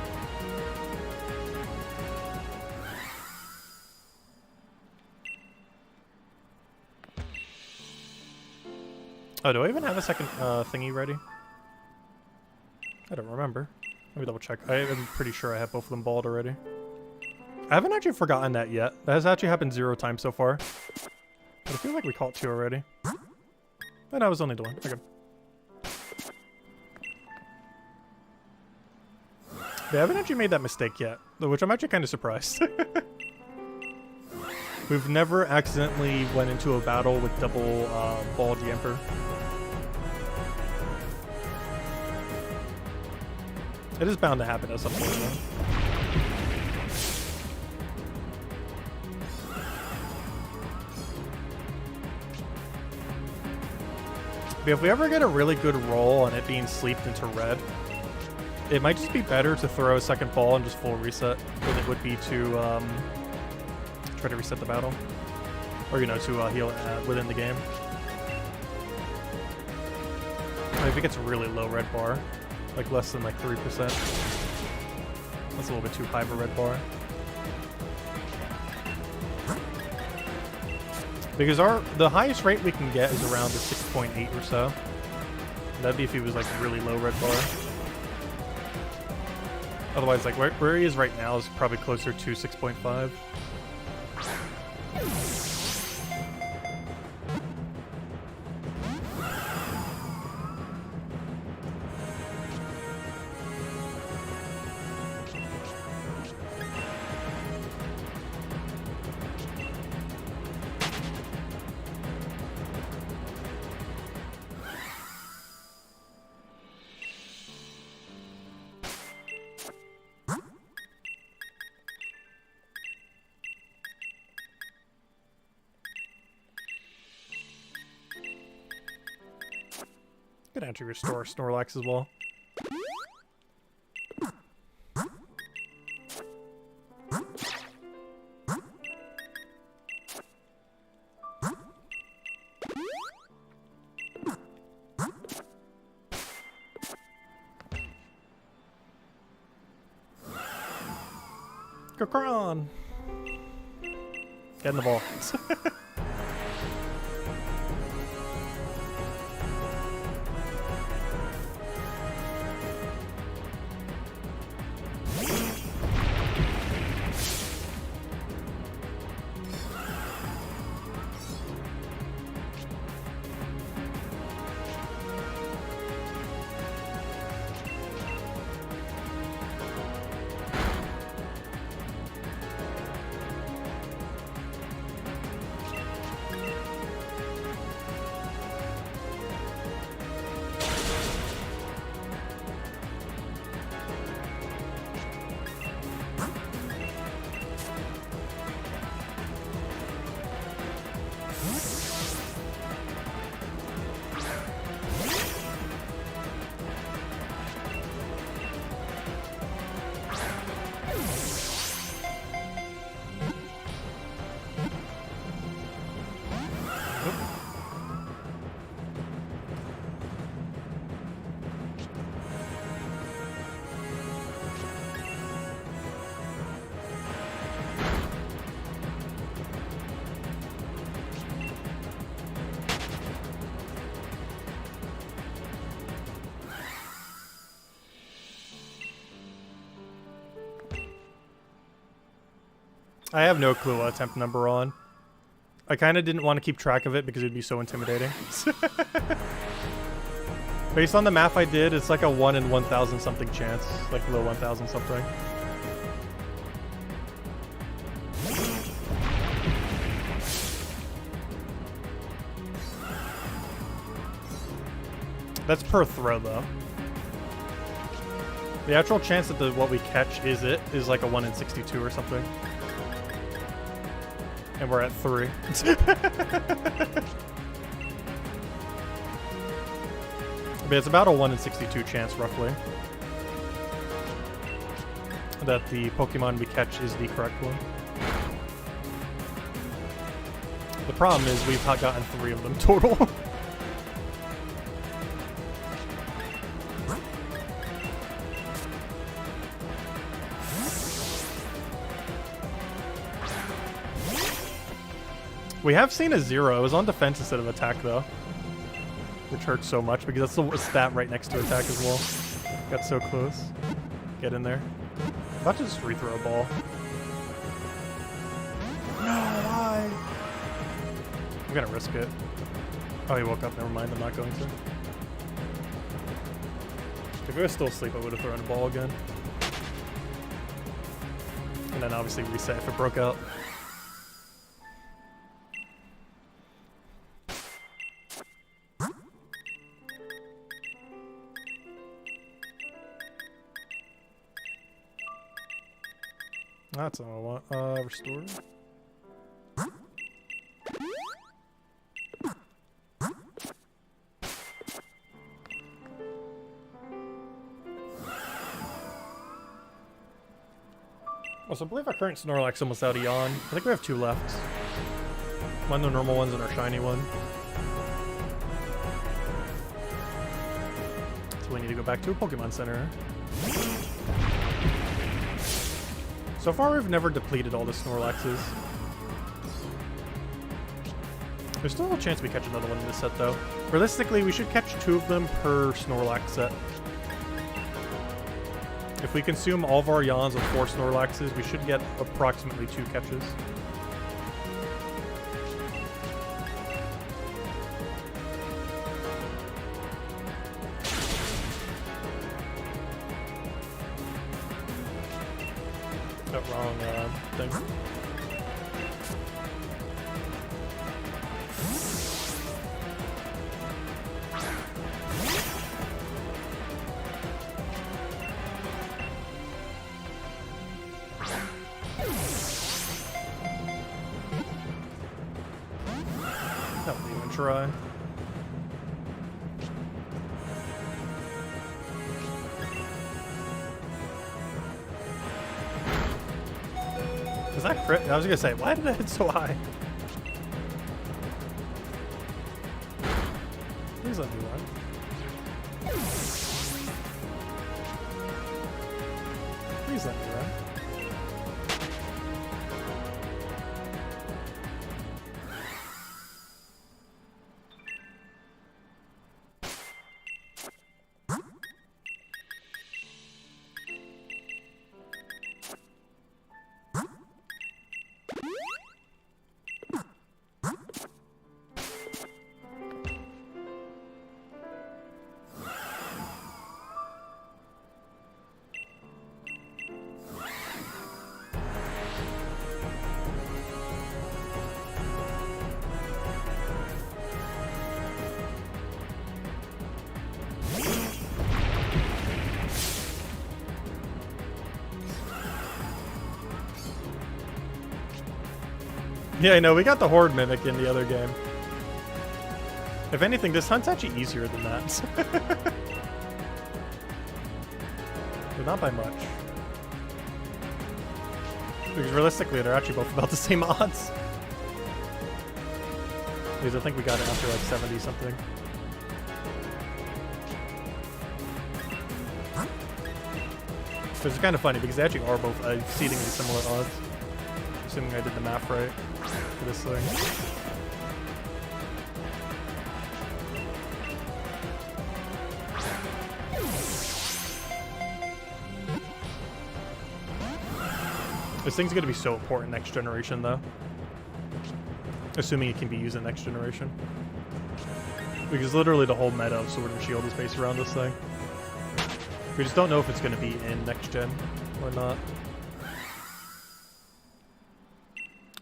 Oh, do I even have a second thingy ready? I don't remember. Let me double check. I'm pretty sure I have both of them balled already. I haven't actually forgotten that yet. That has actually happened 0 times so far. But I feel like we caught 2 already. And I was only the 1. Okay. Yeah, I haven't actually made that mistake yet, which I'm actually kind of surprised. We've never accidentally went into a battle with double ball Yamper. It is bound to happen at some point, though. But if we ever get a really good roll on it being sleeped into red, it might just be better to throw a second ball and just full reset than it would be to try to reset the battle. Or, you know, to heal it within the game. If it gets a really low red bar, like less than like 3%. That's a little bit too high of a red bar. Because the highest rate we can get is around the 6.8 or so. That'd be if he was like really low red bar. Otherwise, like where he is right now is probably closer to 6.5. Could actually restore Snorlax as well. Kokron! Get in the box. I have no clue what attempt number we're on. I kind of didn't want to keep track of it because it'd be so intimidating. Based on the math I did, it's like a 1 in 1,000 something chance. Like low 1,000 something. That's per throw though. The actual chance that what we catch is like a 1 in 62 or something. And we're at 3. But it's about a 1 in 62 chance, roughly, that the Pokemon we catch is the correct one. The problem is we've gotten 3 of them total. We have seen a 0. It was on defense instead of attack, though. Which hurts so much, because that's the stat right next to attack as well. Got so close. Get in there. I'm about to just rethrow a ball. No, why? I'm gonna risk it. Oh, he woke up. Never mind, I'm not going to. If he was still asleep, I would have thrown a ball again. And then obviously reset if it broke out. That's all I want. Restore. Also, I believe our current Snorlax almost out of Yawn. I think we have 2 left. One of the normal ones and our shiny one. So we need to go back to a Pokemon Center. So far, we've never depleted all the Snorlaxes. There's still a chance we catch another one in this set, though. Realistically, we should catch 2 of them per Snorlax set. If we consume all of our Yawns with 4 Snorlaxes, we should get approximately 2 catches. Wrong thing. That wouldn't even try. Is that crit? I was gonna say, why did it hit so high? Please let me run. Please let me run. Yeah, I know, we got the Horde Mimic in the other game. If anything, this hunt's actually easier than that. But not by much. Because realistically, they're actually both about the same odds. Because I think we got it after like 70 something. Which is kind of funny because they actually are both exceedingly similar odds. Assuming I did the math right for this thing. This thing's gonna be so important next generation, though. Assuming it can be used in next generation. Because literally the whole meta of Sword and Shield is based around this thing. We just don't know if it's gonna be in next gen or not.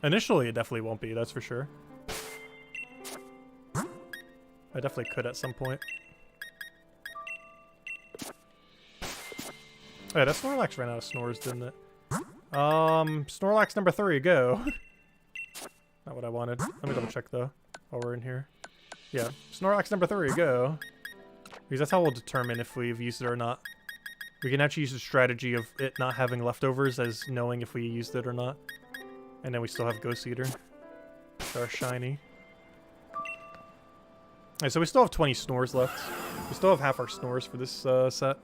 Initially, it definitely won't be, that's for sure. I definitely could at some point. Oh, yeah, that Snorlax ran out of snores, didn't it? Snorlax number 3, go. Not what I wanted. Let me double check though, while we're in here. Yeah, Snorlax number 3, go. Because that's how we'll determine if we've used it or not. We can actually use the strategy of it not having leftovers as knowing if we used it or not. And then we still have Ghost Eater. Our shiny. Alright, so we still have 20 snores left. We still have half our snores for this set.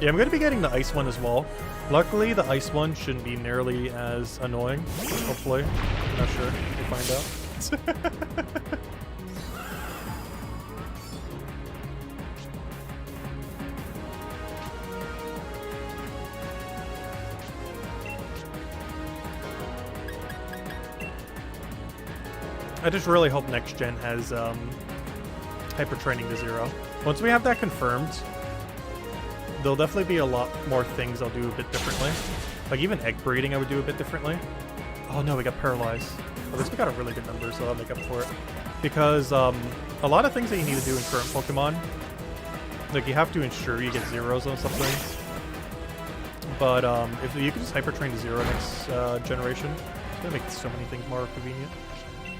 Yeah, I'm going to be getting the ice one as well. Luckily, the ice one shouldn't be nearly as annoying. Hopefully. I'm not sure. We'll find out. I just really hope next gen has hyper training to 0. Once we have that confirmed, there'll definitely be a lot more things I'll do a bit differently. Like even egg breeding I would do a bit differently. Oh no, we got paralyzed. At least we got a really good number, so I'll make up for it. Because a lot of things that you need to do in current Pokemon, like you have to ensure you get zeros on something. But if you can just hyper train to 0 next generation, it's gonna make so many things more convenient.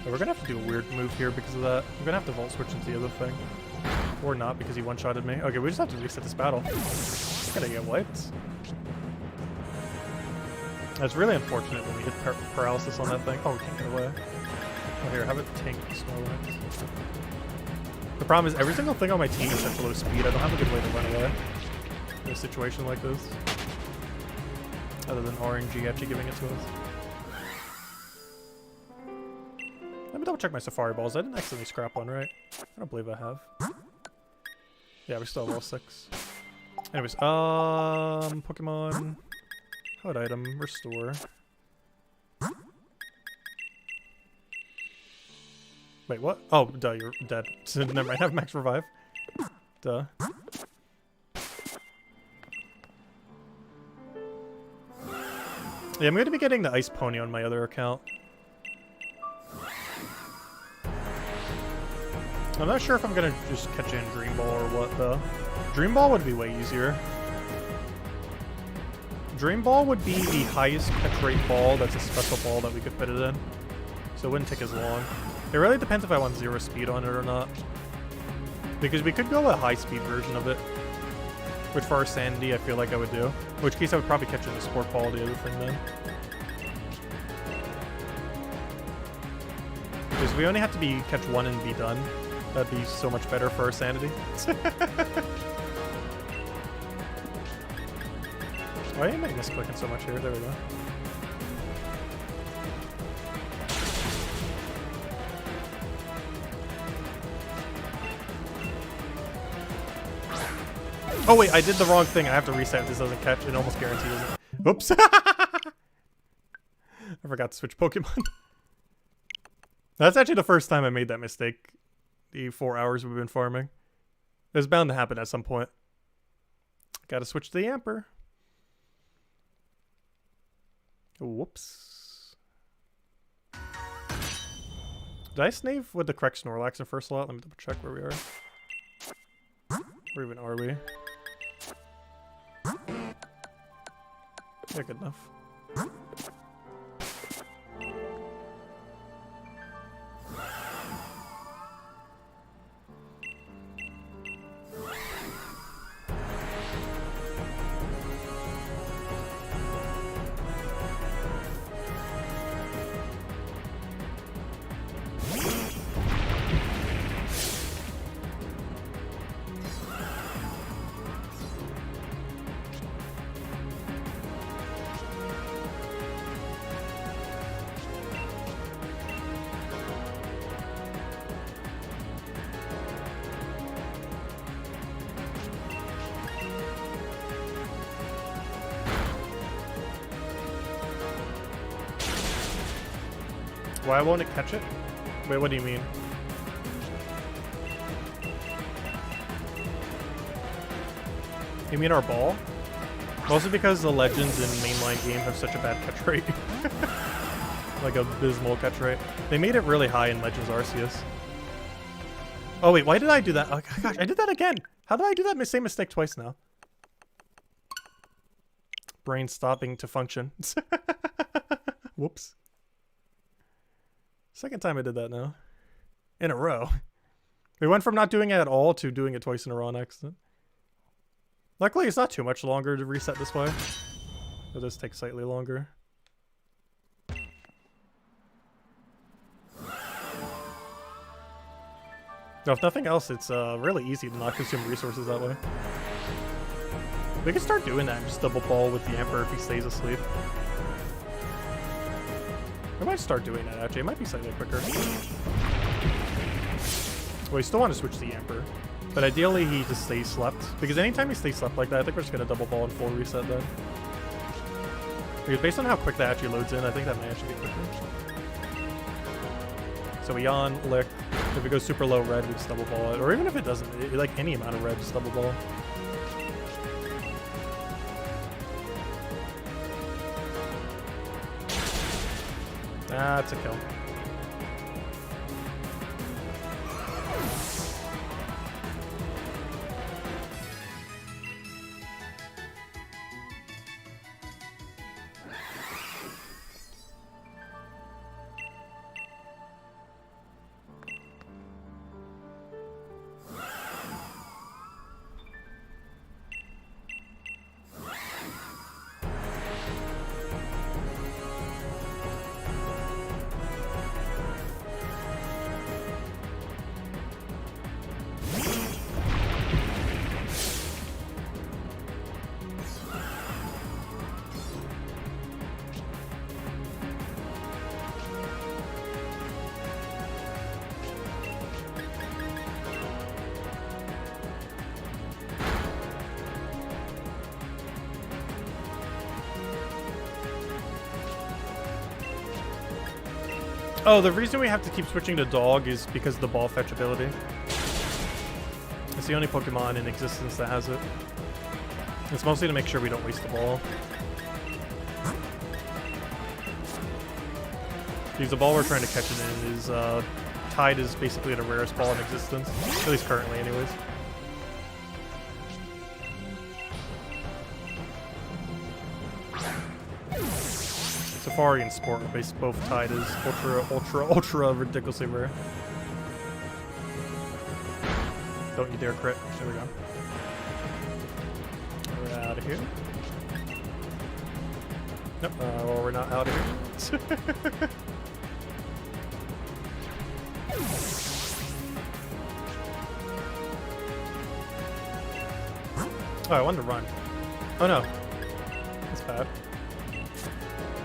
But we're gonna have to do a weird move here because of that. I'm gonna have to Volt Switch into the other thing. Or not, because he one-shotted me. Okay, we just have to reset this battle. It's gonna get wiped. That's really unfortunate when we hit paralysis on that thing. Oh, we can't get away. Oh, here, have it tank Snorlax. The problem is every single thing on my team is such low speed, I don't have a good way to run away in a situation like this. Other than RNG actually giving it to us. Let me double check my Safari Balls. I didn't accidentally scrap one, right? I don't believe I have. Yeah, we still have level 6. Anyways, Pokemon. Hot item, restore. Wait, what? Oh, duh, you're dead. Never mind, I have max revive. Duh. Yeah, I'm going to be getting the Ice Pony on my other account. I'm not sure if I'm gonna just catch in Dream Ball or what, though. Dream Ball would be way easier. Dream Ball would be the highest catch rate ball that's a special ball that we could fit it in. So it wouldn't take as long. It really depends if I want 0 speed on it or not. Because we could go a high speed version of it. Which for our sanity, I feel like I would do. In which case I would probably catch in the Sport Ball, the other thing then. Because we only have to catch 1 and be done. That'd be so much better for our sanity. Why am I misclicking so much here? There we go. Oh wait, I did the wrong thing. I have to reset if this doesn't catch. It almost guarantees it. Oops. I forgot to switch Pokemon. That's actually the first time I made that mistake. The 4 hours we've been farming. It's bound to happen at some point. Gotta switch to the Amper. Whoops. Did I snave with the correct Snorlax in first slot? Let me double check where we are. Where even are we? Yeah, good enough. Why won't it catch it? Wait, what do you mean? You mean our ball? Mostly because the legends in mainline game have such a bad catch rate. Like abysmal catch rate. They made it really high in Legends Arceus. Oh wait, why did I do that? Oh gosh, I did that again! How did I do that same mistake twice now? Brain stopping to function. Whoops. Second time I did that now. In a row. We went from not doing it at all to doing it twice in a row on accident. Luckily, it's not too much longer to reset this way. It does take slightly longer. Now, if nothing else, it's really easy to not consume resources that way. We can start doing that and just double ball with the Emperor if he stays asleep. I might start doing that actually, it might be slightly quicker. Well, you still want to switch to the Emperor. But ideally he just stays slept. Because anytime he stays slept like that, I think we're just going to double ball and full reset then. Because based on how quick that actually loads in, I think that might actually be quicker. So we yawn, lick. If it goes super low red, we just double ball it. Or even if it doesn't, like any amount of red, just double ball. Ah, it's a kill. Oh, the reason we have to keep switching to Dog is because of the ball fetch ability. It's the only Pokemon in existence that has it. It's mostly to make sure we don't waste the ball. Because the ball we're trying to catch it in is, Tide is basically the rarest ball in existence. At least currently, anyways. Safari and Sport are both tied as ultra ridiculously rare. Don't you dare crit. There we go. We're out of here. Nope, well, we're not out of here. Oh, I wanted to run. Oh no. That's bad.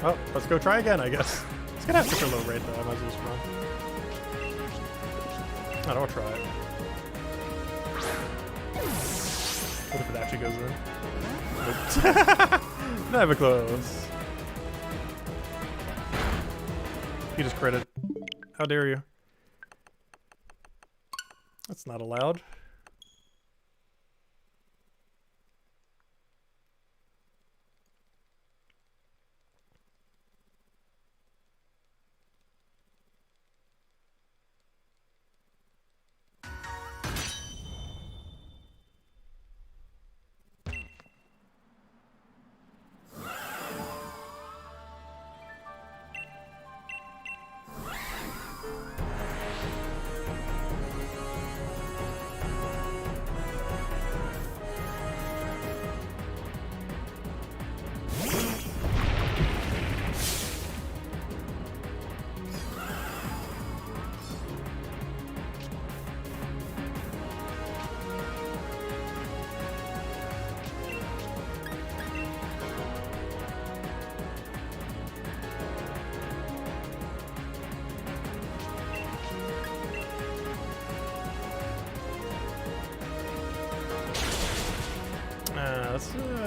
Oh, let's go try again, I guess. It's gonna have such a low rate though, I might as well just run. I don't try it. What if it actually goes in? Nope. Never close. You just critted. How dare you? That's not allowed.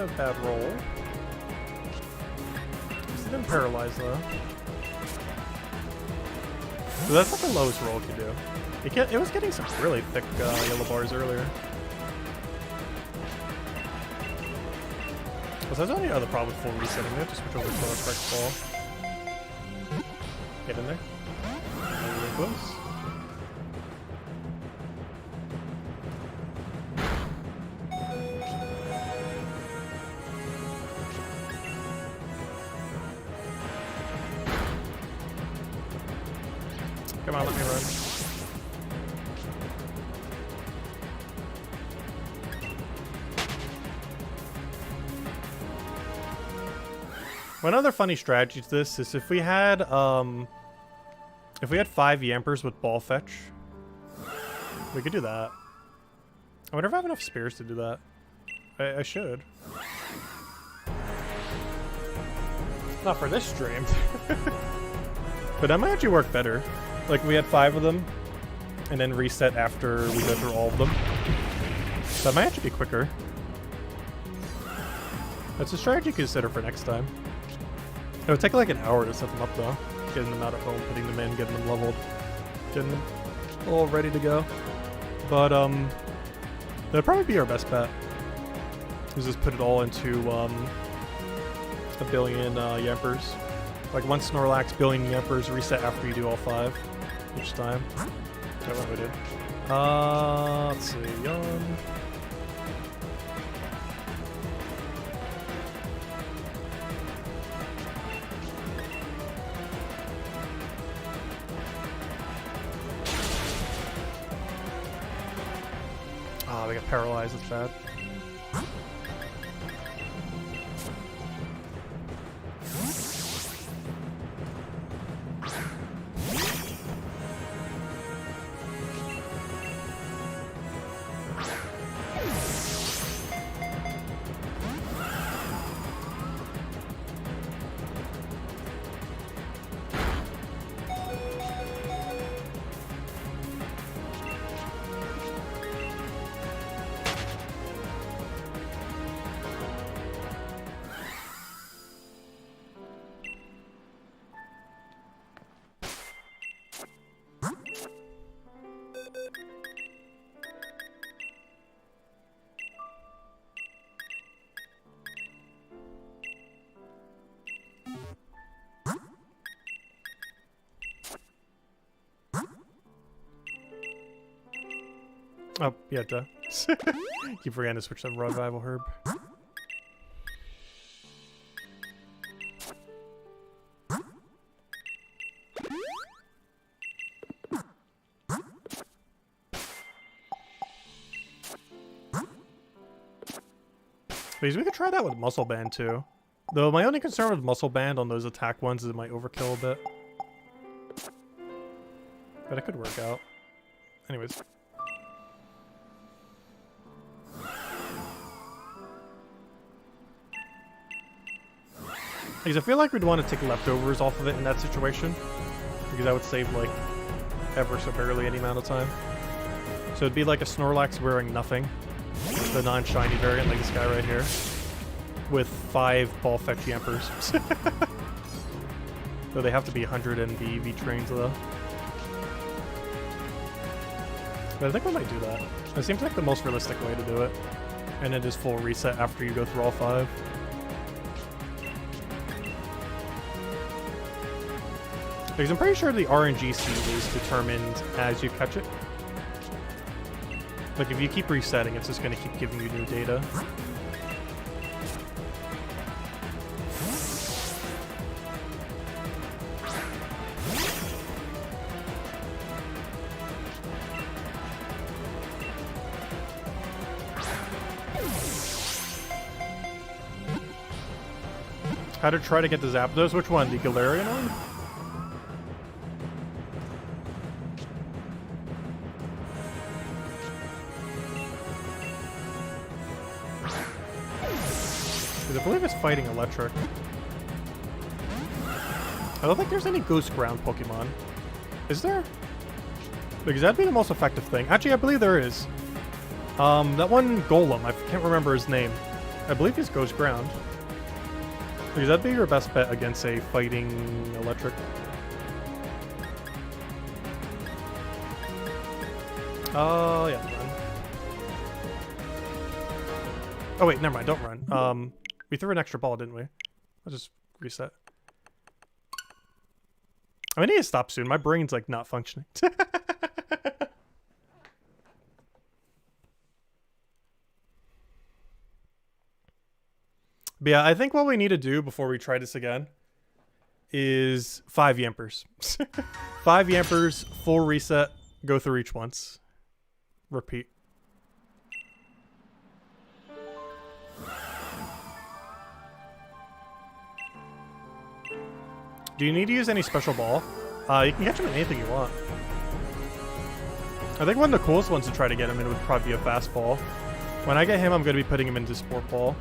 a bad roll. It didn't paralyze though. So that's like the lowest roll it could do. It was getting some really thick yellow bars earlier. So that's only the other problem with full resetting. We have to switch over to a correct ball. Get in there. Really close. Come on, let me run. One other funny strategy to this is if we had 5 Yampers with ball fetch, we could do that. I wonder if I have enough spears to do that. I should. Not for this stream. But that might actually work better. Like, we had 5 of them, and then reset after we go through all of them. So that might actually be quicker. That's a strategy to consider for next time. It would take like an hour to set them up though. Getting them out of home, putting them in, getting them leveled, getting them all ready to go. But, that'd probably be our best bet. Is just put it all into, a billion, Yampers. Like 1 Snorlax, billion Yampers, reset after you do all 5 each time. That's what we did. Let's see, Yawn. Oh, we got paralyzed, that's bad. Oh, yeah, duh. Keep forgetting to switch to Revival Herb. Please, we could try that with Muscle Band too. Though my only concern with Muscle Band on those attack ones is it might overkill a bit. But it could work out. Anyways. Because I feel like we'd want to take leftovers off of it in that situation. Because that would save, like, ever so barely any amount of time. So it'd be like a Snorlax wearing nothing. The non-shiny variant, like this guy right here. With 5 ball fetch Yampers. So they have to be 100 and the EV trains, though. But I think we might do that. It seems like the most realistic way to do it. And it is full reset after you go through all 5. Because I'm pretty sure the RNG seed is determined as you catch it. Like, if you keep resetting, it's just going to keep giving you new data. How to try to get the Zapdos? Which one? The Galarian one? I believe it's fighting electric. I don't think there's any Ghost Ground Pokemon. Is there? Because that'd be the most effective thing. Actually, I believe there is. That one Golem, I can't remember his name. I believe this goes ground. Because that'd be your best bet against a fighting electric. Oh, yeah, run. Oh, wait, never mind, don't run. We threw an extra ball, didn't we? I'll just reset. I need to stop soon. My brain's, like, not functioning. But yeah, I think what we need to do before we try this again is 5 Yampers. 5 Yampers, full reset, go through each once. Repeat. Do you need to use any special ball? You can catch him in anything you want. I think one of the coolest ones to try to get him in would probably be a fastball. When I get him, I'm going to be putting him into Sport Ball.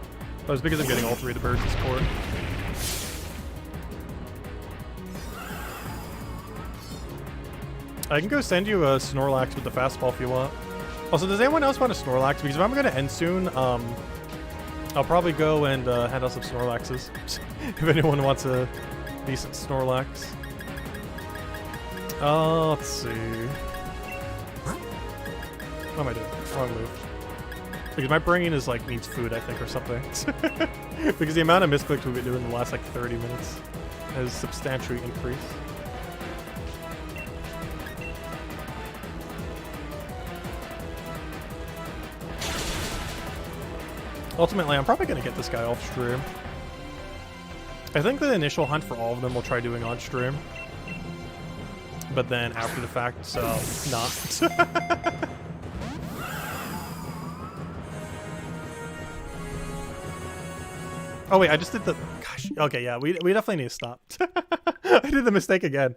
But it's because I'm getting all 3 of the birds to sport. I can go send you a Snorlax with the fastball if you want. Also, does anyone else want a Snorlax? Because if I'm going to end soon, I'll probably go and hand out some Snorlaxes. If anyone wants a decent Snorlax. Let's see. What am I doing? Wrong move. Because my brain is like needs food, I think, or something. Because the amount of misclicks we've been doing in the last like 30 minutes has substantially increased. Ultimately, I'm probably going to get this guy off stream. I think the initial hunt for all of them we'll try doing on stream. But then after the fact, so not. Oh wait, I just did the... Gosh, okay, yeah, we definitely need to stop. I did the mistake again.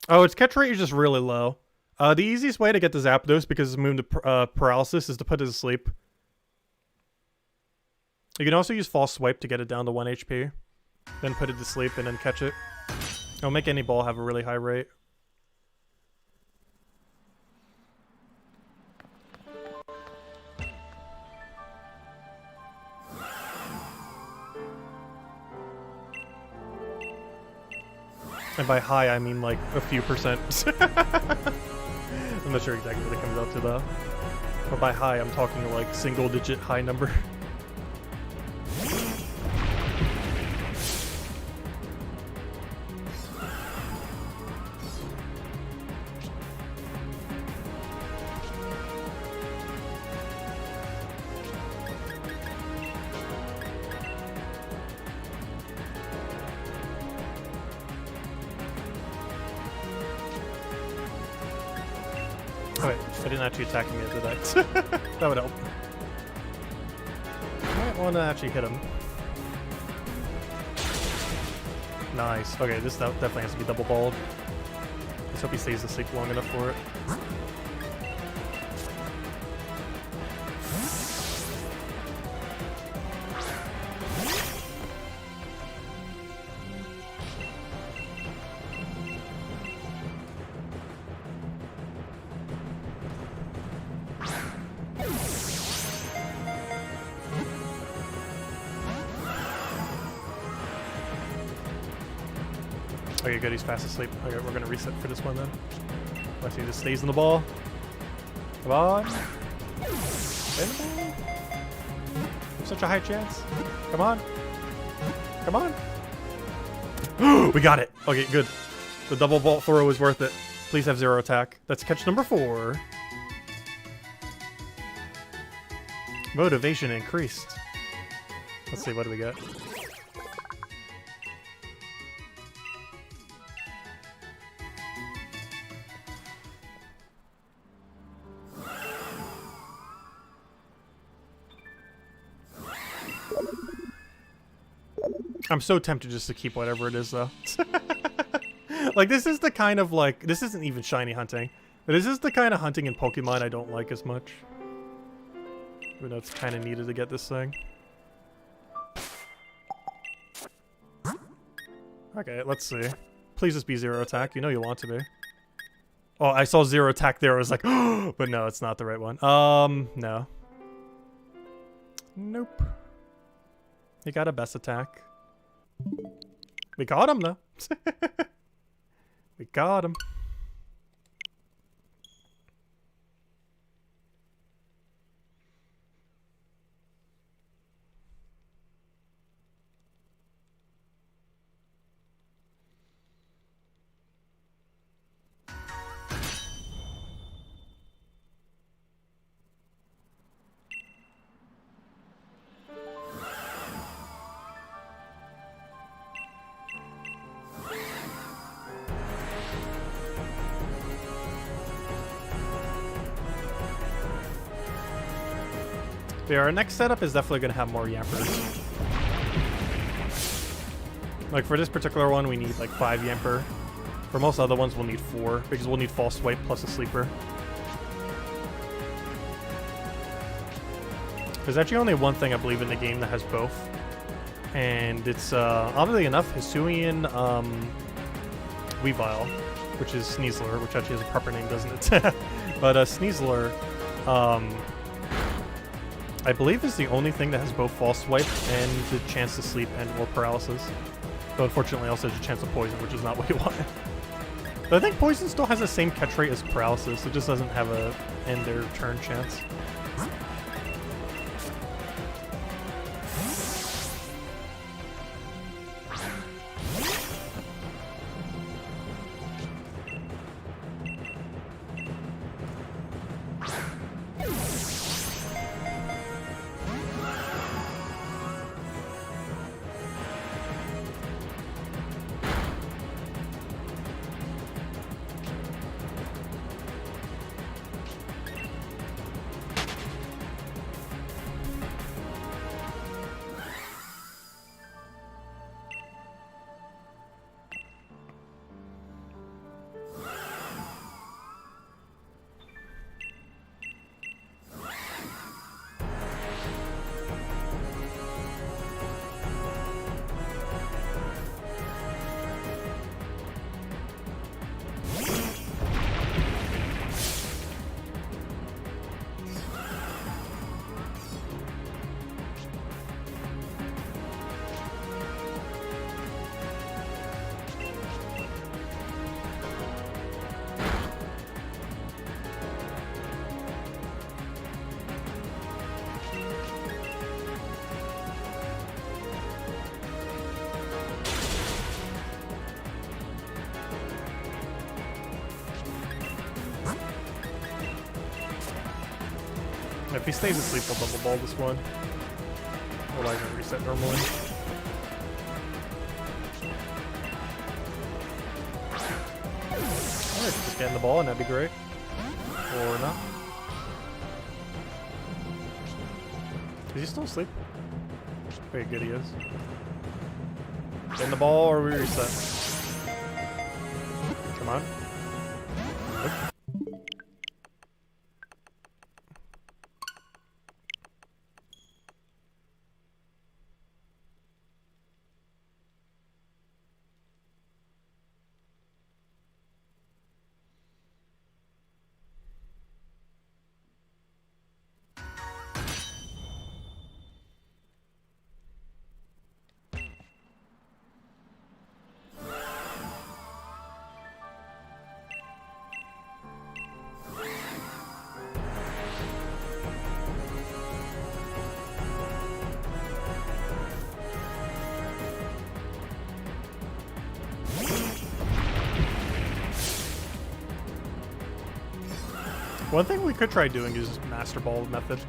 Oh, its catch rate is just really low. The easiest way to get the Zapdos, because it's moved to paralysis, is to put it to sleep. You can also use False Swipe to get it down to 1 HP. Then put it to sleep and then catch it. It'll make any ball have a really high rate. And by high, I mean like a few percent. I'm not sure exactly what it comes out to though. But by high, I'm talking like single-digit high number. Oh wait, I didn't actually attack him yet, did I? That would help. I might want to actually hit him. Nice. Okay, this definitely has to be double balled. Let's hope he stays asleep long enough for it. Okay, good, he's fast asleep. Okay, we're gonna reset for this one then. Let's see, he just stays in the ball. Come on. Stay in the ball. Such a high chance. Come on. Come on. We got it. Okay, good. The double ball throw was worth it. Please have 0 attack. That's catch number 4. Motivation increased. Let's see, what do we get? I'm so tempted just to keep whatever it is, though. Like, this is the kind of, like... This isn't even shiny hunting. But this is the kind of hunting in Pokemon I don't like as much. Even though it's kind of needed to get this thing. Okay, let's see. Please just be 0 attack. You know you want to be. Oh, I saw 0 attack there. I was like, but no, it's not the right one. No. Nope. He got a best attack. We got him, though. We got him. Yeah, our next setup is definitely going to have more Yampers. Like for this particular one, we need like 5 Yamper. For most other ones, we'll need 4, because we'll need False Swipe plus a Sleeper. There's actually only one thing I believe in the game that has both. And it's, oddly enough, Hisuian Weavile, which is Sneasler, which actually has a proper name, doesn't it? But Sneasler, I believe is the only thing that has both False Swipe and the chance to sleep and or paralysis. But unfortunately also has a chance of poison, which is not what you want. But I think poison still has the same catch rate as paralysis. It just doesn't have a end their turn chance. If he stays asleep, we'll double ball this one. Otherwise, I'll reset normally. Alright, just getting the ball and that'd be great. Or not. Is he still asleep? Very good he is. Getting the ball or we reset? Come on. Nope. One thing we could try doing is Master Ball method.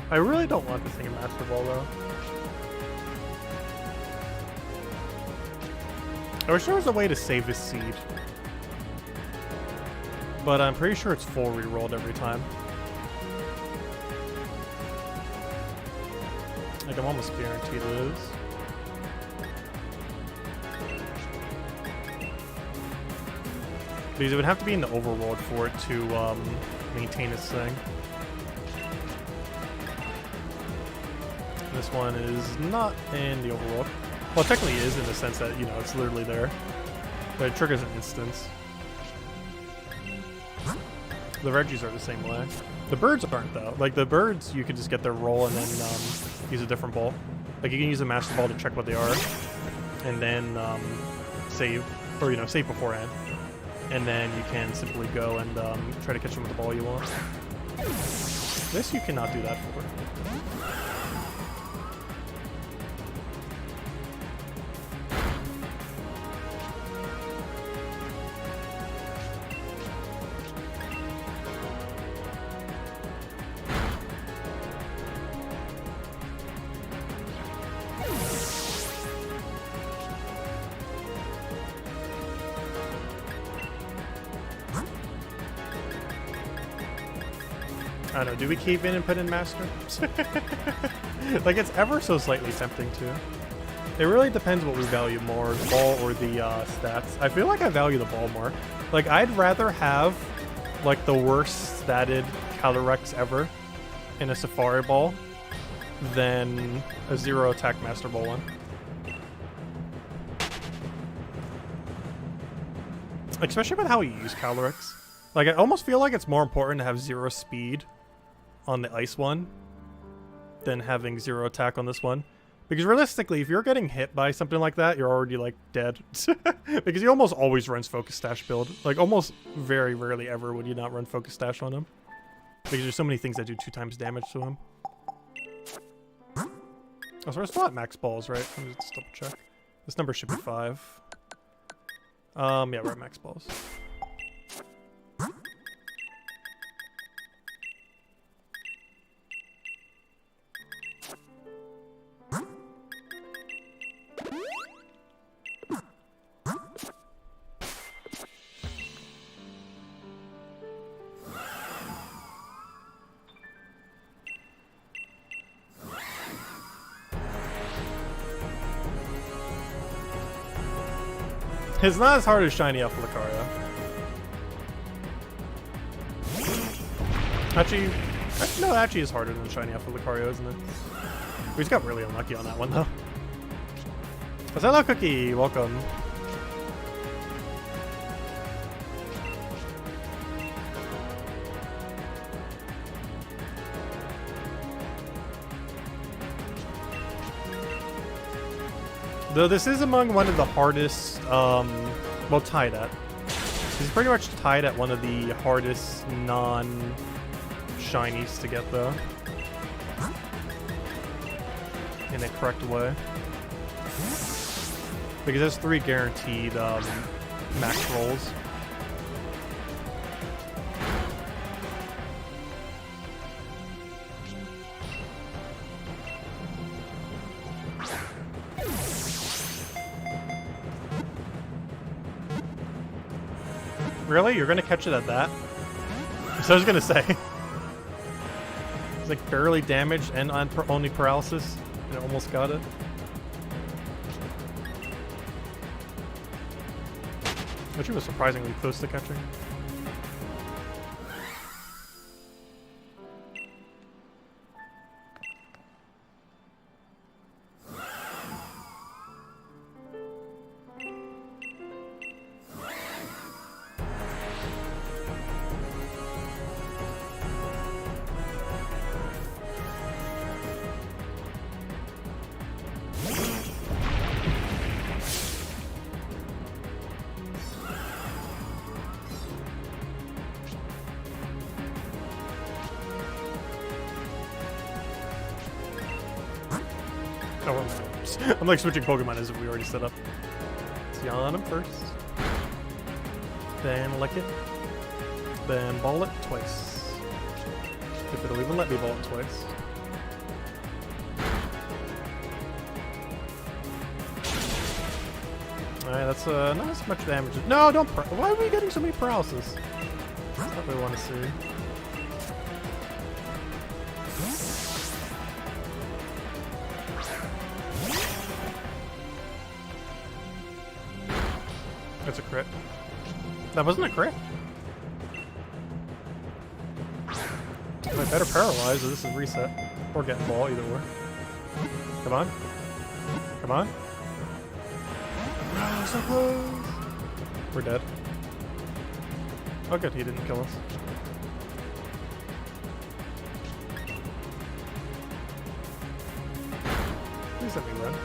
I really don't want this thing in Master Ball though. I wish there was a way to save his seed. But I'm pretty sure it's full rerolled every time. Like I'm almost guaranteed it is. Because it would have to be in the overworld for it to maintain its thing. This one is not in the overworld. Well, it technically is in the sense that, you know, it's literally there. But it triggers an instance. The Reggies are the same way. The birds aren't though. Like the birds, you can just get their roll and then use a different ball. Like you can use a master ball to check what they are, and then save, or save beforehand, and then you can simply go and try to catch them with the ball you want. This you cannot do that for. I don't know, do we cave in and put in Master? Like, it's ever so slightly tempting to. It really depends what we value more, the ball or the stats. I feel like I value the ball more. Like, I'd rather have, like, the worst statted Calyrex ever in a Safari Ball than a zero attack Master Ball one. Especially with how you use Calyrex. Like, I almost feel like it's more important to have zero speed on the ice one than having zero attack on this one. Because realistically, if you're getting hit by something like that, you're already, like, dead. Because he almost always runs Focus Stash build. Like, almost very rarely ever would you not run Focus Stash on him. Because there's so many things that do 2 times damage to him. Oh, so we're still at max balls, right? Let me just double check. This number should be 5. Yeah, we're at max balls. It's not as hard as Shiny Alpha Lucario. Actually, no, it actually is harder than Shiny Alpha Lucario, isn't it? We just got really unlucky on that one, though. Hello, Cookie! Welcome. Though this is among one of the hardest, well, tied at. This is pretty much tied at one of the hardest non-shinies to get, though. In a correct way. Because there's 3 guaranteed, max rolls. Really? You're gonna catch it at that? So I was gonna say. It's like barely damaged and on only paralysis, and it almost got it. Which was surprisingly close to catching. I'm like switching Pokemon as if we already set up. Let's yawn him first. Then lick it. Then ball it twice. If it'll even let me ball it twice. Alright, that's not as much damage. No, don't. Why are we getting so many paralysis? That's not what we want to see. That's a crit. That wasn't a crit. I better paralyze or this is reset. Or getting ball, either way. Come on. Come on. Oh, so close. We're dead. Oh good, he didn't kill us. Please let me run.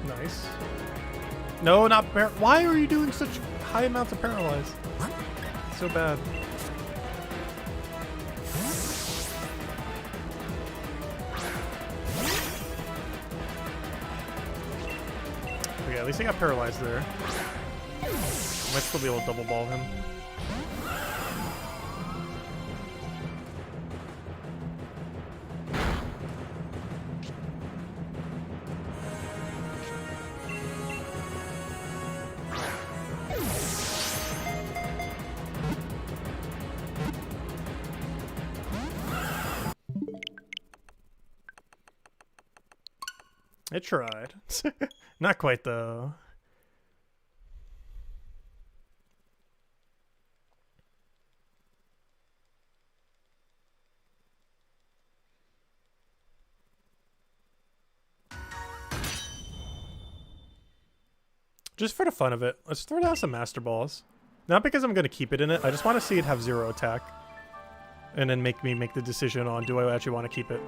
Nice. No, not why are you doing such high amounts of paralyze? So bad. Okay, at least I got paralyzed there. Might still be able to double ball him. It tried. Not quite, though. Just for the fun of it, let's throw down some Master Balls. Not because I'm going to keep it in it, I just want to see it have 0 attack. And then make me make the decision on, do I actually want to keep it?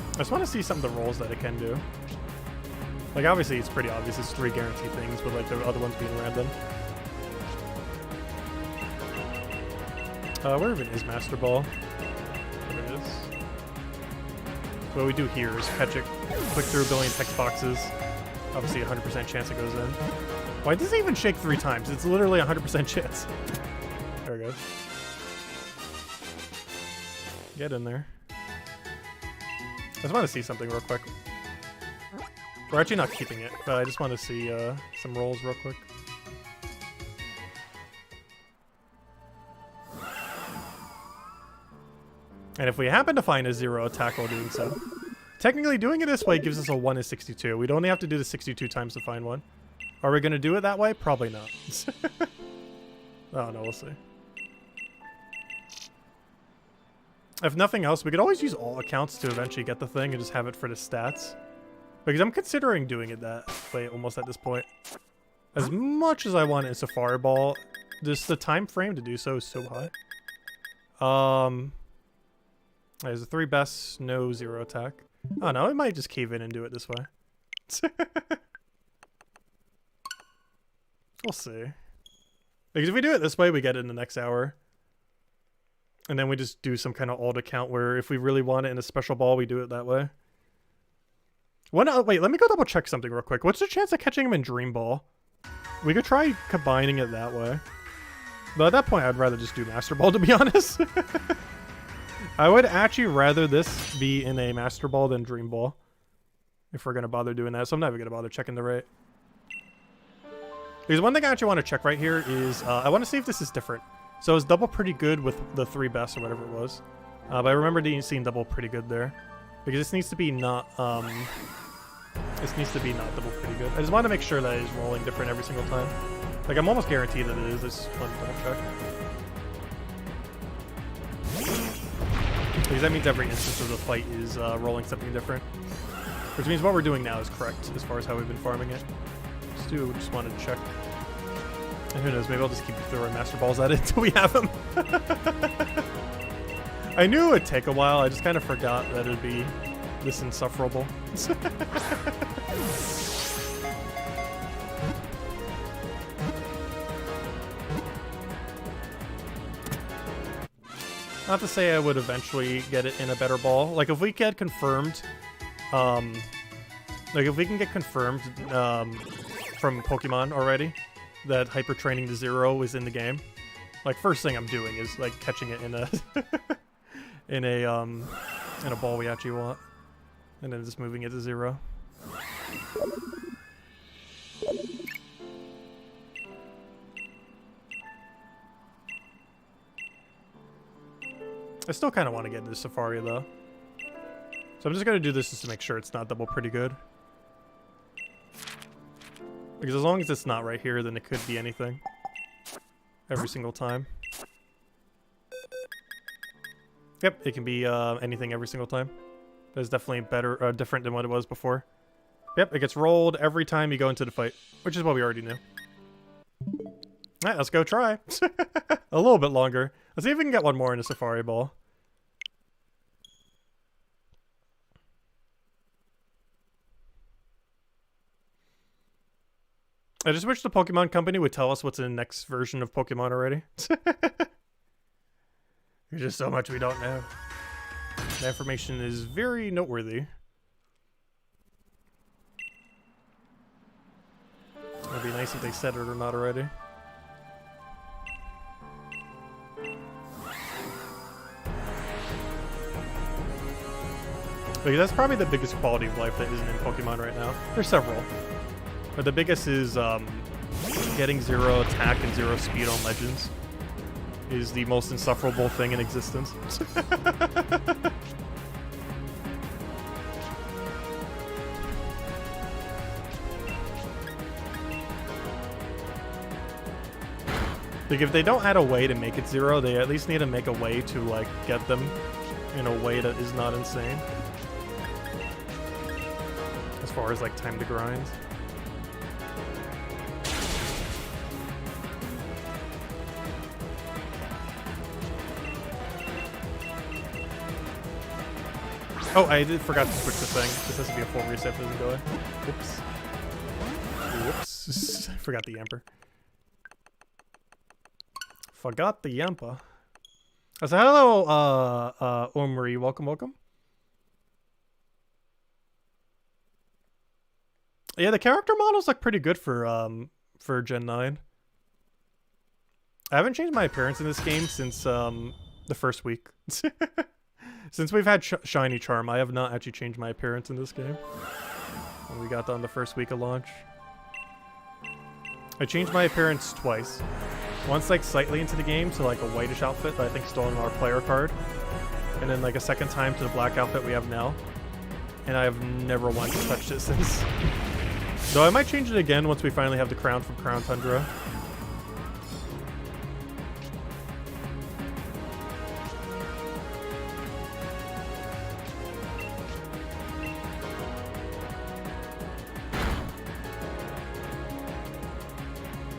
I just want to see some of the rolls that it can do. Like, obviously, it's pretty obvious. It's 3 guaranteed things, but, like, the other ones being random. Where even is Master Ball? There it is. So what we do here is catch it, click through a billion text boxes. Obviously, 100% chance it goes in. Why does it even shake 3 times? It's literally 100% chance. There it goes. Get in there. I just want to see something real quick. We're actually not keeping it, but I just want to see some rolls real quick. And if we happen to find a 0 attack while doing so, technically doing it this way gives us a 1 in 62. We'd only have to do the 62 times to find one. Are we going to do it that way? Probably not. Oh no, we'll see. If nothing else, we could always use all accounts to eventually get the thing and just have it for the stats. Because I'm considering doing it that way almost at this point. As much as I want it in Safari Ball, just the time frame to do so is so high. There's the 3 best, no 0 attack. Oh no, I might just cave in and do it this way. We'll see. Because if we do it this way, we get it in the next hour. And then we just do some kind of alt account where if we really want it in a special ball, we do it that way. Wait, let me go double check something real quick. What's the chance of catching him in Dream Ball? We could try combining it that way. But at that point, I'd rather just do Master Ball, to be honest. I would actually rather this be in a Master Ball than Dream Ball. If we're going to bother doing that. So I'm never going to bother checking the rate. Because one thing I actually want to check right here is I want to see if this is different. So it's double pretty good with the 3 best or whatever it was. But I remember seeing double pretty good there. Because this needs to be not This needs to be not double pretty good. I just want to make sure that it is rolling different every single time. Like, I'm almost guaranteed that it is. I just want to double check. Because that means every instance of the fight is rolling something different. Which means what we're doing now is correct as far as how we've been farming it. Just wanted to check. And who knows, maybe I'll just keep throwing Master Balls at it until we have them. I knew it would take a while, I just kind of forgot that it would be this insufferable. Not to say I would eventually get it in a better ball. Like, if we get confirmed, like, if we can get confirmed, from Pokemon already, that hyper training to 0 is in the game, like, first thing I'm doing is, like, catching it in a, in a ball we actually want, and then just moving it to 0. I still kind of want to get into Safari, though. So I'm just going to do this just to make sure it's not double pretty good. Because as long as it's not right here, then it could be anything. Every single time. Yep, it can be anything every single time. That's definitely better, different than what it was before. Yep, it gets rolled every time you go into the fight, which is what we already knew. Alright, let's go try. A little bit longer. Let's see if we can get one more in the Safari Ball. I just wish the Pokemon Company would tell us what's in the next version of Pokemon already. There's just so much we don't know. The information is very noteworthy. It'd be nice if they said it or not already. Like, that's probably the biggest quality of life that isn't in Pokemon right now. There's several. But the biggest is getting 0 attack and 0 speed on Legends is the most insufferable thing in existence. Like, if they don't add a way to make it 0, they at least need to make a way to, like, get them in a way that is not insane. As far as, like, time to grind. Oh, I forgot to switch the thing. This has to be a full reset if it doesn't go away. Whoops. Whoops. Forgot the Yamper. Forgot the Yamper. So hello, Omri. Welcome, welcome. Yeah, the character models look pretty good for Gen 9. I haven't changed my appearance in this game since the first week. Since we've had Shiny Charm, I have not actually changed my appearance in this game. When we got on the first week of launch. I changed my appearance twice. Once, like, slightly into the game to, like, a whitish outfit that I think is still on our player card. And then, like, a second time to the black outfit we have now. And I have never once touched it since. Though I might change it again once we finally have the crown from Crown Tundra.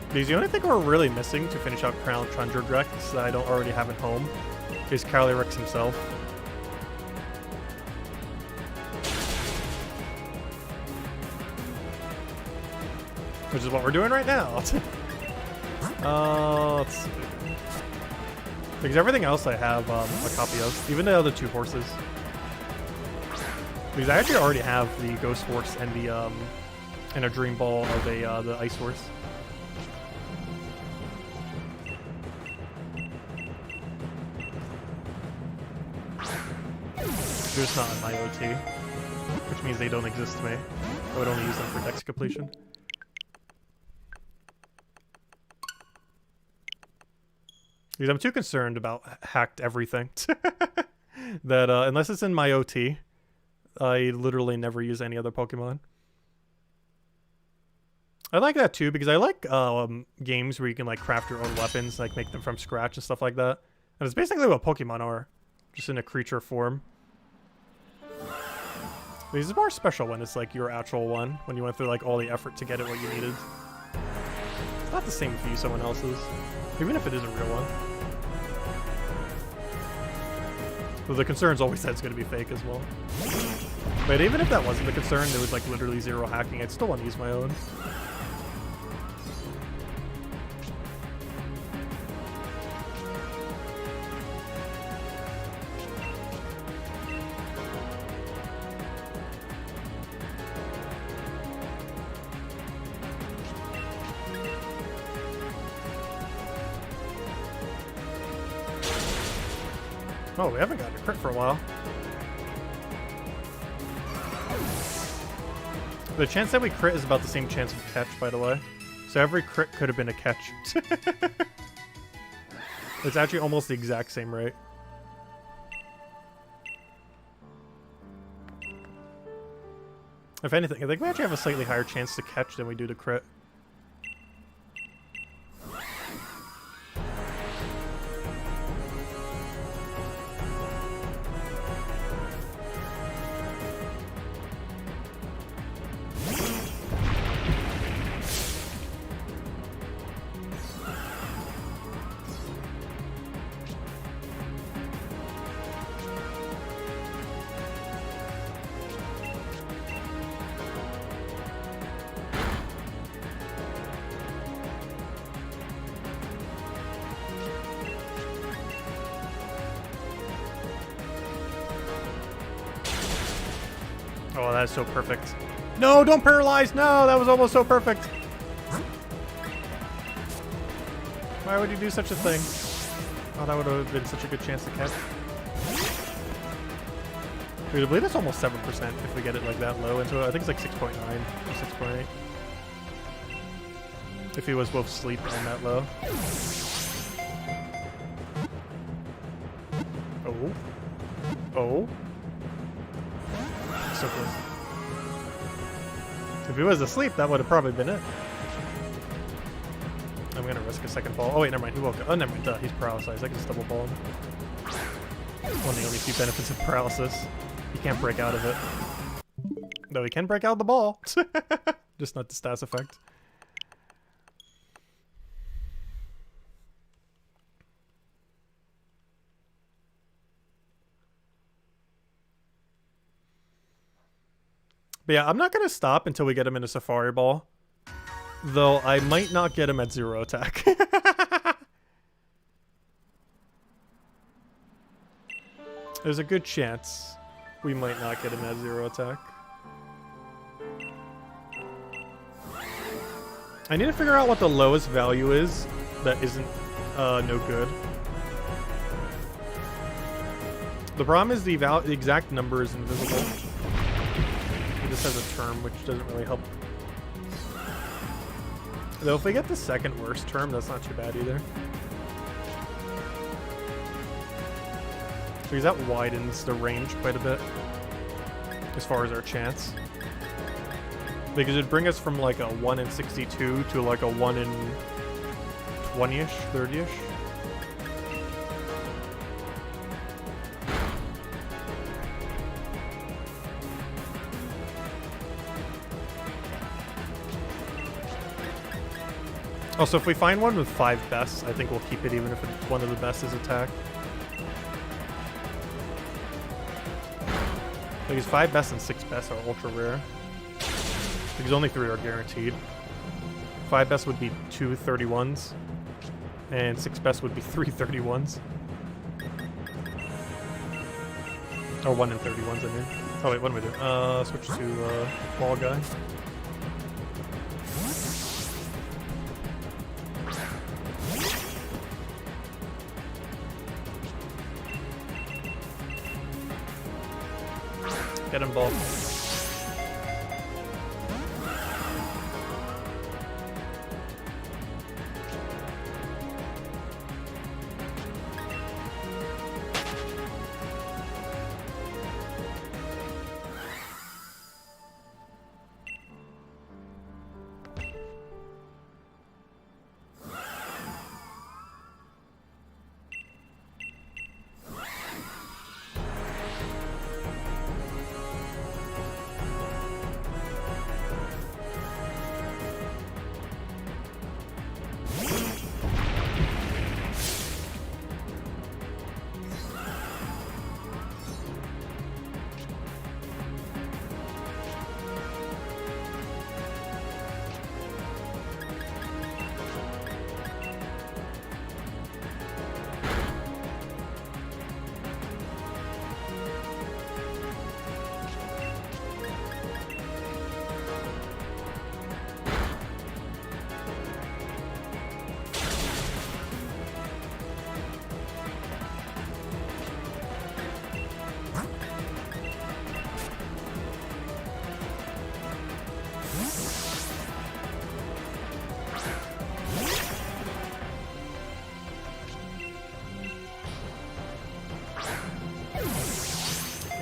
Because the only thing we're really missing to finish out Crown Tundra decks that I don't already have at home is Calyrex himself. Which is what we're doing right now. Let's see. Because everything else I have a copy of, even the other 2 horses. Because I actually already have the Ghost Horse and the and a Dream Ball of the Ice Horse. They're just not in my OT, which means they don't exist to me. I would only use them for dex completion. Because I'm too concerned about hacked everything that unless it's in my OT, I literally never use any other Pokemon. I like that too because I like games where you can like craft your own weapons, like make them from scratch and stuff like that. And it's basically what Pokemon are, just in a creature form. This is more special when it's like your actual one, when you went through like all the effort to get it what you needed. It's not the same if you use someone else's, even if it is a real one. Though the concern's always that it's going to be fake as well. But even if that wasn't the concern, there was like literally zero hacking, I'd still want to use my own. Oh, we haven't gotten a crit for a while. The chance that we crit is about the same chance of catch, by the way. So every crit could have been a catch. It's actually almost the exact same rate. If anything, I think we actually have a slightly higher chance to catch than we do to crit. Oh, that is so perfect. No, don't paralyze! No, that was almost so perfect. Why would you do such a thing? Oh, that would have been such a good chance to catch. Dude, I believe it's almost 7% if we get it like that low into it. I think it's like 6.9 or 6.8. If he was both sleep and that low. Oh. Oh. So close. If he was asleep, that would have probably been it. I'm gonna risk a second ball. Oh wait, never mind. He woke up. Oh, never mind. Duh, he's paralyzed. I can just double ball him. One of the only few benefits of paralysis. He can't break out of it. Though he can break out of the ball. Just not the stats effect. But yeah, I'm not going to stop until we get him in a Safari Ball. Though I might not get him at 0 attack. There's a good chance we might not get him at 0 attack. I need to figure out what the lowest value is that isn't no good. The problem is the exact number is invisible. It just has a term, which doesn't really help. Though if we get the second worst term, that's not too bad either. Because that widens the range quite a bit as far as our chance. Because it'd bring us from like a 1 in 62 to like a 1 in 20-ish, 30-ish. Also, if we find one with 5 bests, I think we'll keep it even if one of the bests is attack. Because 5 bests and 6 bests are ultra rare. Because only 3 are guaranteed. 5 bests would be 2 31s. And 6 bests would be 3 31s. Or 1 in 31s, I mean. Oh wait, what do we do? Switch to ball guy. Get him, ball.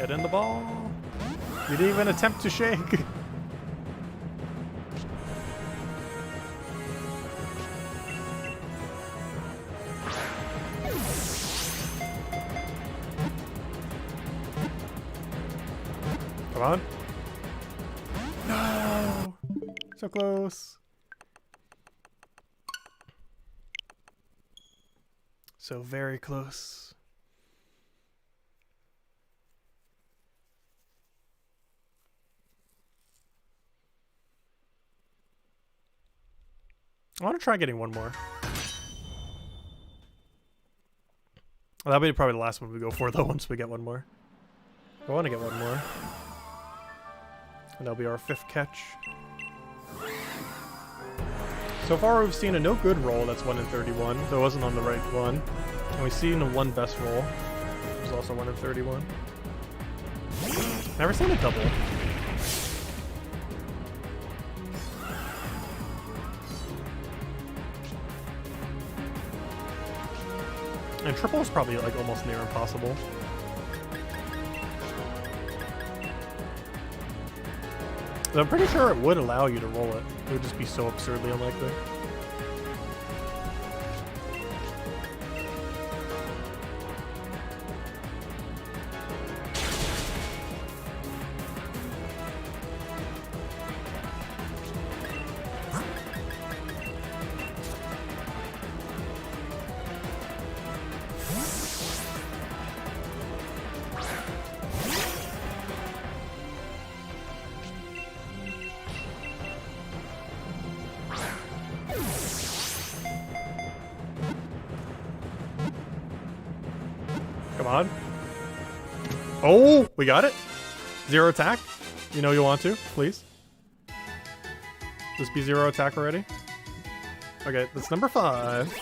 Get in the ball. You didn't even attempt to shake. Come on. No! So close. So very close. I want to try getting one more. Well, that'll be probably the last one we go for, though, once we get one more. I want to get one more. And that'll be our 5th catch. So far, we've seen a no good roll that's 1 in 31. That wasn't on the right one. And we've seen a 1 best roll. Which is also 1 in 31. Never seen a double. And triple is probably like almost near impossible. But I'm pretty sure it would allow you to roll it. It would just be so absurdly unlikely. Come on. Oh, we got it. 0 attack. You know you want to, please. Just be 0 attack already. Okay, that's number 5.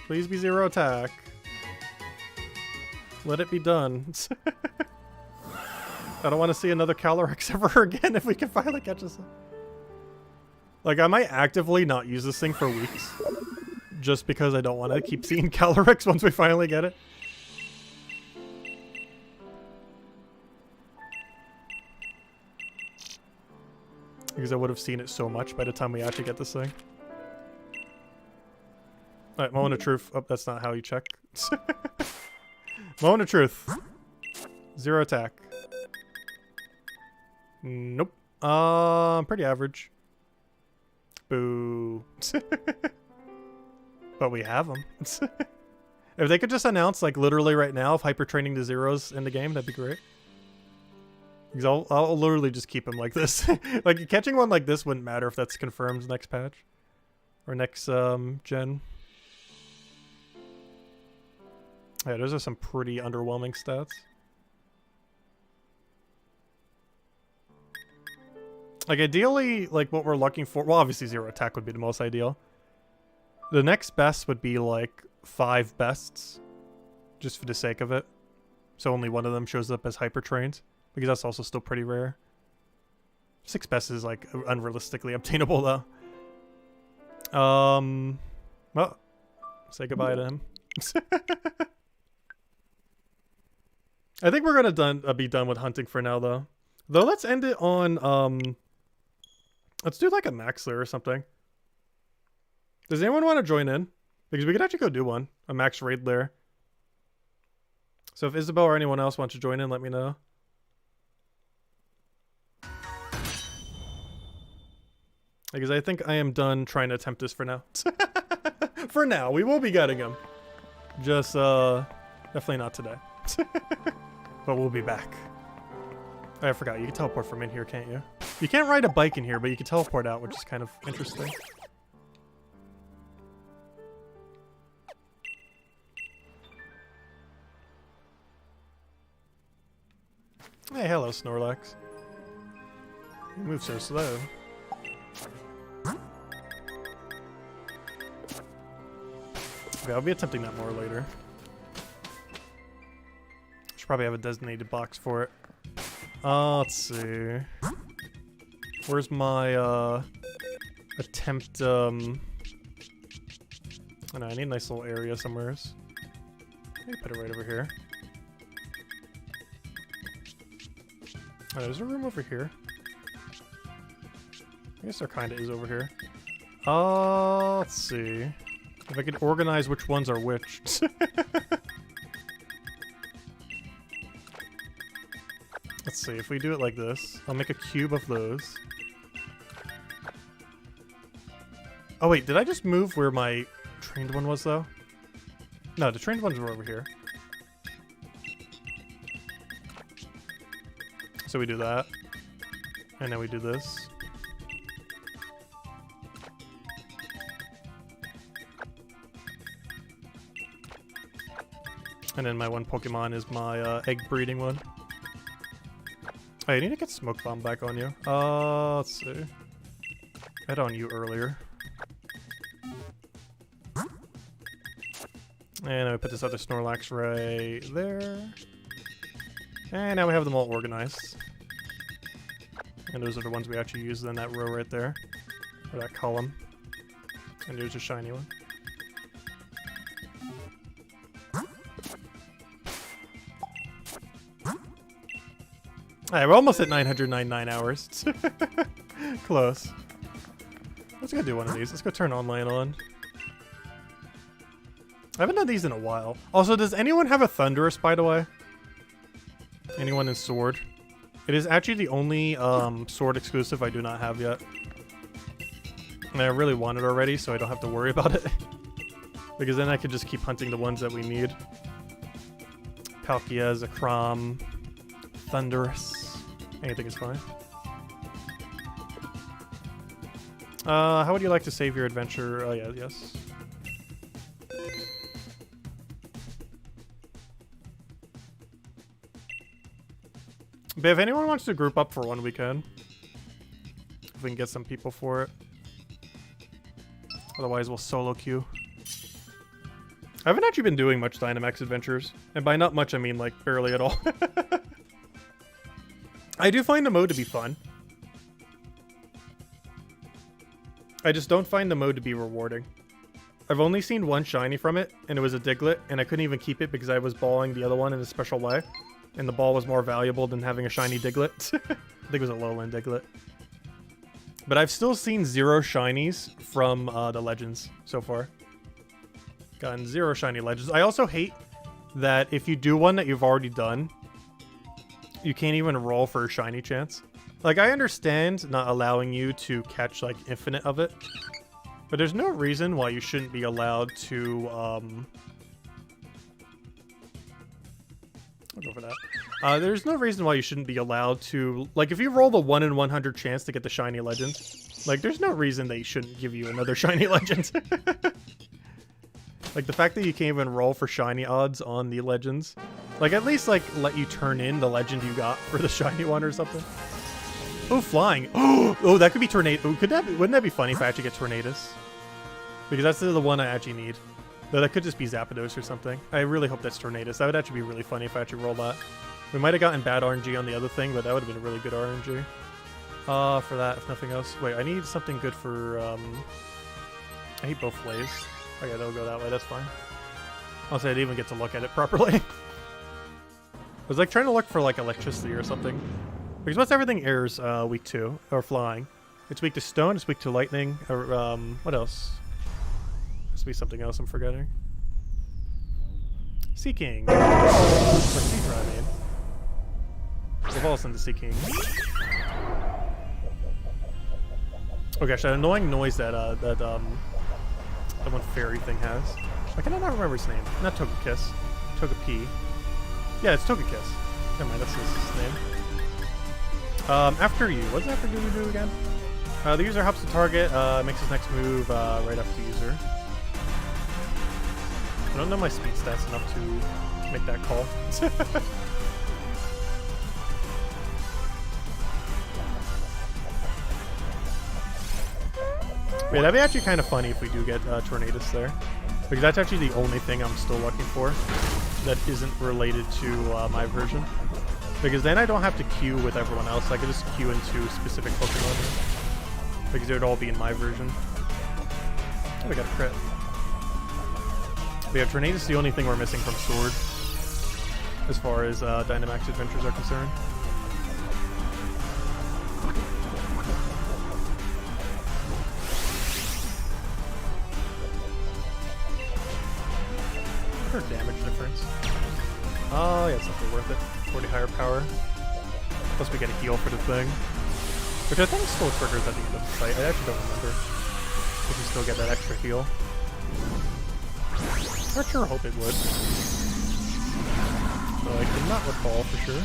Please be 0 attack. Let it be done. I don't want to see another Calyrex ever again if we can finally catch this. Like, I might actively not use this thing for weeks. Just because I don't want to keep seeing Calyrex once we finally get it. Because I would have seen it so much by the time we actually get this thing. Alright, moment of truth. Oh, that's not how you check. Moment of truth. 0 attack. Nope. Pretty average. Boo. But we have them. If they could just announce, like, literally right now, if hyper training to zeros in the game, that'd be great. Because I'll literally just keep him like this. Like, catching one like this wouldn't matter if that's confirmed next patch. Or next, gen. Yeah, those are some pretty underwhelming stats. Like, ideally, like, what we're looking for... Well, obviously 0 attack would be the most ideal. The next best would be, like, 5 bests. Just for the sake of it. So only one of them shows up as hyper-trained. Because that's also still pretty rare. 6 bests is, like, unrealistically obtainable, though. Well, say goodbye to him. I think we're gonna be done with hunting for now, though. Though, let's end it on, let's do, like, a max lair or something. Does anyone want to join in? Because we could actually go do one. A max raid lair. So if Isabel or anyone else wants to join in, let me know. Because I think I am done trying to attempt this for now. For now. We will be getting him. Just, definitely not today. But we'll be back. Oh, I forgot. You can teleport from in here, can't you? You can't ride a bike in here, but you can teleport out, which is kind of interesting. Hey, hello, Snorlax. You move so slow. Okay, I'll be attempting that more later. Should probably have a designated box for it. Let's see. Where's my, attempt, I don't know, I need a nice little area somewhere. Maybe put it right over here. Oh, there's a room over here. I guess there kind of is over here. Let's see. If I could organize which ones are which. Let's see, if we do it like this, I'll make a cube of those. Oh wait, did I just move where my trained one was though? No, the trained ones were over here. So we do that. And then we do this. And then my one Pokemon is my egg breeding one. Oh, I need to get Smoke Bomb back on you. Let's see. I had on you earlier. And I put this other Snorlax right there. And now we have them all organized. And those are the ones we actually use in that row right there. Or that column. And there's a shiny one. Alright, we're almost at 999 hours. Close. Let's go do one of these. Let's go turn online on. I haven't done these in a while. Also, does anyone have a Thunderous, by the way? Anyone in Sword? It is actually the only Sword exclusive I do not have yet. And I really want it already, so I don't have to worry about it. Because then I can just keep hunting the ones that we need. Palkia, Zekrom, Thunderous. Anything is fine. How would you like to save your adventure? Oh yeah, yes. But if anyone wants to group up for one weekend, if we can get some people for it. Otherwise, we'll solo queue. I haven't actually been doing much Dynamax adventures. And by not much, I mean like barely at all. I do find the mode to be fun. I just don't find the mode to be rewarding. I've only seen one shiny from it, and it was a Diglett, and I couldn't even keep it because I was balling the other one in a special way. And the ball was more valuable than having a shiny Diglett. I think it was a lowland Diglett. But I've still seen 0 shinies from the Legends so far. Gotten 0 shiny Legends. I also hate that if you do one that you've already done, you can't even roll for a shiny chance. Like, I understand not allowing you to catch, like, infinite of it. But there's no reason why you shouldn't be allowed to, I'll go for that. There's no reason why you shouldn't be allowed to... Like, if you roll the 1 in 100 chance to get the shiny legend, like, there's no reason they shouldn't give you another shiny legend. Like, the fact that you can't even roll for shiny odds on the legends. Like, at least, like, let you turn in the legend you got for the shiny one or something. Oh, flying. Oh, that could be Tornado. Wouldn't that be funny if I actually get Tornadus? Because that's the one I actually need. Though that could just be Zapdos or something. I really hope that's Tornadus. That would actually be really funny if I actually roll that. We might have gotten bad RNG on the other thing, but that would have been really good RNG. For that, if nothing else. Wait, I need something good for, I hate both ways. Okay, that'll go that way, that's fine. Honestly, I didn't even get to look at it properly. I was like trying to look for like electricity or something. Because what's everything air's weak to, or flying? It's weak to stone, it's weak to lightning, or what else? Must be something else I'm forgetting. Seeking. Or Seedra, I mean. We've all sent the Seeking. Oh gosh, that annoying noise that that one fairy thing has. Why can I not remember its name? Not Togekiss. Togepi. Yeah, it's Togekiss. Never mind, that's his name. After you. What's after you do again? The user helps the target, makes his next move right after the user. I don't know my speed stats enough to make that call. Wait, that'd be actually kind of funny if we do get Tornadus there. Because that's actually the only thing I'm still looking for that isn't related to my version. Because then I don't have to queue with everyone else. I can just queue into specific Pokemon. Because it would all be in my version. Oh, we got a crit. But yeah, Tornadus is the only thing we're missing from Sword. As far as Dynamax Adventures are concerned. worth it. 40 higher power. Plus we get a heal for the thing. Which I think still triggers at the end of the fight. I actually don't remember if we still get that extra heal. I sure hope it would. But I could not recall for sure.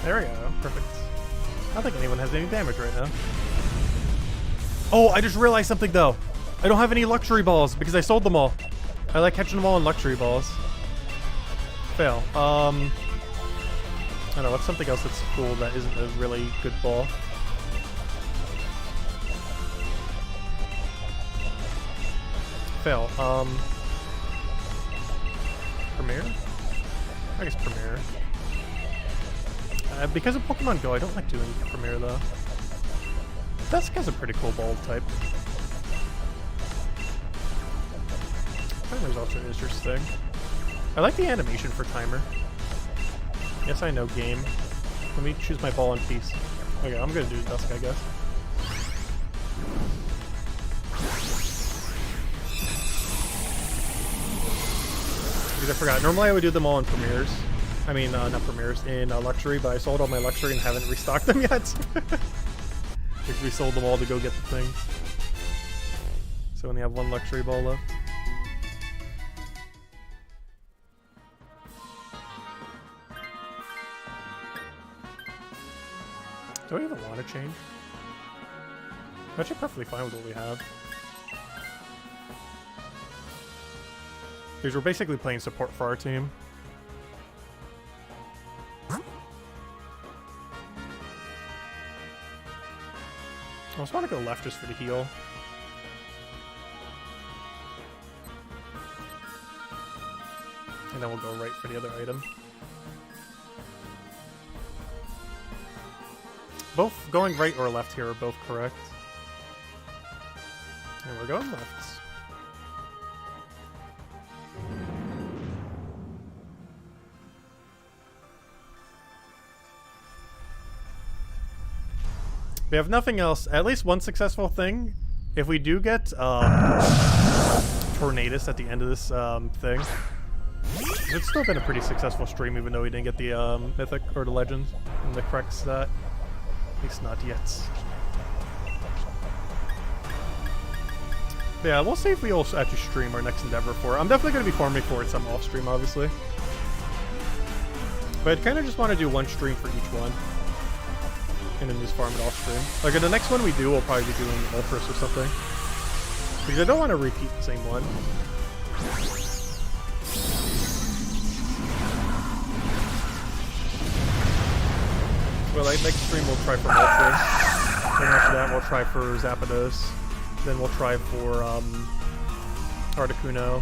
There we go. Perfect. I don't think anyone has any damage right now. Oh, I just realized something though. I don't have any luxury balls because I sold them all. I like catching them all in luxury balls. Fail. I don't know, what's something else that's cool that isn't a really good ball? Fail. Premiere? I guess Premiere. Because of Pokemon Go, I don't like doing Premiere though. Dusk has a pretty cool ball type. Timer's also interesting. I like the animation for Timer. Yes, I know, game. Let me choose my ball in peace. Okay, I'm gonna do Dusk, I guess. Because I forgot. Normally I would do them all in Premieres. I mean, not Premieres, in Luxury, but I sold all my Luxury and haven't restocked them yet. Because we sold them all to go get the things. So we only have one Luxury ball left. Do I even want to change? I'm actually perfectly fine with what we have. Because we're basically playing support for our team. I just want to go left just for the heal. And then we'll go right for the other item. Both going right or left here are both correct. And we're going left. We have nothing else. At least one successful thing. If we do get Tornadus at the end of this thing, it's still been a pretty successful stream, even though we didn't get the Mythic or the Legends and the correct stat. At least not yet. But yeah, we'll see if we will actually stream our next endeavor for it. I'm definitely going to be farming for it some off stream, obviously. But I kind of just want to do one stream for each one. And then just farm it off stream. Like, in the next one we do, we'll probably be doing Ultras or something. Because I don't want to repeat the same one. Well, like, next stream we'll try for Ultras. Then after that we'll try for Zapdos. Then we'll try for, Articuno.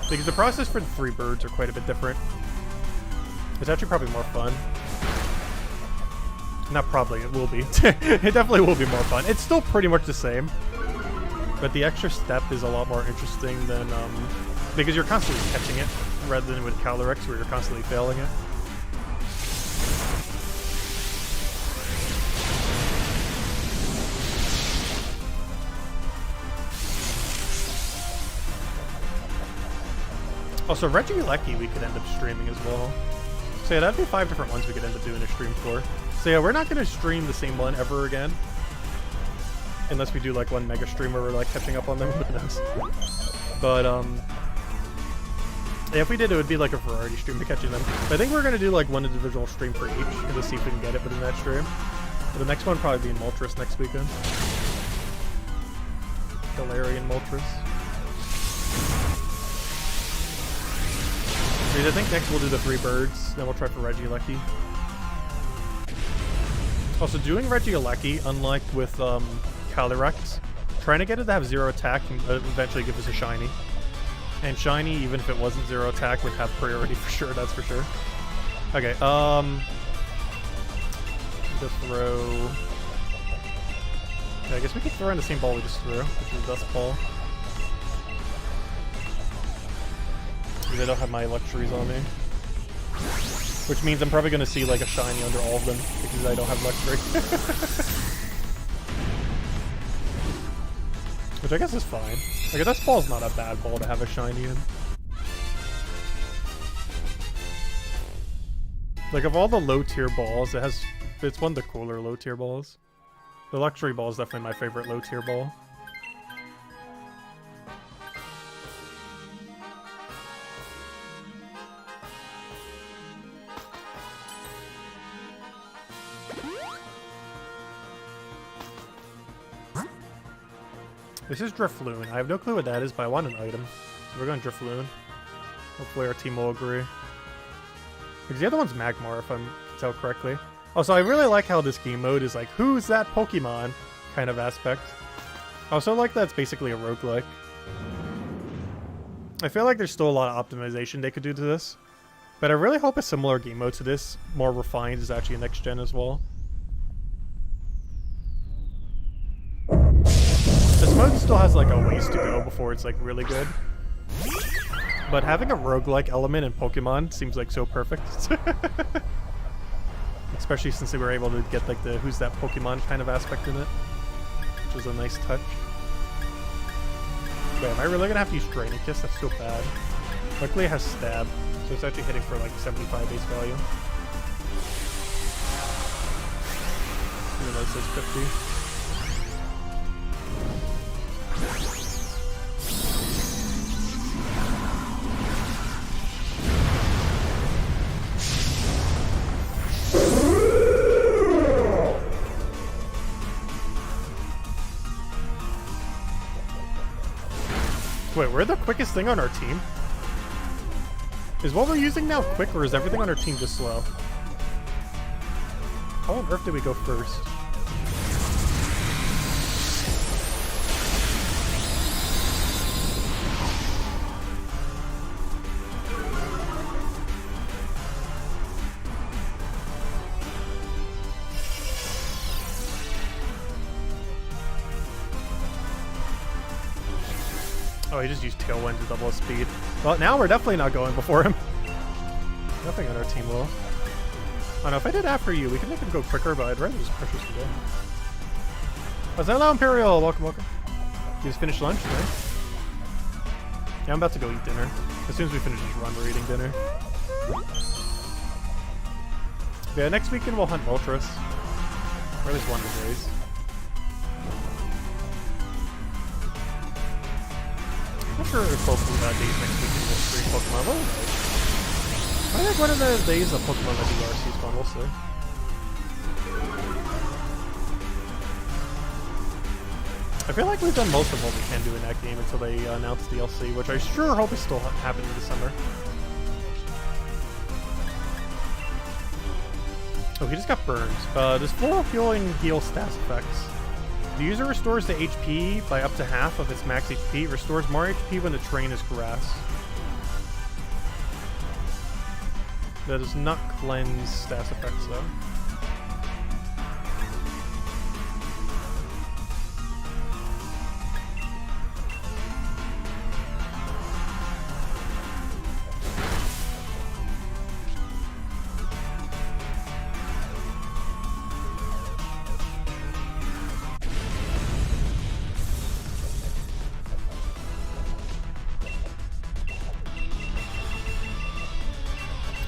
Because the process for the 3 birds are quite a bit different. It's actually probably more fun. Not probably, it will be. It definitely will be more fun. It's still pretty much the same. But the extra step is a lot more interesting than, because you're constantly catching it, rather than with Calyrex where you're constantly failing it. Also, Regieleki we could end up streaming as well. So yeah, that'd be 5 different ones we could end up doing a stream for. So yeah, we're not going to stream the same one ever again. Unless we do like one mega stream where we're like catching up on them, who knows. But yeah, if we did, it would be like a variety stream to catching them. But I think we're going to do like one individual stream for each, and just see if we can get it within that stream. But the next one will probably be in Moltres next weekend. Galarian Moltres. I think next we'll do the 3 birds, then we'll try for Regieleki. Also, doing Regieleki, unlike with Calyrex, trying to get it to have 0 attack and eventually give us a shiny. And shiny, even if it wasn't 0 attack, would have priority for sure, that's for sure. Okay, to throw... Yeah, I guess we could throw in the same ball we just threw, which is Dust Ball. Because I don't have my luxuries on me. Which means I'm probably going to see like a shiny under all of them, because I don't have luxury. Which I guess is fine. Like, Dust Ball's not a bad ball to have a shiny in. Like, of all the low-tier balls, it's one of the cooler low-tier balls. The luxury ball is definitely my favorite low-tier ball. This is Drifloon. I have no clue what that is, but I want an item. So we're going Drifloon. Hopefully our team will agree. Because the other one's Magmar, if I can tell correctly. Also, I really like how this game mode is like, who's that Pokemon kind of aspect. I also like that it's basically a roguelike. I feel like there's still a lot of optimization they could do to this. But I really hope a similar game mode to this, more refined, is actually a next gen as well. This mode still has like a ways to go before it's like really good. But having a roguelike element in Pokemon seems like so perfect. Especially since they were able to get like the who's that Pokemon kind of aspect in it. Which is a nice touch. Wait, am I really gonna have to use Draining Kiss? That's so bad. Luckily it has Stab, so it's actually hitting for like 75 base value. Even though it says 50. Wait, we're the quickest thing on our team? Is what we're using now quick, or is everything on our team just slow? How on earth did we go first? Oh, he just used Tailwind to double his speed. Well, now we're definitely not going before him. Nothing on our team will. I don't know, if I did after you, we could make him go quicker, but I'd rather just push us today. Oh, hello, Imperial! Welcome, welcome. You just finished lunch, right? Yeah, I'm about to go eat dinner. As soon as we finish this run, we're eating dinner. Yeah, next weekend we'll hunt Moltres. Or at least one of the days. I'm not sure if both days next weekend will stream Pokemon. Well, I think one of the days of Pokemon Legends RC is fun, we'll see. I feel like we've done most of what we can do in that game until they announce DLC, which I sure hope is still happening this summer. Oh, he just got burned. Does full healing heal stats effects? The user restores the HP by up to half of its max HP. It restores more HP when the terrain is grass. That does not cleanse stats effects though.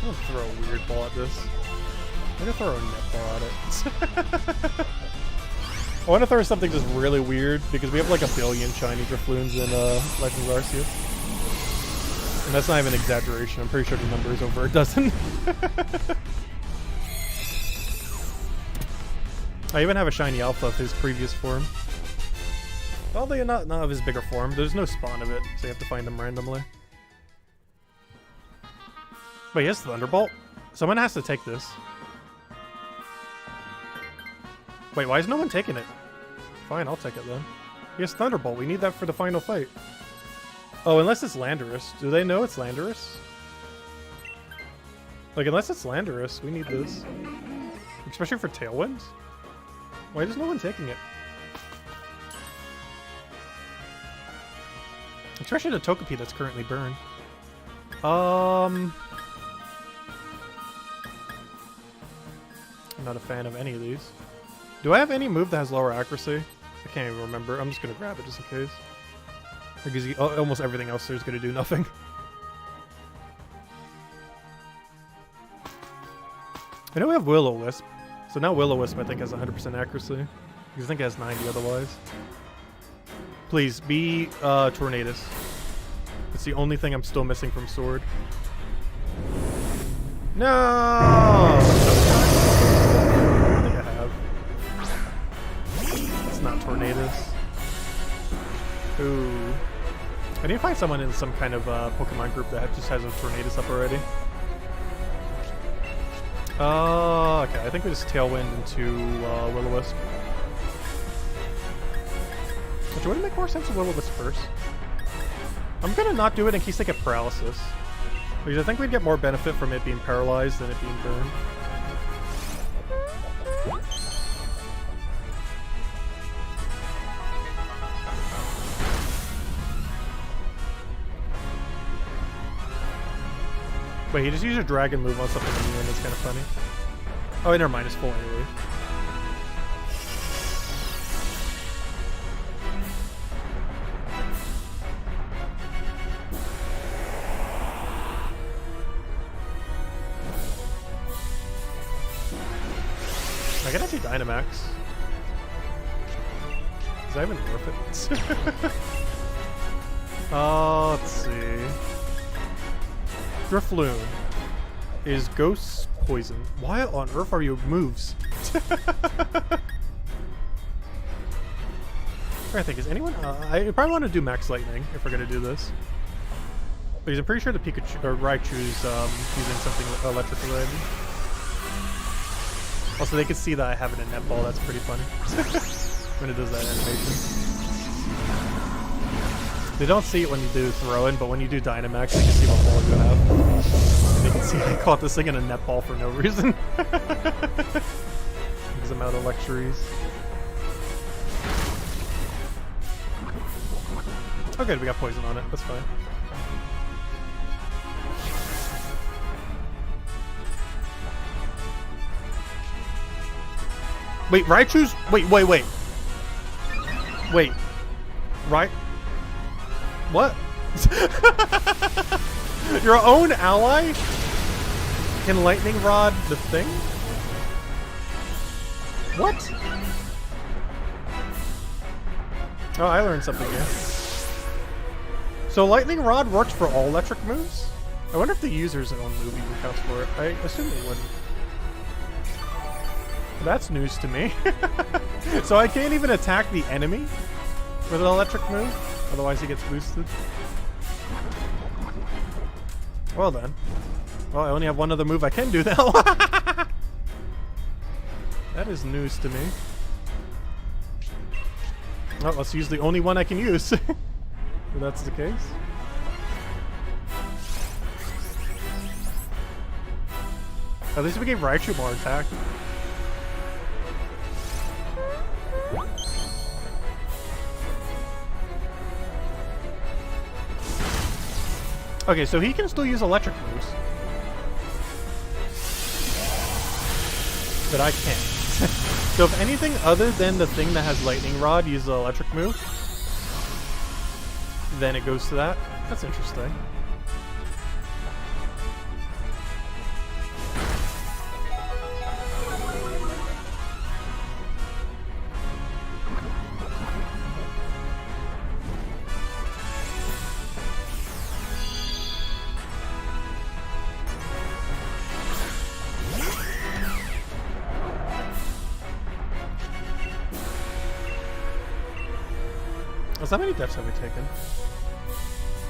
I'm gonna throw a weird ball at this. I'm gonna throw a net ball at it. I want to throw something just really weird because we have like 1 billion shiny Drifloons in Legends Arceus. And that's not even an exaggeration. I'm pretty sure the number is over a dozen. I even have a shiny alpha of his previous form. Well, they not of his bigger form. There's no spawn of it, so you have to find them randomly. Wait, he has Thunderbolt? Someone has to take this. Wait, why is no one taking it? Fine, I'll take it then. He has Thunderbolt. We need that for the final fight. Oh, unless it's Landorus. Do they know it's Landorus? Like, unless it's Landorus, we need this. Especially for Tailwind? Why is no one taking it? Especially the Togepi that's currently burned. I'm not a fan of any of these. Do I have any move that has lower accuracy? I can't even remember. I'm just gonna grab it just in case. Because almost everything else there is gonna do nothing. I know we have Will-O-Wisp. So now Will-O-Wisp I think has 100% accuracy. Because I think it has 90 otherwise. Please, be Tornadus. It's the only thing I'm still missing from Sword. No! I think I have. It's not Tornadus. Ooh. I need to find someone in some kind of Pokemon group that just has a Tornadus up already. Okay, I think we just Tailwind into Will-O-Wisp. Which would it make more sense to Will-O-Wisp first? I'm gonna not do it in case they get paralysis. Because I think we'd get more benefit from it being paralyzed than it being burned. Wait, he just used a dragon move on something new and it's kind of funny. Oh, never mind, it's full anyway. I can actually Dynamax. Is that even worth it? Let's see. Drifloon is Ghost Poison. Why on earth are your moves? I think, is anyone... I probably want to do Max Lightning if we're going to do this. Because I'm pretty sure the Pikachu or Raichu's using something electric related. Also, they can see that I have it in Netball. That's pretty funny. When it does that animation. They don't see it when you do throw-in, but when you do Dynamax, they can see what ball you have. And they can see I caught this thing in a netball for no reason. Because I'm out of luxuries. Okay, we got poison on it. That's fine. Wait, Raichu's... Wait. Wait. Right? What? Your own ally can Lightning Rod the thing? What? Oh, I learned something here. So Lightning Rod works for all electric moves? I wonder if the user's own move even counts for it. I assume they wouldn't. That's news to me. So I can't even attack the enemy with an electric move? Otherwise he gets boosted. Well then. Well, I only have one other move I can do now. That is news to me. Well, let's use the only one I can use. If that's the case. At least we gave Raichu more attack. Okay, so he can still use electric moves. But I can't. So if anything other than the thing that has Lightning Rod uses an electric move, then it goes to that. That's interesting. How many deaths have we taken?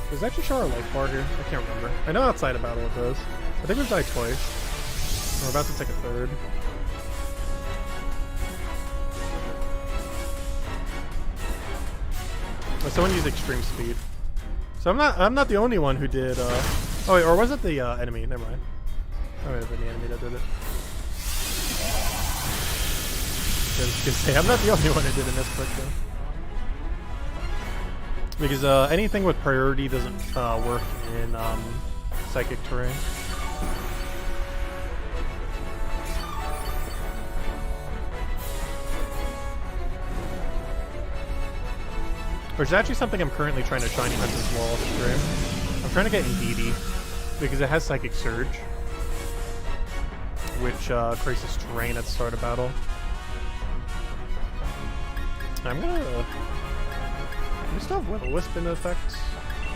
Does that actually show our life bar here? I can't remember. I know outside of battle it does. I think we've died twice. We're about to take a third. Someone used extreme speed. So I'm not the only one who did. Oh wait, or was it the enemy? Never mind. Oh, it was the enemy that did it. I was gonna say I'm not the only one who did a misclick though. Because anything with priority doesn't work in psychic terrain. Which is actually something I'm currently trying to shiny hunt as well off stream. I'm trying to get Indeedee because it has Psychic Surge, which increases terrain at the start of battle. I'm gonna... We still have Will-O-Wisp in effect.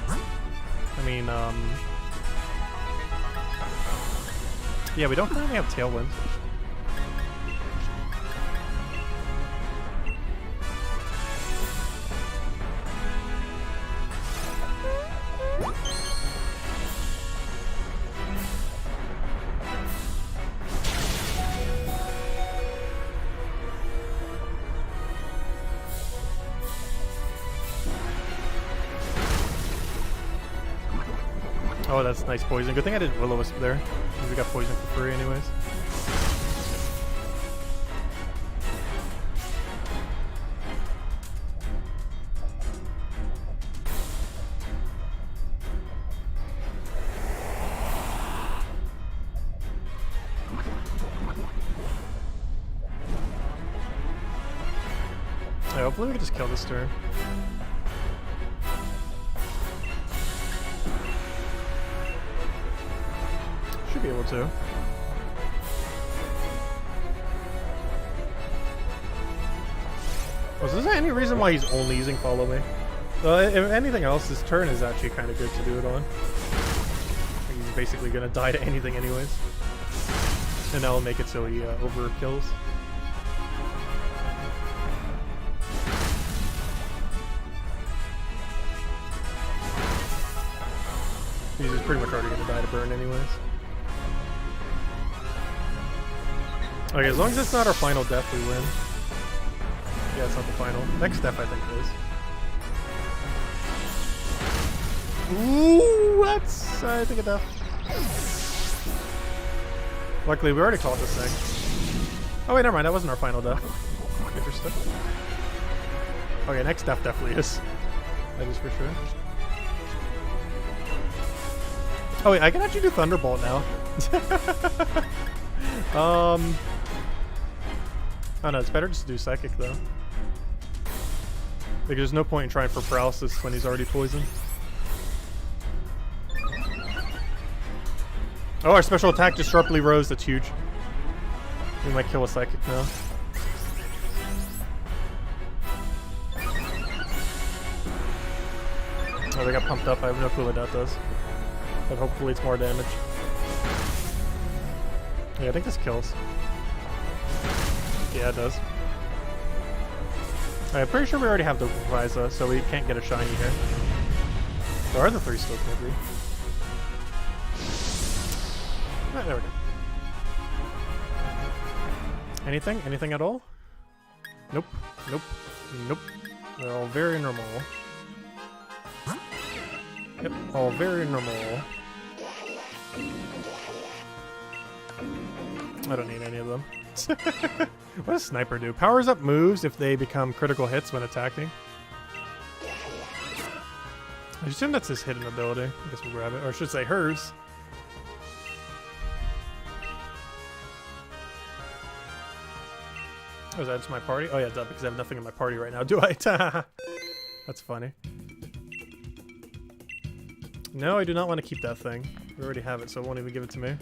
I mean, yeah, we don't currently have Tailwind. Oh, that's nice poison. Good thing I did Will-O-Wisp there, because we got poison for free anyways. Yeah, hopefully we can just kill this turn. Should be able to. Was there any reason why he's only using Follow Me? If anything else, this turn is actually kind of good to do it on. He's basically gonna die to anything anyways. And that'll make it so he overkills. He's just pretty much already gonna die to burn anyways. Okay, as long as it's not our final death, we win. Yeah, it's not the final. Next death, I think, is. Ooh, that's, I think, a death. Luckily, we already caught this thing. Oh, wait, never mind. That wasn't our final death. Interesting. Okay, next death definitely is. That is for sure. Oh, wait, I can actually do Thunderbolt now. Oh no, it's better just to do Psychic though. Like, there's no point in trying for Paralysis when he's already poisoned. Oh, our special attack just sharply rose. That's huge. We might kill a Psychic now. Oh, they got pumped up. I have no clue what that does. But hopefully it's more damage. Yeah, I think this kills. Yeah, it does. I'm pretty sure we already have the Visa, so we can't get a shiny here. There are the 3 still, can't we? Ah, there we go. Anything? Anything at all? Nope. Nope. Nope. They're all very normal. Yep, all very normal. I don't need any of them. What does Sniper do? Powers up moves if they become critical hits when attacking. I assume that's his hidden ability. I guess we'll grab it. Or I should say hers. Oh, is that just my party? Oh yeah, duh, because I have nothing in my party right now, do I? That's funny. No, I do not want to keep that thing. We already have it, so it won't even give it to me.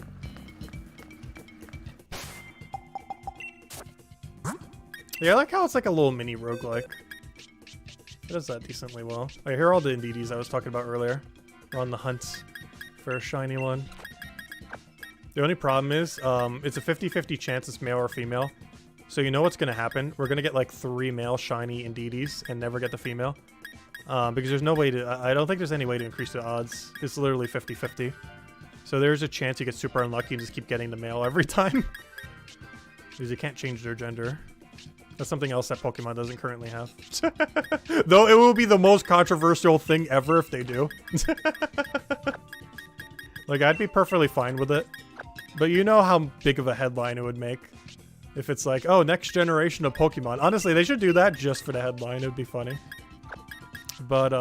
Yeah, I like how it's like a little mini roguelike. It does that decently well. Okay, here are all the Indeedees I was talking about earlier. We're on the hunt for a shiny one. The only problem is, it's a 50-50 chance it's male or female. So you know what's going to happen. We're going to get like 3 male shiny Indeedees and never get the female. Because there's no way to... I don't think there's any way to increase the odds. It's literally 50-50. So there's a chance you get super unlucky and just keep getting the male every time. Because you can't change their gender. That's something else that Pokemon doesn't currently have. Though it will be the most controversial thing ever if they do. Like, I'd be perfectly fine with it. But you know how big of a headline it would make. If it's like, oh, next generation of Pokemon. Honestly, they should do that just for the headline. It would be funny. But,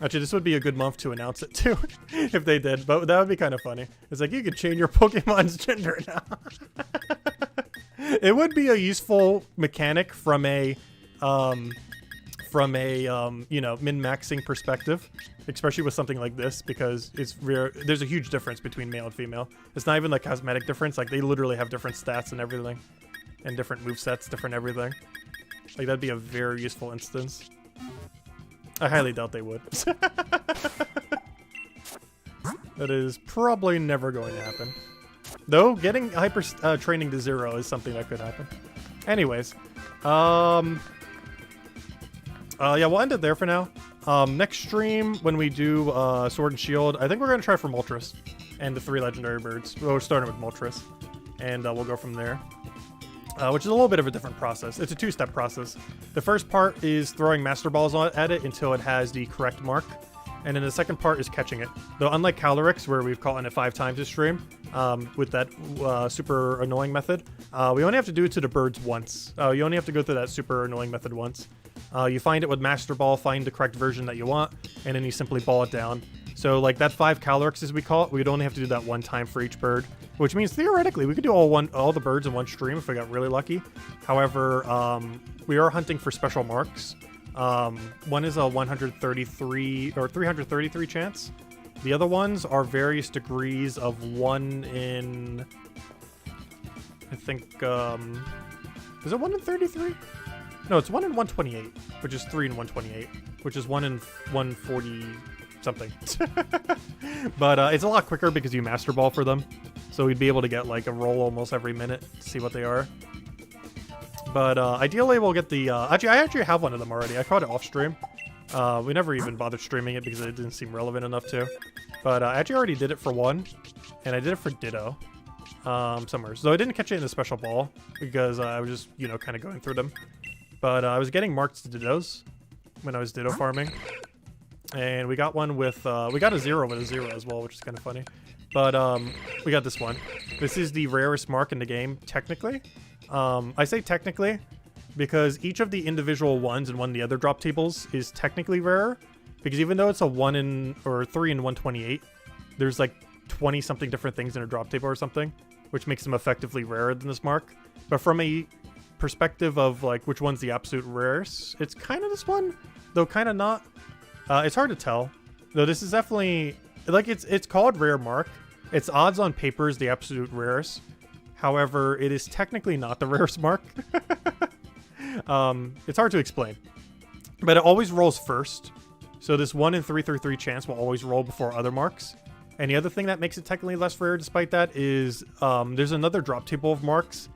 actually, this would be a good month to announce it, too. If they did. But that would be kind of funny. It's like, you could change your Pokemon's gender now. It would be a useful mechanic from a, you know, min-maxing perspective. Especially with something like this, because it's rare. There's a huge difference between male and female. It's not even like cosmetic difference. Like, they literally have different stats and everything. And different movesets, different everything. Like, that'd be a very useful instance. I highly doubt they would. That is probably never going to happen. Though, getting hyper training to 0 is something that could happen. Anyways. Yeah, we'll end it there for now. Next stream, when we do Sword and Shield, I think we're going to try for Moltres and the 3 legendary birds. Well, we're starting with Moltres, and we'll go from there. Which is a little bit of a different process. It's a 2-step process. The first part is throwing Master Balls at it until it has the correct mark. And then the second part is catching it. Though unlike Calyrex, where we've caught it 5 times this stream, with that super annoying method, we only have to do it to the birds once. You only have to go through that super annoying method once. You find it with Master Ball, find the correct version that you want, and then you simply ball it down. So like that 5 Calyrexes we call it, we'd only have to do that 1 time for each bird, which means theoretically we could do all the birds in one stream if we got really lucky. However, we are hunting for special marks. One is a 133 or 333 chance. The other ones are various degrees of 1 in, I think, is it 1 in 33? No, it's 1 in 128, which is 3 in 128, which is 1 in 140 something. But it's a lot quicker because you Master Ball for them. So we'd be able to get like a roll almost every minute to see what they are. But ideally we'll get the... I actually have one of them already. I caught it off stream. We never even bothered streaming it because it didn't seem relevant enough to. But I actually already did it for 1, and I did it for Ditto. Somewhere. So I didn't catch it in a special ball because I was just, you know, kind of going through them. But I was getting marked Dittos when I was Ditto farming. And we got one with, we got a 0 with a 0 as well, which is kind of funny. But we got this one. This is the rarest mark in the game, technically. I say technically because each of the individual ones in one of the other drop tables is technically rarer. Because even though it's a 1 in, or 3 in 128, there's like 20 something different things in a drop table or something, which makes them effectively rarer than this mark. But from a perspective of like which one's the absolute rarest, it's kind of this one, though kind of not. It's hard to tell, though. This is definitely like it's called rare mark. Its odds on paper is the absolute rarest. However, it is technically not the rarest mark. It's hard to explain, but it always rolls first. So this 1 in 333 chance will always roll before other marks. And the other thing that makes it technically less rare despite that is there's another drop table of marks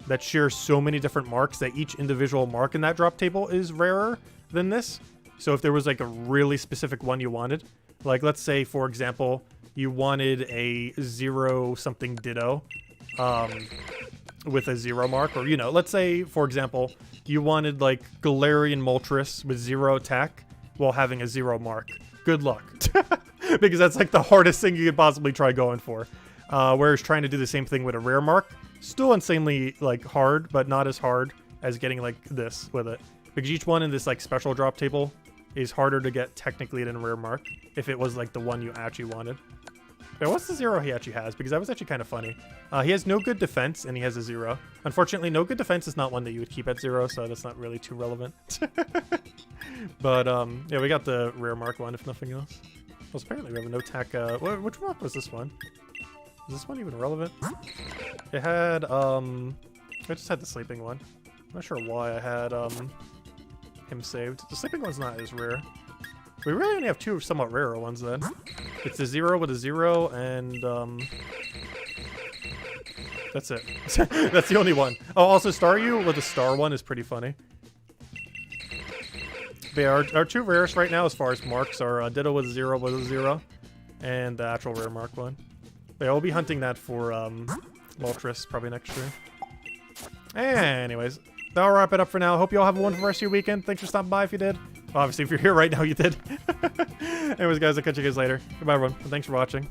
that shares so many different marks that each individual mark in that drop table is rarer than this. So if there was like a really specific one you wanted, like let's say, for example, you wanted a 0 something Ditto with a 0 mark, or, you know, let's say, for example, you wanted like Galarian Moltres with 0 attack while having a 0 mark. Good luck. Because that's like the hardest thing you could possibly try going for. Whereas trying to do the same thing with a rare mark, still insanely like hard, but not as hard as getting like this with it. Because each one in this like special drop table is harder to get technically than a rare mark if it was like the one you actually wanted. But what's the 0 he actually has? Because that was actually kind of funny. He has no good defense and he has a 0. Unfortunately, no good defense is not one that you would keep at 0, so that's not really too relevant. But yeah, we got the rare mark one if nothing else. Well, apparently we have a no attack. Which mark was this one? Is this one even relevant? It had I just had the sleeping one. I'm not sure why I had him saved. The sleeping one's not as rare. We really only have 2 somewhat rarer ones then. It's a 0 with a 0 and that's it. That's the only one. Oh, also Staryu with a star one is pretty funny. But yeah, our 2 rarest right now as far as marks are Ditto with a 0 with a 0 and the actual rare mark one. But yeah, we'll be hunting that for Moltres probably next year. Anyways, that'll wrap it up for now. Hope you all have a wonderful rest of your weekend. Thanks for stopping by if you did. Obviously, if you're here right now, you did. Anyways, guys, I'll catch you guys later. Goodbye, everyone. And thanks for watching.